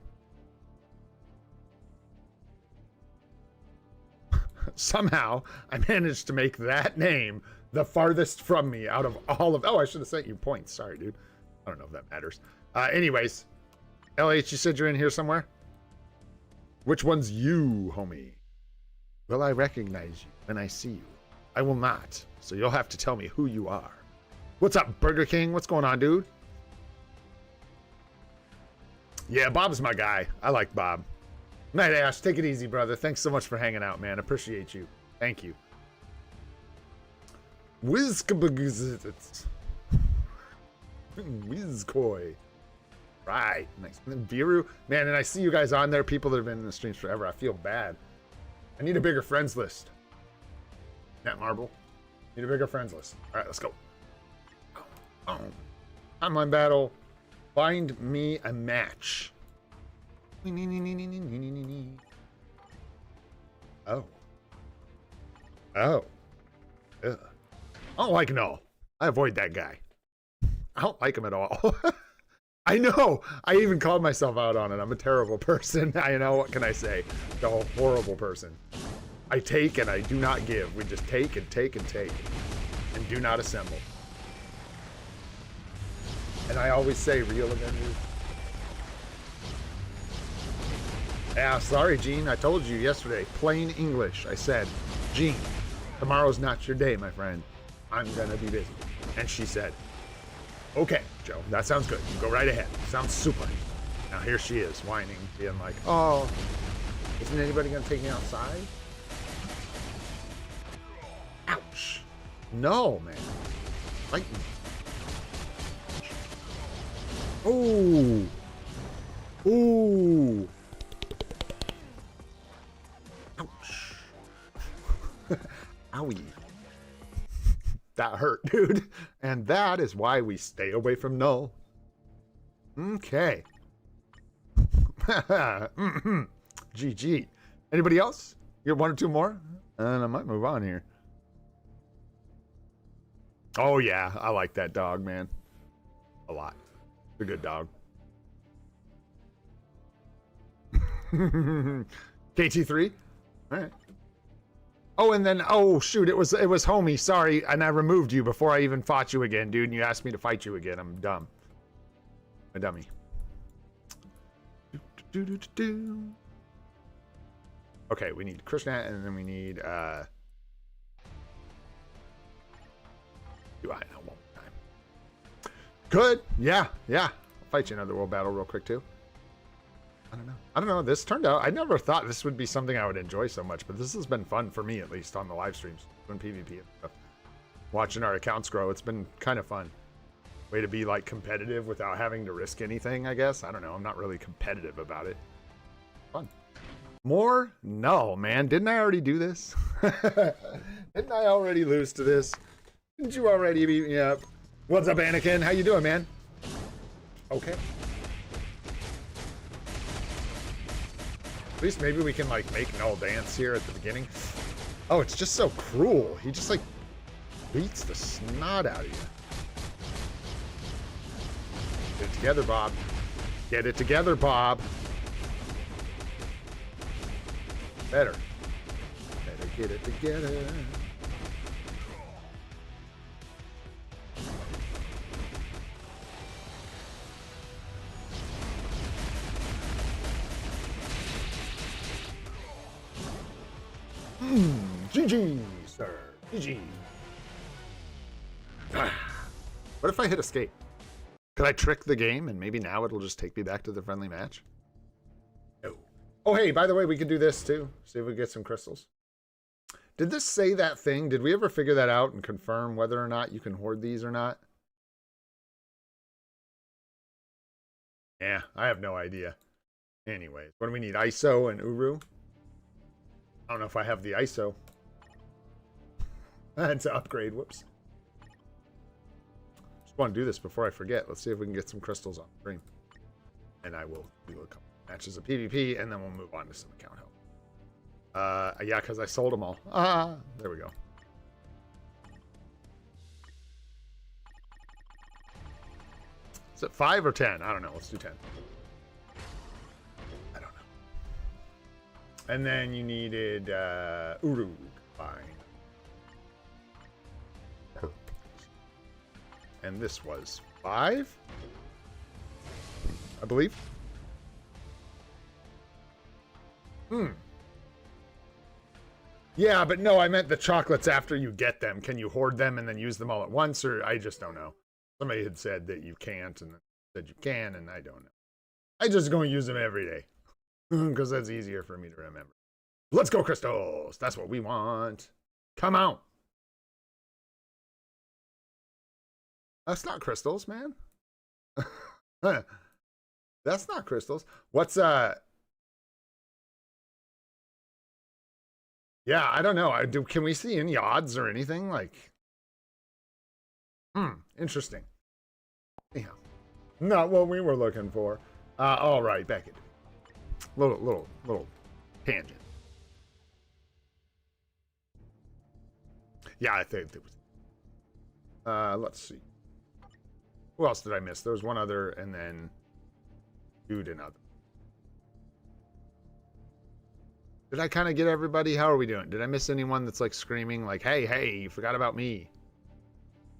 Somehow, I managed to make that name the farthest from me out of all of... Oh, I should have sent you points. Sorry, dude. I don't know if that matters. Anyways, LH, you said you're in here somewhere? Which one's you, homie? Will I recognize you when I see you? I will not, so you'll have to tell me who you are. What's up, Burger King? What's going on, dude? Yeah, Bob's my guy. I like Bob. Night, Ash. Take it easy, brother. Thanks so much for hanging out, man. Appreciate you. Thank you. Wizkoi. Right. Nice. And then Viru. Man, and I see you guys on there. People that have been in the streams forever. I feel bad. I need a bigger friends list. Net Marble. Need a bigger friends list. All right, let's go. Online battle. Find me a match. Oh. Oh. Ugh. I don't like no. I avoid that guy. I don't like him at all. I know. I even called myself out on it. I'm a terrible person. I know. What can I say? I'm a horrible person. I take and I do not give. We just take and take and take and do not assemble. And I always say real Avengers. Yeah, sorry, Gene. I told you yesterday. Plain English. I said, Gene, tomorrow's not your day, my friend. I'm going to be busy. And she said, okay, Joe, that sounds good. You go right ahead. Sounds super. Now here she is, whining, being like, oh, isn't anybody going to take me outside? Ouch. No, man. Fight me. Ooh. Ooh. Ouch. Owie. That hurt, dude. And that is why we stay away from null. Okay. GG. Anybody else? You got one or two more? And I might move on here. Oh, yeah. I like that dog, man. A lot. It's a good dog. KT3? All right. Oh, and then, oh, shoot, it was homie, sorry, and I removed you before I even fought you again, dude, and you asked me to fight you again. I'm dumb. A dummy. Okay, we need Krishna, and then we need, do I know one more time? Good, yeah. I'll fight you another world battle real quick, too. I don't know. This turned out, I never thought this would be something I would enjoy so much, but this has been fun for me, at least on the live streams, doing PvP and stuff. Watching our accounts grow, it's been kind of fun. Way to be like competitive without having to risk anything, I guess. I don't know. I'm not really competitive about it. Fun. More? No, man. Didn't I already do this? Didn't I already lose to this? Didn't you already beat me up? What's up, Anakin? How you doing, man? Okay. At least maybe we can like make Null dance here at the beginning. Oh, it's just so cruel. He just like beats the snot out of you. Get it together, Bob. Get it together, Bob. Better get it together. GG, sir. GG. What if I hit escape? Could I trick the game and maybe now it'll just take me back to the friendly match? No. Oh, hey, by the way, we could do this too. See if we get some crystals. Did this say that thing? Did we ever figure that out and confirm whether or not you can hoard these or not? Yeah, I have no idea. Anyways, what do we need? ISO and Uru? I don't know if I have the ISO. That's an upgrade. Whoops. Just want to do this before I forget. Let's see if we can get some crystals on stream. And I will do a couple matches of PvP, and then we'll move on to some account help. Yeah, because I sold them all. There we go. Is it 5 or 10? I don't know. Let's do 10. I don't know. And then you needed Uru. Fine. And this was 5, I believe. Yeah, but no, I meant the chocolates after you get them. Can you hoard them and then use them all at once? Or I just don't know. Somebody had said that you can't and said you can, and I don't know. I just go and use them every day because that's easier for me to remember. Let's go, crystals. That's what we want. Come out. That's not crystals, man. That's not crystals. What's yeah, I don't know. Can we see any odds or anything? Like, interesting. Yeah, not what we were looking for. All right, back it. Little tangent. Yeah, I think it was. Let's see. Who else did I miss? There was one other, and then dude another. Did I kind of get everybody? How are we doing? Did I miss anyone that's like screaming like, hey, you forgot about me.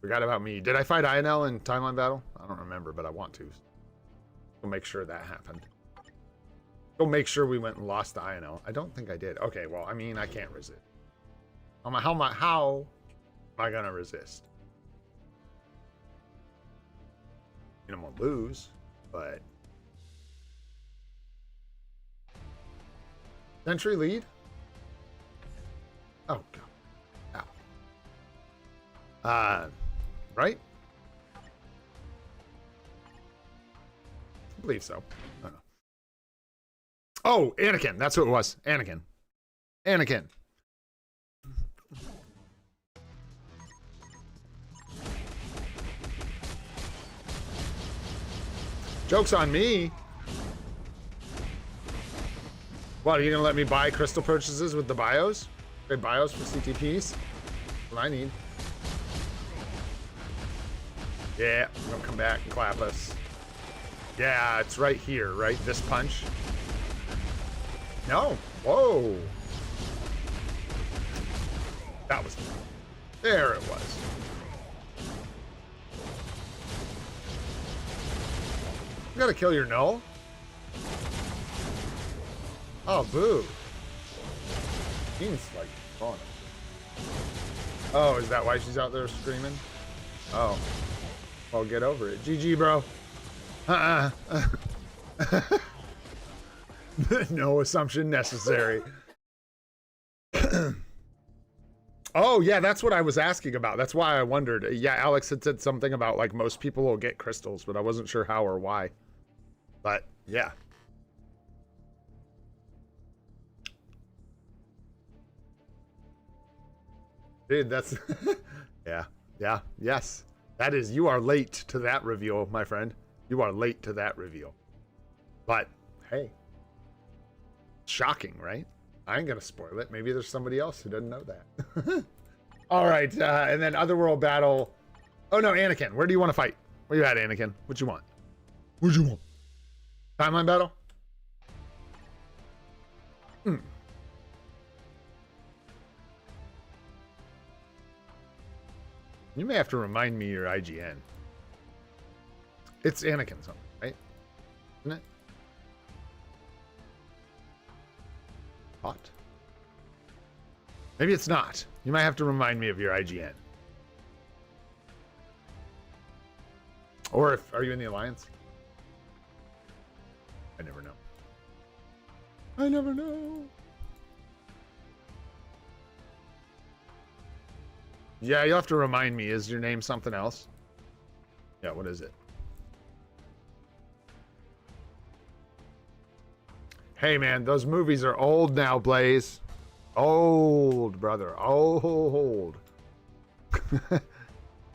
Forgot about me. Did I fight INL in Timeline Battle? I don't remember, but I want to. We'll make sure that happened. Go make sure we went and lost to INL. I don't think I did. Okay, well, I mean, I can't resist. How am I gonna resist? I'm gonna lose, but Sentry lead. Oh god. Ow. Right? I believe so. Oh, Anakin. That's who it was. Anakin. Joke's on me. What, are you gonna let me buy crystal purchases with the bios? Trade bios for CTPs? That's what I need. Yeah, I'm gonna come back and clap us. Yeah, it's right here, right? This punch. No. Whoa. That was... There it was. You gotta kill your null? Oh, boo. Seems like fun. Oh, is that why she's out there screaming? Oh. Well, get over it. GG, bro. No assumption necessary. Oh, yeah, that's what I was asking about. That's why I wondered. Yeah, Alex had said something about, like, most people will get crystals, but I wasn't sure how or why. But, yeah. Dude, that's... yeah, yes. That is, you are late to that reveal, my friend. You are late to that reveal. But, hey. Shocking, right? I ain't gonna spoil it. Maybe there's somebody else who doesn't know that. All right, and then Otherworld Battle. Oh, no, Anakin. Where do you want to fight? Where you at, Anakin? What you want? What you want? Timeline battle? Hmm. You may have to remind me your IGN. It's Anakin something, right? Isn't it? Hot. Maybe it's not. You might have to remind me of your IGN. Or if, are you in the Alliance? I never know. I never know. Yeah, you'll have to remind me. Is your name something else? Yeah, what is it? Hey, man, those movies are old now, Blaze. Old, brother. Old.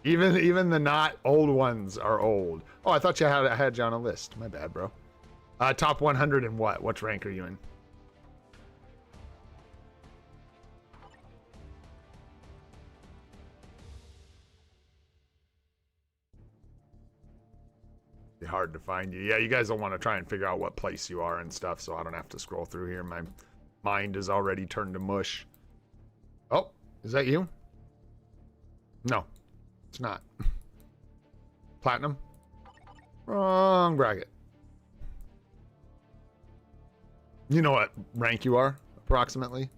even the not old ones are old. Oh, I thought I had you on a list. My bad, bro. Top 100 in what? What rank are you in? Be hard to find you. Yeah, you guys will want to try and figure out what place you are and stuff, so I don't have to scroll through here. My mind is already turned to mush. Oh, is that you? No, it's not. Platinum? Wrong bracket. You know what rank you are, approximately?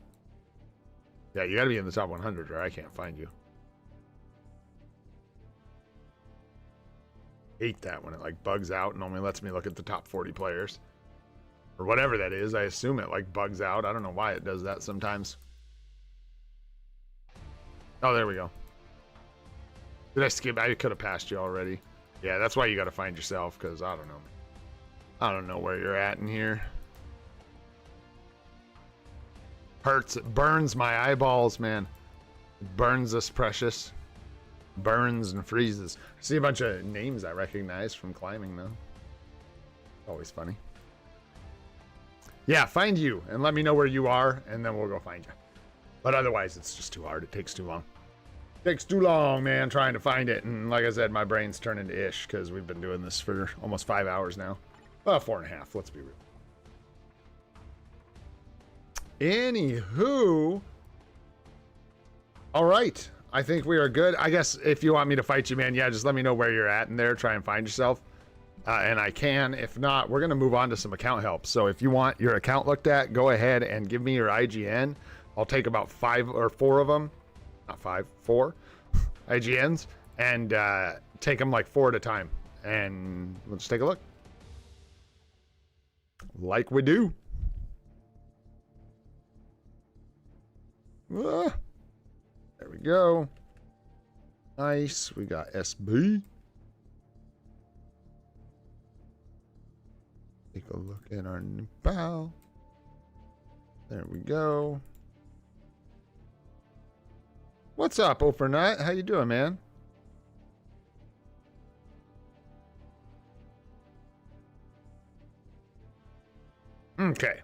Yeah, you gotta be in the top 100 or I can't find you. Hate that when it like bugs out and only lets me look at the top 40 players. Or whatever that is. I assume it like bugs out. I don't know why it does that sometimes. Oh, there we go. Did I skip? I could have passed you already. Yeah, that's why you got to find yourself, because I don't know. I don't know where you're at in here. Hurts. It burns my eyeballs, man. It burns us precious. Burns and freezes. I see a bunch of names I recognize from climbing, though. Always funny. Yeah, find you and let me know where you are, and then we'll go find you. But otherwise, it's just too hard. It takes too long. Takes too long, man, trying to find it. And like I said, my brain's turning to ish because we've been doing this for almost 5 hours now. Well, 4.5. Let's be real. Anywho. All right. I think we are good. I guess if you want me to fight you, man, yeah, just let me know where you're at in there. Try and find yourself. And I can. If not, we're going to move on to some account help. So if you want your account looked at, go ahead and give me your IGN. I'll take about 5 or 4 of them. Not 5, 4 IGNs. And take them like 4 at a time. And let's take a look. Like we do. There we go. Nice. We got SB. Take a look at our new pal. There we go. What's up, Overnight? How you doing, man? Okay.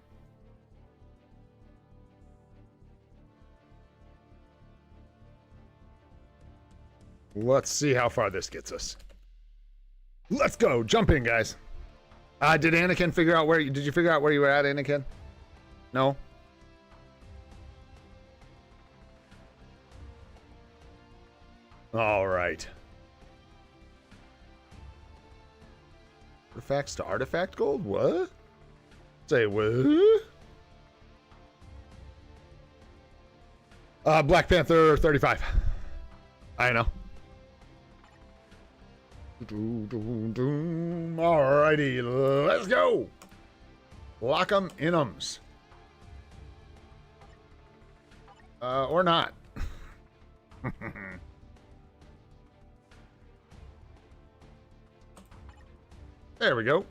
Let's see how far this gets us. Let's go. Jump in, guys. Did Anakin figure out where you... Did you figure out where you were at, Anakin? No? All right. Artifacts to artifact gold? What? Say what? Black Panther 35. I know. Alrighty, let's go. Lock 'em in 'ems. Or not. There we go.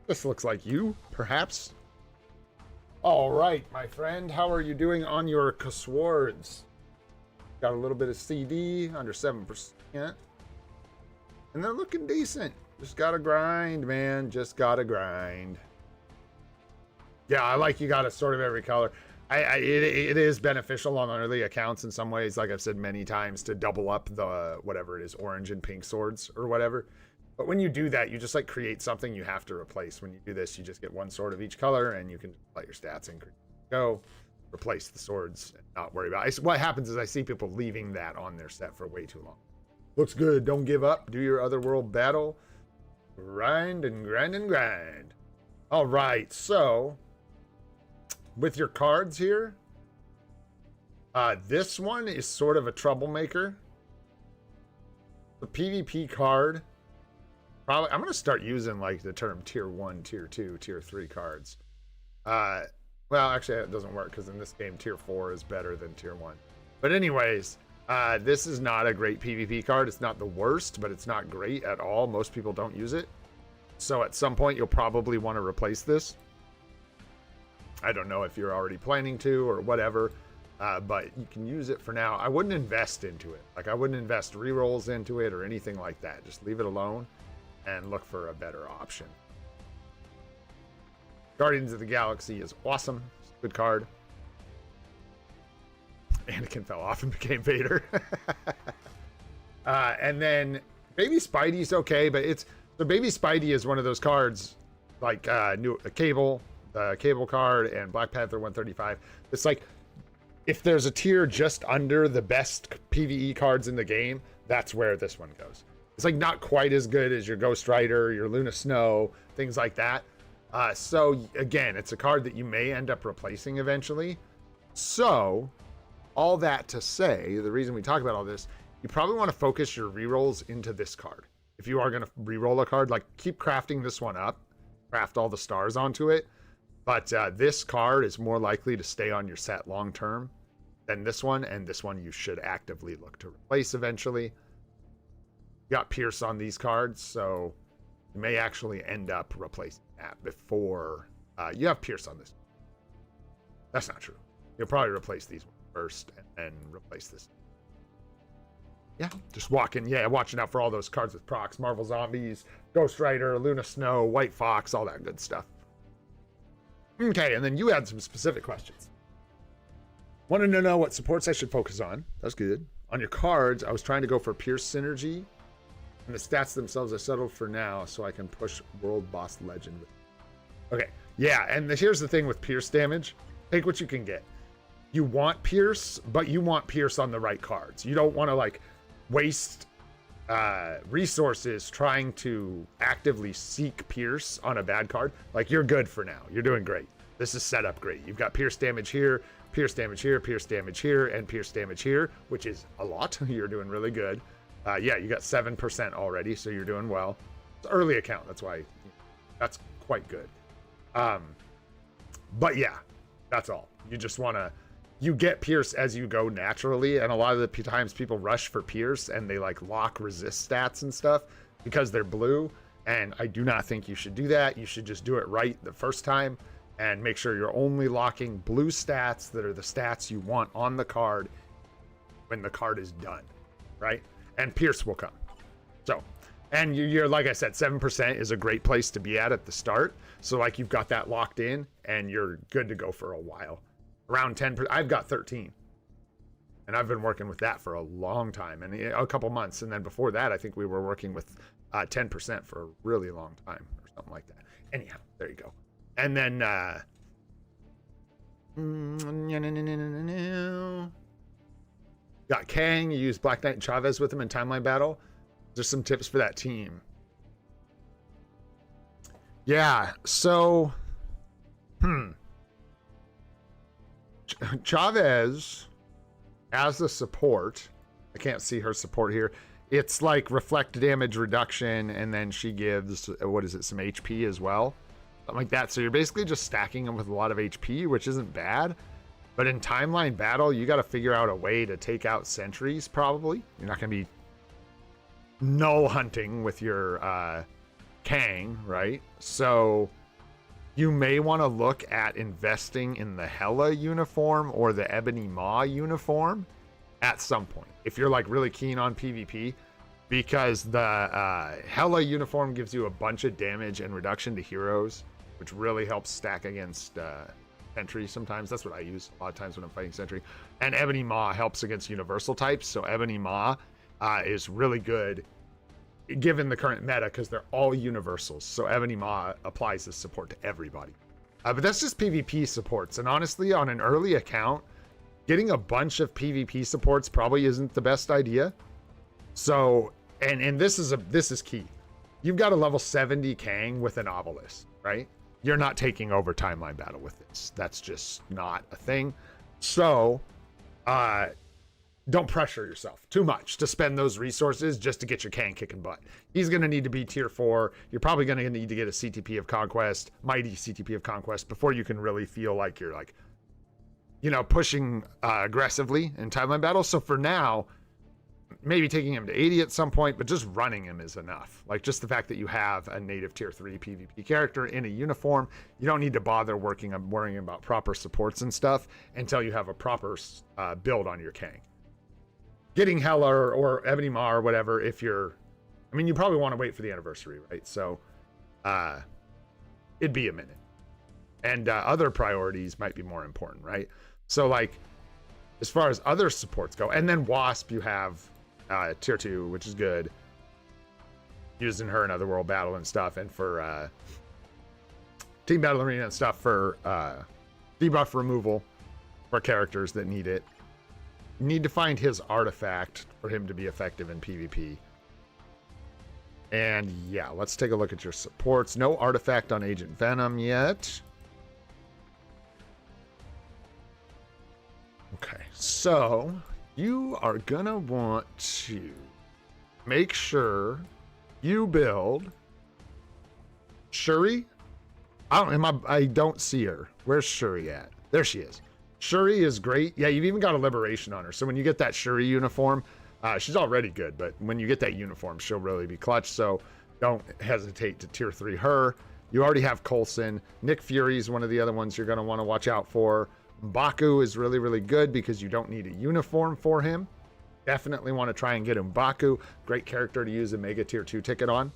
This looks like you, perhaps. All right, my friend. How are you doing on your swords? Got a little bit of CD, under 7%. And they're looking decent. Just gotta grind, man. Just gotta grind. Yeah, I like you got a sort of every color. It is beneficial on early accounts in some ways, like I've said many times, to double up the whatever it is, orange and pink swords or whatever. But when you do that, you just like create something you have to replace. When you do this, you just get one sword of each color and you can let your stats increase. Go replace the swords and not worry about it. What happens is I see people leaving that on their set for way too long. Looks good. Don't give up. Do your Otherworld Battle. Grind and grind and grind. All right. So with your cards here, this one is sort of a troublemaker. The PvP card. Probably, I'm going to start using like the term tier 1, tier 2, tier 3 cards. Well, actually, it doesn't work because in this game, tier 4 is better than tier 1. But anyways, this is not a great PvP card. It's not the worst, but it's not great at all. Most people don't use it. So at some point, you'll probably want to replace this. I don't know if you're already planning to or whatever, but you can use it for now. I wouldn't invest into it. Like, I wouldn't invest rerolls into it or anything like that. Just leave it alone and look for a better option. Guardians of the Galaxy is awesome. It's a good card. Anakin fell off and became Vader. And then Baby Spidey's okay, but the Baby Spidey is one of those cards like the Cable card and Black Panther 135. It's like if there's a tier just under the best PvE cards in the game, that's where this one goes. It's like not quite as good as your Ghost Rider, your Luna Snow, things like that. So again, it's a card that you may end up replacing eventually. So all that to say, the reason we talk about all this, you probably want to focus your rerolls into this card. If you are going to reroll a card, like keep crafting this one up, craft all the stars onto it. But this card is more likely to stay on your set long term than this one, and this one you should actively look to replace eventually. You got Pierce on these cards, so you may actually end up replacing that before you have Pierce on this. That's not true. You'll probably replace these ones first and then replace this. Yeah, just watching out for all those cards with procs, Marvel Zombies, Ghost Rider, Luna Snow, White Fox, all that good stuff. Okay, and then you had some specific questions. Wanted to know what supports I should focus on. That's good. On your cards, I was trying to go for Pierce Synergy. And the stats themselves I settled for now so I can push World Boss Legend. Okay, yeah, and here's the thing with Pierce damage. Take what you can get. You want Pierce, but you want Pierce on the right cards. You don't want to, like, waste resources trying to actively seek Pierce on a bad card. Like, you're good for now. You're doing great. This is set up great. You've got Pierce damage here, Pierce damage here, Pierce damage here, and Pierce damage here, which is a lot. You're doing really good. Yeah, you got 7% already, so you're doing well. It's early account, that's why that's quite good. But yeah, that's all. You just want to, you get Pierce as you go naturally, and a lot of the times people rush for Pierce and they like lock resist stats and stuff because they're blue, and I do not think you should do that. You should just do it right the first time and make sure you're only locking blue stats that are the stats you want on the card when the card is done, right? And Pierce will come. So, and you're, like I said, 7% is a great place to be at the start. So like you've got that locked in and you're good to go for a while. Around 10%, I've got 13. And I've been working with that for a long time, and a couple months. And then before that, I think we were working with 10% for a really long time or something like that. Anyhow, there you go. And then, Got Kang, you use Black Knight and Chavez with him in Timeline Battle. There's some tips for that team. Yeah, so Chavez as a support, I can't see her support here. It's like reflect damage reduction, and then she gives, what is it, some HP as well, something like that. So you're basically just stacking them with a lot of HP, which isn't bad. But in Timeline Battle, you got to figure out a way to take out sentries, probably. You're not going to be null hunting with your Kang, right? So you may want to look at investing in the Hela uniform or the Ebony Maw uniform at some point, if you're like really keen on PvP, because the Hela uniform gives you a bunch of damage and reduction to heroes, which really helps stack against Sentry sometimes. That's what I use a lot of times when I'm fighting Sentry. And Ebony Maw helps against universal types, so Ebony Maw is really good given the current meta because they're all universals. So Ebony Maw applies this support to everybody. But that's just PvP supports, and honestly, on an early account, getting a bunch of PvP supports probably isn't the best idea. So, and this is key. You've got a level 70 Kang with an Obelisk, right? You're not taking over Timeline Battle with this. That's just not a thing. So, don't pressure yourself too much to spend those resources just to get your Kang kicking butt. He's going to need to be tier 4. You're probably going to need to get a CTP of Conquest, mighty CTP of Conquest, before you can really feel like you're like, you know, pushing aggressively in Timeline Battle. So for now, maybe taking him to 80 at some point, but just running him is enough. Like just the fact that you have a native tier 3 PvP character in a uniform, you don't need to bother worrying about proper supports and stuff until you have a proper build on your Kang. Getting Hela or Ebony Maw or whatever, if you're, I mean, you probably want to wait for the anniversary, right? So it'd be a minute. And other priorities might be more important, right? So like, as far as other supports go, and then Wasp, you have tier 2, which is good. Using her in Otherworld Battle and stuff, and for Team Battle Arena and stuff for debuff removal for characters that need it. You need to find his artifact for him to be effective in PvP. And yeah, let's take a look at your supports. No artifact on Agent Venom yet. Okay, so you are gonna want to make sure you build Shuri. I don't see her. Where's Shuri at? There she is. Shuri is great. Yeah, you've even got a liberation on her. So when you get that Shuri uniform, she's already good, but when you get that uniform, she'll really be clutch. So don't hesitate to tier 3 her. You already have Coulson. Nick Fury is one of the other ones you're going to want to watch out for. M'Baku is really, really good because you don't need a uniform for him. Definitely want to try and get M'Baku. Great character to use a Mega Tier 2 ticket on.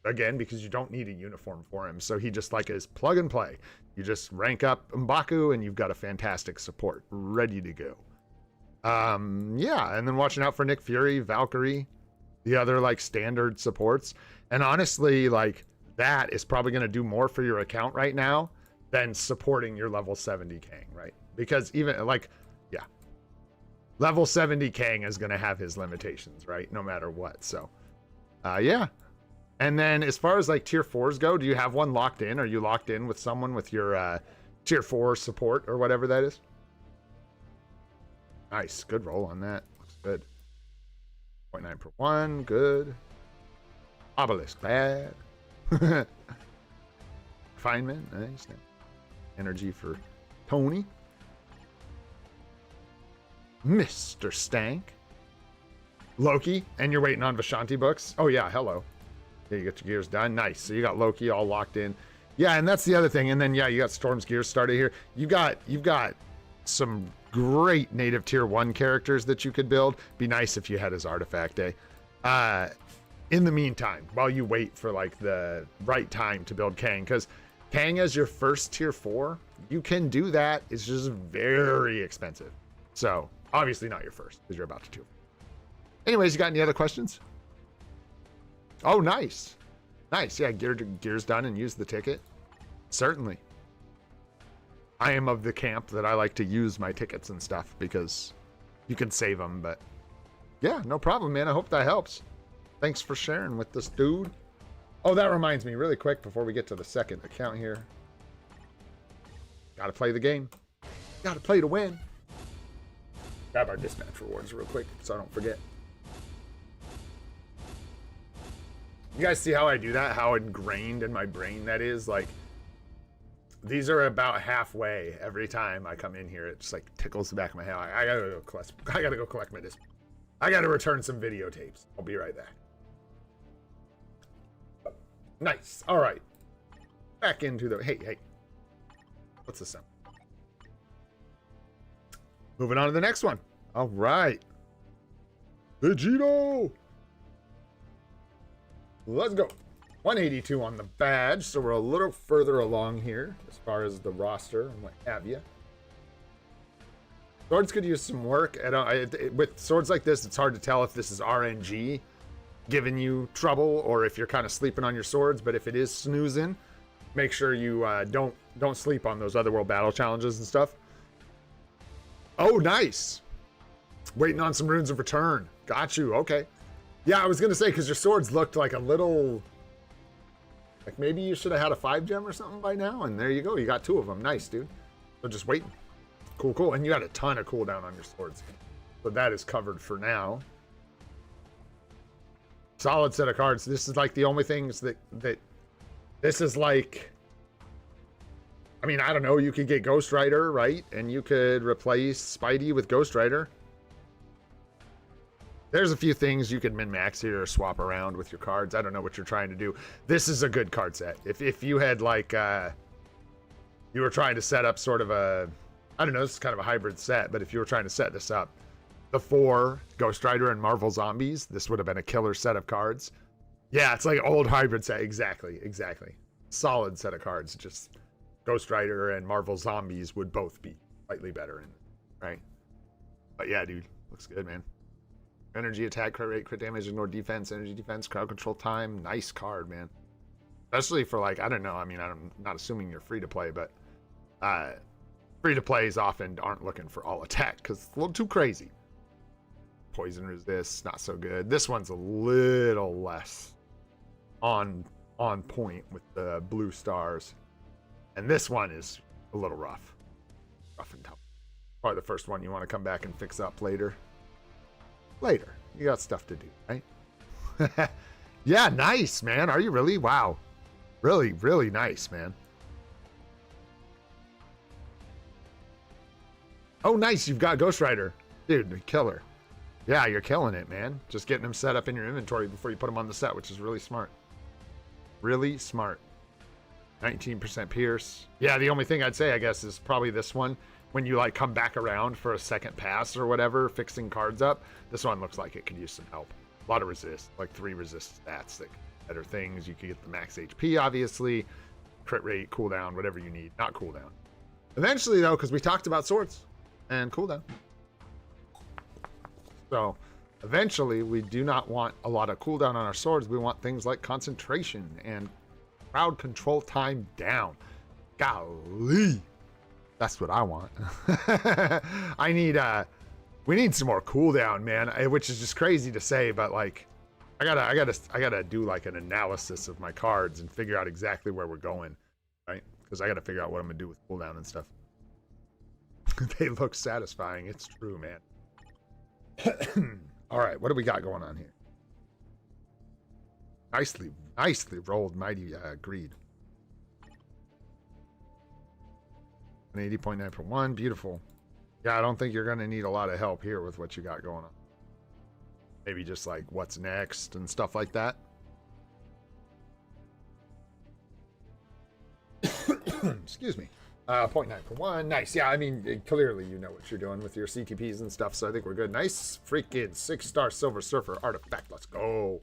Again, because you don't need a uniform for him. So he just like is plug and play. You just rank up M'Baku and you've got a fantastic support ready to go. Yeah, and then watching out for Nick Fury, Valkyrie, the other like standard supports. And honestly, like that is probably going to do more for your account right now than supporting your level 70 Kang, right? Because even like, yeah, level 70 Kang is going to have his limitations, right? No matter what. So, yeah. And then as far as like tier 4s go, do you have one locked in? Are you locked in with someone with your tier 4 support or whatever that is? Nice. Good roll on that. Looks good. 0.9 per 1. Good. Obelisk. Bad. Refinement. Nice. Energy for Tony. Mr. Stank. Loki. And you're waiting on Vishanti books. Oh, yeah. Hello. Yeah, you got your gears done. Nice. So you got Loki all locked in. Yeah, and that's the other thing. And then, yeah, you got Storm's gears started here. You've got some great native tier 1 characters that you could build. Be nice if you had his artifact day. In the meantime, while you wait for like the right time to build Kang, because Kang as your first tier 4, you can do that. It's just very expensive. So obviously not your first because you're about to tier 4. Anyways, you got any other questions? Oh, nice. Nice. Yeah, gears done and use the ticket. Certainly. I am of the camp that I like to use my tickets and stuff because you can save them, but yeah, no problem, man. I hope that helps. Thanks for sharing with this dude. Oh, that reminds me really quick before we get to the second account here. Gotta play the game. Gotta play to win. Grab our dispatch rewards real quick so I don't forget. You guys see how I do that? How ingrained in my brain that is? Like, these are about halfway every time I come in here. It just like tickles the back of my head. I gotta go collect my dispatch. I gotta return some videotapes. I'll be right back. Nice. All right. Back into the... Hey. What's this sound? Moving on to the next one. All right. Vegito. Let's go. 182 on the badge, so we're a little further along here as far as the roster and what have you. Swords could use some work. With swords like this, it's hard to tell if this is RNG giving you trouble or if you're kind of sleeping on your swords. But if it is snoozing, make sure you don't sleep on those Otherworld Battle challenges and stuff. Oh, nice. Waiting on some runes of return. Got you. Okay. Yeah, I was going to say, because your swords looked like a little... Like maybe you should have had a 5-gem or something by now. And there you go. You got 2 of them. Nice, dude. So just waiting. Cool. And you had a ton of cooldown on your swords. So that is covered for now. Solid set of cards. This is like the only things that this is like... I mean, I don't know. You could get Ghost Rider, right? And you could replace Spidey with Ghost Rider. There's a few things you could min-max here or swap around with your cards. I don't know what you're trying to do. This is a good card set. If you had like... you were trying to set up sort of a... I don't know, this is kind of a hybrid set, but if you were trying to set this up, the 4 Ghost Rider and Marvel Zombies, this would have been a killer set of cards. Yeah, it's like old hybrid set. Exactly. Solid set of cards. Just Ghost Rider and Marvel Zombies would both be slightly better, right? But yeah, dude, looks good, man. Energy attack, crit rate, crit damage, ignore defense, energy defense, crowd control time. Nice card, man. Especially for like, I don't know. I mean, I'm not assuming you're free to play, but free to plays often aren't looking for all attack because it's a little too crazy. Poison resist, not so good. This one's a little less on point with the blue stars, and this one is a little rough and tough. Probably the first one you want to come back and fix up later. You got stuff to do, right? Yeah, nice, man. Are you really? Wow, really nice, man. Oh, nice. You've got Ghost Rider. Dude, killer. Yeah, you're killing it, man. Just getting them set up in your inventory before you put them on the set, which is really smart. Really smart. 19% Pierce. Yeah, the only thing I'd say, I guess, is probably this one. When you, like, come back around for a second pass or whatever, fixing cards up, this one looks like it could use some help. A lot of resist. Like 3 resist stats that better things. You could get the max HP, obviously. Crit rate, cooldown, whatever you need. Not cooldown. Eventually, though, because we talked about swords and cooldown. So eventually we do not want a lot of cooldown on our swords. We want things like concentration and crowd control time down. Golly, that's what I want. We need some more cooldown, man, which is just crazy to say, but like I gotta do like an analysis of my cards and figure out exactly where we're going, right? Because I gotta figure out what I'm gonna do with cooldown and stuff. They look satisfying. It's true, man. All right, what do we got going on here? Nicely rolled, mighty greed. 180.9 per 1, beautiful. Yeah, I don't think you're gonna need a lot of help here with what you got going on. Maybe just like what's next and stuff like that. Excuse me. 0.9 per 1. Nice. Yeah, I mean, clearly you know what you're doing with your CTPs and stuff, so I think we're good. Nice freaking 6-star Silver Surfer artifact. Let's go.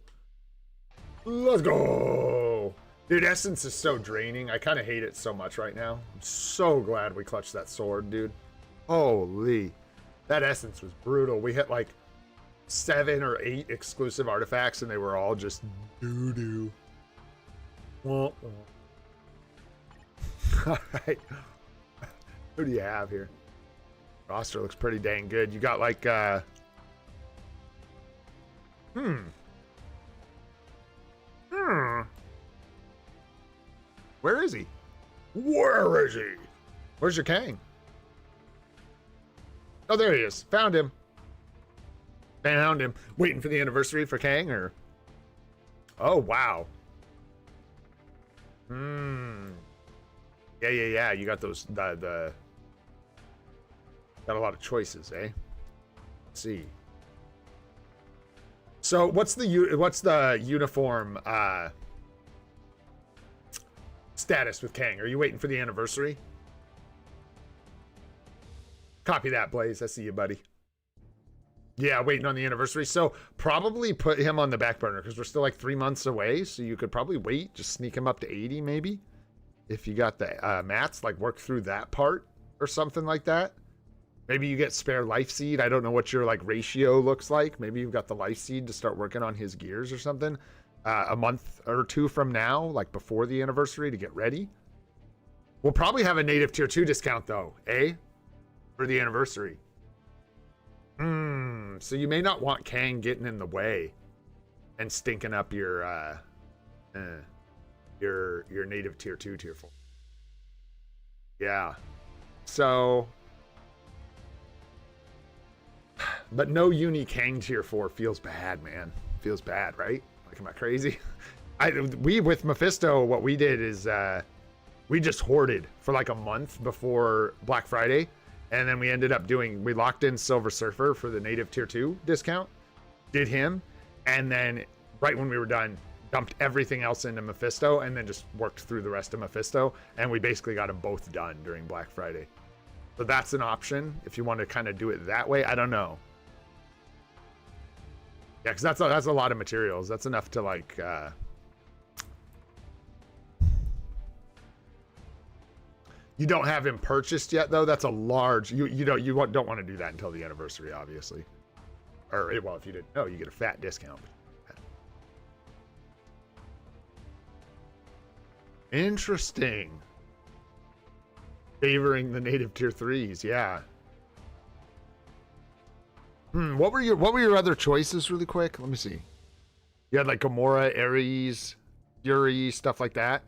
Let's go. Dude, Essence is so draining. I kind of hate it so much right now. I'm so glad we clutched that sword, dude. Holy. That Essence was brutal. We hit like 7 or 8 exclusive artifacts, and they were all just doo-doo. All right. Who do you have here? Roster looks pretty dang good. You got like, Where is he? Where is he? Where's your Kang? Oh, there he is. Found him. Found him. Waiting for the anniversary for Kang, or? Oh, wow. Yeah. You got those, got a lot of choices, eh? Let's see. So what's the uniform status with Kang? Are you waiting for the anniversary? Copy that, Blaze. I see you, buddy. Yeah, waiting on the anniversary. So probably put him on the back burner because we're still like 3 months away. So you could probably wait, just sneak him up to 80 maybe. If you got the mats, like work through that part or something like that. Maybe you get spare life seed. I don't know what your like ratio looks like. Maybe you've got the life seed to start working on his gears or something. A month or two from now, like before the anniversary, to get ready. We'll probably have a native tier 2 discount though, eh? For the anniversary. So you may not want Kang getting in the way and stinking up your native tier 2, tier 4. Yeah. So, but no uni Kang tier 4 feels bad, man. Feels bad, right? Like, am I crazy? We with Mephisto, what we did is we just hoarded for like a month before Black Friday. And then we ended up we locked in Silver Surfer for the native tier 2 discount, did him, and then right when we were done, dumped everything else into Mephisto, and then just worked through the rest of Mephisto, and we basically got them both done during Black Friday. So that's an option if you want to kind of do it that way. I don't know. Yeah, because that's a lot of materials. That's enough to like... You don't have him purchased yet, though. That's a large... You don't want to do that until the anniversary, obviously. Or, well, if you didn't know, you get a fat discount. Interesting. Favoring the native tier 3s, yeah. What were your other choices, really quick? Let me see. You had like Gamora, Aries, Fury, stuff like that.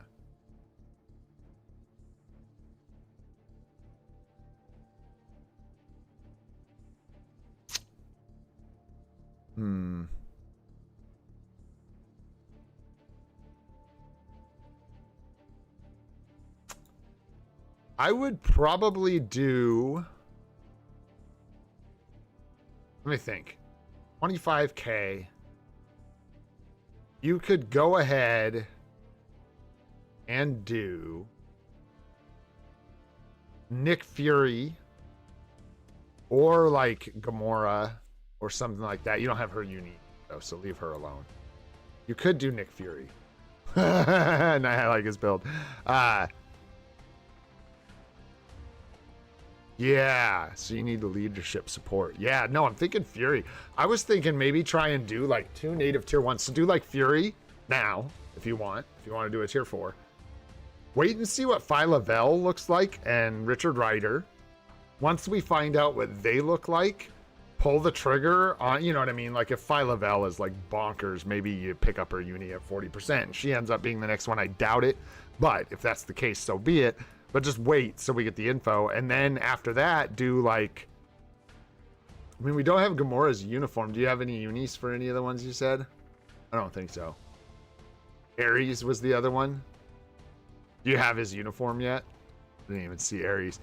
I would probably do... Let me think. 25K. You could go ahead and do Nick Fury or like Gamora or something like that. You don't have her unique though, so leave her alone. You could do Nick Fury. And I like his build. Yeah, so you need the leadership support. Yeah, no, I'm thinking Fury. I was thinking maybe try and do like 2 native tier 1s. So do like Fury now, if you want to do a tier 4. Wait and see what Phyla-Vell looks like and Richard Rider. Once we find out what they look like, pull the trigger on, you know what I mean? Like if Phyla-Vell is like bonkers, maybe you pick up her uni at 40% and she ends up being the next one. I doubt it, but if that's the case, so be it. But just wait so we get the info. And then after that, do like... I mean, we don't have Gamora's uniform. Do you have any unis for any of the ones you said? I don't think so. Aries was the other one. Do you have his uniform yet? I didn't even see Aries.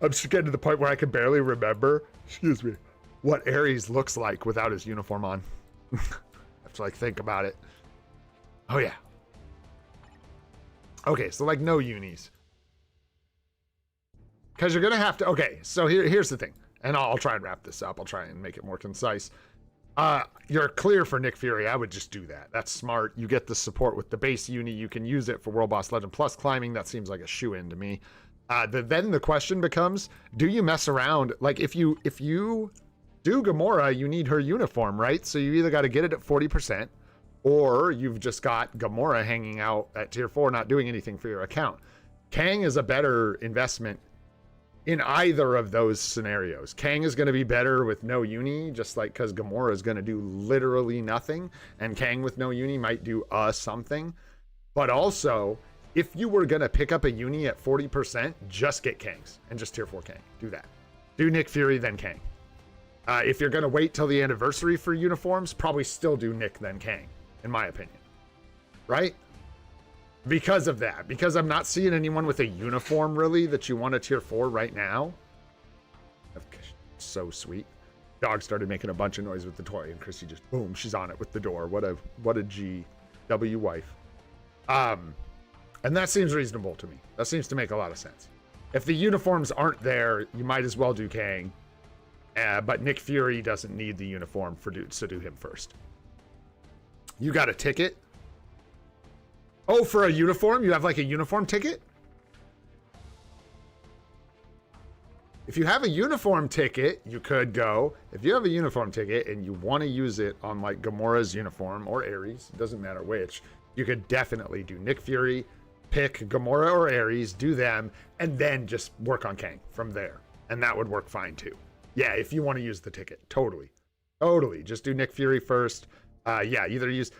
I'm just getting to the point where I can barely remember, excuse me, what Aries looks like without his uniform on. I have to like think about it. Oh yeah. Okay, so like no unis. Because you're going to have to... Okay, so here's the thing. And I'll try and wrap this up. I'll try and make it more concise. You're clear for Nick Fury. I would just do that. That's smart. You get the support with the base uni. You can use it for World Boss Legend Plus climbing. That seems like a shoe-in to me. Then the question becomes, do you mess around? Like, if you do Gamora, you need her uniform, right? So you either got to get it at 40%, or you've just got Gamora hanging out at tier 4, not doing anything for your account. Kang is a better investment in either of those scenarios. Kang is going to be better with no uni, just like because Gamora is going to do literally nothing, and Kang with no uni might do something. But also, if you were going to pick up a uni at 40%, just get Kangs and just tier 4 Kang. Do that. Do Nick Fury, then Kang. If you're going to wait till the anniversary for uniforms, probably still do Nick, then Kang, in my opinion. Right? Because of that. Because I'm not seeing anyone with a uniform, really, that you want to tier 4 right now. So sweet. Dog started making a bunch of noise with the toy, and Chrissy just, boom, she's on it with the door. What a GW wife. And that seems reasonable to me. That seems to make a lot of sense. If the uniforms aren't there, you might as well do Kang. But Nick Fury doesn't need the uniform so do him first. You got a ticket? Oh, for a uniform? You have like a uniform ticket? If you have a uniform ticket, you could go. If you have a uniform ticket and you want to use it on like Gamora's uniform or Aries, it doesn't matter which, you could definitely do Nick Fury, pick Gamora or Aries, do them, and then just work on Kang from there. And that would work fine too. Yeah, if you want to use the ticket. Totally. Just do Nick Fury first. Yeah, either use...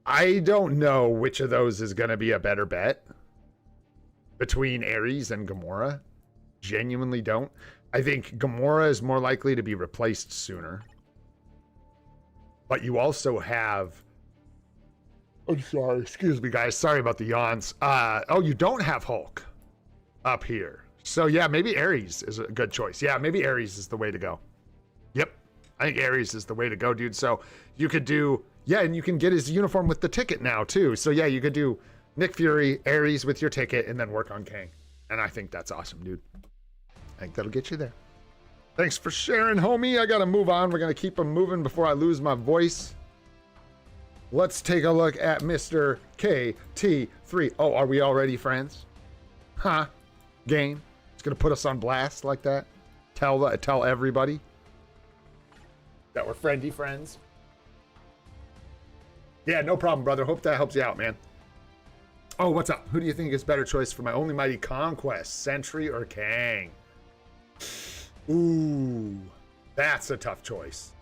I don't know which of those is going to be a better bet between Aries and Gamora. Genuinely don't. I think Gamora is more likely to be replaced sooner. But you also have... I'm sorry. Excuse me, guys. Sorry about the yawns. Oh, you don't have Hulk up here. So, yeah, maybe Aries is a good choice. Yeah, maybe Aries is the way to go. Yep. I think Aries is the way to go, dude. So, you could do... Yeah, and you can get his uniform with the ticket now, too. So, yeah, you could do Nick Fury, Aries with your ticket, and then work on Kang. And I think that's awesome, dude. I think that'll get you there. Thanks for sharing, homie. I got to move on. We're going to keep them moving before I lose my voice. Let's take a look at Mr. KT3. Oh, are we already friends? Huh? Game? It's going to put us on blast like that? Tell everybody that we're friendly friends? Yeah, no problem, brother. Hope that helps you out, man. Oh, what's up? Who do you think is better choice for my only mighty conquest? Sentry or Kang? Ooh, that's a tough choice.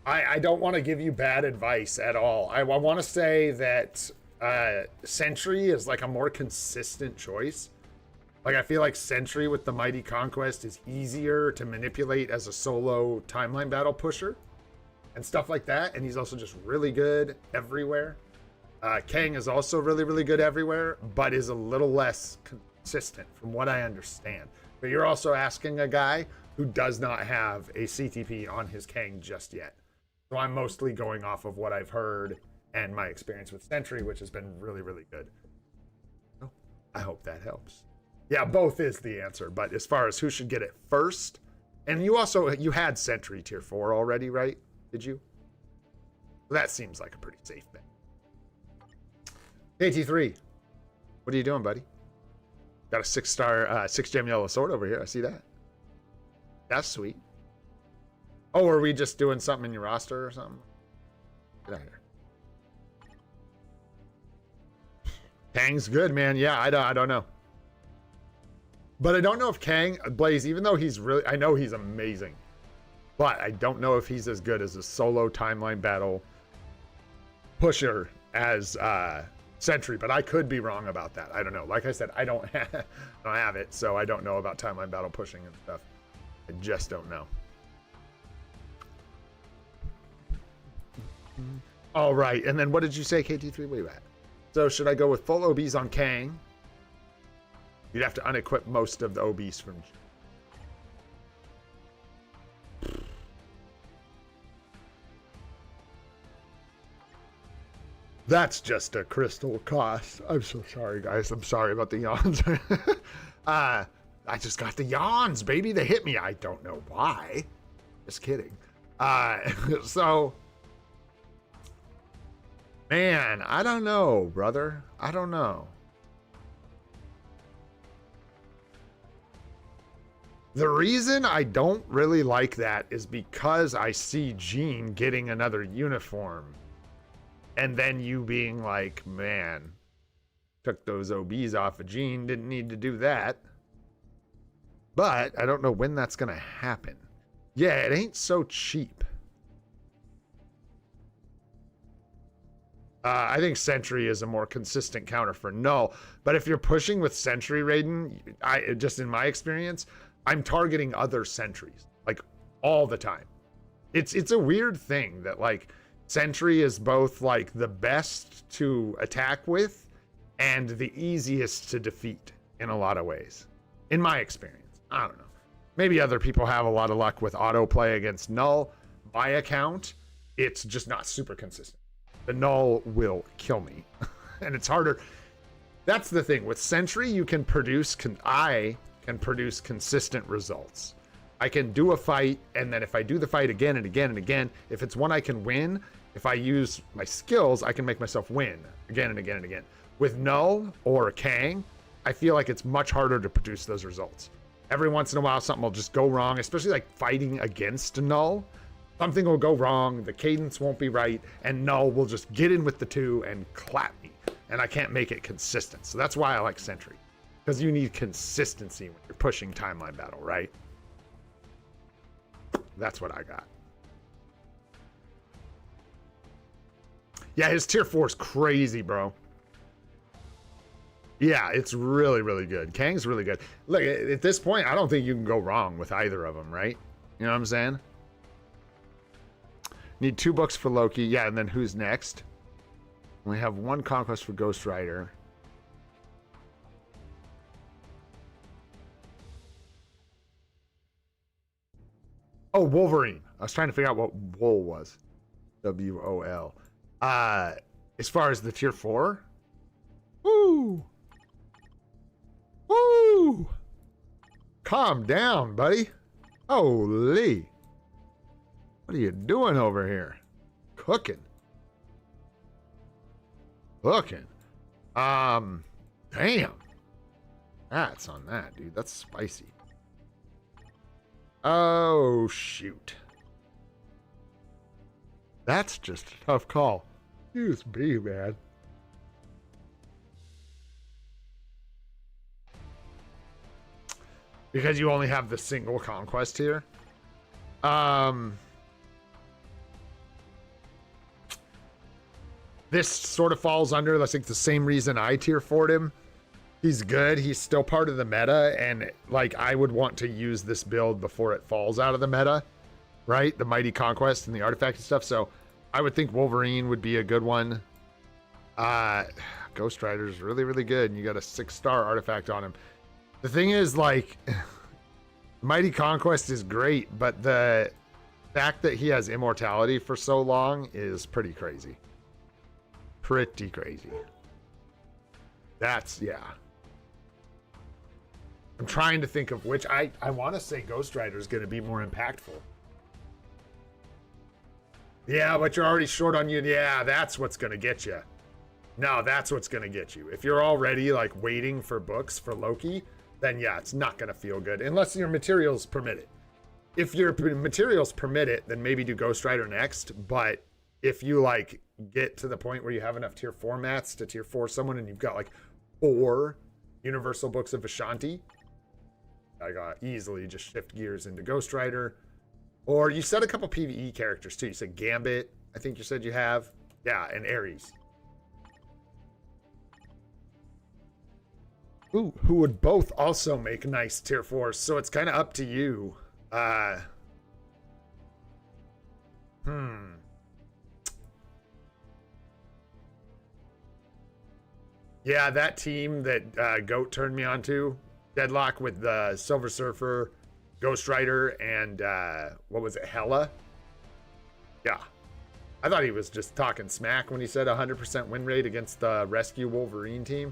I don't want to give you bad advice at all. I want to say that Sentry is like a more consistent choice. Like, I feel like Sentry with the Mighty Conquest is easier to manipulate as a solo timeline battle pusher and stuff like that. And he's also just really good everywhere. Kang is also really, really good everywhere, but is a little less consistent from what I understand. But you're also asking a guy who does not have a CTP on his Kang just yet. So I'm mostly going off of what I've heard and my experience with Sentry, which has been really, really good. So I hope that helps. Yeah, both is the answer, but as far as who should get it first, and you had Sentry tier 4 already, right? Did you? That seems like a pretty safe bet. KT3, what are you doing, buddy? Got a 6-star, 6-gem yellow sword over here. I see that. That's sweet. Oh, are we just doing something in your roster or something? Get out of here. Kang's good, man. Yeah, I don't know. But I don't know if Kang, Blaze, even though he's really, I know he's amazing, but I don't know if he's as good as a solo timeline battle pusher as Sentry, but I could be wrong about that. I don't know. Like I said, I don't have it, so I don't know about timeline battle pushing and stuff. I just don't know. All right, and then what did you say, KT3? Where you at? So should I go with full OBs on Kang? You'd have to unequip most of the OBs from... That's just a crystal cost. I'm so sorry, guys. I'm sorry about the yawns. I just got the yawns, baby. They hit me. I don't know why. Just kidding. So... Man, I don't know, brother. I don't know. The reason I don't really like that is because I see Jean getting another uniform. And then you being like, man, Took those OBs off of Gene. Didn't need to do that. But I don't know when that's going to happen. Yeah, it ain't so cheap. I think Sentry is a more consistent counter for Null. But if you're pushing with Sentry, Raiden, just in my experience, I'm targeting other Sentries, like, all the time. It's a weird thing that, like, Sentry is both, like, the best to attack with and the easiest to defeat in a lot of ways. In my experience. I don't know. Maybe other people have a lot of luck with autoplay against Null. My account, it's just not super consistent. The Null will kill me. And it's harder. That's the thing. With Sentry, you can produce... I can produce consistent results. I can do a fight, and then if I do the fight again and again and again, if it's one I can win, if I use my skills, I can make myself win again and again and again. With Null or Kang, I feel like it's much harder to produce those results. Every once in a while, something will just go wrong, especially like fighting against Null. Something will go wrong, the cadence won't be right, and Null will just get in with the two and clap me, and I can't make it consistent. So that's why I like Sentry, because you need consistency when you're pushing timeline battle, right? That's what I got. Yeah, his tier 4 is crazy, bro. Yeah, it's really, really good. Kang's really good. Look, at this point, I don't think you can go wrong with either of them, right? You know what I'm saying? Need 2 books for Loki. Yeah, and then who's next? We have 1 conquest for Ghost Rider. Oh, Wolverine. I was trying to figure out what Wol was. W-O-L. As far as the tier 4? Woo! Woo! Calm down, buddy. Holy. What are you doing over here? Cooking. Cooking. Damn. That's on that, dude. That's spicy. Oh, shoot. That's just a tough call. Excuse me, man. Because you only have the single conquest here. This sort of falls under, I think, the same reason I tier 4'd him. He's good. He's still part of the meta, and like I would want to use this build before it falls out of the meta, right? The Mighty Conquest and the artifact and stuff. So I would think Wolverine would be a good one. Ghost Rider's really, really good, and you got a 6-star artifact on him. The thing is, like, Mighty Conquest is great, but the fact that he has immortality for so long is pretty crazy. Pretty crazy. That's, yeah. I'm trying to think of which. I want to say Ghost Rider is going to be more impactful. Yeah, but you're already short on you. Yeah, that's what's going to get you. No, that's what's going to get you. If you're already, like, waiting for books for Loki, then yeah, it's not going to feel good. Unless your materials permit it. If your materials permit it, then maybe do Ghost Rider next. But if you, like, get to the point where you have enough tier 4 mats to tier 4 someone and you've got, like, 4 Universal Books of Ashanti, I got easily just shift gears into Ghost Rider. Or you said a couple PvE characters too. You said Gambit, I think you said you have. Yeah, and Aries. Ooh, who would both also make nice tier 4s. So it's kind of up to you. Yeah, that team that Goat turned me on to, Deadlock with the Silver Surfer, Ghost Rider, and what was it, Hela? Yeah. I thought he was just talking smack when he said 100% win rate against the Rescue Wolverine team.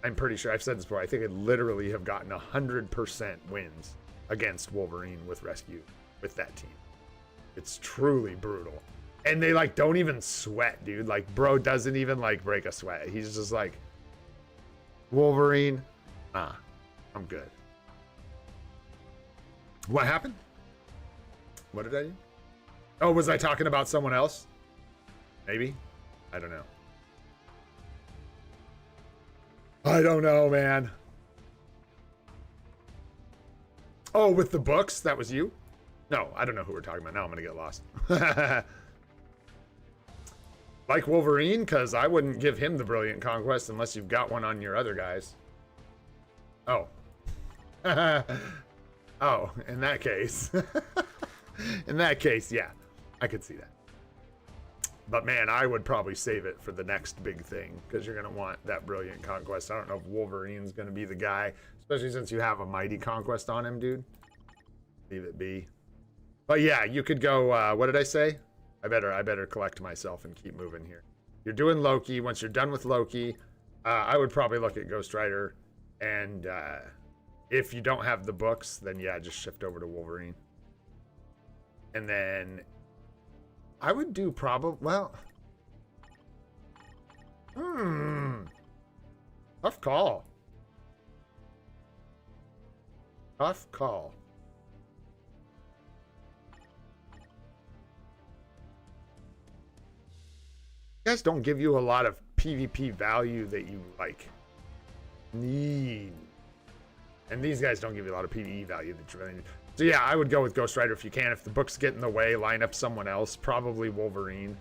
I'm pretty sure, I've said this before, I think I'd literally have gotten 100% wins against Wolverine with Rescue with that team. It's truly brutal. And they, like, don't even sweat, dude. Like, bro doesn't even, like, break a sweat. He's just like, Wolverine, I'm good. What happened? What did I do? Oh, was I talking about someone else? Maybe? I don't know. I don't know, man. Oh, with the books? That was you? No, I don't know who we're talking about. Now I'm going to get lost. Like Wolverine? Because I wouldn't give him the Brilliant Conquest unless you've got one on your other guys. Oh. Oh, in that case. In that case, yeah. I could see that. But man, I would probably save it for the next big thing because you're going to want that Brilliant Conquest. I don't know if Wolverine's going to be the guy, especially since you have a Mighty Conquest on him, dude. Leave it be. But yeah, you could go, what did I say? I better collect myself and keep moving here. You're doing Loki. Once you're done with Loki, I would probably look at Ghost Rider. And if you don't have the books, then yeah, just shift over to Wolverine. And then I would do probably, well, tough call. Tough call. You guys don't give you a lot of PvP value that you like need. And these guys don't give you a lot of PvE value that you really need. So yeah, I would go with Ghost Rider if you can. If the books get in the way, line up someone else. Probably Wolverine.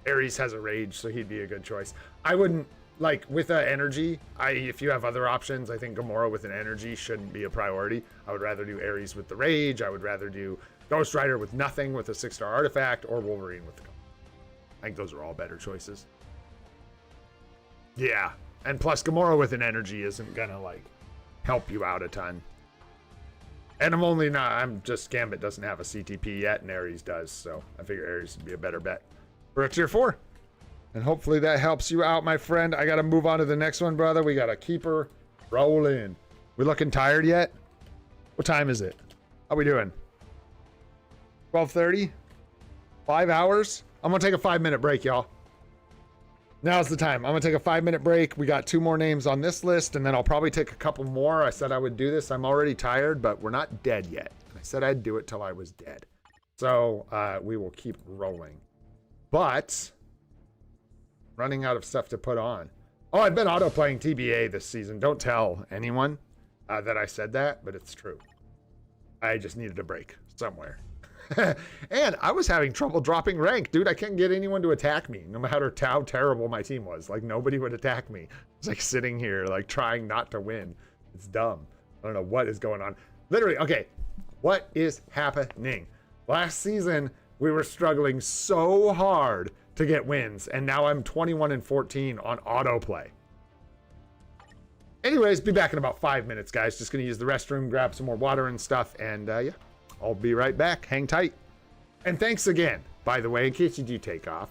Aries has a rage, so he'd be a good choice. I wouldn't, like, with an energy, if you have other options, I think Gamora with an energy shouldn't be a priority. I would rather do Aries with the rage. I would rather do Ghost Rider with nothing with a 6-star artifact, or Wolverine with the... I think those are all better choices. Yeah, and plus Gamora with an energy isn't gonna, like, help you out a ton. And I'm just Gambit doesn't have a CTP yet, and Aries does, so I figure Aries would be a better bet for a tier 4. And hopefully that helps you out, my friend. I gotta move on to the next one, brother. We got a keeper rolling. We looking tired yet? What time is it? How we doing? 12:30? 5 hours? I'm gonna take a 5-minute break, y'all. Now's the time. I'm gonna take a 5-minute break. We got 2 more names on this list, and then I'll probably take a couple more. I said I would do this. I'm already tired, but we're not dead yet. I said I'd do it till I was dead. So we will keep rolling. But running out of stuff to put on. Oh, I've been auto-playing TBA this season. Don't tell anyone that I said that, but it's true. I just needed a break somewhere. And I was having trouble dropping rank, dude. I couldn't get anyone to attack me, no matter how terrible my team was. Like, nobody would attack me. It's like sitting here, like, trying not to win. It's dumb. I don't know what is going on. Literally, okay, what is happening? Last season, we were struggling so hard to get wins, and now I'm 21-14 on autoplay. Anyways, be back in about 5 minutes, guys. Just gonna use the restroom, grab some more water and stuff, and yeah. I'll be right back. Hang tight. And thanks again, by the way, in case you do take off.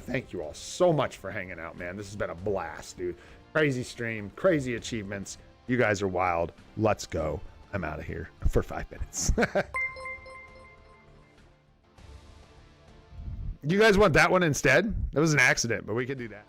Thank you all so much for hanging out, man. This has been a blast, dude. Crazy stream, crazy achievements. You guys are wild. Let's go. I'm out of here for 5 minutes. You guys want that one instead? That was an accident, but we could do that.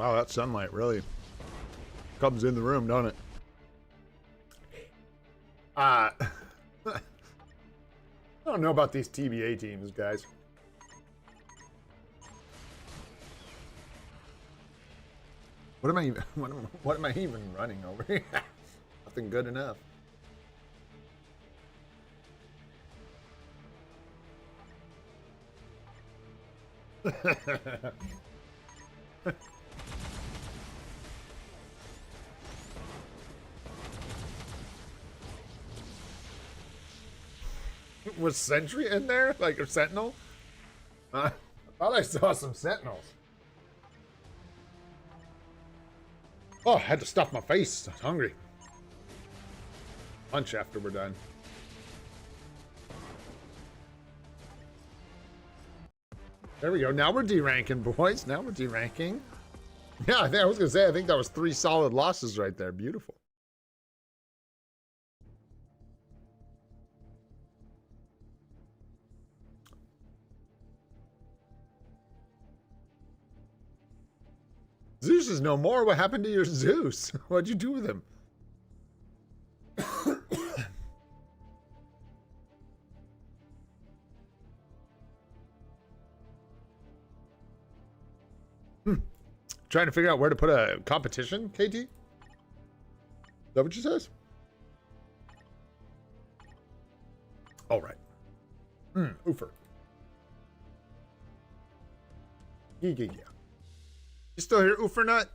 Wow, that sunlight really comes in the room, don't it? I don't know about these TBA teams, guys. What am I even? What am I even running over here? Nothing good enough. Was Sentry in there? Like a Sentinel? I thought I saw some Sentinels. Oh, I had to stuff my face. I was hungry. Lunch after we're done. There we go. Now we're D-ranking, boys. Now we're D-ranking. Yeah, I was going to say, I think that was 3 solid losses right there. Beautiful. Zeus is no more. What happened to your Zeus? What'd you do with him? Trying to figure out where to put a competition, KT? Is that what you says? All right. Oofer. Yeah. You still here, Oofer Nut?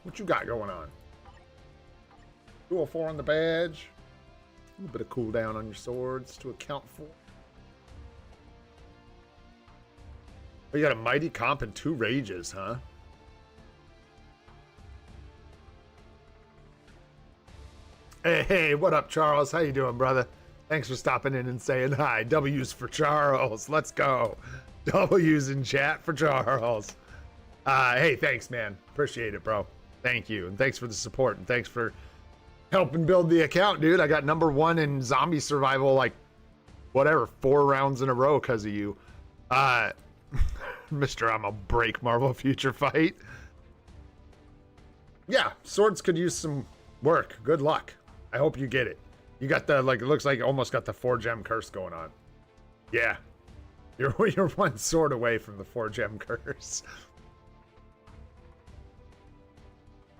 What you got going on? 204 on the badge. A little bit of cooldown on your swords to account for. Oh, you got a mighty comp and 2 rages, huh? Hey, what up, Charles? How you doing, brother? Thanks for stopping in and saying hi. W's for Charles. Let's go. W's in chat for Charles. Hey, thanks, man. Appreciate it, bro. Thank you. And thanks for the support. And thanks for helping build the account, dude. I got #1 in zombie survival, like, whatever, 4 rounds in a row because of you. Mr. I'm a break Marvel Future Fight. Yeah, swords could use some work. Good luck. I hope you get it. You got the, like, it looks like you almost got the 4-gem curse going on. Yeah. You're 1 sword away from the 4-gem curse.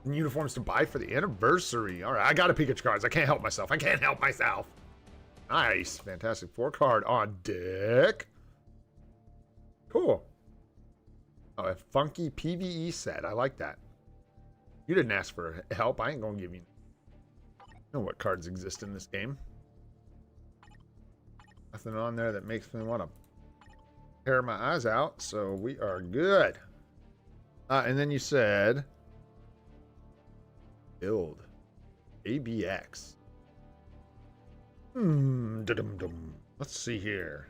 And uniforms to buy for the anniversary. All right, I got a Picards. I can't help myself. I can't help myself. Nice. Fantastic 4-card on deck. Cool. Oh, a funky PvE set. I like that. You didn't ask for help. I ain't gonna give you. I know what cards exist in this game. Nothing on there that makes me want to tear my eyes out. So we are good. And then you said build ABX. Let's see here.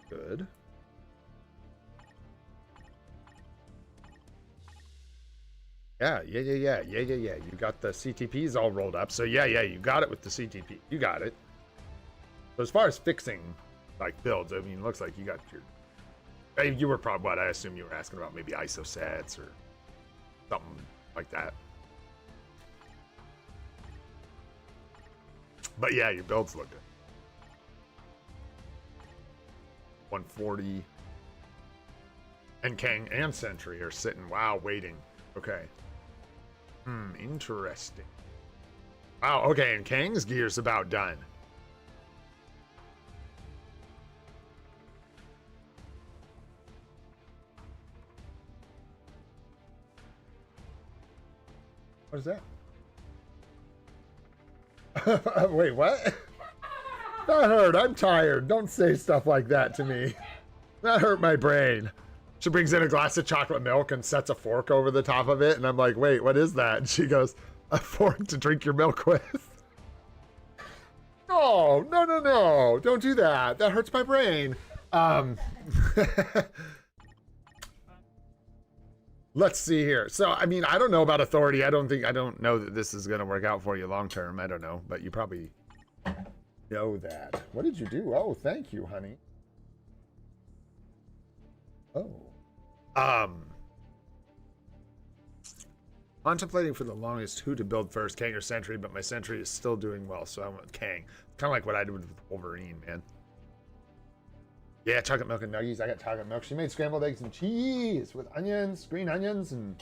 Good. Yeah. You got the CTPs all rolled up. So yeah, you got it with the CTP. You got it. So as far as fixing like builds, I mean, it looks like you got your. You were probably what I assume you were asking about, maybe ISO sets or something like that. But yeah, your builds look good. 140. And Kang and Sentry are sitting, wow, waiting. Okay. Interesting. Wow, okay, and Kang's gear's about done. What is that? Wait, what? That hurt. I'm tired. Don't say stuff like that to me. That hurt my brain. She brings in a glass of chocolate milk and sets a fork over the top of it. And I'm like, wait, what is that? And she goes, a fork to drink your milk with. No. Don't do that. That hurts my brain. Let's see here. So, I mean, I don't know about authority. I don't know that this is going to work out for you long term. I don't know, but you probably know that. What did you do? Oh, thank you, honey. Oh. Contemplating for the longest who to build first, Kang or Sentry, but my Sentry is still doing well, so I went with Kang. Kind of like what I did with Wolverine, man. Yeah, chocolate milk and nuggies. I got chocolate milk. She made scrambled eggs and cheese with onions, green onions, and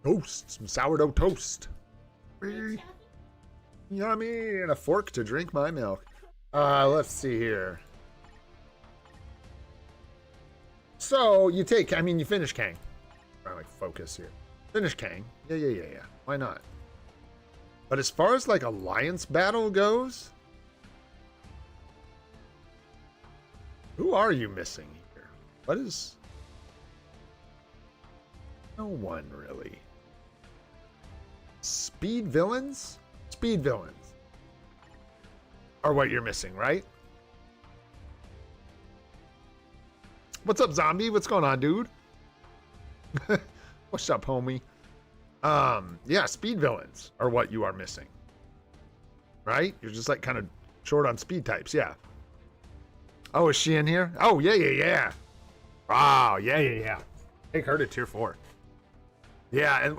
toast. Some sourdough toast. Yummy. And a fork to drink my milk. Let's see here. So you take, I mean, you finish Kang. I like focus here. Finish Kang. Yeah. Why not? But as far as like Alliance Battle goes, who are you missing here? What is... No one, really. Speed villains? Speed villains are what you're missing, right? What's up, zombie? What's going on, dude? What's up, homie? Yeah, speed villains are what you are missing. Right? You're just like kind of short on speed types, yeah. Oh, is she in here? Oh, yeah. Oh, yeah. Take her to tier 4. Yeah, and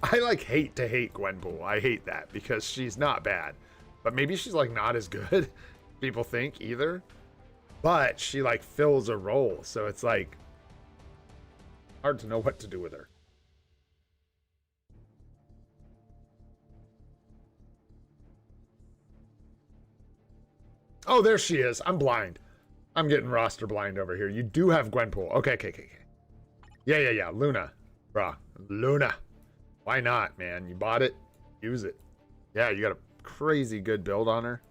I like hate to hate Gwenpool. I hate that because she's not bad. But maybe she's like not as good, people think, either. But she like fills a role, so it's like hard to know what to do with her. Oh, there she is. I'm blind. I'm getting roster blind over here. You do have Gwenpool. Okay. Yeah. Luna. Bruh. Luna. Why not, man? You bought it. Use it. Yeah, you got a crazy good build on her.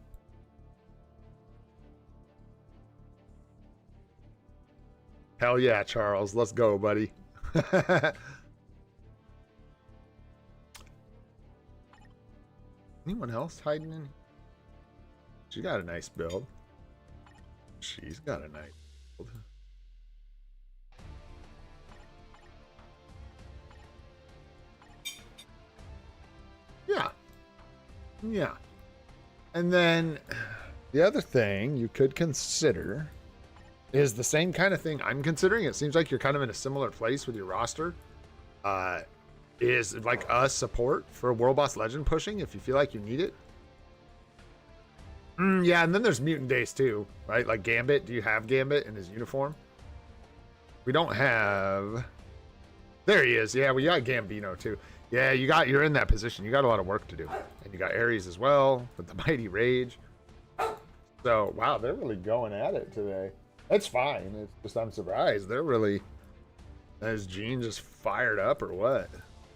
Hell yeah, Charles. Let's go, buddy. Anyone else hiding in here? She got a nice build. She's got a nice build. Yeah. And then the other thing you could consider is the same kind of thing I'm considering. It seems like you're kind of in a similar place with your roster. Is like a support for World Boss Legend pushing if you feel like you need it. Yeah, and then there's Mutant Days too, right? Like Gambit. Do you have Gambit in his uniform? We don't have... There he is. Yeah, we got Gambino too. Yeah, you're in that position. You got a lot of work to do. And you got Aries as well with the Mighty Rage. So, wow, they're really going at it today. It's fine. It's just I'm surprised. They're really... Is Gene just fired up or what?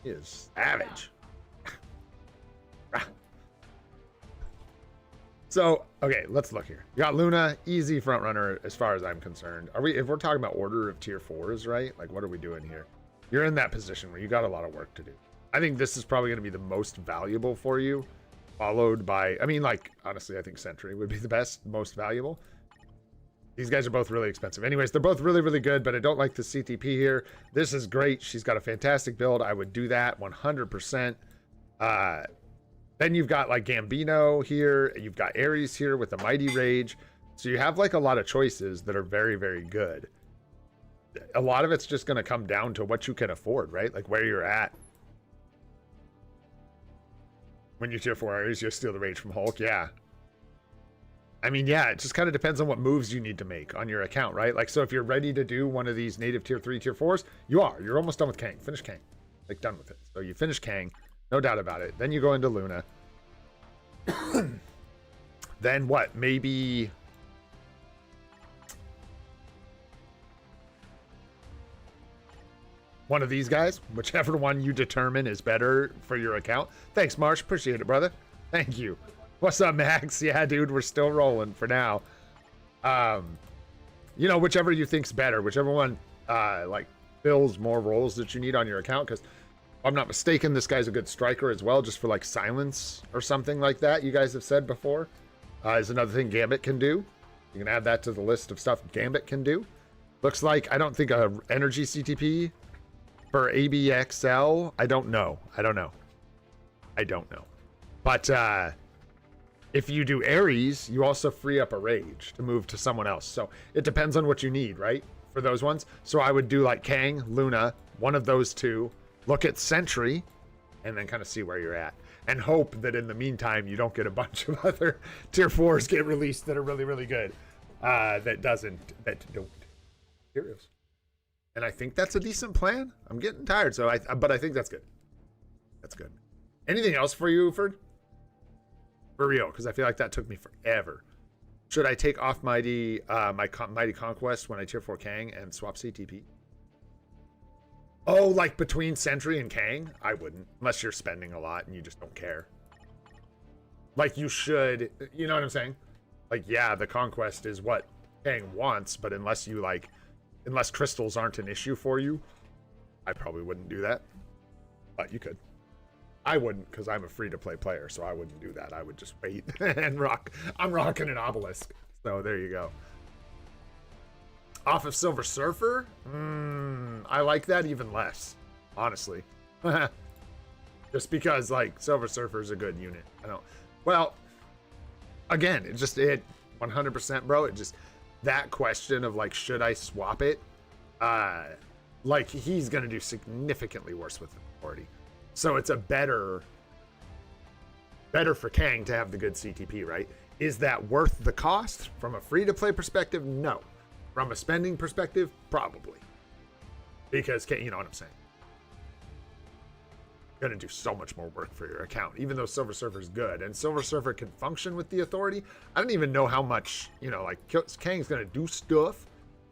He is savage. So, okay, let's look here. You got Luna, easy front runner as far as I'm concerned. If we're talking about order of tier 4s, right? Like, what are we doing here? You're in that position where you got a lot of work to do. I think this is probably going to be the most valuable for you, followed by, I mean, like, honestly, I think Sentry would be the best, most valuable. These guys are both really expensive. Anyways, they're both really, really good, but I don't like the CTP here. This is great. She's got a fantastic build. I would do that 100%. Then you've got like Gambino here. You've got Aries here with the Mighty Rage. So you have like a lot of choices that are very, very good. A lot of it's just going to come down to what you can afford, right? Like where you're at. When you tier 4 Aries, you'll steal the Rage from Hulk. Yeah. I mean, yeah, it just kind of depends on what moves you need to make on your account, right? Like, so if you're ready to do one of these native tier 3, tier 4s, you're almost done with Kang. Finish Kang. Like, done with it. So you finish Kang. No doubt about it. Then you go into Luna. Then what? Maybe... one of these guys, whichever one you determine is better for your account. Thanks, Marsh. Appreciate it, brother. Thank you. What's up, Max? Yeah, dude, we're still rolling for now. You know, whichever you think's better, whichever one like fills more roles that you need on your account, because if I'm not mistaken, this guy's a good striker as well, just for like silence or something like that. You guys have said before is another thing Gambit can do. You can add that to the list of stuff Gambit can do. Looks like I don't think a energy CTP for ABXL. I don't know. But if you do Aries, you also free up a rage to move to someone else. So it depends on what you need, right? For those ones. So I would do like Kang, Luna, one of those two, look at Sentry, and then kind of see where you're at. And hope that in the meantime, you don't get a bunch of other tier 4s get released that are really, really good. That don't. Heroes. And I think that's a decent plan. I'm getting tired, but I think that's good. That's good. Anything else for you, Uford? For real, because I feel like that took me forever. Should I take off Mighty Mighty Conquest when I tier 4 Kang and swap CTP? Oh, like between Sentry and Kang? I wouldn't, unless you're spending a lot and you just don't care. Like you should, you know what I'm saying? Like, yeah, the Conquest is what Kang wants, but unless crystals aren't an issue for you, I probably wouldn't do that. But you could. I wouldn't, because I'm a free-to-play player, so I wouldn't do that. I would just wait and rock. I'm rocking an obelisk. So there you go. Off of Silver Surfer? I like that even less, honestly. Just because, like, Silver Surfer is a good unit. Well, again, it 100%, bro. It just, that question of, like, should I swap it? Like, he's going to do significantly worse with authority. So it's a better for Kang to have the good CTP, right? Is that worth the cost? From a free-to-play perspective, no. From a spending perspective, probably. Because, you know what I'm saying? You're going to do so much more work for your account, even though Silver Surfer's good. And Silver Surfer can function with the authority. I don't even know how much, you know, like, Kang's going to do stuff,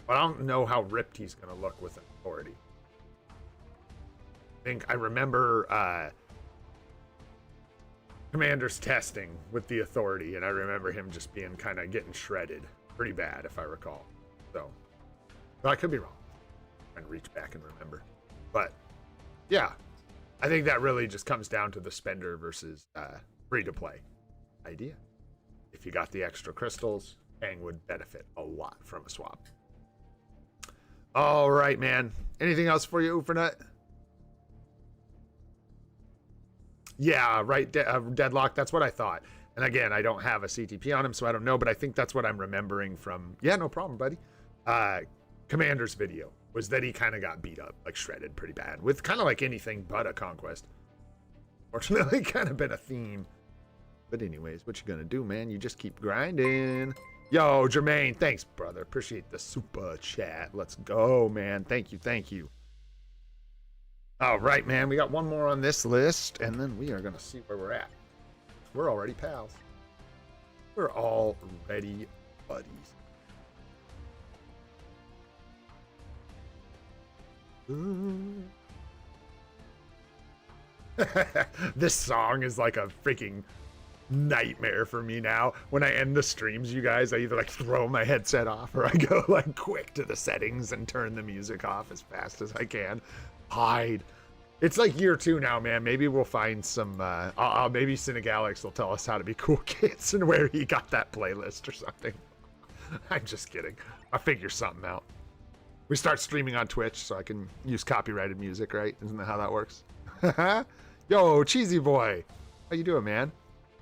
but I don't know how ripped he's going to look with authority. I remember Commander's testing with the authority, and I remember him just being kind of getting shredded pretty bad, if I recall. So, but I could be wrong. And reach back and remember. But yeah, I think that really just comes down to the spender versus free to play idea. If you got the extra crystals, Kang would benefit a lot from a swap. All right, man. Anything else for you, Ufernut? Yeah, right. Deadlock. That's what I thought. And again, I don't have a CTP on him, so I don't know, but I think that's what I'm remembering from. Yeah, no problem, buddy. Commander's video was that he kind of got beat up, like shredded pretty bad, with kind of like anything but a conquest. Fortunately, kind of been a theme. But anyways, what you gonna do, man? You just keep grinding. Yo, Jermaine, thanks, brother. Appreciate the super chat. Let's go, man. Thank you, thank you. All right, man, we got one more on this list, and then we are going to see where we're at. We're already pals. We're already buddies. This song is like a freaking nightmare for me now. When I end the streams, you guys, I either like throw my headset off or I go like quick to the settings and turn the music off as fast as I can. Hide. It's like year 2 now, man. Maybe we'll find some maybe Cinegalix will tell us how to be cool kids and where he got that playlist or something. I'm just kidding. I'll figure something out. We start streaming on Twitch so I can use copyrighted music, right? Isn't that how that works? Yo, Cheesy Boy. How you doing, man?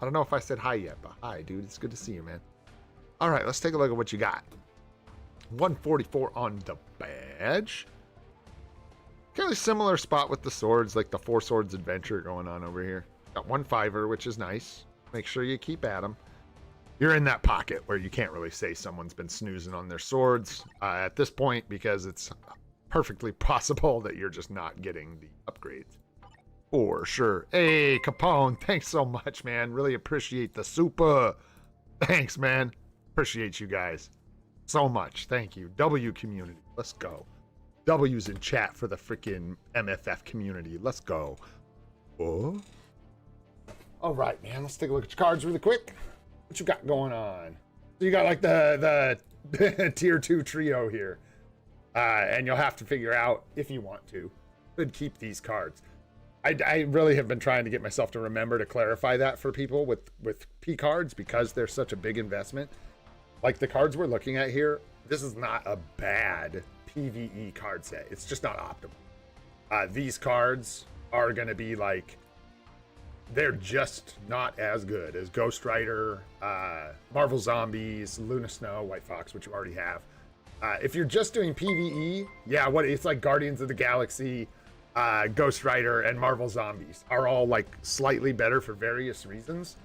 I don't know if I said hi yet, but hi, dude. It's good to see you, man. All right, let's take a look at what you got. 144 on the badge. Kind of similar spot with the swords, like the 4 swords adventure going on over here. Got 1 5er, which is nice. Make sure you keep at them. You're in that pocket where you can't really say someone's been snoozing on their swords at this point, because it's perfectly possible that you're just not getting the upgrades. For sure. Hey, Capone, thanks so much, man. Really appreciate the SUPA. Thanks, man. Appreciate you guys so much. Thank you. W community. Let's go. W's in chat for the freaking MFF community. Let's go. Oh. All right, man. Let's take a look at your cards really quick. What you got going on? So you got like the tier 2 trio here. And you'll have to figure out if you want to. Could keep these cards. I really have been trying to get myself to remember to clarify that for people with Picards, because they're such a big investment. Like the cards we're looking at here, this is not a bad PvE card set. It's just not optimal. These cards are going to be like they're just not as good as Ghost Rider, Marvel Zombies, Luna Snow, White Fox, which you already have. If you're just doing PvE, yeah, it's like Guardians of the Galaxy, Ghost Rider, and Marvel Zombies are all like slightly better for various reasons.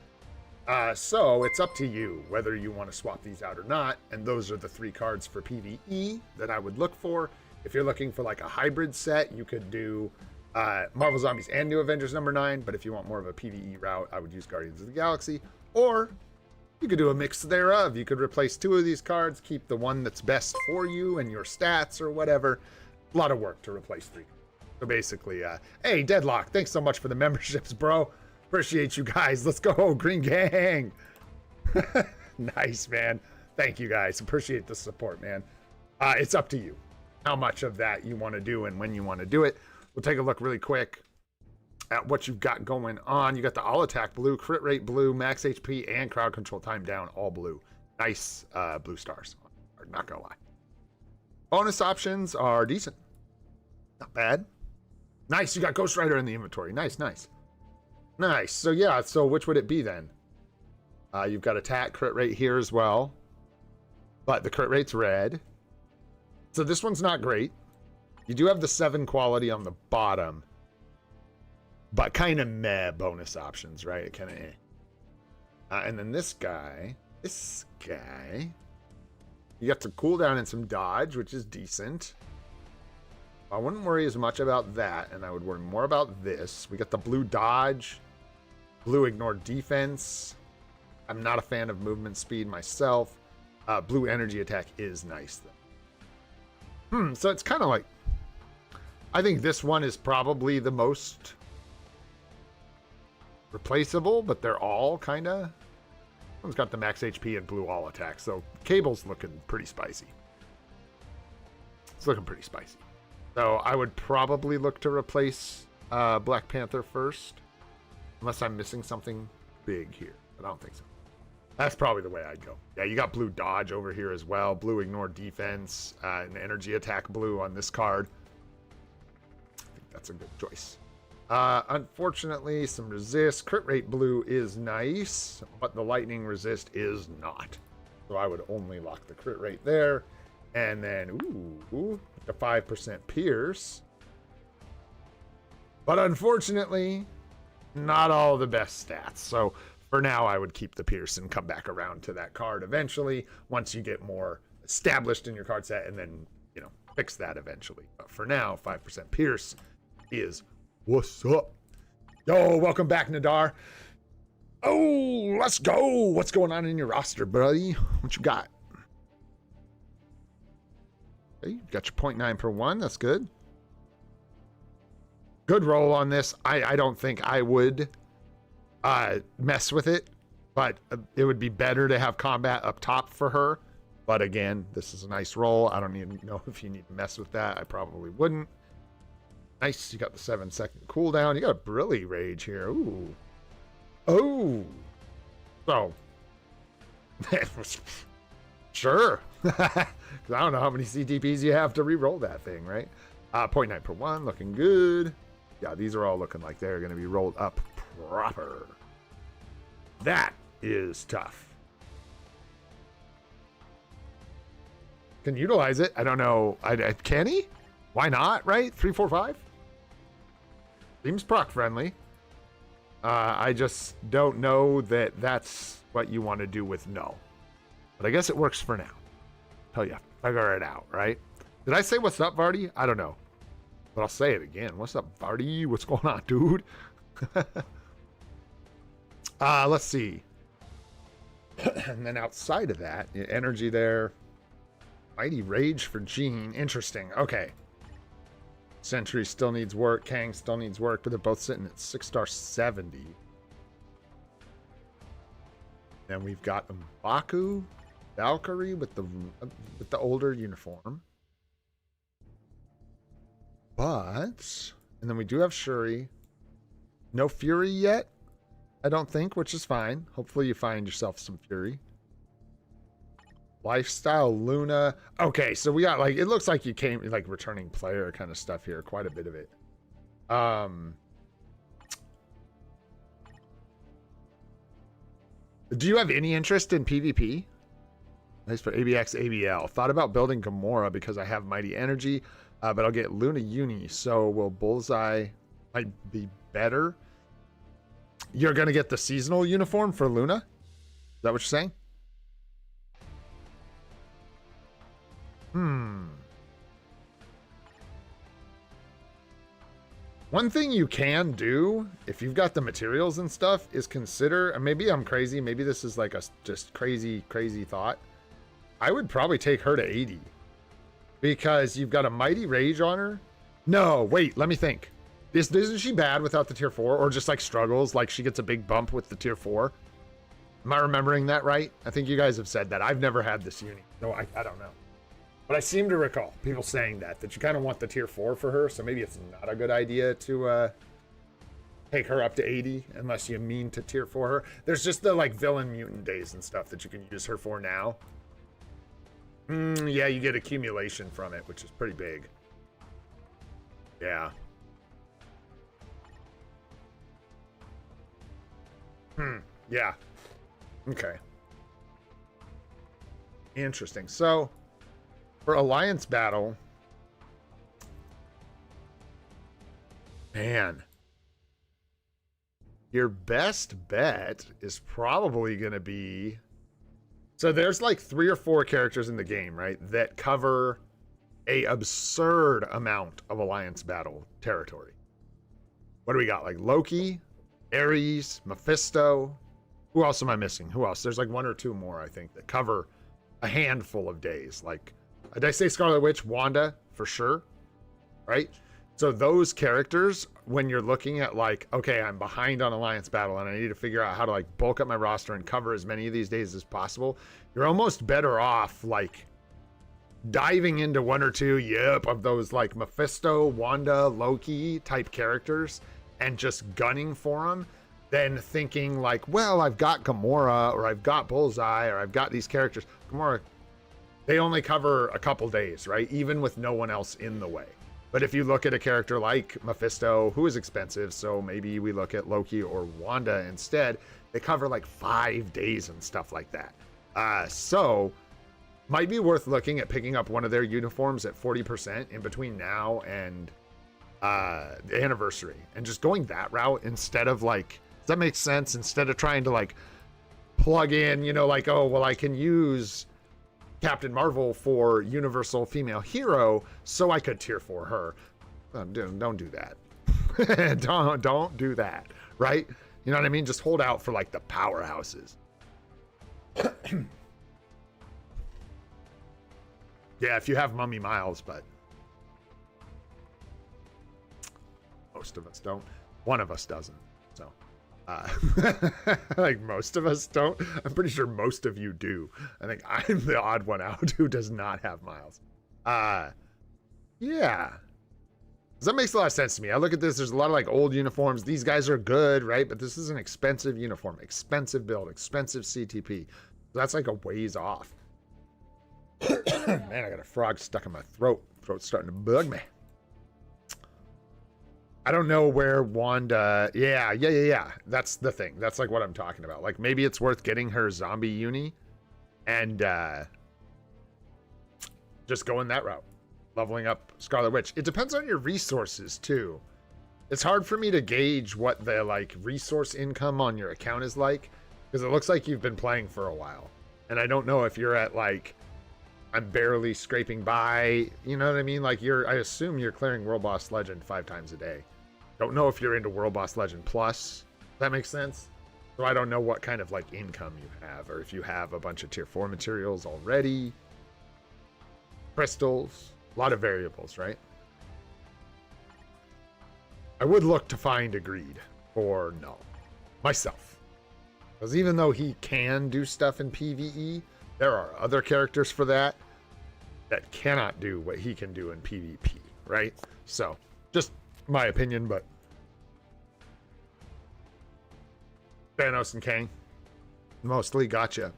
So it's up to you whether you want to swap these out or not. And those are the 3 cards for PvE that I would look for. If you're looking for like a hybrid set, you could do Marvel Zombies and New Avengers #9. But if you want more of a PvE route, I would use Guardians of the Galaxy. Or you could do a mix thereof. You could replace 2 of these cards, keep the one that's best for you and your stats or whatever. A lot of work to replace 3. So basically, hey, Deadlock, thanks so much for the memberships, bro. Appreciate you guys. Let's go, Green Gang. Nice, man. Thank you guys. Appreciate the support, man. It's up to you how much of that you want to do and when you want to do it. We'll take a look really quick at what you've got going on. You got the all attack blue, crit rate blue, max HP, and crowd control time down, all blue. Nice blue stars. Not gonna lie. Bonus options are decent. Not bad. Nice. You got Ghost Rider in the inventory. Nice, nice. Nice. So yeah, so which would it be then? You've got attack crit rate here as well, but the crit rate's red. So this one's not great. You do have the 7 quality on the bottom, but kind of meh bonus options, right? Kind of and then this guy, you got some cooldown and some dodge, which is decent. I wouldn't worry as much about that, and I would worry more about this. We got the blue dodge, blue ignore defense. I'm not a fan of movement speed myself. Blue energy attack is nice though. So it's kind of like, I think this one is probably the most replaceable, but they're all kind of, one's got the max HP and blue all attack, so Cable's looking pretty spicy. It's looking pretty spicy. So I would probably look to replace Black Panther first, unless I'm missing something big here, but I don't think so. That's probably the way I'd go. Yeah, you got blue dodge over here as well, blue ignore defense, and energy attack blue on this card. I think that's a good choice. Unfortunately, some resist. Crit rate blue is nice, but the lightning resist is not. So I would only lock the crit rate there. And then, ooh, the 5% pierce. But unfortunately, not all the best stats. So for now, I would keep the pierce and come back around to that card eventually once you get more established in your card set, and then, you know, fix that eventually. But for now, 5% pierce is what's up. Yo, welcome back, Nadar. Oh, let's go. What's going on in your roster, buddy? What you got? Okay, you got your 0.9 per 1. That's good. Good roll on this. I don't think I would mess with it, but it would be better to have combat up top for her. But again, this is a nice roll. I don't even know if you need to mess with that. I probably wouldn't. Nice. You got the 7-second cooldown. You got a Brilly Rage here. Ooh. Oh. So. Sure. Because I don't know how many CTPs you have to re-roll that thing, right? 0.9 per 1. Looking good. Yeah, these are all looking like they're going to be rolled up proper. That is tough. Can utilize it. I don't know. Can he? Why not, right? 3, 4, 5? Seems proc friendly. I just don't know that that's what you want to do with no. But I guess it works for now. Tell you, figure it out, right? Did I say what's up, Vardy? I don't know. But I'll say it again. What's up, Vardy? What's going on, dude? Let's see. And then outside of that, energy there. Mighty Rage for Jean. Interesting. Okay. Sentry still needs work. Kang still needs work, but they're both sitting at 6-star 70. Then we've got M'Baku, Valkyrie with the older uniform. But, and then we do have Shuri. No Fury yet, I don't think, which is fine. Hopefully you find yourself some Fury. Lifestyle Luna. Okay, so we got like, it looks like you came like returning player kind of stuff here, quite a bit of it. Do you have any interest in PvP? Nice for ABX ABL. Thought about building Gamora because I have Mighty Energy, but I'll get Luna Uni, so will Bullseye might be better. You're going to get the seasonal uniform for Luna? Is that what you're saying? One thing you can do, if you've got the materials and stuff, is consider, and maybe I'm crazy, maybe this is like a just crazy thought. I would probably take her to 80. Because you've got a Mighty Rage on her. No, wait, let me think. Isn't she bad without the tier 4? Or just like struggles, like she gets a big bump with the tier 4? Am I remembering that right? I think you guys have said that. I've never had this uni, so I don't know. But I seem to recall people saying that you kind of want the tier 4 for her, so maybe it's not a good idea to take her up to 80 unless you mean to tier 4 her. There's just the like villain mutant days and stuff that you can use her for now. Yeah, you get accumulation from it, which is pretty big. Yeah. Yeah. Okay. Interesting. So, for Alliance Battle, man, your best bet is probably going to be... So there's like 3 or 4 characters in the game, right, that cover a absurd amount of Alliance Battle territory. What do we got? Like Loki, Ares, Mephisto. Who else am I missing? Who else? There's like 1 or 2 more, I think, that cover a handful of days. Like, did I say Scarlet Witch? Wanda, for sure, right? So those characters, when you're looking at like, okay, I'm behind on Alliance Battle and I need to figure out how to like bulk up my roster and cover as many of these days as possible, you're almost better off like diving into 1 or 2, of those like Mephisto, Wanda, Loki type characters and just gunning for them, than thinking like, well, I've got Gamora or I've got Bullseye or I've got these characters. Gamora, they only cover a couple days, right? Even with no one else in the way. But if you look at a character like Mephisto, who is expensive, so maybe we look at Loki or Wanda instead, they cover like 5 days and stuff like that. So might be worth looking at picking up one of their uniforms at 40% in between now and the anniversary and just going that route instead of like, does that make sense? Instead of trying to like plug in, you know, like, oh, well, I can use Captain Marvel for Universal Female Hero, so I could tier 4 her. Don't do that. don't do that, right? You know what I mean? Just hold out for like the powerhouses. Yeah, if you have Mummy Miles, but most of us don't. One of us doesn't. So, like most of us don't. I'm pretty sure most of you do. I think I'm the odd one out who does not have Miles. Yeah. That makes a lot of sense to me. I look at this, there's a lot of like old uniforms. These guys are good, right? But this is an expensive uniform, expensive build, expensive CTP. So that's like a ways off. Man, I got a frog stuck in my throat. Throat's starting to bug me. I don't know where Wanda... Yeah. That's the thing. That's like what I'm talking about. Like maybe it's worth getting her zombie uni and just going that route. Leveling up Scarlet Witch. It depends on your resources too. It's hard for me to gauge what the like resource income on your account is like because it looks like you've been playing for a while. And I don't know if you're at like, I'm barely scraping by, you know what I mean? Like I assume you're clearing World Boss Legend 5 times a day. Don't know if you're into World Boss Legend Plus. That makes sense? So I don't know what kind of like income you have or if you have a bunch of tier 4 materials already. Crystals. A lot of variables, right? I would look to find a greed for Null. Myself. Because even though he can do stuff in PvE, there are other characters for that cannot do what he can do in PvP, right? So, just my opinion, but Thanos and Kang mostly gotcha.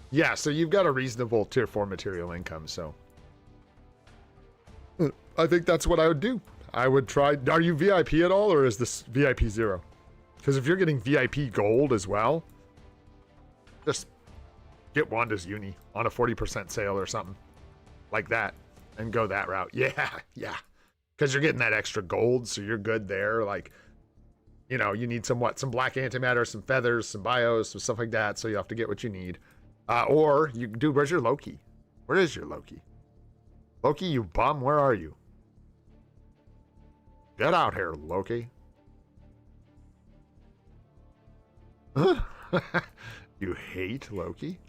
Yeah, so you've got a reasonable tier 4 material income, so I think that's what I would do. I would try. Are you VIP at all, or is this VIP 0? Because if you're getting VIP gold as well, Just get Wanda's uni on a 40% sale or something like that and go that route. Yeah, yeah. Because you're getting that extra gold, so you're good there. Like, you know, you need some black antimatter, some feathers, some bios, some stuff like that. So you have to get what you need. Or you do, where's your Loki? Where is your Loki? Loki, you bum, where are you? Get out here, Loki. You hate Loki?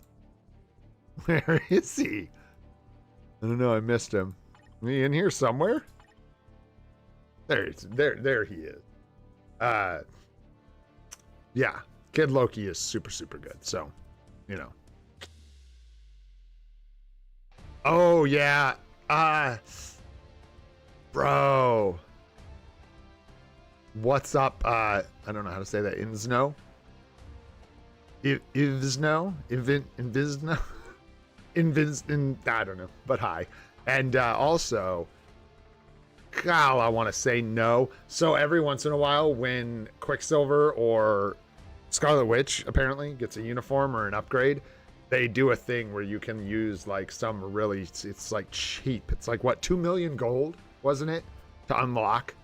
Where is he? I don't know, I missed him. Is he in here somewhere? There he is. Yeah, Kid Loki is super, super good. So, you know. Oh, yeah. Bro. What's up? I don't know how to say that. Inzno? Ivzno? Invisno? I don't know, but hi. And also, God, I want to say no. So every once in a while, when Quicksilver or Scarlet Witch apparently gets a uniform or an upgrade, they do a thing where you can use like some really, it's like cheap. It's like what, 2 million gold, wasn't it? To unlock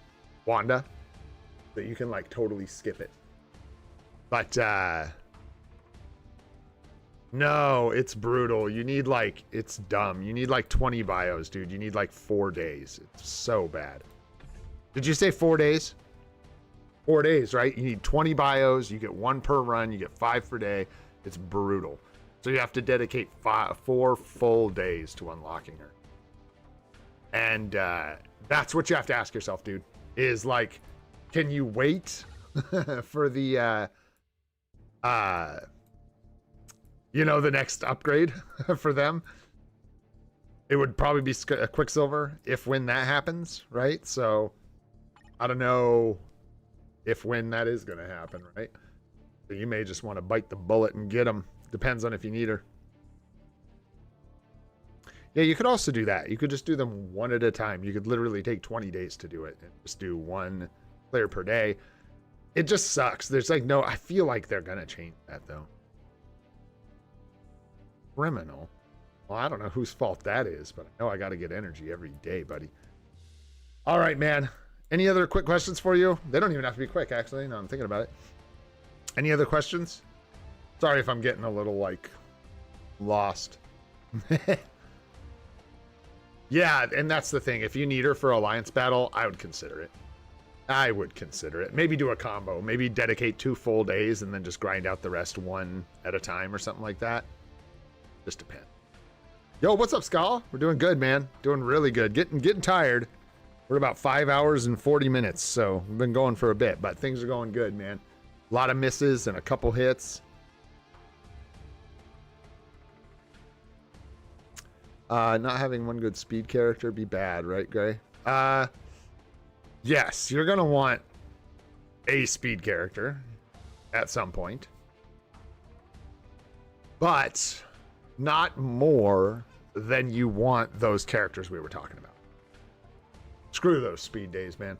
Wanda. That you can like totally skip it. But no, it's brutal. You need like, it's dumb. You need like 20 bios, dude. You need like 4 days. It's so bad. Did you say 4 days? 4 days, right? You need 20 bios. You get 1 per run. You get 5 per day. It's brutal. So you have to dedicate 4 full days to unlocking her. And that's what you have to ask yourself, dude. Is like, can you wait for the you know, the next upgrade for them? It would probably be a Quicksilver when that happens, right? So I don't know when that is going to happen, right? So you may just want to bite the bullet and get them. Depends on if you need her. Yeah, you could also do that. You could just do them one at a time. You could literally take 20 days to do it and just do 1 player per day. It just sucks. There's like no, I feel like they're going to change that though. Criminal. Well, I don't know whose fault that is, but I know I got to get energy every day, buddy. All right, man. Any other quick questions for you? They don't even have to be quick, actually. No, I'm thinking about it. Any other questions? Sorry if I'm getting a little, like, lost. Yeah, and that's the thing. If you need her for Alliance Battle, I would consider it. I would consider it. Maybe do a combo. Maybe dedicate 2 full days and then just grind out the rest 1 at a time or something like that. Just depends. Yo, what's up, Skull? We're doing good, man. Doing really good. Getting tired. We're about 5 hours and 40 minutes, so we've been going for a bit, but things are going good, man. A lot of misses and a couple hits. Not having 1 good speed character be bad, right, Gray? Yes, you're gonna want a speed character at some point, but not more than you want those characters we were talking about. Screw those speed days, man.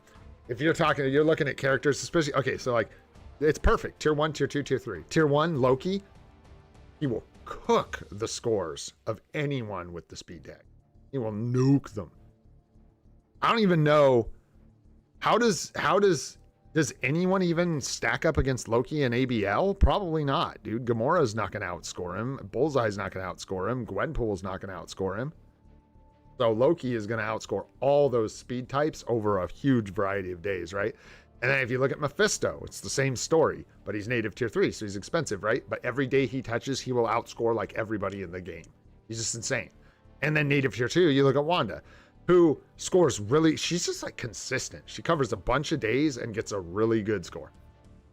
If you're looking at characters, especially, okay, so like, it's perfect. Tier 1, Tier 2, Tier 3. Tier 1, Loki, he will cook the scores of anyone with the speed tag. He will nuke them. I don't even know, how does anyone even stack up against Loki and ABL? Probably not, dude. Gamora's not going to outscore him. Bullseye's not going to outscore him. Gwenpool's not going to outscore him. So Loki is going to outscore all those speed types over a huge variety of days, right? And then if you look at Mephisto, it's the same story, but he's native tier 3, so he's expensive, right? But every day he touches, he will outscore like everybody in the game. He's just insane. And then native tier 2, you look at Wanda, who scores really, she's just like consistent. She covers a bunch of days and gets a really good score.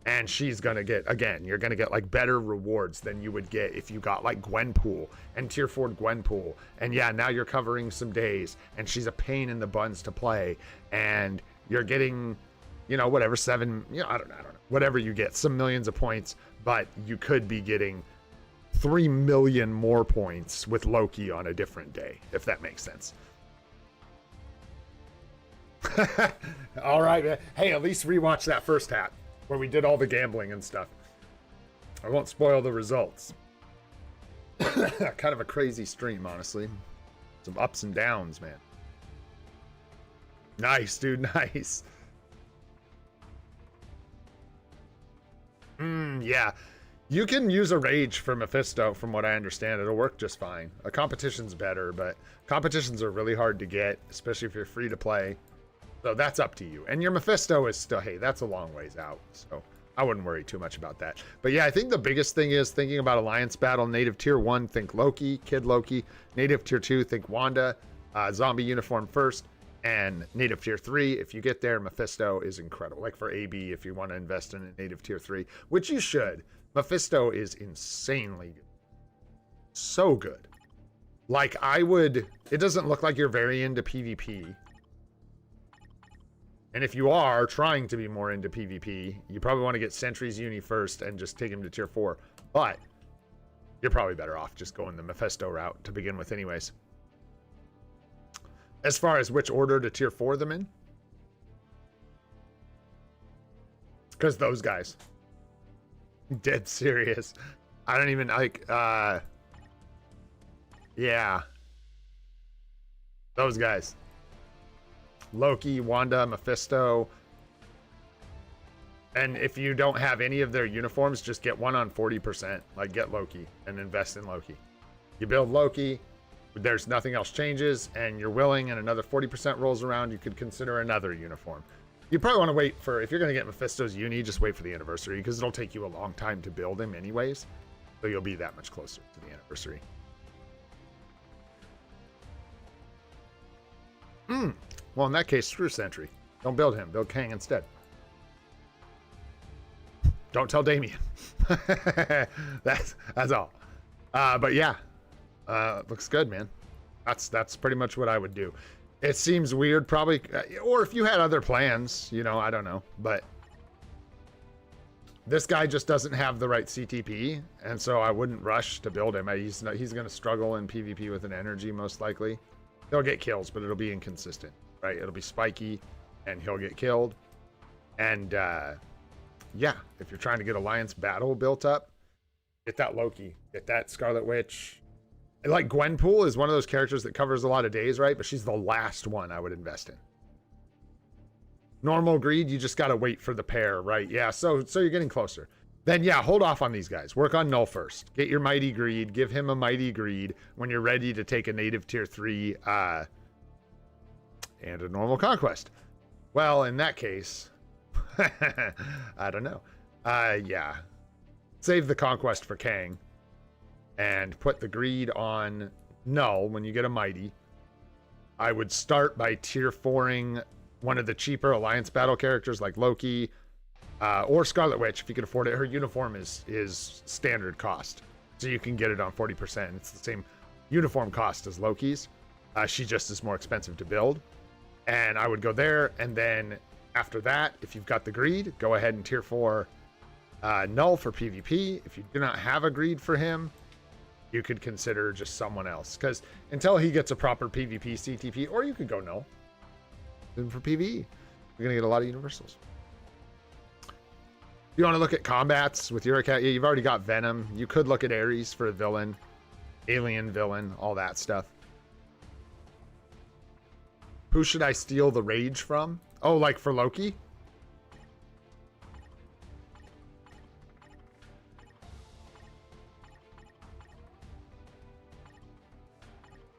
And she's gonna get, again, you're gonna get like better rewards than you would get if you got like Gwenpool and tier 4 Gwenpool. And yeah, now you're covering some days and she's a pain in the buns to play. And you're getting, you know, whatever, 7, you know, I don't know, whatever you get, some millions of points, but you could be getting 3 million more points with Loki on a different day, if that makes sense. All right, man. Hey, at least rewatch that first hat where we did all the gambling and stuff. I won't spoil the results. Kind of a crazy stream, honestly. Some ups and downs, man. Nice, dude, nice. Yeah. You can use a rage for Mephisto, from what I understand. It'll work just fine. A competition's better, but competitions are really hard to get, especially if you're free to play. So that's up to you. And your Mephisto is still, hey, that's a long ways out. So I wouldn't worry too much about that. But yeah, I think the biggest thing is thinking about Alliance Battle. Native Tier 1, think Loki, Kid Loki. Native Tier 2, think Wanda. Zombie Uniform first. And Native Tier 3, if you get there, Mephisto is incredible. Like for AB, if you want to invest in a Native Tier 3, which you should. Mephisto is insanely good. So good. Like, I would... It doesn't look like you're very into PvP. And if you are trying to be more into PvP, you probably want to get Sentry's Uni first and just take him to Tier 4. But you're probably better off just going the Mephisto route to begin with anyways. As far as which order to Tier 4 them in? Because those guys... Dead serious. I don't even like yeah. Those guys. Loki, Wanda, Mephisto. And if you don't have any of their uniforms, just get one on 40%. Like get Loki and invest in Loki. You build Loki, there's nothing else changes, and you're willing and another 40% rolls around, you could consider another uniform. You probably want to wait for, if you're going to get Mephisto's uni, just wait for the anniversary, because it'll take you a long time to build him anyways. So you'll be that much closer to the anniversary. Well, in that case, screw Sentry. Don't build him. Build Kang instead. Don't tell Damien. That's all. But yeah, looks good, man. That's pretty much what I would do. It seems weird, probably, or if you had other plans, you know, I don't know, but this guy just doesn't have the right CTP, and so I wouldn't rush to build him. He's going to struggle in PvP with an energy, most likely. He'll get kills, but it'll be inconsistent, right? It'll be spiky, and he'll get killed. And, yeah, if you're trying to get Alliance Battle built up, get that Loki, get that Scarlet Witch. Like Gwenpool is one of those characters that covers a lot of days, right? But she's the last one I would invest in. Normal Greed, you just got to wait for the pair, right? Yeah, so you're getting closer. Then, yeah, hold off on these guys. Work on Null first. Get your Mighty Greed. Give him a Mighty Greed when you're ready to take a Native Tier 3 and a normal Conquest. Well, in that case, I don't know. Yeah. Save the Conquest for Kang. And put the Greed on Null when you get a Mighty. I would start by Tier 4ing one of the cheaper Alliance Battle characters like Loki or Scarlet Witch if you can afford it. Her uniform is standard cost, so you can get it on 40%. It's the same uniform cost as Loki's. She just is more expensive to build. And I would go there, and then after that, if you've got the Greed, go ahead and Tier 4 Null for PvP. If you do not have a Greed for him, you could consider just someone else, because until he gets a proper PvP CTP, or you could go Null. Then for PvE, you're gonna get a lot of universals. You want to look at combats with your account? Yeah, you've already got Venom. You could look at Aries for a villain, alien villain, all that stuff. Who should I steal the rage from? Oh, like for Loki?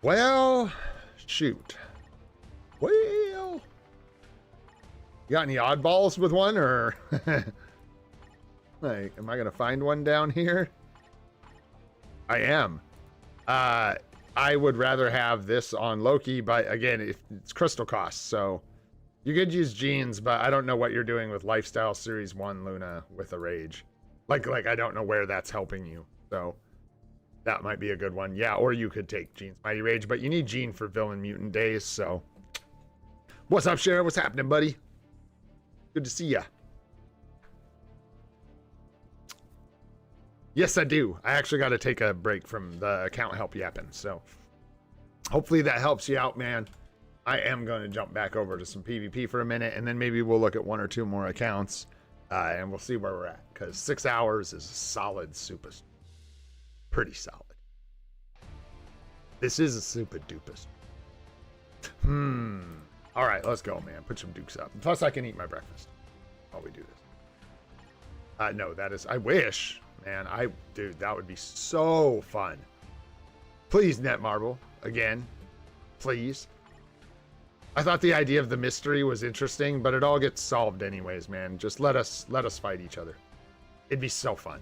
Well, shoot. Well, you got any oddballs with one, or like, am I gonna find one down here? I am. I would rather have this on Loki, but again, it's crystal costs, so you could use Jeans, but I don't know what you're doing with Lifestyle Series 1 Luna with a Rage. Like I don't know where that's helping you, so that might be a good one. Yeah, or you could take Jean's Mighty Rage, but you need Jean for Villain Mutant days, so. What's up, Sharon? What's happening, buddy? Good to see ya. Yes, I do. I actually got to take a break from the account help yapping, so hopefully that helps you out, man. I am going to jump back over to some PvP for a minute, and then maybe we'll look at one or two more accounts, and we'll see where we're at, because 6 hours is a solid SUPA. Pretty solid. This is a super duper. All right, let's go, man. Put some dukes up. Plus, I can eat my breakfast while we do this. No, that is. I wish, man. Dude, that would be so fun. Please, Netmarble, again, please. I thought the idea of the mystery was interesting, but it all gets solved anyways, man. Just let us fight each other. It'd be so fun.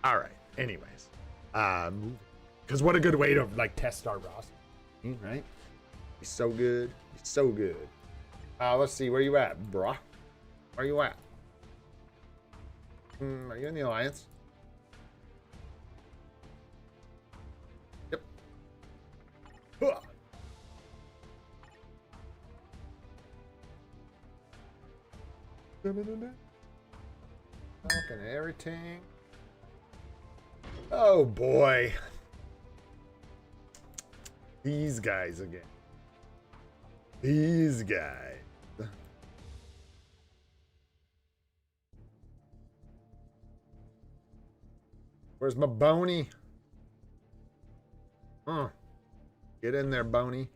All right. Anyways, because what a good way to like test our roster, right? He's so good. He's so good. Let's see. Where you at, bruh? Where you at? Are you in the Alliance? Yep. Huh. Fucking everything. Oh boy. These guys again. These guys. Where's my Boney? Get in there, Boney.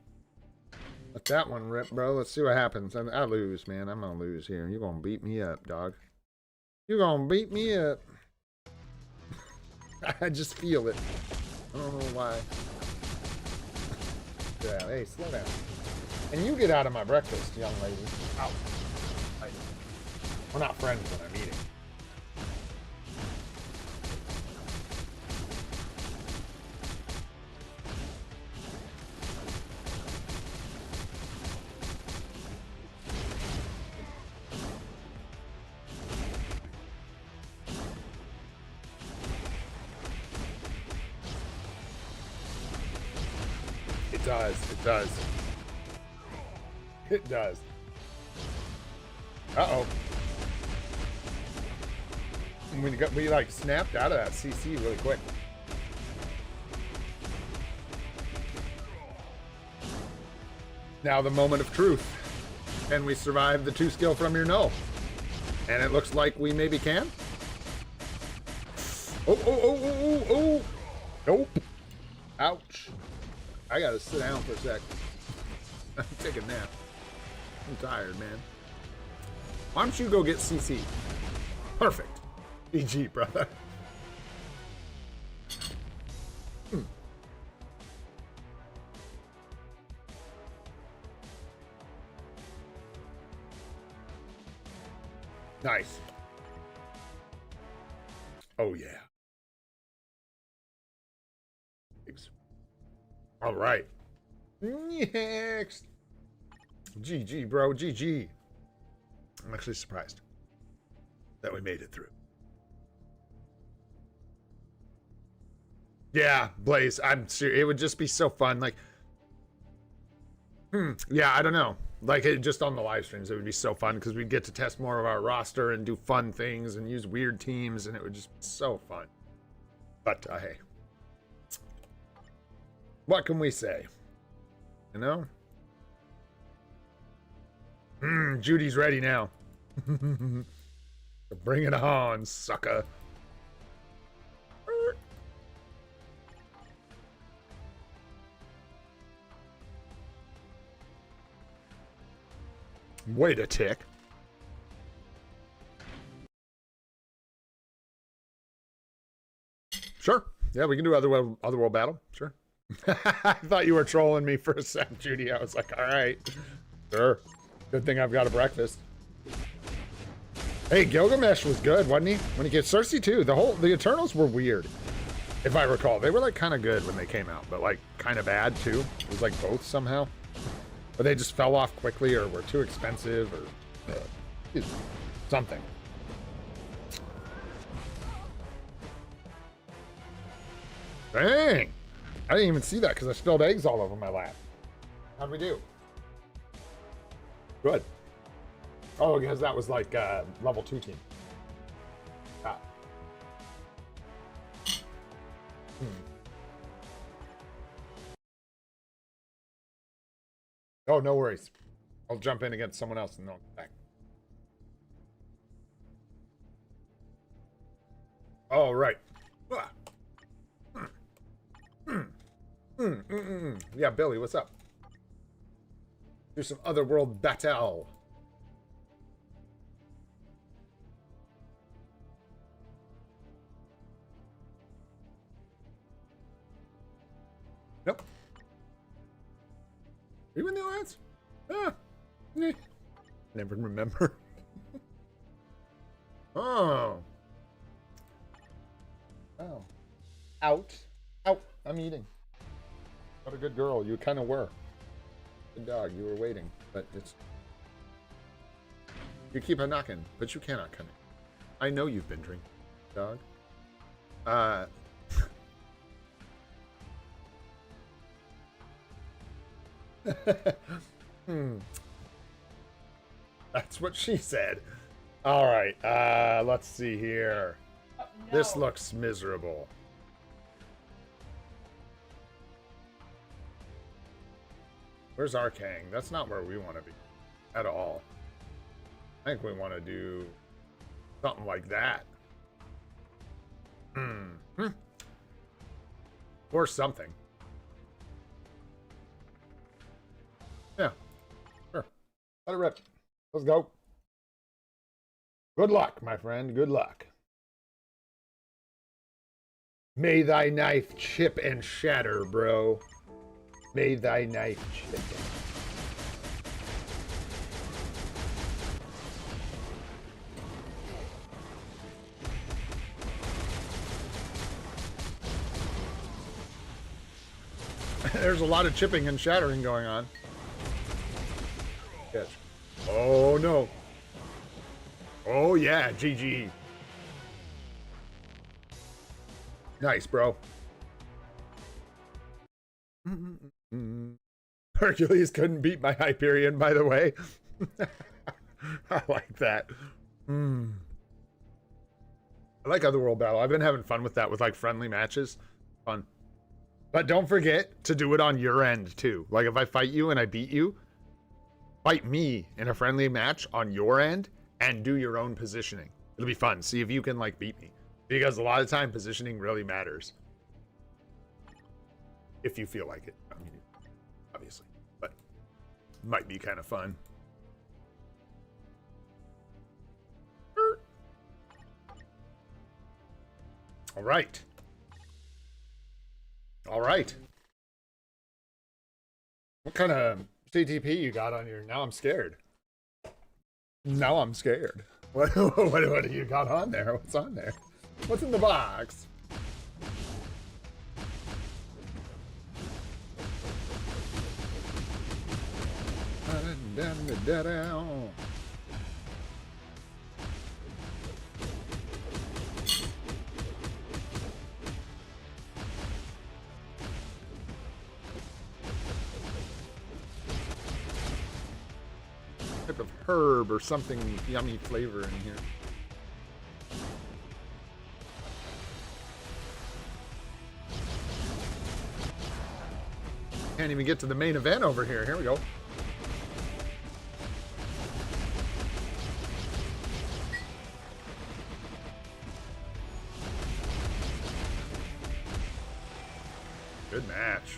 Let that one rip, bro. Let's see what happens. I lose, man. I'm gonna lose here. You're gonna beat me up, dog. You're gonna beat me up. I just feel it. I don't know why. Yeah, hey, slow down. And you get out of my breakfast, young lady. Ow. We're not friends when I'm eating. It does. It does. It does. Uh-oh. We like snapped out of that CC really quick. Now the moment of truth. Can we survive the 2 skill from your null? And it looks like we maybe can. Oh. Nope. Ouch. I gotta sit down for a sec. I'm taking a nap. I'm tired, man. Why don't you go get CC? Perfect. GG, brother. Nice. Oh, yeah. Thanks. All right. Next. GG, bro. GG. I'm actually surprised that we made it through. Yeah, Blaze. I'm serious. It would just be so fun. Like, yeah, I don't know. Like, just on the live streams, it would be so fun because we'd get to test more of our roster and do fun things and use weird teams, and it would just be so fun. But, hey. What can we say? You know? Judy's ready now. Bring it on, sucker. Wait a tick. Sure. Yeah, we can do Otherworld Battle. Sure. I thought you were trolling me for a sec, Judy. I was like, all right. Sure. Good thing I've got a breakfast. Hey, Gilgamesh was good, wasn't he? When he gets Cersei too. The Eternals were weird, if I recall. They were like kind of good when they came out, but like kind of bad too. It was like both somehow. But they just fell off quickly or were too expensive or something. Dang! I didn't even see that because I spilled eggs all over my lap. How'd we do? Good. Oh, because that was like level 2 team. Ah. Oh, no worries. I'll jump in against someone else and then I'll come back. Oh, right. Yeah, Billy, what's up? Do some Otherworld Battle. Nope. Are you in the Alliance? Ah. Never remember. Oh. Oh. Out. Out. I'm eating. What a good girl. You kind of were. Good dog. You were waiting. But it's... You keep on knocking, but you cannot come in. I know you've been drinking, dog. That's what she said. All right, let's see here. No. This looks miserable. Where's Arkang? That's not where we want to be at all. I think we want to do something like that. Or something. Yeah, sure. Let it rip. Let's go. Good luck, my friend. Good luck. May thy knife chip and shatter, bro. May thy knife chip. There's a lot of chipping and shattering going on. Yes. Oh, no. Oh, yeah. GG. Nice, bro. Hercules couldn't beat my Hyperion, by the way. I like that. I like Otherworld Battle. I've been having fun with that with like friendly matches. Fun. But don't forget to do it on your end too. Like if I fight you and I beat you, fight me in a friendly match on your end and do your own positioning. It'll be fun. See if you can like beat me. Because a lot of time positioning really matters. If you feel like it. I mean, obviously. But it might be kind of fun. All right. All right. What kind of CTP you got on your... Now I'm scared. Now I'm scared. What do you got on there? What's on there? What's in the box? Type of herb or something yummy flavor in here. Can't even get to the main event over here. Here we go. Good match.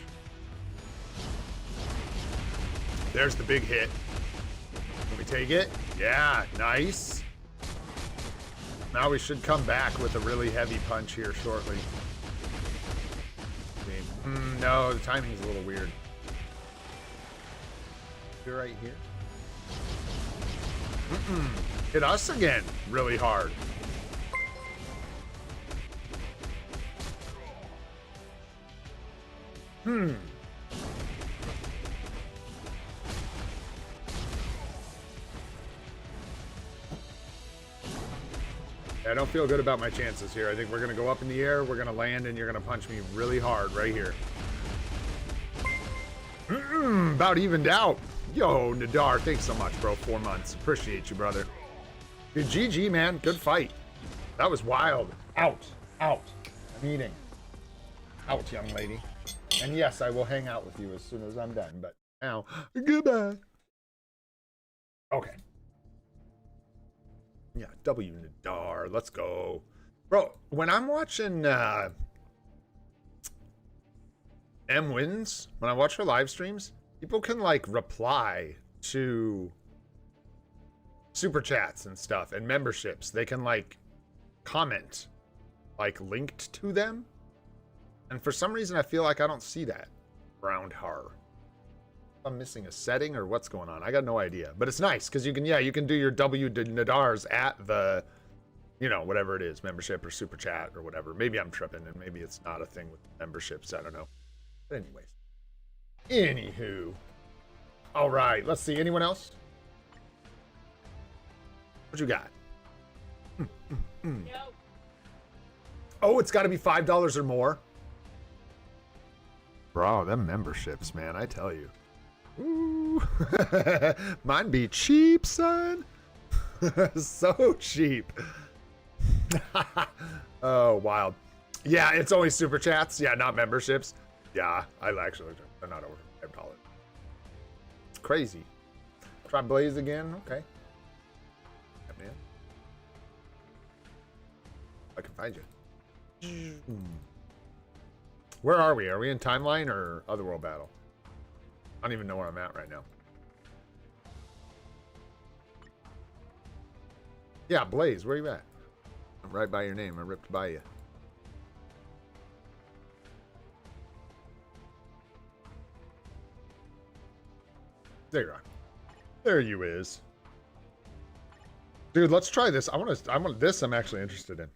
There's the big hit. Can we take it? Yeah, nice. Now we should come back with a really heavy punch here shortly. No, the timing's a little weird. You're right here. Hit us again really hard. I don't feel good about my chances here. I think we're going to go up in the air, we're going to land, and you're going to punch me really hard right here. About evened out. Yo, Nadar, thanks so much, bro. 4 months. Appreciate you, brother. Dude, GG, man. Good fight. That was wild. Out. Out. I'm eating. Out, young lady. And yes, I will hang out with you as soon as I'm done, but now, goodbye. Okay. Yeah, W Nadar, let's go. Bro, when I'm watching M wins, when I watch her live streams, people can like reply to super chats and stuff and memberships. They can like comment like linked to them. And for some reason, I feel like I don't see that around her. I'm missing a setting or what's going on. I got no idea, but it's nice because you can, yeah, you can do your W Nadars at the, you know, whatever it is, membership or super chat or whatever. Maybe I'm tripping and maybe it's not a thing with memberships. I don't know. But anyways, anywho, all right, let's see. Anyone else? What you got? Oh, it's got to be $5 or more. Bro, them memberships, man, I tell you. Ooh. Mine be cheap, son. So cheap. Oh, wild. Yeah, it's only super chats. Yeah, not memberships. Yeah, they're not over $5. It's crazy. Try Blaze again. Okay. Yeah, man. I can find you. Where are we? Are we in Timeline or Otherworld Battle? I don't even know where I'm at right now. Yeah, Blaze, where you at? I'm right by your name. I ripped by you. There you are. There you is. Dude, let's try this. This I'm actually interested in.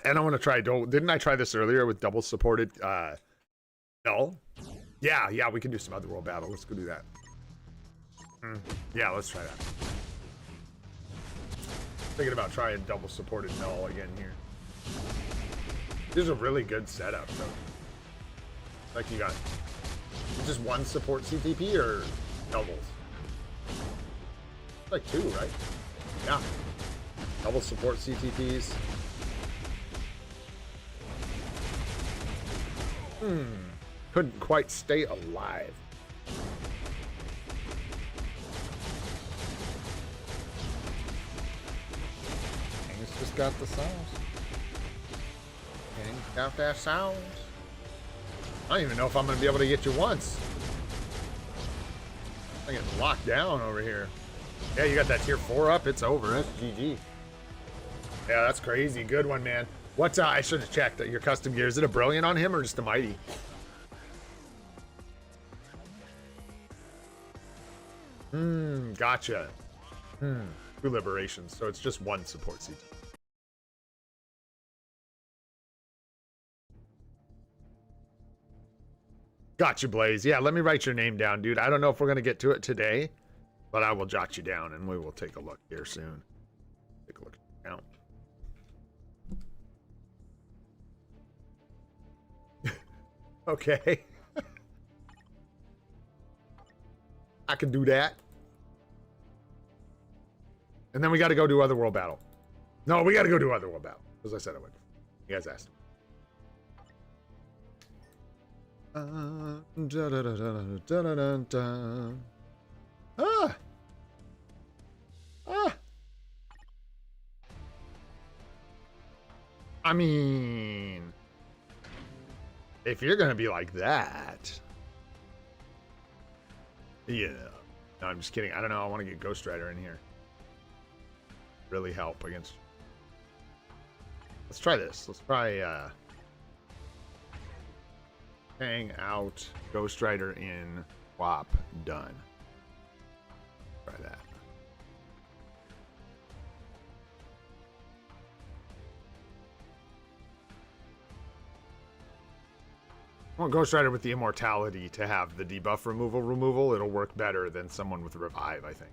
And I want to try, didn't I try this earlier with double supported, Null? Yeah, we can do some Otherworld Battle. Let's go do that. Yeah, let's try that. Thinking about trying double supported Null again here. This is a really good setup, though. Like you got just one support CTP or doubles? Like two, right? Yeah. Double support CTPs. Couldn't quite stay alive. It's just got the sounds. It's got that sounds. I don't even know if I'm gonna be able to get you once. I get locked down over here. Yeah, you got that tier 4 up. It's over. That's GG. Yeah, that's crazy. Good one, man. What's I should have checked your custom gear. Is it a brilliant on him or just a mighty? Gotcha. Two liberations, so it's just one support CT. Gotcha, Blaze. Yeah, let me write your name down, dude. I don't know if we're gonna get to it today, but I will jot you down and we will take a look here soon. Take a look at the account. Okay. I can do that. And then we got to go do Otherworld Battle. No, we got to go do Otherworld Battle. As I said I would. You guys asked. I mean, if you're going to be like that. Yeah. No, I'm just kidding. I don't know. I want to get Ghost Rider in here. Really help against. Let's try this. Let's try hang out, Ghost Rider in, swap, done. Try that. I want Ghost Rider with the immortality to have the debuff removal. It'll work better than someone with revive, I think.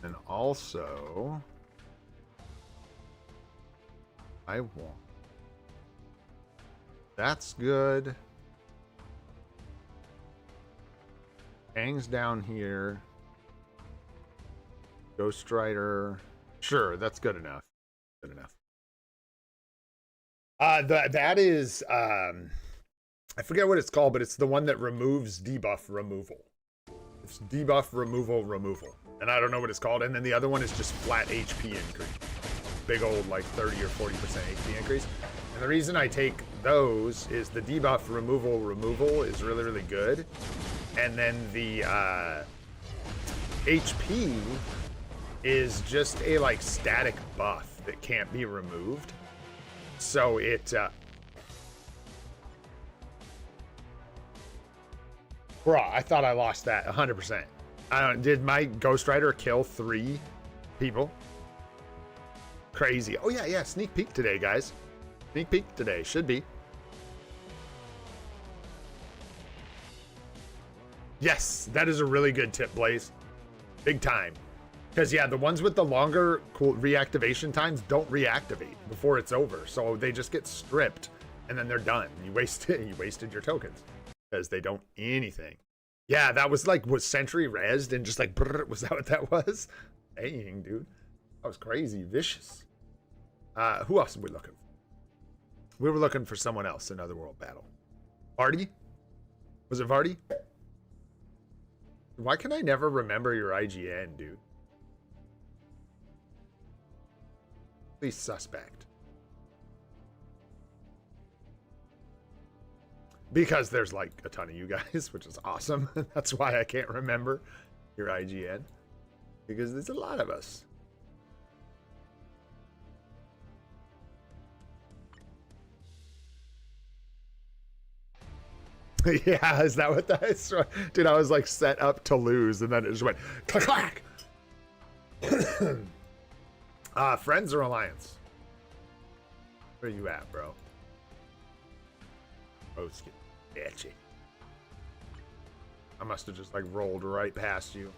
And also, I want. That's good. Hangs down here. Ghost Rider. Sure, that's good enough. Good enough. That is, I forget what it's called, but it's the one that removes debuff removal. It's debuff removal. And I don't know what it's called. And then the other one is just flat HP increase. Big old, like, 30 or 40% HP increase. And the reason I take those is the debuff removal is really, really good. And then the HP is just a like static buff that can't be removed. So it bro, I thought I lost that 100%. Did my Ghost Rider kill 3 people? Crazy. Oh yeah, sneak peek today, guys. Sneak peek today, should be. Yes, that is a really good tip, Blaze. Big time. Because yeah, the ones with the longer cool reactivation times don't reactivate before it's over. So they just get stripped and then they're done. You wasted your tokens because they don't anything. Yeah, that was like, was Sentry rezzed and just like, brrr, was that what that was? Dang, dude. That was crazy, vicious. Who else are we looking for? We were looking for someone else in Otherworld Battle. Vardy? Was it Vardy? Why can I never remember your IGN, dude? Please suspect. Because there's like a ton of you guys, which is awesome. That's why I can't remember your IGN. Because there's a lot of us. Yeah, is that what that is? Dude, I was like set up to lose and then it just went clack clack. Friends or Alliance? Where you at, bro? Bro's getting bitchy. I must have just like rolled right past you.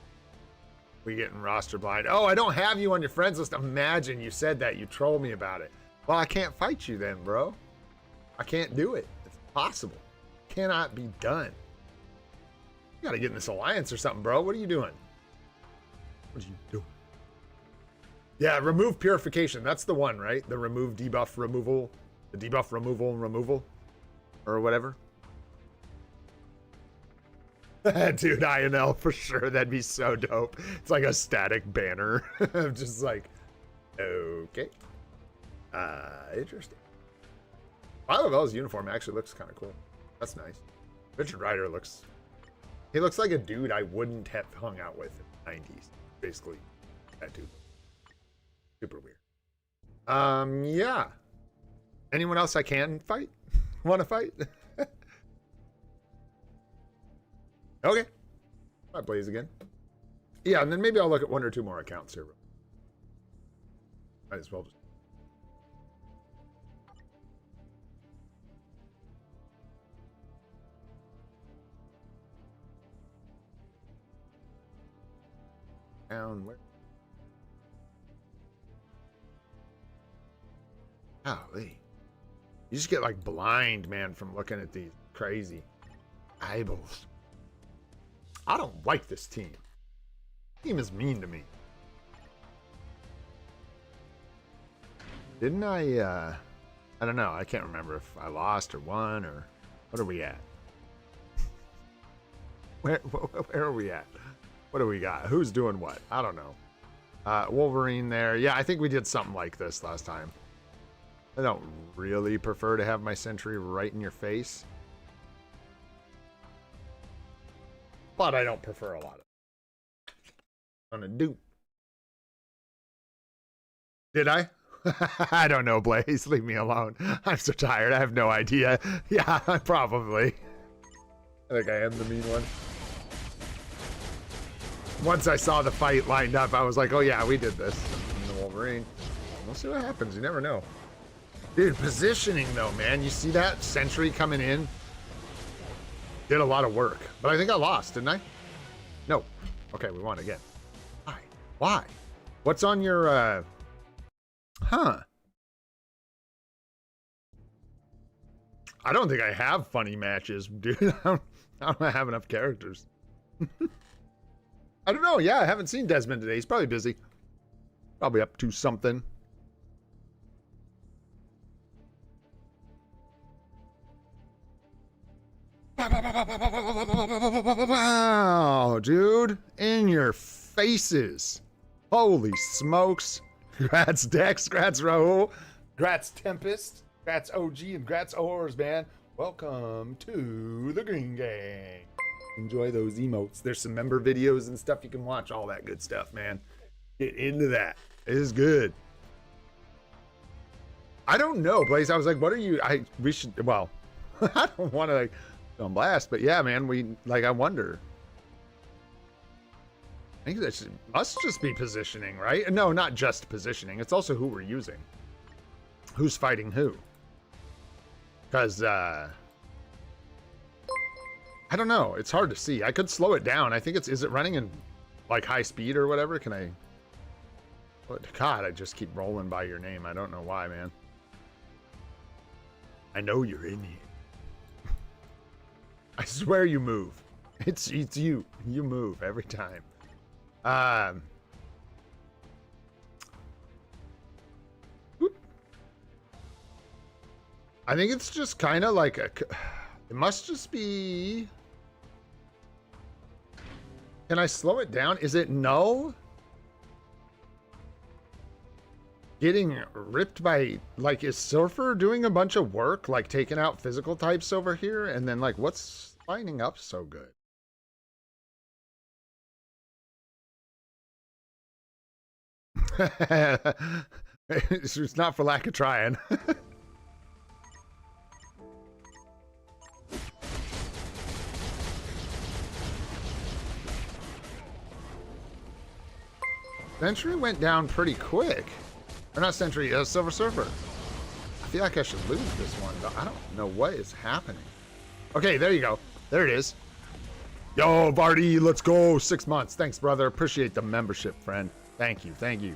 We getting roster blind. Oh, I don't have you on your friends list. Imagine you said that. You trolled me about it. Well, I can't fight you then, bro. I can't do it. It's impossible. Cannot be done. You gotta get in this alliance or something, bro. What are you doing? What are you doing? Yeah, remove purification. That's the one, right? The remove debuff removal. The debuff removal. Or whatever. Dude, INL for sure. That'd be so dope. It's like a static banner. Just like, okay. Interesting. Violet Bell's uniform actually looks kind of cool. That's nice. Richard Rider looks... He looks like a dude I wouldn't have hung out with in the 90s. Basically, that dude. Super weird. Yeah. Anyone else I can fight? Want to fight? Okay. I Blaze again. Yeah, and then maybe I'll look at 1 or 2 more accounts here. Might as well just... Down where? Golly. You just get like blind, man, from looking at these crazy eyeballs. I don't like this team. Team is mean to me. Didn't I don't know. I can't remember if I lost or won or what are we at? Where are we at? What do we got? Who's doing what? I don't know. Wolverine there. Yeah, I think we did something like this last time. I don't really prefer to have my sentry right in your face. But I don't prefer a lot of it. On a dupe. Did I? I don't know, Blaze. Leave me alone. I'm so tired. I have no idea. Yeah, probably. I think I am the mean one. Once I saw the fight lined up, I was like, oh yeah, we did this. In the Wolverine. We'll see what happens. You never know. Dude, positioning though, man. You see that sentry coming in? Did a lot of work. But I think I lost, didn't I? No. Okay, we won again. Why? Why? What's on your, Huh. I don't think I have funny matches, dude. I don't have enough characters. I don't know. Yeah, I haven't seen Desmond today. He's probably busy. Probably up to something. Wow, dude. In your faces. Holy smokes. Congrats, Dex. Congrats, Rahul. Congrats, Tempest. Grats OG and grats Ors, man. Welcome to the Green Gang. Enjoy those emotes. There's some member videos and stuff you can watch. All that good stuff, man. Get into that. It is good. I don't know, Blaze. I was like, what are you? We should, well, I don't want to like go on blast, but yeah, man, I wonder. I think that must just be positioning, right? No, not just positioning. It's also who we're using. Who's fighting who? Because, I don't know. It's hard to see. I could slow it down. I think is it running in like high speed or whatever? Can I? God, I just keep rolling by your name. I don't know why, man. I know you're in here. I swear you move. It's you. You move every time. I think it's just kind of like it must just be. Can I slow it down? Is it null? Getting ripped by, like, is Surfer doing a bunch of work, like taking out physical types over here? And then, like, what's lining up so good? It's not for lack of trying. Sentry went down pretty quick. Or not Sentry, Silver Surfer. I feel like I should lose this one, but I don't know what is happening. Okay, there you go. There it is. Yo, Vardy, let's go. 6 months. Thanks, brother. Appreciate the membership, friend. Thank you. Thank you.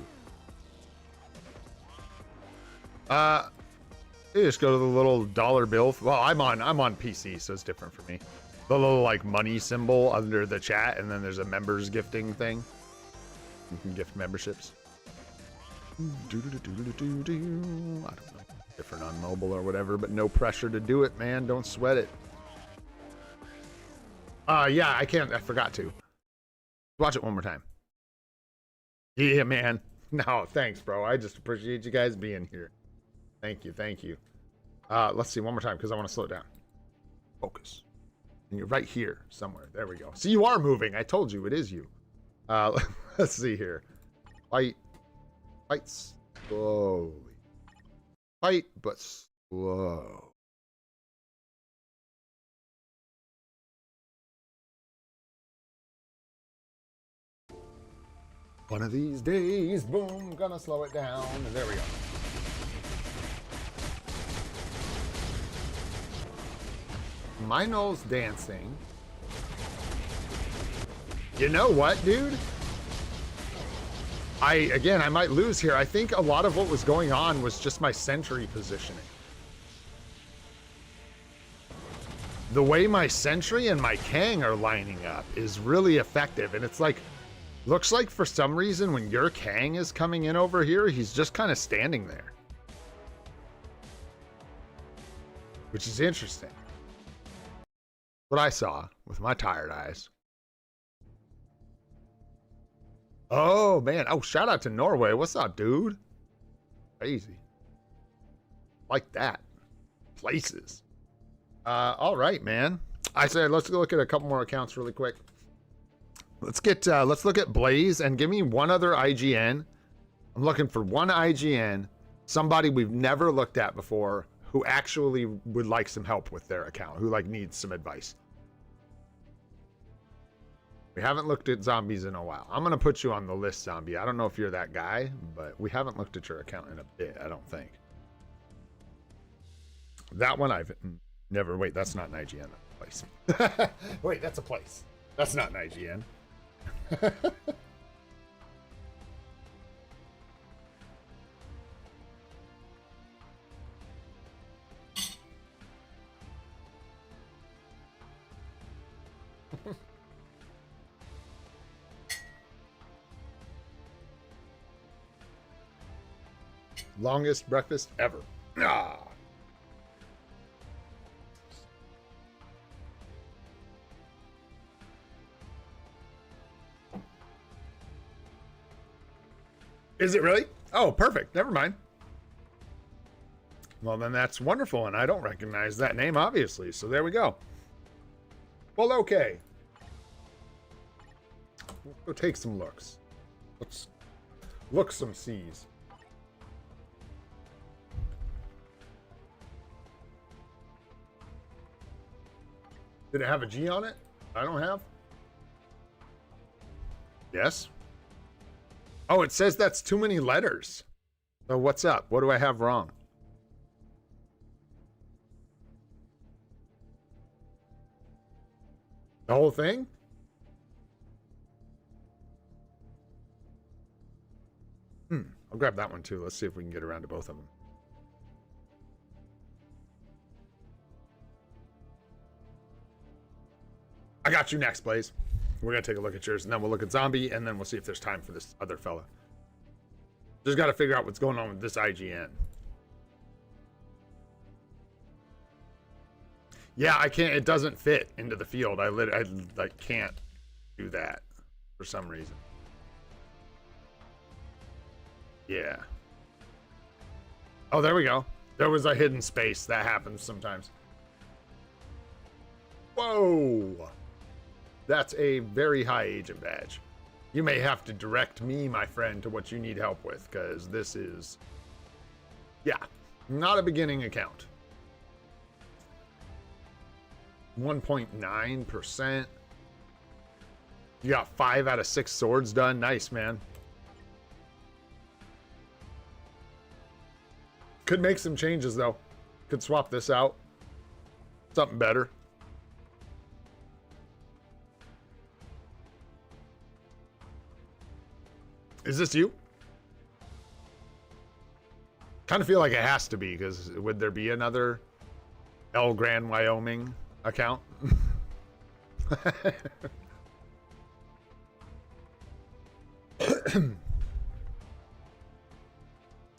You just go to the little dollar bill. Well, I'm on PC, so it's different for me. The little like money symbol under the chat, and then there's a members gifting thing. You can gift memberships. I don't know. Different on mobile or whatever, but no pressure to do it, man. Don't sweat it. Yeah, I can't. I forgot to. Watch it one more time. Yeah, man. No, thanks, bro. I just appreciate you guys being here. Thank you. Thank you. Let's see one more time because I want to slow it down. Focus. And you're right here somewhere. There we go. See, you are moving. I told you it is you. Let's see here. Fight. Fight slowly. Fight, but slow. One of these days, boom, gonna slow it down. And there we go. Minol's dancing. You know what, dude? I might lose here. I think a lot of what was going on was just my sentry positioning. The way my sentry and my Kang are lining up is really effective. And it's like, looks like for some reason when your Kang is coming in over here, he's just kind of standing there. Which is interesting. What I saw with my tired eyes. Oh, man. Oh, shout out to Norway. What's up, dude? Crazy. Like that. Places. All right, man. I said, let's go look at a couple more accounts really quick. Let's look at Blaze and give me one other IGN. I'm looking for one IGN, somebody we've never looked at before, who actually would like some help with their account, who like needs some advice. We haven't looked at zombies in a while. I'm going to put you on the list, Zombie. I don't know if you're that guy, but we haven't looked at your account in a bit, I don't think. That one I've never... Wait, that's not an IGN. That's a place. Wait, that's a place. That's not an IGN. Longest breakfast ever. Ah. Is it really? Oh, perfect. Never mind. Well, then that's wonderful, and I don't recognize that name, obviously. So there we go. Well, okay. Let's go take some looks. Let's look some C's. Did it have a G on it? I don't have. Yes. Oh, it says that's too many letters. So what's up? What do I have wrong? The whole thing? I'll grab that one too. Let's see if we can get around to both of them. I got you next, Blaze. We're going to take a look at yours, and then we'll look at Zombie, and then we'll see if there's time for this other fella. Just got to figure out what's going on with this IGN. Yeah, I can't. It doesn't fit into the field. I like can't do that for some reason. Yeah. Oh, there we go. There was a hidden space. That happens sometimes. Whoa. That's a very high agent badge. You may have to direct me, my friend, to what you need help with, because this is, yeah, not a beginning account. 1.9%. You got 5 out of 6 swords done. Nice, man. Could make some changes, though. Could swap this out. Something better. Is this you? Kind of feel like it has to be, because would there be another El Grand Wyoming account?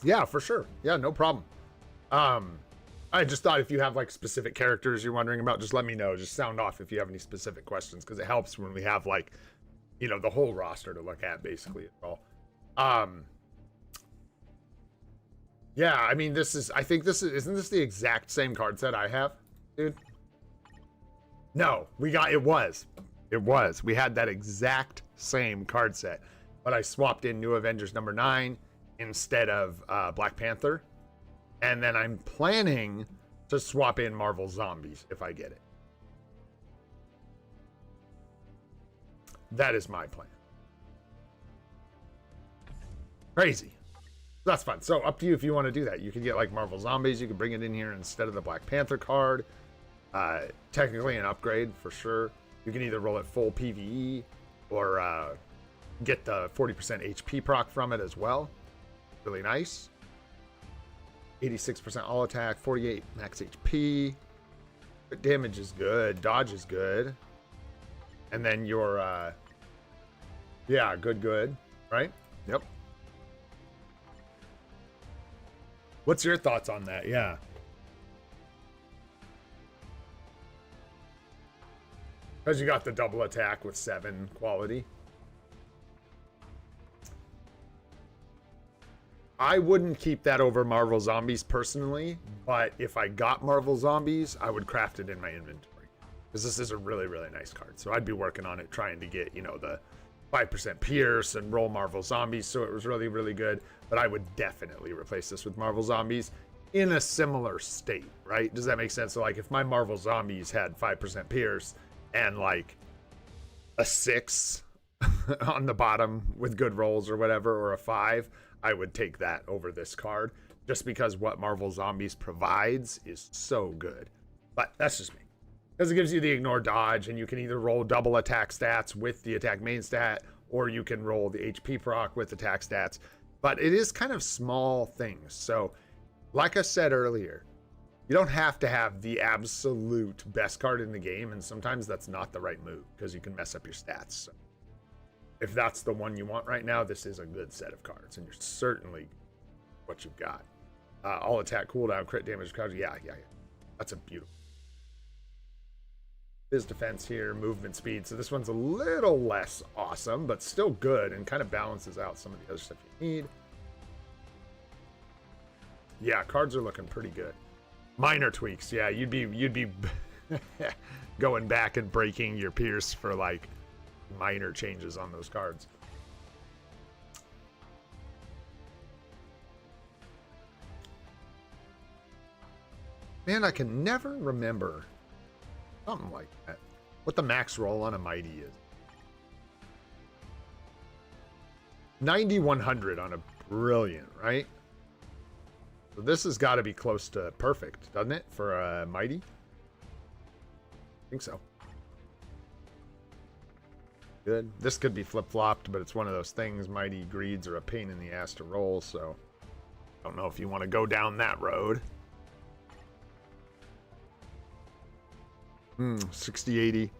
Yeah, for sure. Yeah, no problem. I just thought if you have like specific characters you're wondering about, just let me know. Just sound off if you have any specific questions, because it helps when we have like, you know, the whole roster to look at basically as well. Yeah, I mean, this is, I think this is, isn't this the exact same card set I have, dude? No, we was. We had that exact same card set, but I swapped in New Avengers number 9 instead of Black Panther. And then I'm planning to swap in Marvel Zombies if I get it. That is my plan. Crazy. That's fun. So up to you if you want to do that. You can get like Marvel Zombies. You can bring it in here instead of the Black Panther card. Technically an upgrade for sure. You can either roll it full PvE or get the 40% HP proc from it as well. Really nice. 86% all attack, 48 max HP. Damage is good. Dodge is good. And then your, yeah, good, right? Yep. What's your thoughts on that? Yeah. Because you got the double attack with 7 quality. I wouldn't keep that over Marvel Zombies personally, but if I got Marvel Zombies, I would craft it in my inventory. Because this is a really, really nice card. So I'd be working on it, trying to get, you know, the 5% Pierce and roll Marvel Zombies. So it was really, really good. But I would definitely replace this with Marvel Zombies in a similar state, right? Does that make sense? So like if my Marvel Zombies had 5% Pierce and like a 6 on the bottom with good rolls or whatever, or a 5, I would take that over this card just because what Marvel Zombies provides is so good. But that's just me. Because it gives you the ignore dodge, and you can either roll double attack stats with the attack main stat, or you can roll the HP proc with attack stats. But it is kind of small things. So, like I said earlier, you don't have to have the absolute best card in the game, and sometimes that's not the right move because you can mess up your stats. So if that's the one you want right now, this is a good set of cards, and you're certainly what you've got. All attack cooldown, crit damage, cards. Yeah. That's a beautiful. Biz defense here, movement speed. So this one's a little less awesome, but still good and kind of balances out some of the other stuff you need. Yeah, cards are looking pretty good. Minor tweaks. Yeah, you'd be going back and breaking your Pierce for like minor changes on those cards. Man, I can never remember something like that. What the max roll on a Mighty is. 9100 on a Brilliant, right? So this has got to be close to perfect, doesn't it, for a Mighty? I think so. Good. This could be flip-flopped, but it's one of those things. Mighty greeds are a pain in the ass to roll, so I don't know if you want to go down that road. 60-80.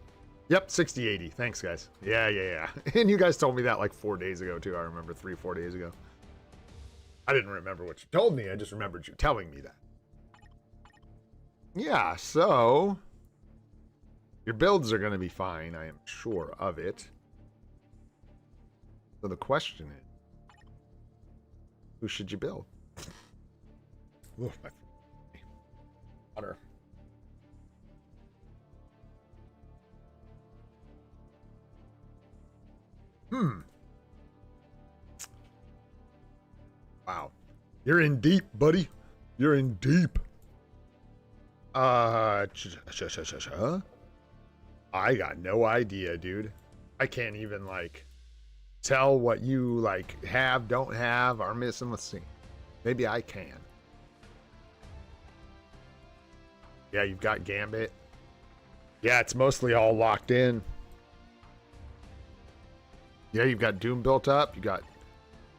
Yep, 60-80. Thanks, guys. Yeah. And you guys told me that like 4 days ago, too. I remember 3-4 days ago. I didn't remember what you told me. I just remembered you telling me that. Yeah, so your builds are going to be fine. I am sure of it. So the question is, who should you build? Ooh, my water. Wow. You're in deep, buddy. You're in deep. I got no idea, dude. I can't even, like, tell what you, like, have, don't have, are missing. Let's see. Maybe I can. Yeah, you've got Gambit. Yeah, it's mostly all locked in. Yeah, you've got Doom built up. You got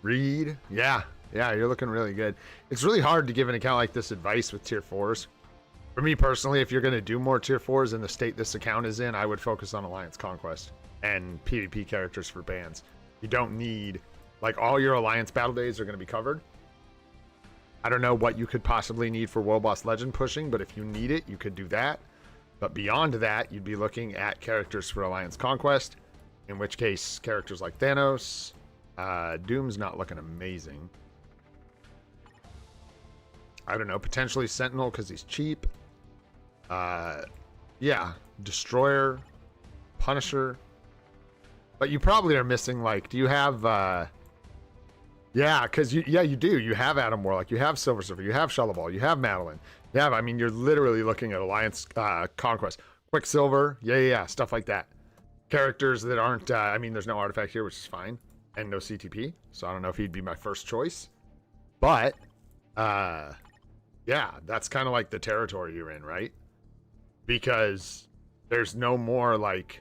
Reed. Yeah, you're looking really good. It's really hard to give an account like this advice with tier 4s. For me personally, if you're going to do more tier 4s in the state this account is in, I would focus on Alliance Conquest and PvP characters for bans. You don't need, like, all your Alliance battle days are going to be covered. I don't know what you could possibly need for World Boss Legend pushing, but if you need it, you could do that. But beyond that, you'd be looking at characters for Alliance Conquest, in which case characters like Thanos. Doom's not looking amazing. I don't know, potentially Sentinel because he's cheap. Yeah, Destroyer, Punisher. But you probably are missing, like, do you have, yeah, because you do. You have Adam Warlock, you have Silver Surfer, you have Shuttleball, you have Madeline. Yeah, I mean, you're literally looking at Alliance Conquest. Quicksilver, yeah, stuff like that. Characters that aren't, I mean, there's no artifact here, which is fine. And no CTP, so I don't know if he'd be my first choice. But, yeah, that's kind of like the territory you're in, right? Because there's no more, like,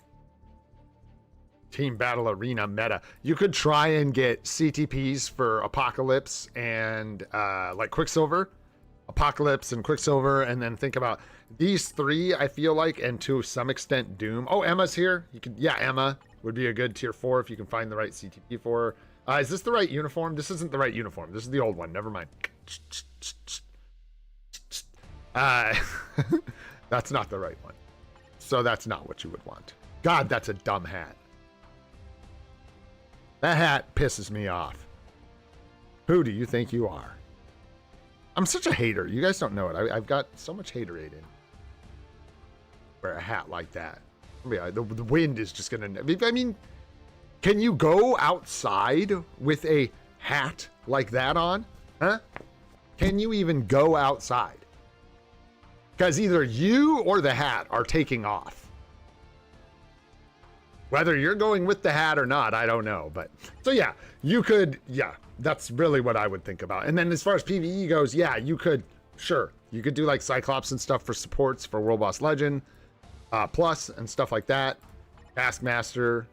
Team Battle Arena meta. You could try and get CTPs for Apocalypse and, like, Quicksilver. Apocalypse and Quicksilver, and then think about these three, I feel like, and to some extent Doom. Oh, Emma's here. You could, yeah, Emma would be a good tier 4 if you can find the right CTP for her. Is this the right uniform? This isn't the right uniform. This is the old one. Never mind. That's not the right one. So that's not what you would want. God, that's a dumb hat. That hat pisses me off. Who do you think you are? I'm such a hater. You guys don't know it. I've got so much haterade in. Wear a hat like that. Yeah, the wind is just gonna. I mean, can you go outside with a hat like that on? Huh? Can you even go outside? Because either you or the hat are taking off. Whether you're going with the hat or not, I don't know. But so yeah, you could. Yeah, that's really what I would think about. And then as far as PvE goes, yeah, you could. Sure, you could do like Cyclops and stuff for supports for World Boss Legend. Plus and stuff like that. Taskmaster,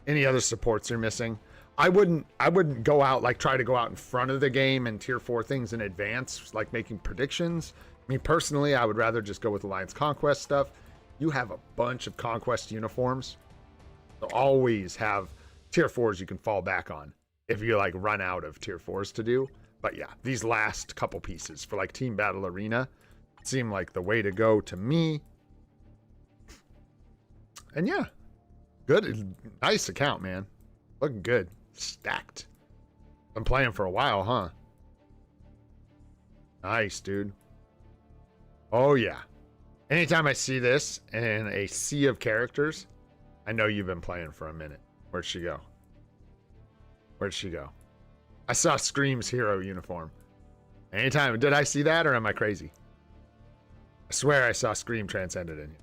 any other supports you're missing. I wouldn't go out, like, try to go out in front of the game and tier 4 things in advance, like making predictions. I mean, personally, I would rather just go with Alliance Conquest stuff. You have a bunch of Conquest uniforms, so always have tier 4s you can fall back on if you, like, run out of tier 4s to do. But yeah, these last couple pieces for, like, Team Battle Arena seem like the way to go to me. And yeah, good, nice account, man. Looking good, stacked. Been playing for a while, huh? Nice, dude. Oh, yeah. Anytime I see this in a sea of characters, I know you've been playing for a minute. Where'd she go? Where'd she go? I saw Scream's hero uniform. Anytime. Did I see that or am I crazy? I swear I saw Scream transcended in you.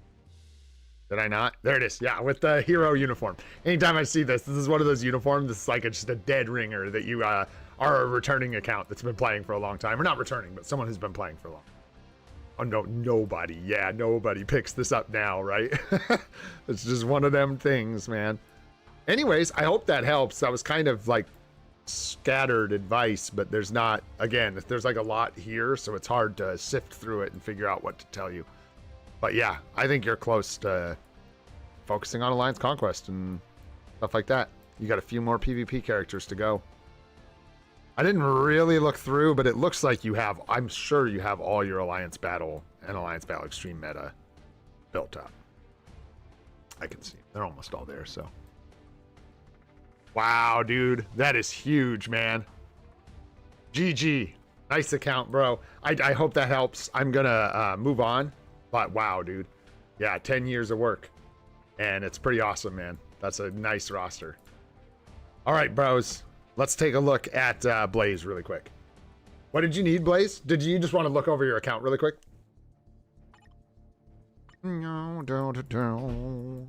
Did I not? There it is. Yeah, with the hero uniform. Anytime I see this is one of those uniforms that's like just a dead ringer that you are a returning account that's been playing for a long time. Or not returning, but someone who's been playing for a long time. Oh, no, nobody. Yeah, nobody picks this up now, right? It's just one of them things, man. Anyways, I hope that helps. That was kind of like scattered advice, but there's not, again, there's like a lot here, so it's hard to sift through it and figure out what to tell you. But yeah, I think you're close to focusing on Alliance Conquest and stuff like that. You got a few more PvP characters to go. I didn't really look through, but it looks like you have, I'm sure you have all your Alliance Battle and Alliance Battle Extreme meta built up. I can see. They're almost all there, so. Wow, dude. That is huge, man. GG. Nice account, bro. I hope that helps. I'm going to move on. But wow, dude. Yeah, 10 years of work. And it's pretty awesome, man. That's a nice roster. All right, bros. Let's take a look at Blaze really quick. What did you need, Blaze? Did you just want to look over your account really quick? No, don't.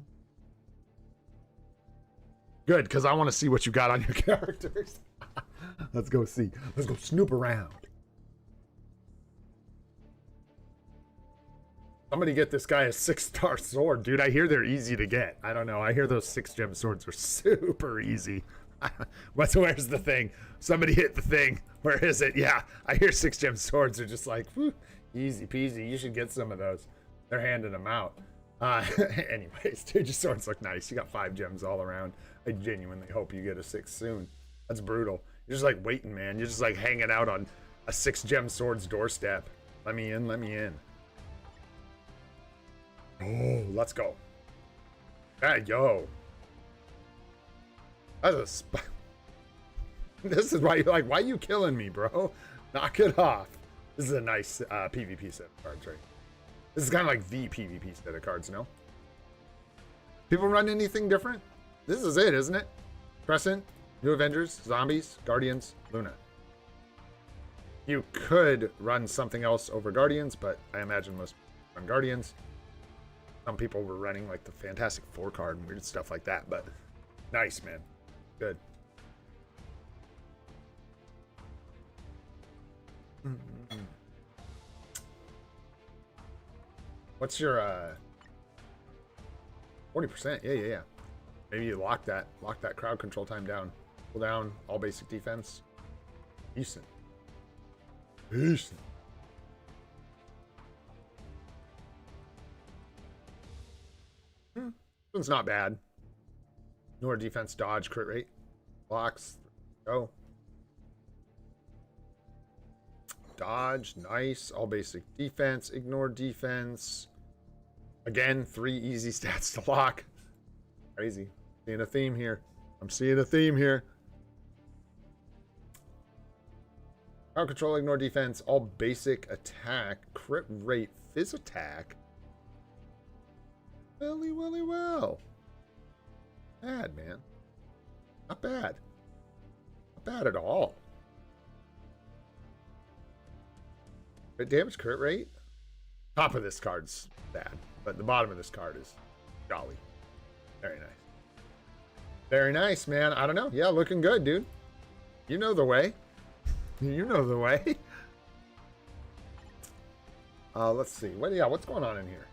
Good, because I want to see what you got on your characters. Let's go see. Let's go snoop around. Somebody get this guy a 6-star sword, dude. I hear they're easy to get. I don't know. I hear those 6-gem swords are super easy. Where's the thing? Somebody hit the thing. Where is it? Yeah, I hear 6-gem swords are just like, whew, easy peasy. You should get some of those. They're handing them out. Anyways, dude, your swords look nice. You got 5 gems all around. I genuinely hope you get a 6 soon. That's brutal. You're just like waiting, man. You're just like hanging out on a 6-gem sword's doorstep. Let me in, let me in. Oh, let's go. Ah, yo. That's a This is why you're like, why are you killing me, bro? Knock it off. This is a nice PvP set of cards, right? This is kind of like the PvP set of cards, no? People run anything different? This is it, isn't it? Crescent, New Avengers, Zombies, Guardians, Luna. You could run something else over Guardians, but I imagine most run Guardians. Some people were running like the Fantastic Four card and weird stuff like that, but nice, man. Good. What's your 40%? Yeah. Maybe you lock that crowd control time down. Pull down all basic defense. Decent. This one's not bad. Ignore defense, dodge, crit rate. Blocks. Go. Dodge, nice. All basic defense, ignore defense. Again, 3 easy stats to lock. Crazy. Seeing a theme here. I'm seeing a theme here. Power control, ignore defense, all basic attack, crit rate, fizz attack. Well. Bad, man. Not bad. Not bad at all. Crit damage, crit rate. Top of this card's bad, but the bottom of this card is jolly. Very nice. Very nice, man. I don't know. Yeah, looking good, dude. You know the way. You know the way. Let's see. What's going on in here?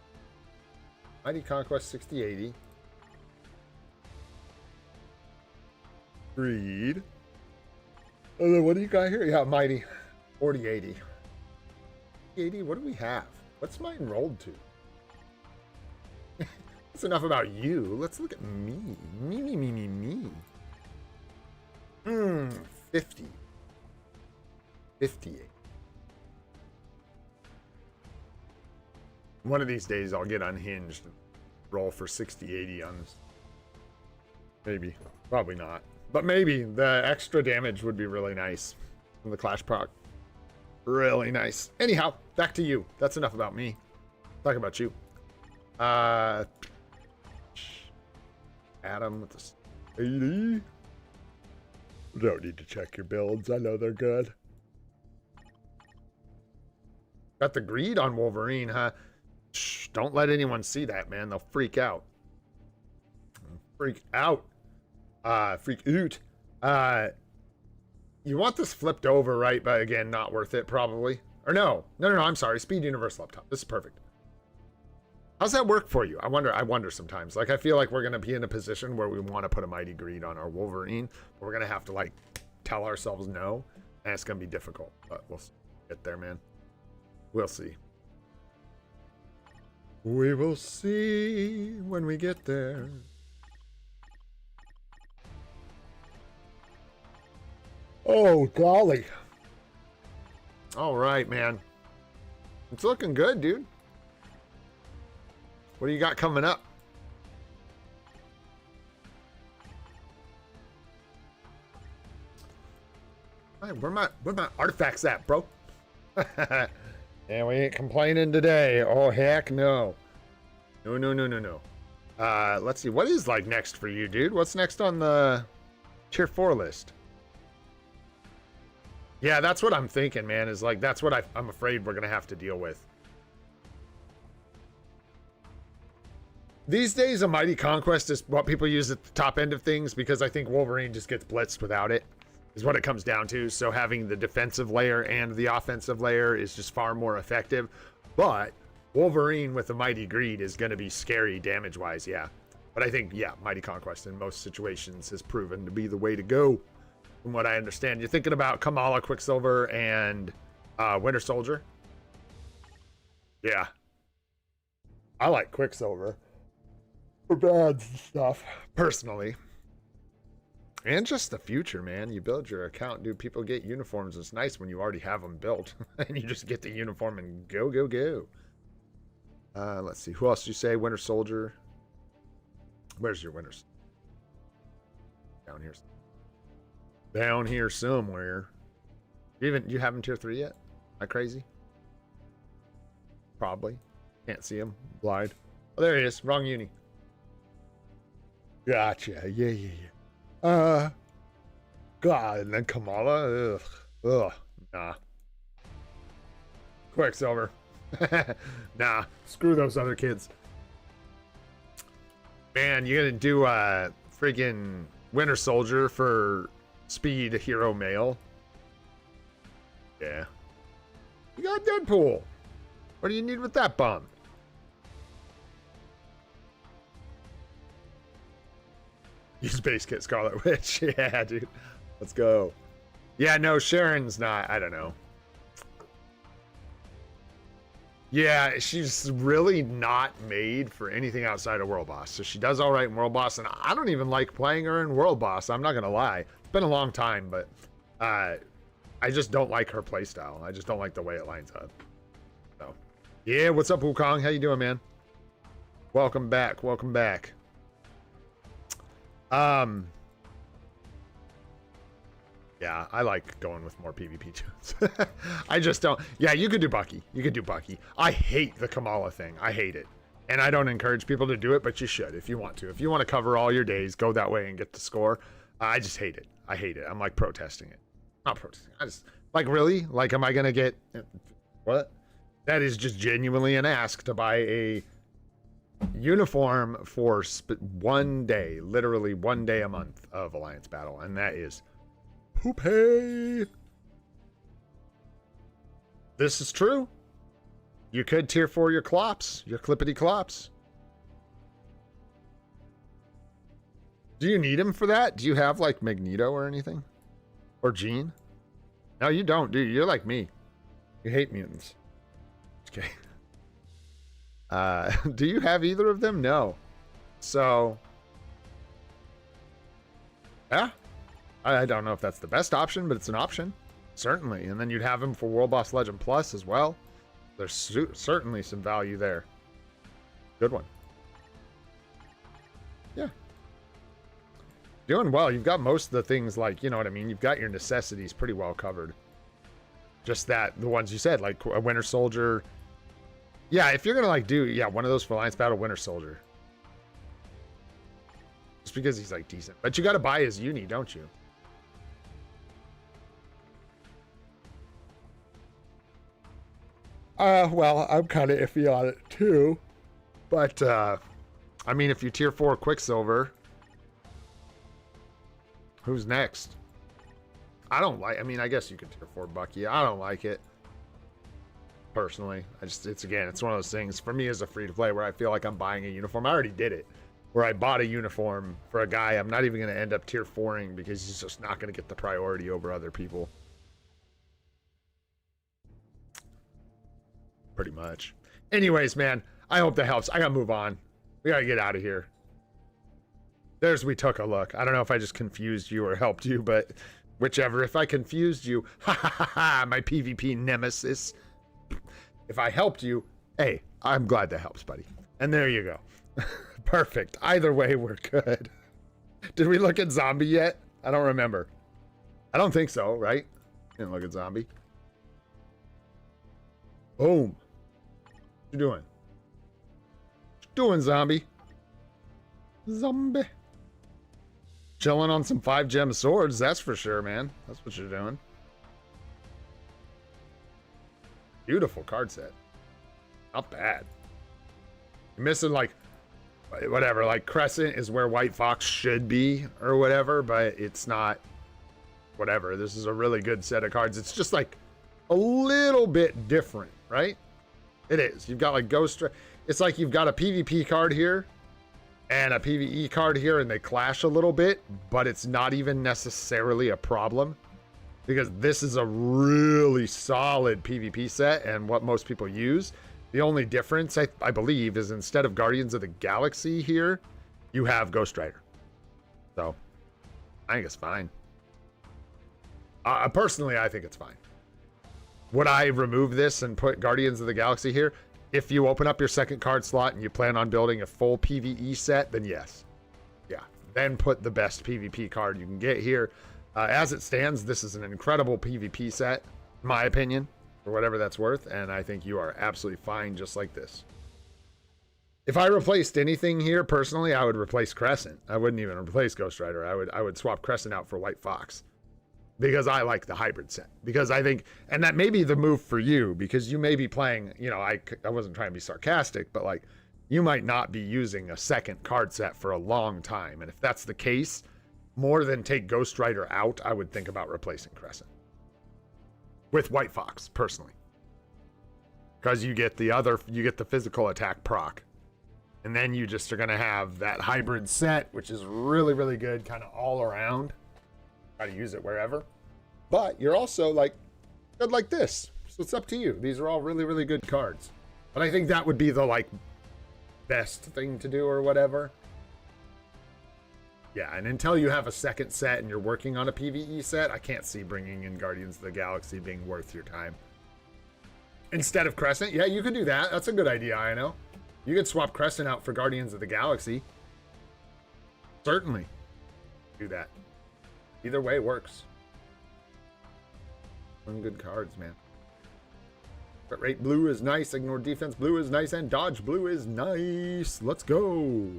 Mighty Conquest 6080. Greed. And then what do you got here? Yeah, Mighty 4080. 80, what do we have? What's mine rolled to? That's enough about you. Let's look at me. Me. 50. 58. One of these days I'll get unhinged and roll for 60-80 on this. Maybe. Probably not. But maybe the extra damage would be really nice from the Clash proc. Really nice. Anyhow, back to you. That's enough about me. Talk about you. Adam with the 80. Don't need to check your builds. I know they're good. Got the greed on Wolverine, huh? Shh, don't let anyone see that, man. They'll freak out. Freak out. Freak out. You want this flipped over, right? But again, not worth it, probably. Or no, I'm sorry. Speed Universe Laptop. This is perfect. How's that work for you? I wonder sometimes. Like, I feel like we're going to be in a position where we want to put a Mighty Greed on our Wolverine, but we're going to have to, like, tell ourselves no, and it's going to be difficult. But we'll get there, man. We'll see. We will see when we get there. Oh, golly. All right, man. It's looking good, dude. What do you got coming up? Hey, where my artifacts at, bro? Yeah, we ain't complaining today. Oh, heck no. No. Let's see. What is, like, next for you, dude? What's next on the tier 4 list? Yeah, that's what I'm thinking, man, is like, that's what I'm afraid we're going to have to deal with. These days, a Mighty Conquest is what people use at the top end of things, because I think Wolverine just gets blitzed without it, is what it comes down to. So having the defensive layer and the offensive layer is just far more effective. But Wolverine with a Mighty Greed is going to be scary damage-wise, yeah. But I think, yeah, Mighty Conquest in most situations has proven to be the way to go, from what I understand. You're thinking about Kamala, Quicksilver, and Winter Soldier? Yeah. I like Quicksilver for bad stuff, personally. And just the future, man. You build your account, dude. People get uniforms. It's nice when you already have them built. And you just get the uniform and go, go, go. Let's see. Who else did you say? Winter Soldier. Where's your Winter Soldier? Down here. Down here somewhere. You have him tier 3 yet? Am I crazy? Probably. Can't see him. Blind. Oh, there he is. Wrong uni. Gotcha. Yeah. God, and then Kamala. Ugh. Nah. Quicksilver. Nah. Screw those other kids. Man, you gonna do freaking Winter Soldier for speed hero male? Yeah. You got Deadpool. What do you need with that bum? Use base kit Scarlet Witch. Yeah, dude. Let's go. Yeah, no, Sharon's not. I don't know. Yeah, she's really not made for anything outside of World Boss. So she does all right in World Boss, and I don't even like playing her in World Boss. I'm not going to lie. It's been a long time, but I just don't like her playstyle. I just don't like the way it lines up. So, yeah, what's up, Wukong? How you doing, man? Welcome back. Welcome back. Yeah, I like going with more PvP tunes. I just don't. Yeah, you could do Bucky. You could do Bucky. I hate the Kamala thing. I hate it. And I don't encourage people to do it, but you should if you want to. If you want to cover all your days, go that way and get the score. I just hate it. I hate it. I'm like protesting it. Not protesting. I just, like, really? Like, am I going to get... What? That is just genuinely an ask to buy a uniform for 1 day. Literally 1 day a month of Alliance Battle. And that is... Poopay. This is true. You could tier 4 your clops, your clippity clops. Do you need him for that? Do you have like Magneto or anything? Or Jean? No, you don't, do you? You're like me. You hate mutants. Okay. Do you have either of them? No. So, yeah. I don't know if that's the best option, but it's an option. Certainly. And then you'd have him for World Boss Legend Plus as well. There's certainly some value there. Good one. Yeah. Doing well. You've got most of the things, like, you know what I mean? You've got your necessities pretty well covered. Just that, the ones you said, like a Winter Soldier. Yeah, if you're gonna like do, yeah, one of those for Alliance Battle, Winter Soldier. Just because he's like decent. But you gotta buy his uni, don't you? Well, I'm kind of iffy on it too. But, I mean, if you tier 4 Quicksilver, who's next? I don't like, I mean, I guess you could tier 4 Bucky. I don't like it. Personally. It's again, it's one of those things for me as a free-to-play where I feel like I'm buying a uniform. I already did it. Where I bought a uniform for a guy I'm not even going to end up tier 4ing because he's just not going to get the priority over other people. Pretty much. Anyways, man, I hope that helps. I gotta move on. We gotta get out of here. There's We Took a Look. I don't know if I just confused you or helped you, but whichever. If I confused you, ha ha ha ha, my PvP nemesis. If I helped you, hey, I'm glad that helps, buddy. And there you go. Perfect. Either way, we're good. Did we look at Zombie yet? I don't remember. I don't think so, right? Didn't look at Zombie. Boom. What you doing? What you doing, Zombie? Zombie. Chilling on some 5-gem swords, that's for sure, man. That's what you're doing. Beautiful card set. Not bad. You're missing, like, whatever, like, Crescent is where White Fox should be, or whatever, but it's not, whatever. This is a really good set of cards. It's just, like, a little bit different, right? It is. You've got like Ghost. It's like you've got a PvP card here and a PvE card here, and they clash a little bit, but it's not even necessarily a problem because this is a really solid PvP set and what most people use. The only difference, I believe, is instead of Guardians of the Galaxy here, you have Ghost Rider. So I think it's fine. Personally, I think it's fine. Would I remove this and put Guardians of the Galaxy here? If you open up your second card slot and you plan on building a full PvE set, then yes. Yeah. Then put the best PvP card you can get here. As it stands, this is an incredible PvP set, in my opinion, for whatever that's worth. And I think you are absolutely fine just like this. If I replaced anything here, personally, I would replace Crescent. I wouldn't even replace Ghost Rider. I would swap Crescent out for White Fox. Because I like the hybrid set. Because I think, and that may be the move for you, because you may be playing, you know, I wasn't trying to be sarcastic, but like, you might not be using a second card set for a long time. And if that's the case, more than take Ghost Rider out, I would think about replacing Crescent. With White Fox, personally. Because you get the physical attack proc. And then you just are going to have that hybrid set, which is really, really good, kind of all around. Try to use it wherever, but you're also like good like this, so it's up to you. These are all really, really good cards, but I think that would be the like best thing to do or whatever. Yeah, and until you have a second set and you're working on a PvE set, I can't see bringing in Guardians of the Galaxy being worth your time instead of Crescent. Yeah, you could do that. That's a good idea. I know you could swap Crescent out for Guardians of the Galaxy. Certainly do that. Either way works. Some good cards, man. Crit rate blue is nice. Ignore defense blue is nice. And dodge blue is nice. Let's go.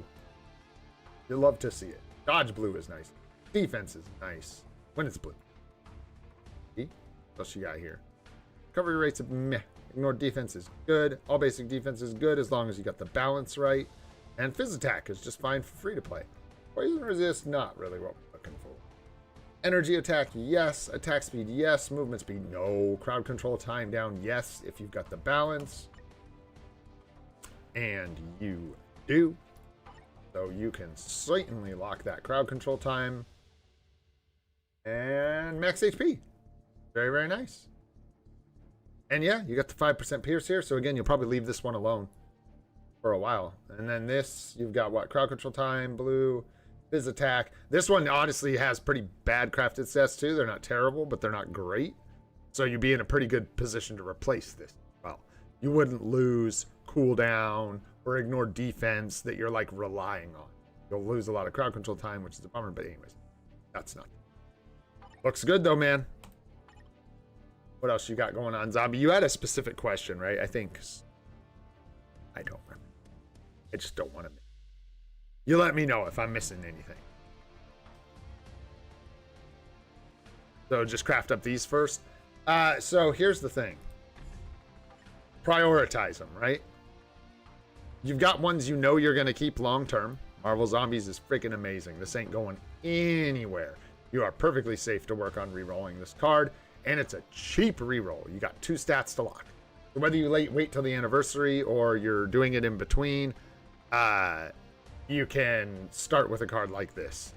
You'll love to see it. Dodge blue is nice. Defense is nice. When it's blue. See? What else you got here? Recovery rates of meh. Ignore defense is good. All basic defense is good as long as you got the balance right. And Fizz attack is just fine for free to play. Poison resist, not really what we're looking for. Energy attack, yes. Attack speed, yes. Movement speed, no. Crowd control time down, yes, if you've got the balance. And you do. So you can certainly lock that crowd control time. And max HP. Very, very nice. And yeah, you got the 5% pierce here. So again, you'll probably leave this one alone for a while. And then this, you've got what? Crowd control time, blue. Fizz attack. This one honestly has pretty bad crafted sets too. They're not terrible, but they're not great. So you'd be in a pretty good position to replace this. Well, you wouldn't lose cooldown or ignore defense that you're like relying on. You'll lose a lot of crowd control time, which is a bummer, but anyways, that's not. Looks good though, man. What else you got going on, Zombie? You had a specific question, right? I think. I don't remember. I just don't want to. You let me know if I'm missing anything. So just craft up these first. So here's the thing. Prioritize them, right? You've got ones you know you're going to keep long term. Marvel Zombies is freaking amazing. This ain't going anywhere. You are perfectly safe to work on re-rolling this card, and it's a cheap re-roll. You got 2 stats to lock. So whether you wait till the anniversary or you're doing it in between, you can start with a card like this.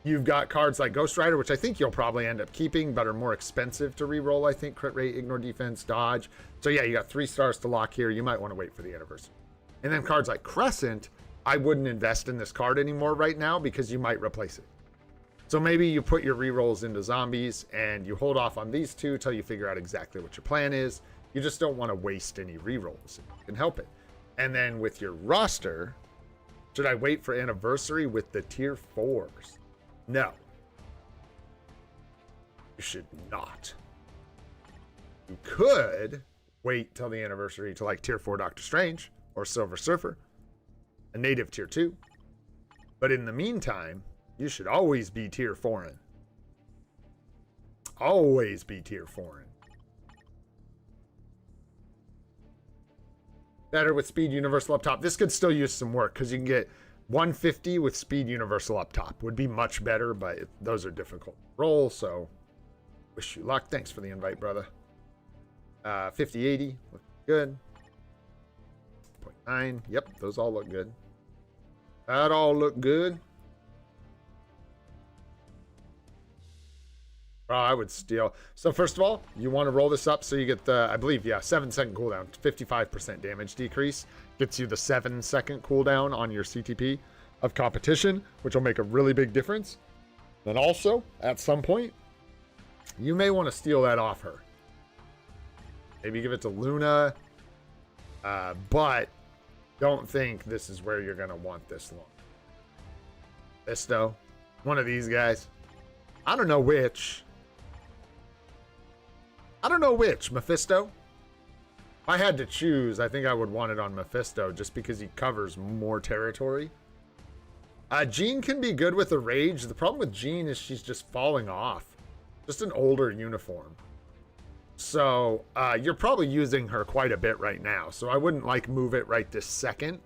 You've got cards like Ghost Rider, which I think you'll probably end up keeping, but are more expensive to re-roll, I think. Crit rate, ignore defense, dodge. So yeah, you got 3 stars to lock here. You might want to wait for the anniversary. And then cards like Crescent, I wouldn't invest in this card anymore right now because you might replace it. So maybe you put your re-rolls into zombies and you hold off on these 2 till you figure out exactly what your plan is. You just don't want to waste any re-rolls if you can help it. And then with your roster, should I wait for anniversary with the tier 4s? No. You should not. You could wait till the anniversary to like tier 4 Doctor Strange or Silver Surfer, a native tier 2. But in the meantime, you should always be tier 4. Always be tier 4. Better with speed universal up top. This could still use some work because you can get 150 with speed universal up top. Would be much better, but those are difficult to roll, so wish you luck. Thanks for the invite, brother. 50-80, look good. 0.9, yep, those all look good. That all look good. Oh, I would steal. So first of all, you want to roll this up so you get the, I believe, yeah, 7-second cooldown, 55% damage decrease. Gets you the 7-second cooldown on your CTP of competition, which will make a really big difference. Then also, at some point, you may want to steal that off her. Maybe give it to Luna, but don't think this is where you're going to want this long. Mephisto, one of these guys. I don't know which. Mephisto. If I had to choose, I think I would want it on Mephisto just because he covers more territory. Jean can be good with the Rage. The problem with Jean is she's just falling off. Just an older uniform. So you're probably using her quite a bit right now. So I wouldn't like move it right this second.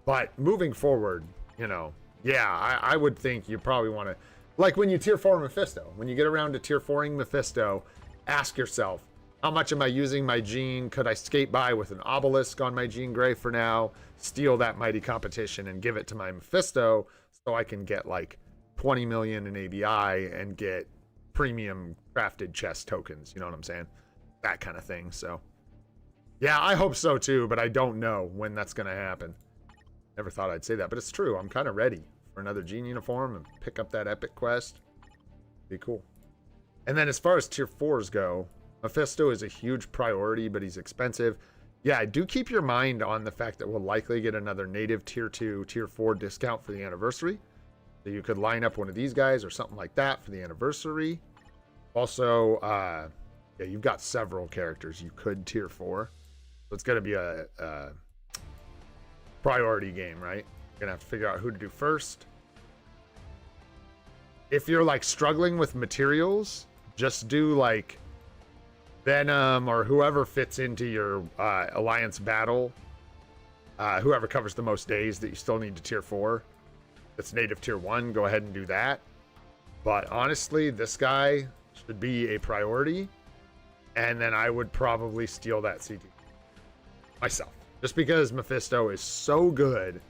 But moving forward, you know, yeah, I would think you probably want to, like when you tier 4 Mephisto, when you get around to tier 4ing Mephisto, ask yourself, how much am I using my Jean? Could I skate by with an obelisk on my Jean Grey for now, steal that mighty competition and give it to my Mephisto so I can get like 20 million in ABI and get premium crafted chest tokens, you know what I'm saying? That kind of thing. So yeah, I hope so too, but I don't know when that's going to happen. Never thought I'd say that, but it's true. I'm kind of ready for another Jean uniform and pick up that epic quest. Be cool. And then as far as tier 4s go, Mephisto is a huge priority, but he's expensive. Yeah, do keep your mind on the fact that we'll likely get another native tier 2, tier 4 discount for the anniversary. So you could line up one of these guys or something like that for the anniversary. Also, yeah, you've got several characters you could tier 4. So it's going to be a priority game, right? You're going to have to figure out who to do first. If you're like struggling with materials, just do like Venom or whoever fits into your Alliance Battle. Whoever covers the most days that you still need to tier 4. That's native tier 1. Go ahead and do that. But honestly, this guy should be a priority. And then I would probably steal that CTP myself. Just because Mephisto is so good.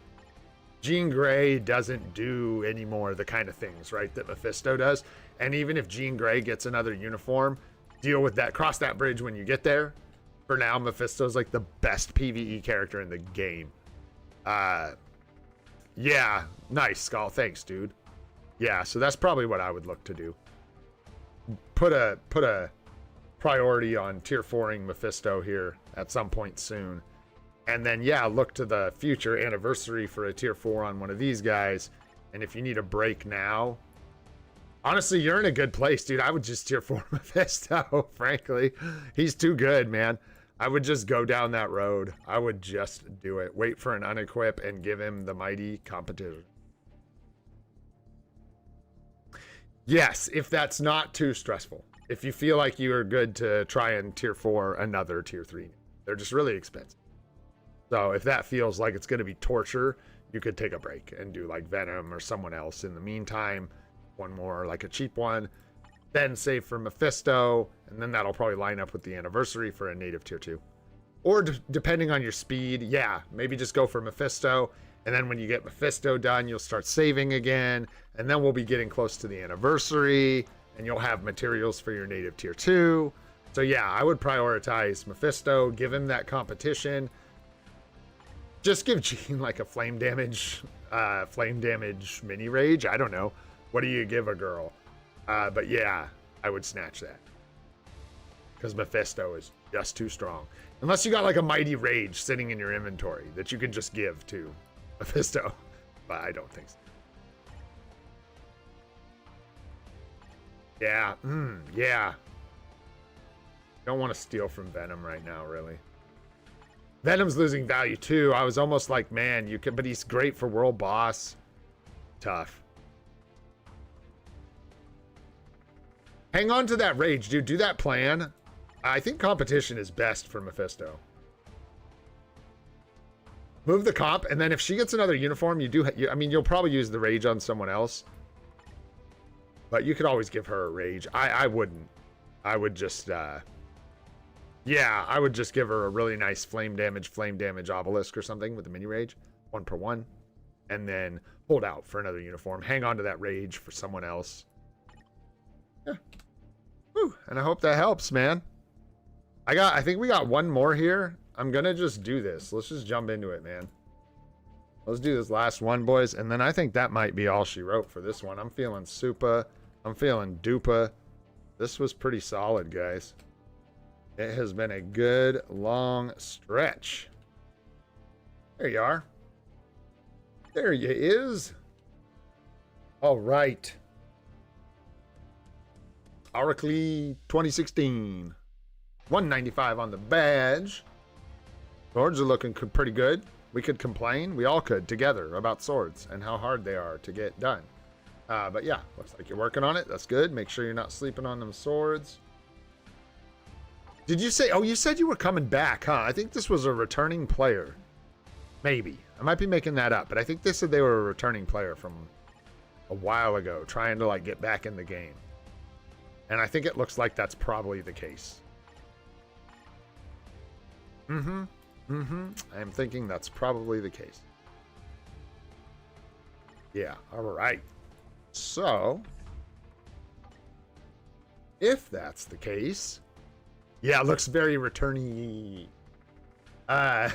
Jean Grey doesn't do anymore the kind of things, right, that Mephisto does. And even if Jean Grey gets another uniform, deal with that, cross that bridge when you get there. For now, Mephisto's like the best PvE character in the game. Yeah, nice, Skull. Thanks, dude. Yeah, so that's probably what I would look to do. Put a priority on tier 4ing Mephisto here at some point soon. And then, yeah, look to the future anniversary for a tier 4 on one of these guys. And if you need a break now, Honestly, you're in a good place, dude. I would just tier 4 Mephisto, frankly. He's too good, man. I would just go down that road. I would just do it. Wait for an unequip and give him the mighty competition. Yes, if that's not too stressful. If you feel like you are good to try and tier 4 another tier 3. They're just really expensive. So if that feels like it's going to be torture, you could take a break and do like Venom or someone else in the meantime. One more, like a cheap one. Then save for Mephisto, and then that'll probably line up with the anniversary for a native tier 2. Or depending on your speed, yeah, maybe just go for Mephisto, and then when you get Mephisto done, you'll start saving again, and then we'll be getting close to the anniversary, and you'll have materials for your native tier 2. So yeah, I would prioritize Mephisto, give him that competition. Just give Jean like a flame damage mini rage. I don't know. What do you give a girl? But yeah, I would snatch that. Because Mephisto is just too strong. Unless you got like a mighty rage sitting in your inventory that you can just give to Mephisto. But I don't think so. Yeah, yeah. Don't want to steal from Venom right now, really. Venom's losing value too. I was almost like, man, you could, but he's great for world boss. Tough. Hang on to that rage, dude. Do that plan. I think competition is best for Mephisto. Move the comp, and then if she gets another uniform, I mean, you'll probably use the rage on someone else. But you could always give her a rage. I wouldn't. I would just, yeah, I would just give her a really nice flame damage obelisk or something with the mini rage. 1 per 1. And then hold out for another uniform. Hang on to that rage for someone else. Yeah. Whew. And I hope that helps, man. I think we got one more here. I'm gonna just do this. Let's just jump into it, man. Let's do this last one, boys. And then I think that might be all she wrote for this one. I'm feeling SUPA. I'm feeling DUPA. This was pretty solid, guys. It has been a good, long stretch. There you are. There you is. All right. Oracle 2016. 195 on the badge. Swords are looking pretty good. We could complain. We all could together about swords and how hard they are to get done. But yeah, looks like you're working on it. That's good. Make sure you're not sleeping on them swords. Did you say, oh, you said you were coming back, huh? I think this was a returning player. Maybe. I might be making that up, but I think they said they were a returning player from a while ago, trying to like get back in the game. And I think it looks like that's probably the case. I'm thinking that's probably the case. Yeah, all right. So, if that's the case, yeah, it looks very returny. All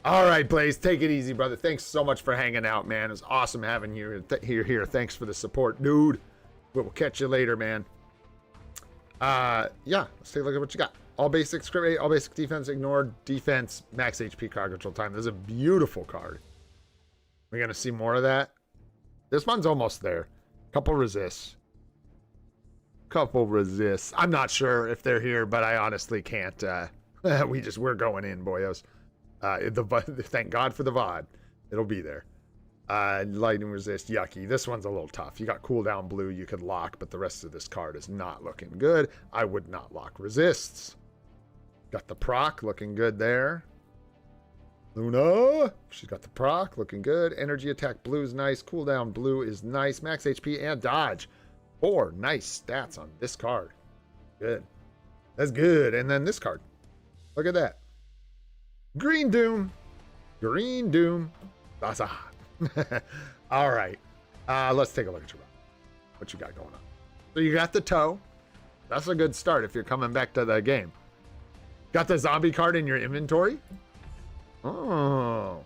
right, Blaze, take it easy, brother. Thanks so much for hanging out, man. It was awesome having you here. Thanks for the support, dude. We'll catch you later, man. Yeah, let's take a look at what you got. All basic script rate, all basic defense ignored, defense, max HP, card control time. This is a beautiful card. We're going to see more of that. This one's almost there. Couple resists. I'm not sure if they're here, but I honestly can't. We're going in, boyos. Thank God for the VOD. It'll be there. Lightning resist, yucky. This one's a little tough. You got cooldown blue you could lock, but the rest of this card is not looking good. I would not lock resists. Got the proc looking good there. Luna, she's got the proc looking good. Energy attack blue is nice. Cooldown blue is nice. Max HP and dodge. 4 nice stats on this card. Good. That's good. And then this card. Look at that. Green Doom. Green Doom. Asa. All right. Let's take a look at your what you got going on. So you got the toe. That's a good start if you're coming back to the game. Got the zombie card in your inventory. Oh.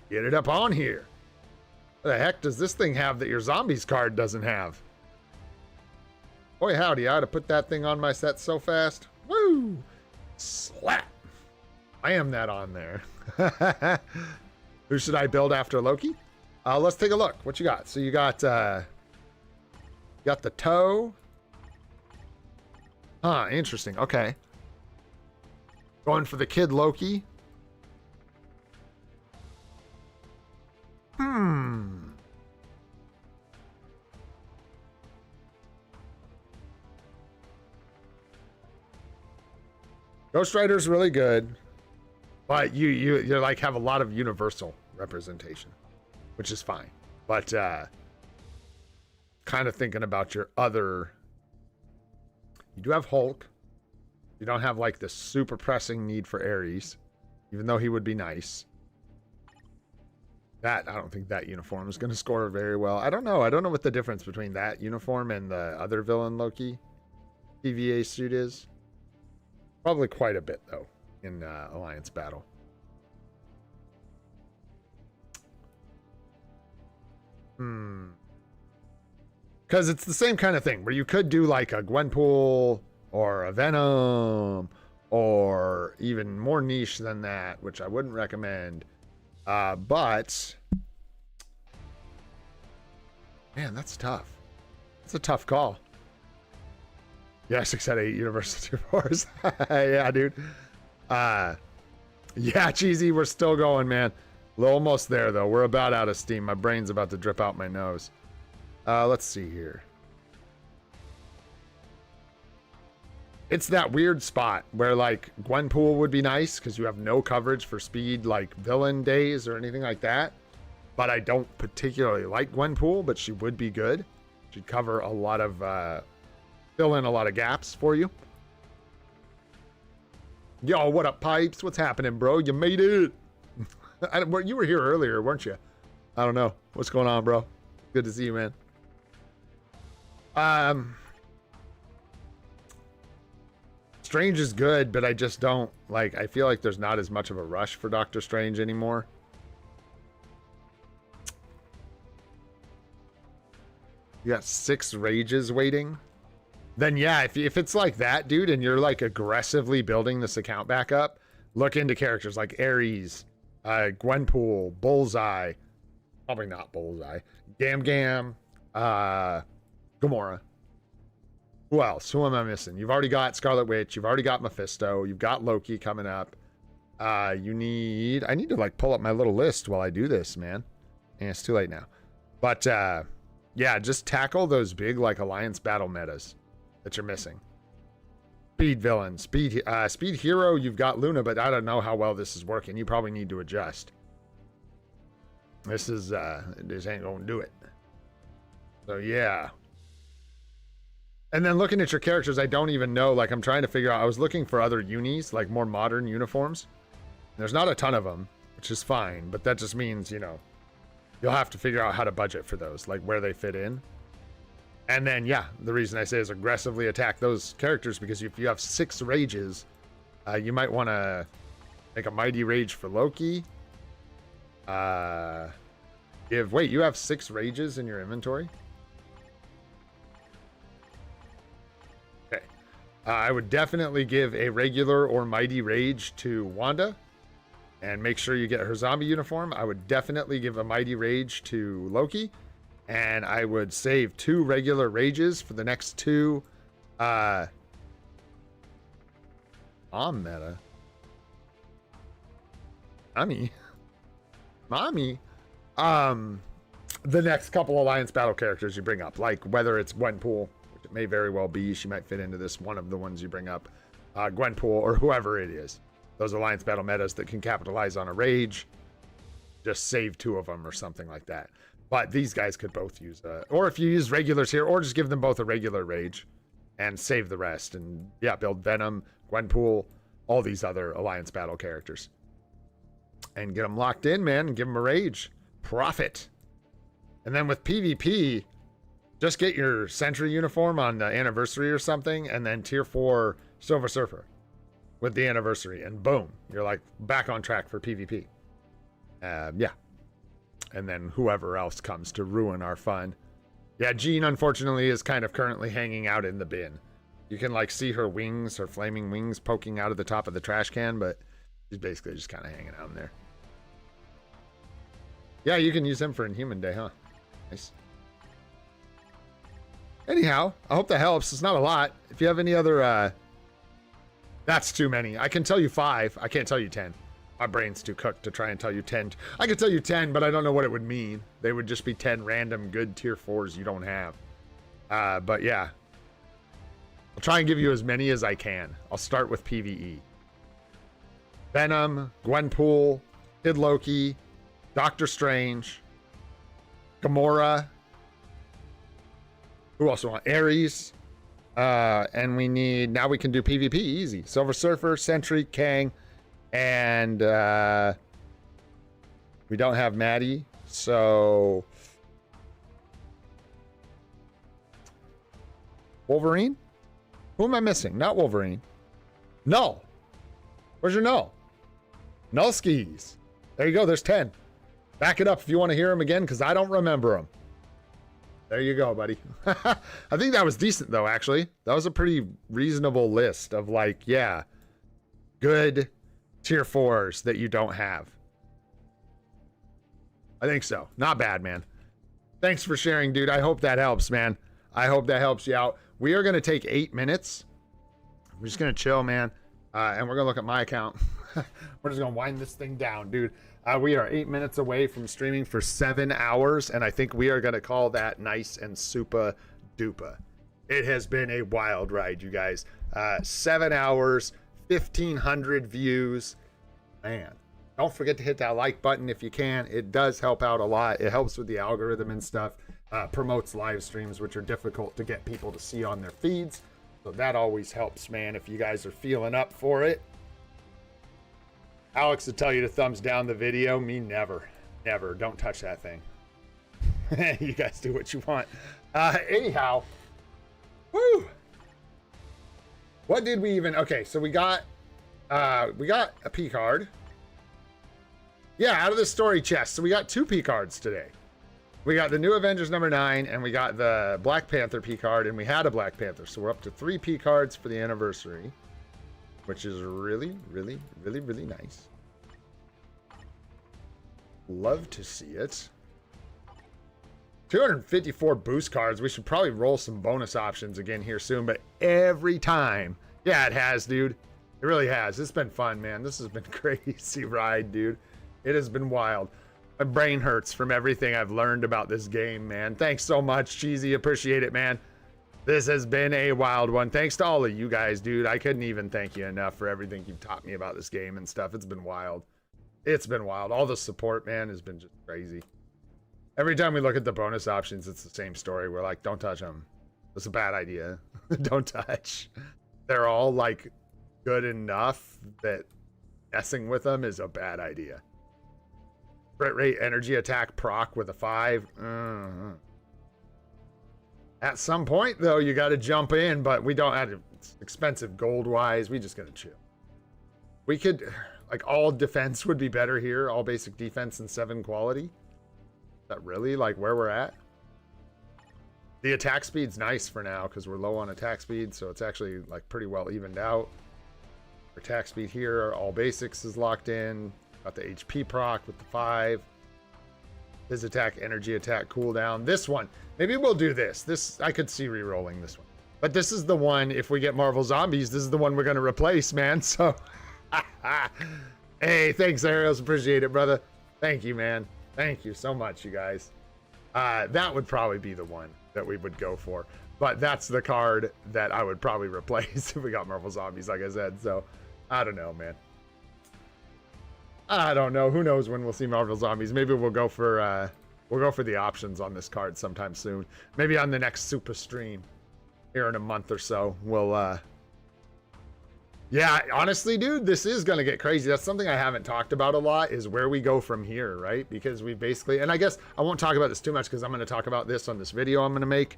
Get it up on here. What the heck does this thing have that your zombies card doesn't have? Boy, howdy, I ought to put that thing on my set so fast. Woo! Slap! I am that on there. Who should I build after Loki? Let's take a look. What you got? So you got the toe. Huh, interesting. Okay. Going for the kid Loki. Ghost Rider's really good, but you like have a lot of universal representation, which is fine. But kind of thinking about your other, you do have Hulk. You don't have like the super pressing need for Aries, even though he would be nice. That, I don't think that uniform is going to score very well. I don't know what the difference between that uniform and the other villain Loki PvA suit is. Probably quite a bit, though, in Alliance Battle. Because it's the same kind of thing, where you could do like a Gwenpool or a Venom, or even more niche than that, which I wouldn't recommend. But, man, that's tough. It's a tough call. Yeah, 6 out of 8 Universal 2-4s. Yeah, dude. Yeah, Cheesy, we're still going, man. We're almost there, though. We're about out of steam. My brain's about to drip out my nose. Let's see here. It's that weird spot where, like, Gwenpool would be nice because you have no coverage for speed, like, villain days or anything like that. But I don't particularly like Gwenpool, but she would be good. She'd cover a lot of... fill in a lot of gaps for you. Yo, what up, Pipes? What's happening, bro? You made it. You were here earlier, weren't you? I don't know. What's going on, bro? Good to see you, man. Strange is good, but I just don't, like, I feel like there's not as much of a rush for Doctor Strange anymore. You got 6 rages waiting. Then yeah, if it's like that, dude, and you're like aggressively building this account back up, look into characters like Aries, Gwenpool, Bullseye, probably not Bullseye, Gam, Gamora. Who else? Who am I missing? You've already got Scarlet Witch, you've already got Mephisto, you've got Loki coming up. I need to like pull up my little list while I do this, man. And it's too late now. But yeah, just tackle those big like Alliance Battle metas that you're missing. Speed villain, speed hero, you've got Luna, but I don't know how well this is working. You probably need to adjust. This ain't gonna do it. So yeah. And then looking at your characters, I don't even know, like I'm trying to figure out, I was looking for other unis, like more modern uniforms. There's not a ton of them, which is fine, but that just means, you know, you'll have to figure out how to budget for those, like where they fit in. And then, yeah, the reason I say is aggressively attack those characters, because if you have 6 rages, you might want to make a mighty rage for Loki. Wait, you have 6 rages in your inventory? Okay. I would definitely give a regular or mighty rage to Wanda, and make sure you get her zombie uniform. I would definitely give a mighty rage to Loki. And I would save 2 regular rages for the next 2 meta. Mommy. The next couple Alliance Battle characters you bring up, like whether it's Gwenpool, which it may very well be, she might fit into this, one of the ones you bring up, Gwenpool or whoever it is. Those Alliance Battle metas that can capitalize on a rage, just save 2 of them or something like that. But these guys could both use, or if you use regulars here, or just give them both a regular rage and save the rest. And yeah, build Venom, Gwenpool, all these other Alliance Battle characters. And get them locked in, man, and give them a rage. Profit. And then with PvP, just get your Sentry uniform on the anniversary or something, and then tier 4 Silver Surfer with the anniversary. And boom, you're like back on track for PvP. Yeah. And then whoever else comes to ruin our fun. Yeah, Jean, unfortunately, is kind of currently hanging out in the bin. You can, like, see her wings, her flaming wings poking out of the top of the trash can, but she's basically just kind of hanging out in there. Yeah, you can use him for Inhuman Day, huh? Nice. Anyhow, I hope that helps. It's not a lot. If you have any other, that's too many. I can tell you 5. I can't tell you 10. My brain's too cooked to try and tell you 10. I could tell you 10, but I don't know what it would mean. They would just be 10 random good tier 4s you don't have. But yeah. I'll try and give you as many as I can. I'll start with PvE. Venom, Gwenpool, Kid Loki, Doctor Strange, Gamora. Who else want? Aries. And we need, now we can do PvP easy. Silver Surfer, Sentry, Kang, and we don't have Maddie. So Wolverine? Who am I missing? Not Wolverine. Null. Where's your Null? Null skis. There you go. There's 10. Back it up if you want to hear them again, because I don't remember them. There you go, buddy. I think that was decent, though, actually. That was a pretty reasonable list of, like, yeah, good tier 4s that you don't have. I think so. Not bad, man. Thanks for sharing, dude. I hope that helps, man. I hope that helps you out. We are going to take 8 minutes. We're just going to chill, man. And we're going to look at my account. We're just going to wind this thing down, dude. We are 8 minutes away from streaming for 7 hours, and I think we are going to call that nice and super duper. It has been a wild ride, you guys. 7 hours, 1,500 views. Man, don't forget to hit that like button if you can. It does help out a lot. It helps with the algorithm and stuff. Promotes live streams, which are difficult to get people to see on their feeds. So that always helps, man, if you guys are feeling up for it. Alex will tell you to thumbs down the video. Me, never. Never. Don't touch that thing. You guys do what you want. Anyhow. Woo! What did we even... Okay, so we got a Picard. Yeah, out of the story chest. So we got 2 Picards today. We got the new Avengers number 9, and we got the Black Panther Picard, and we had a Black Panther. So we're up to 3 Picards for the anniversary, which is really, really, really, really nice. Love to see it. 254 boost cards. We should probably roll some bonus options again here soon, but every time. Yeah, it has, dude. It really has. It's been fun, man. This has been a crazy ride, dude. It has been wild. My brain hurts from everything I've learned about this game, man. Thanks so much, Cheesy. Appreciate it, man. This has been a wild one. Thanks to all of you guys, dude. I couldn't even thank you enough for everything you've taught me about this game and stuff. It's been wild. It's been wild. All the support, man, has been just crazy. Every time we look at the bonus options, it's the same story. We're like, don't touch them. It's a bad idea. Don't touch. They're all, like, good enough that messing with them is a bad idea. Crit rate, energy attack, proc with a 5. At some point, though, you got to jump in, but we don't have it's expensive gold-wise. We just got to chill. We could, like, all defense would be better here. All basic defense and 7 quality. Is that really, like, where we're at? The attack speed's nice for now because we're low on attack speed, so it's actually, like, pretty well evened out. Attack speed here, all basics is locked in. Got the HP proc with the 5. His attack, energy attack, cooldown. This one, maybe we'll do this. This, I could see re-rolling this one. But this is the one, if we get Marvel Zombies, this is the one we're going to replace, man. So, hey, thanks, Ariels. Appreciate it, brother. Thank you, man. Thank you so much, you guys. That would probably be the one that we would go for. But that's the card that I would probably replace if we got Marvel Zombies, like I said. So, I don't know, man. I don't know. Who knows when we'll see Marvel Zombies? Maybe we'll go for the options on this card sometime soon. Maybe on the next SUPA stream here in a month or so. We'll yeah, honestly, dude, this is gonna get crazy. That's something I haven't talked about a lot, is where we go from here, right? Because we basically, and I guess I won't talk about this too much because I'm gonna talk about this on this video I'm gonna make.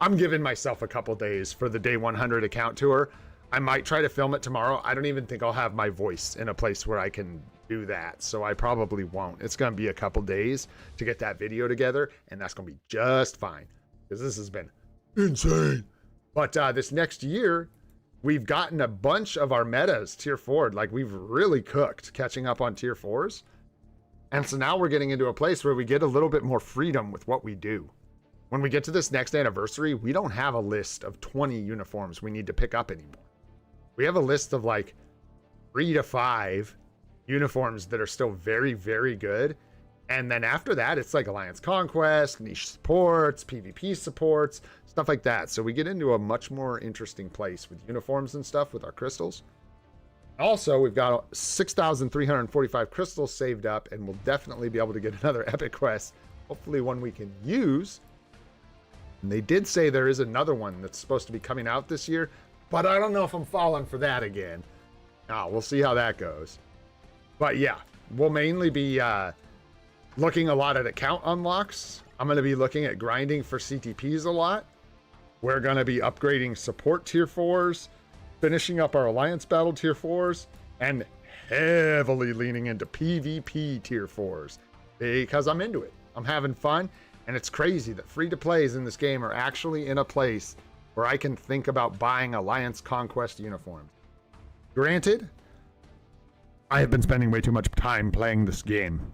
I'm giving myself a couple days for the day 100 account tour. I might try to film it tomorrow. I don't even think I'll have my voice in a place where I can do that, so I probably won't. It's gonna be a couple days to get that video together, and that's gonna be just fine because this has been insane. But this next year, we've gotten a bunch of our metas tier 4. Like, we've really cooked catching up on tier 4s. And so now we're getting into a place where we get a little bit more freedom with what we do. When we get to this next anniversary, we don't have a list of 20 uniforms we need to pick up anymore. We have a list of like 3 to 5 uniforms that are still very, very good. And then after that, it's like Alliance Conquest, niche supports, PvP supports, stuff like that. So we get into a much more interesting place with uniforms and stuff with our crystals. Also, we've got 6,345 crystals saved up, and we'll definitely be able to get another epic quest, hopefully one we can use. And they did say there is another one that's supposed to be coming out this year, but I don't know if I'm falling for that again. We'll see how that goes. But yeah, we'll mainly be looking a lot at account unlocks. I'm going to be looking at grinding for CTPs a lot. We're going to be upgrading support tier 4s, finishing up our Alliance Battle tier 4s, and heavily leaning into PvP tier 4s because I'm into it. I'm having fun, and it's crazy that free-to-plays in this game are actually in a place where I can think about buying Alliance Conquest uniforms. Granted, I have been spending way too much time playing this game.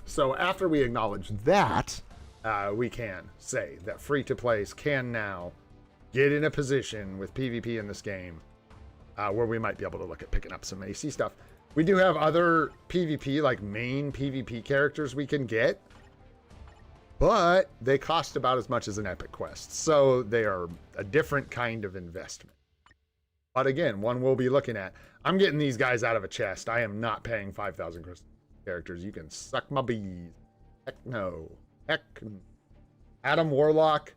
So after we acknowledge that, we can say that free-to-plays can now get in a position with PvP in this game where we might be able to look at picking up some AC stuff. We do have other PvP, like main PvP characters we can get, but they cost about as much as an epic quest. So they are a different kind of investment. But again, one we'll be looking at. I'm getting these guys out of a chest. I am not paying 5,000 characters. You can suck my bees. Heck no. Heck. Adam Warlock,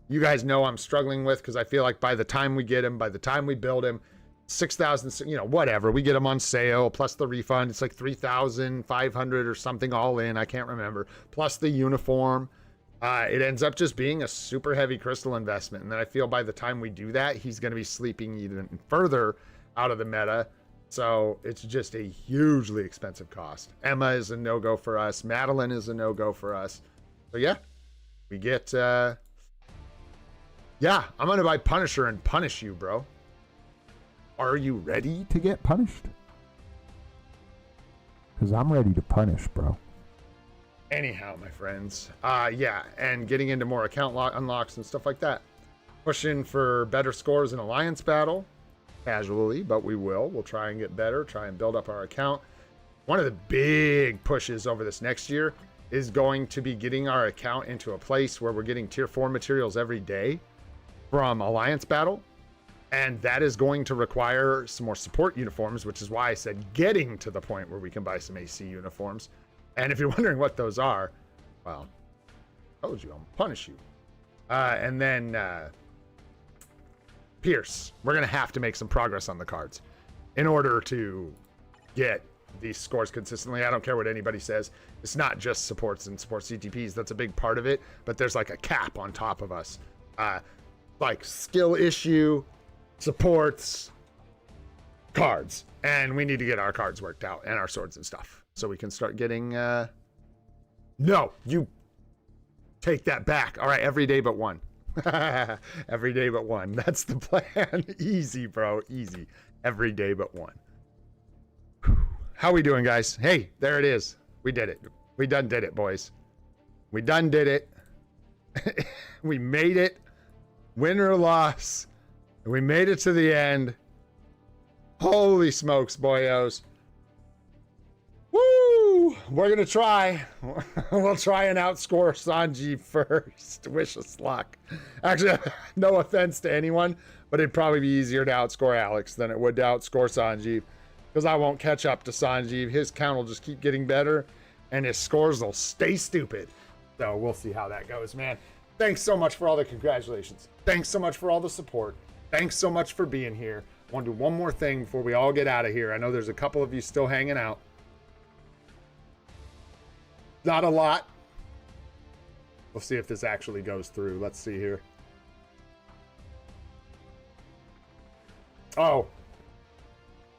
you guys know I'm struggling with because I feel like by the time we get him, by the time we build him, 6,000, whatever. We get him on sale, plus the refund. It's like 3,500 or something all in. I can't remember. Plus the uniform. It ends up just being a super heavy crystal investment. And then I feel by the time we do that, he's going to be sleeping even further out of the meta. So it's just a hugely expensive cost. Emma is a no-go for us. Madeline is a no-go for us. So yeah, we get... I'm going to buy Punisher and punish you, bro. Are you ready to get punished? Because I'm ready to punish, bro. Anyhow, my friends. Yeah, and getting into more account unlocks and stuff like that. Pushing for better scores in Alliance Battle. Casually, but we will. We'll try and get better, try and build up our account. One of the big pushes over this next year is going to be getting our account into a place where we're getting tier 4 materials every day from Alliance Battle. And that is going to require some more support uniforms, which is why I said getting to the point where we can buy some AC uniforms. And if you're wondering what those are, well, I told you, I'll punish you. And then Pierce, we're going to have to make some progress on the cards in order to get these scores consistently. I don't care what anybody says. It's not just supports and support CTPs. That's a big part of it. But there's like a cap on top of us. Like skill issue, supports, cards. And we need to get our cards worked out and our swords and stuff. So we can start getting... No, you take that back. All right, every day but one. Every day but one. That's the plan. Easy, bro. Easy. Every day but one. How we doing, guys? Hey, there it is. We did it. We done did it, boys. We done did it. We made it. Win or loss. We made it to the end. Holy smokes, boyos. Woo! We're going to try. We'll try and outscore Sanji first. Wish us luck. Actually, no offense to anyone, but it'd probably be easier to outscore Alex than it would to outscore Sanjeev, because I won't catch up to Sanjeev. His count will just keep getting better, and his scores will stay stupid. So we'll see how that goes, man. Thanks so much for all the congratulations. Thanks so much for all the support. Thanks so much for being here. I want to do one more thing before we all get out of here. I know there's a couple of you still hanging out. Not a lot. We'll see if this actually goes through. Let's see here. Oh.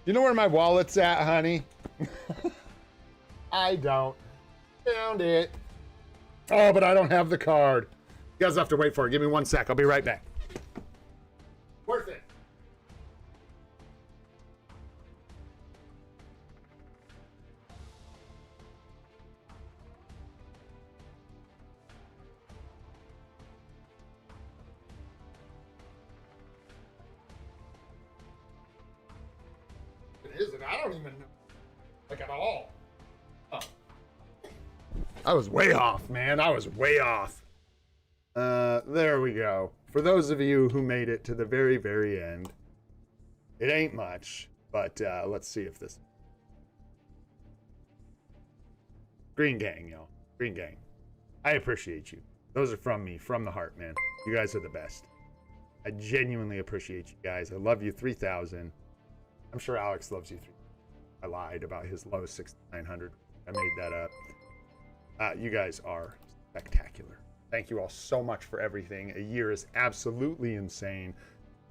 You know where my wallet's at, honey? I don't. Found it. Oh, but I don't have the card. You guys have to wait for it. Give me 1 sec. I'll be right back. Worth it. is it? I don't even know. Like, at all. Oh. I was way off, man. I was way off. There we go. For those of you who made it to the very, very end, it ain't much, but let's see if this... Green Gang, y'all. Green Gang. I appreciate you. Those are from me, from the heart, man. You guys are the best. I genuinely appreciate you guys. I love you, 3,000. I'm sure Alex loves you. I lied about his low 6,900. I made that up. You guys are spectacular. Thank you all so much for everything. A year is absolutely insane.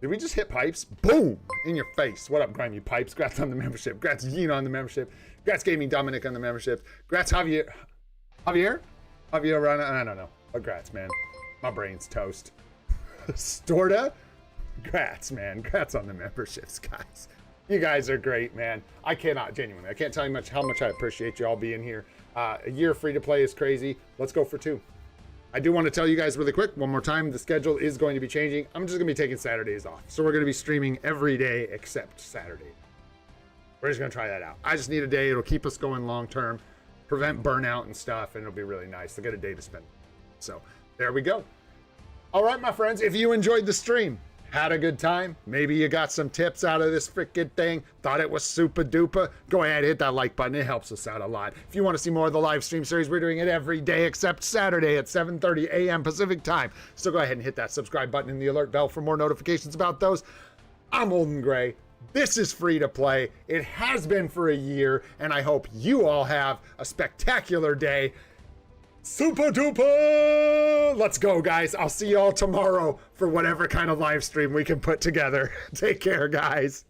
Did we just hit pipes? Boom! In your face. What up, Grimy Pipes? Grats on the membership. Grats Gina on the membership. Grats Gaming Dominic on the membership. Grats Javier. Javier Rana? I don't know. But grats, man. My brain's toast. Storta? Grats, man. Grats on the memberships, guys. You guys are great, man. I cannot, genuinely. I can't tell you how much I appreciate you all being here. A year free to play is crazy. Let's go for 2. I do want to tell you guys really quick, one more time, the schedule is going to be changing. I'm just going to be taking Saturdays off. So we're going to be streaming every day except Saturday. We're just going to try that out. I just need a day. It'll keep us going long term, prevent burnout and stuff, and it'll be really nice to get a day to spend. So there we go. All right, my friends, if you enjoyed the stream, had a good time, maybe you got some tips out of this freaking thing, thought it was super duper, go ahead, hit that like button. It helps us out a lot. If you want to see more of the live stream series, we're doing it every day except Saturday at 7:30 a.m. Pacific time. So go ahead and hit that subscribe button and the alert bell for more notifications about those. I'm Olden Gray. This is free to play. It has been for a year, and I hope you all have a spectacular day. Super duper! Let's go, guys. I'll see y'all tomorrow for whatever kind of live stream we can put together. Take care, guys.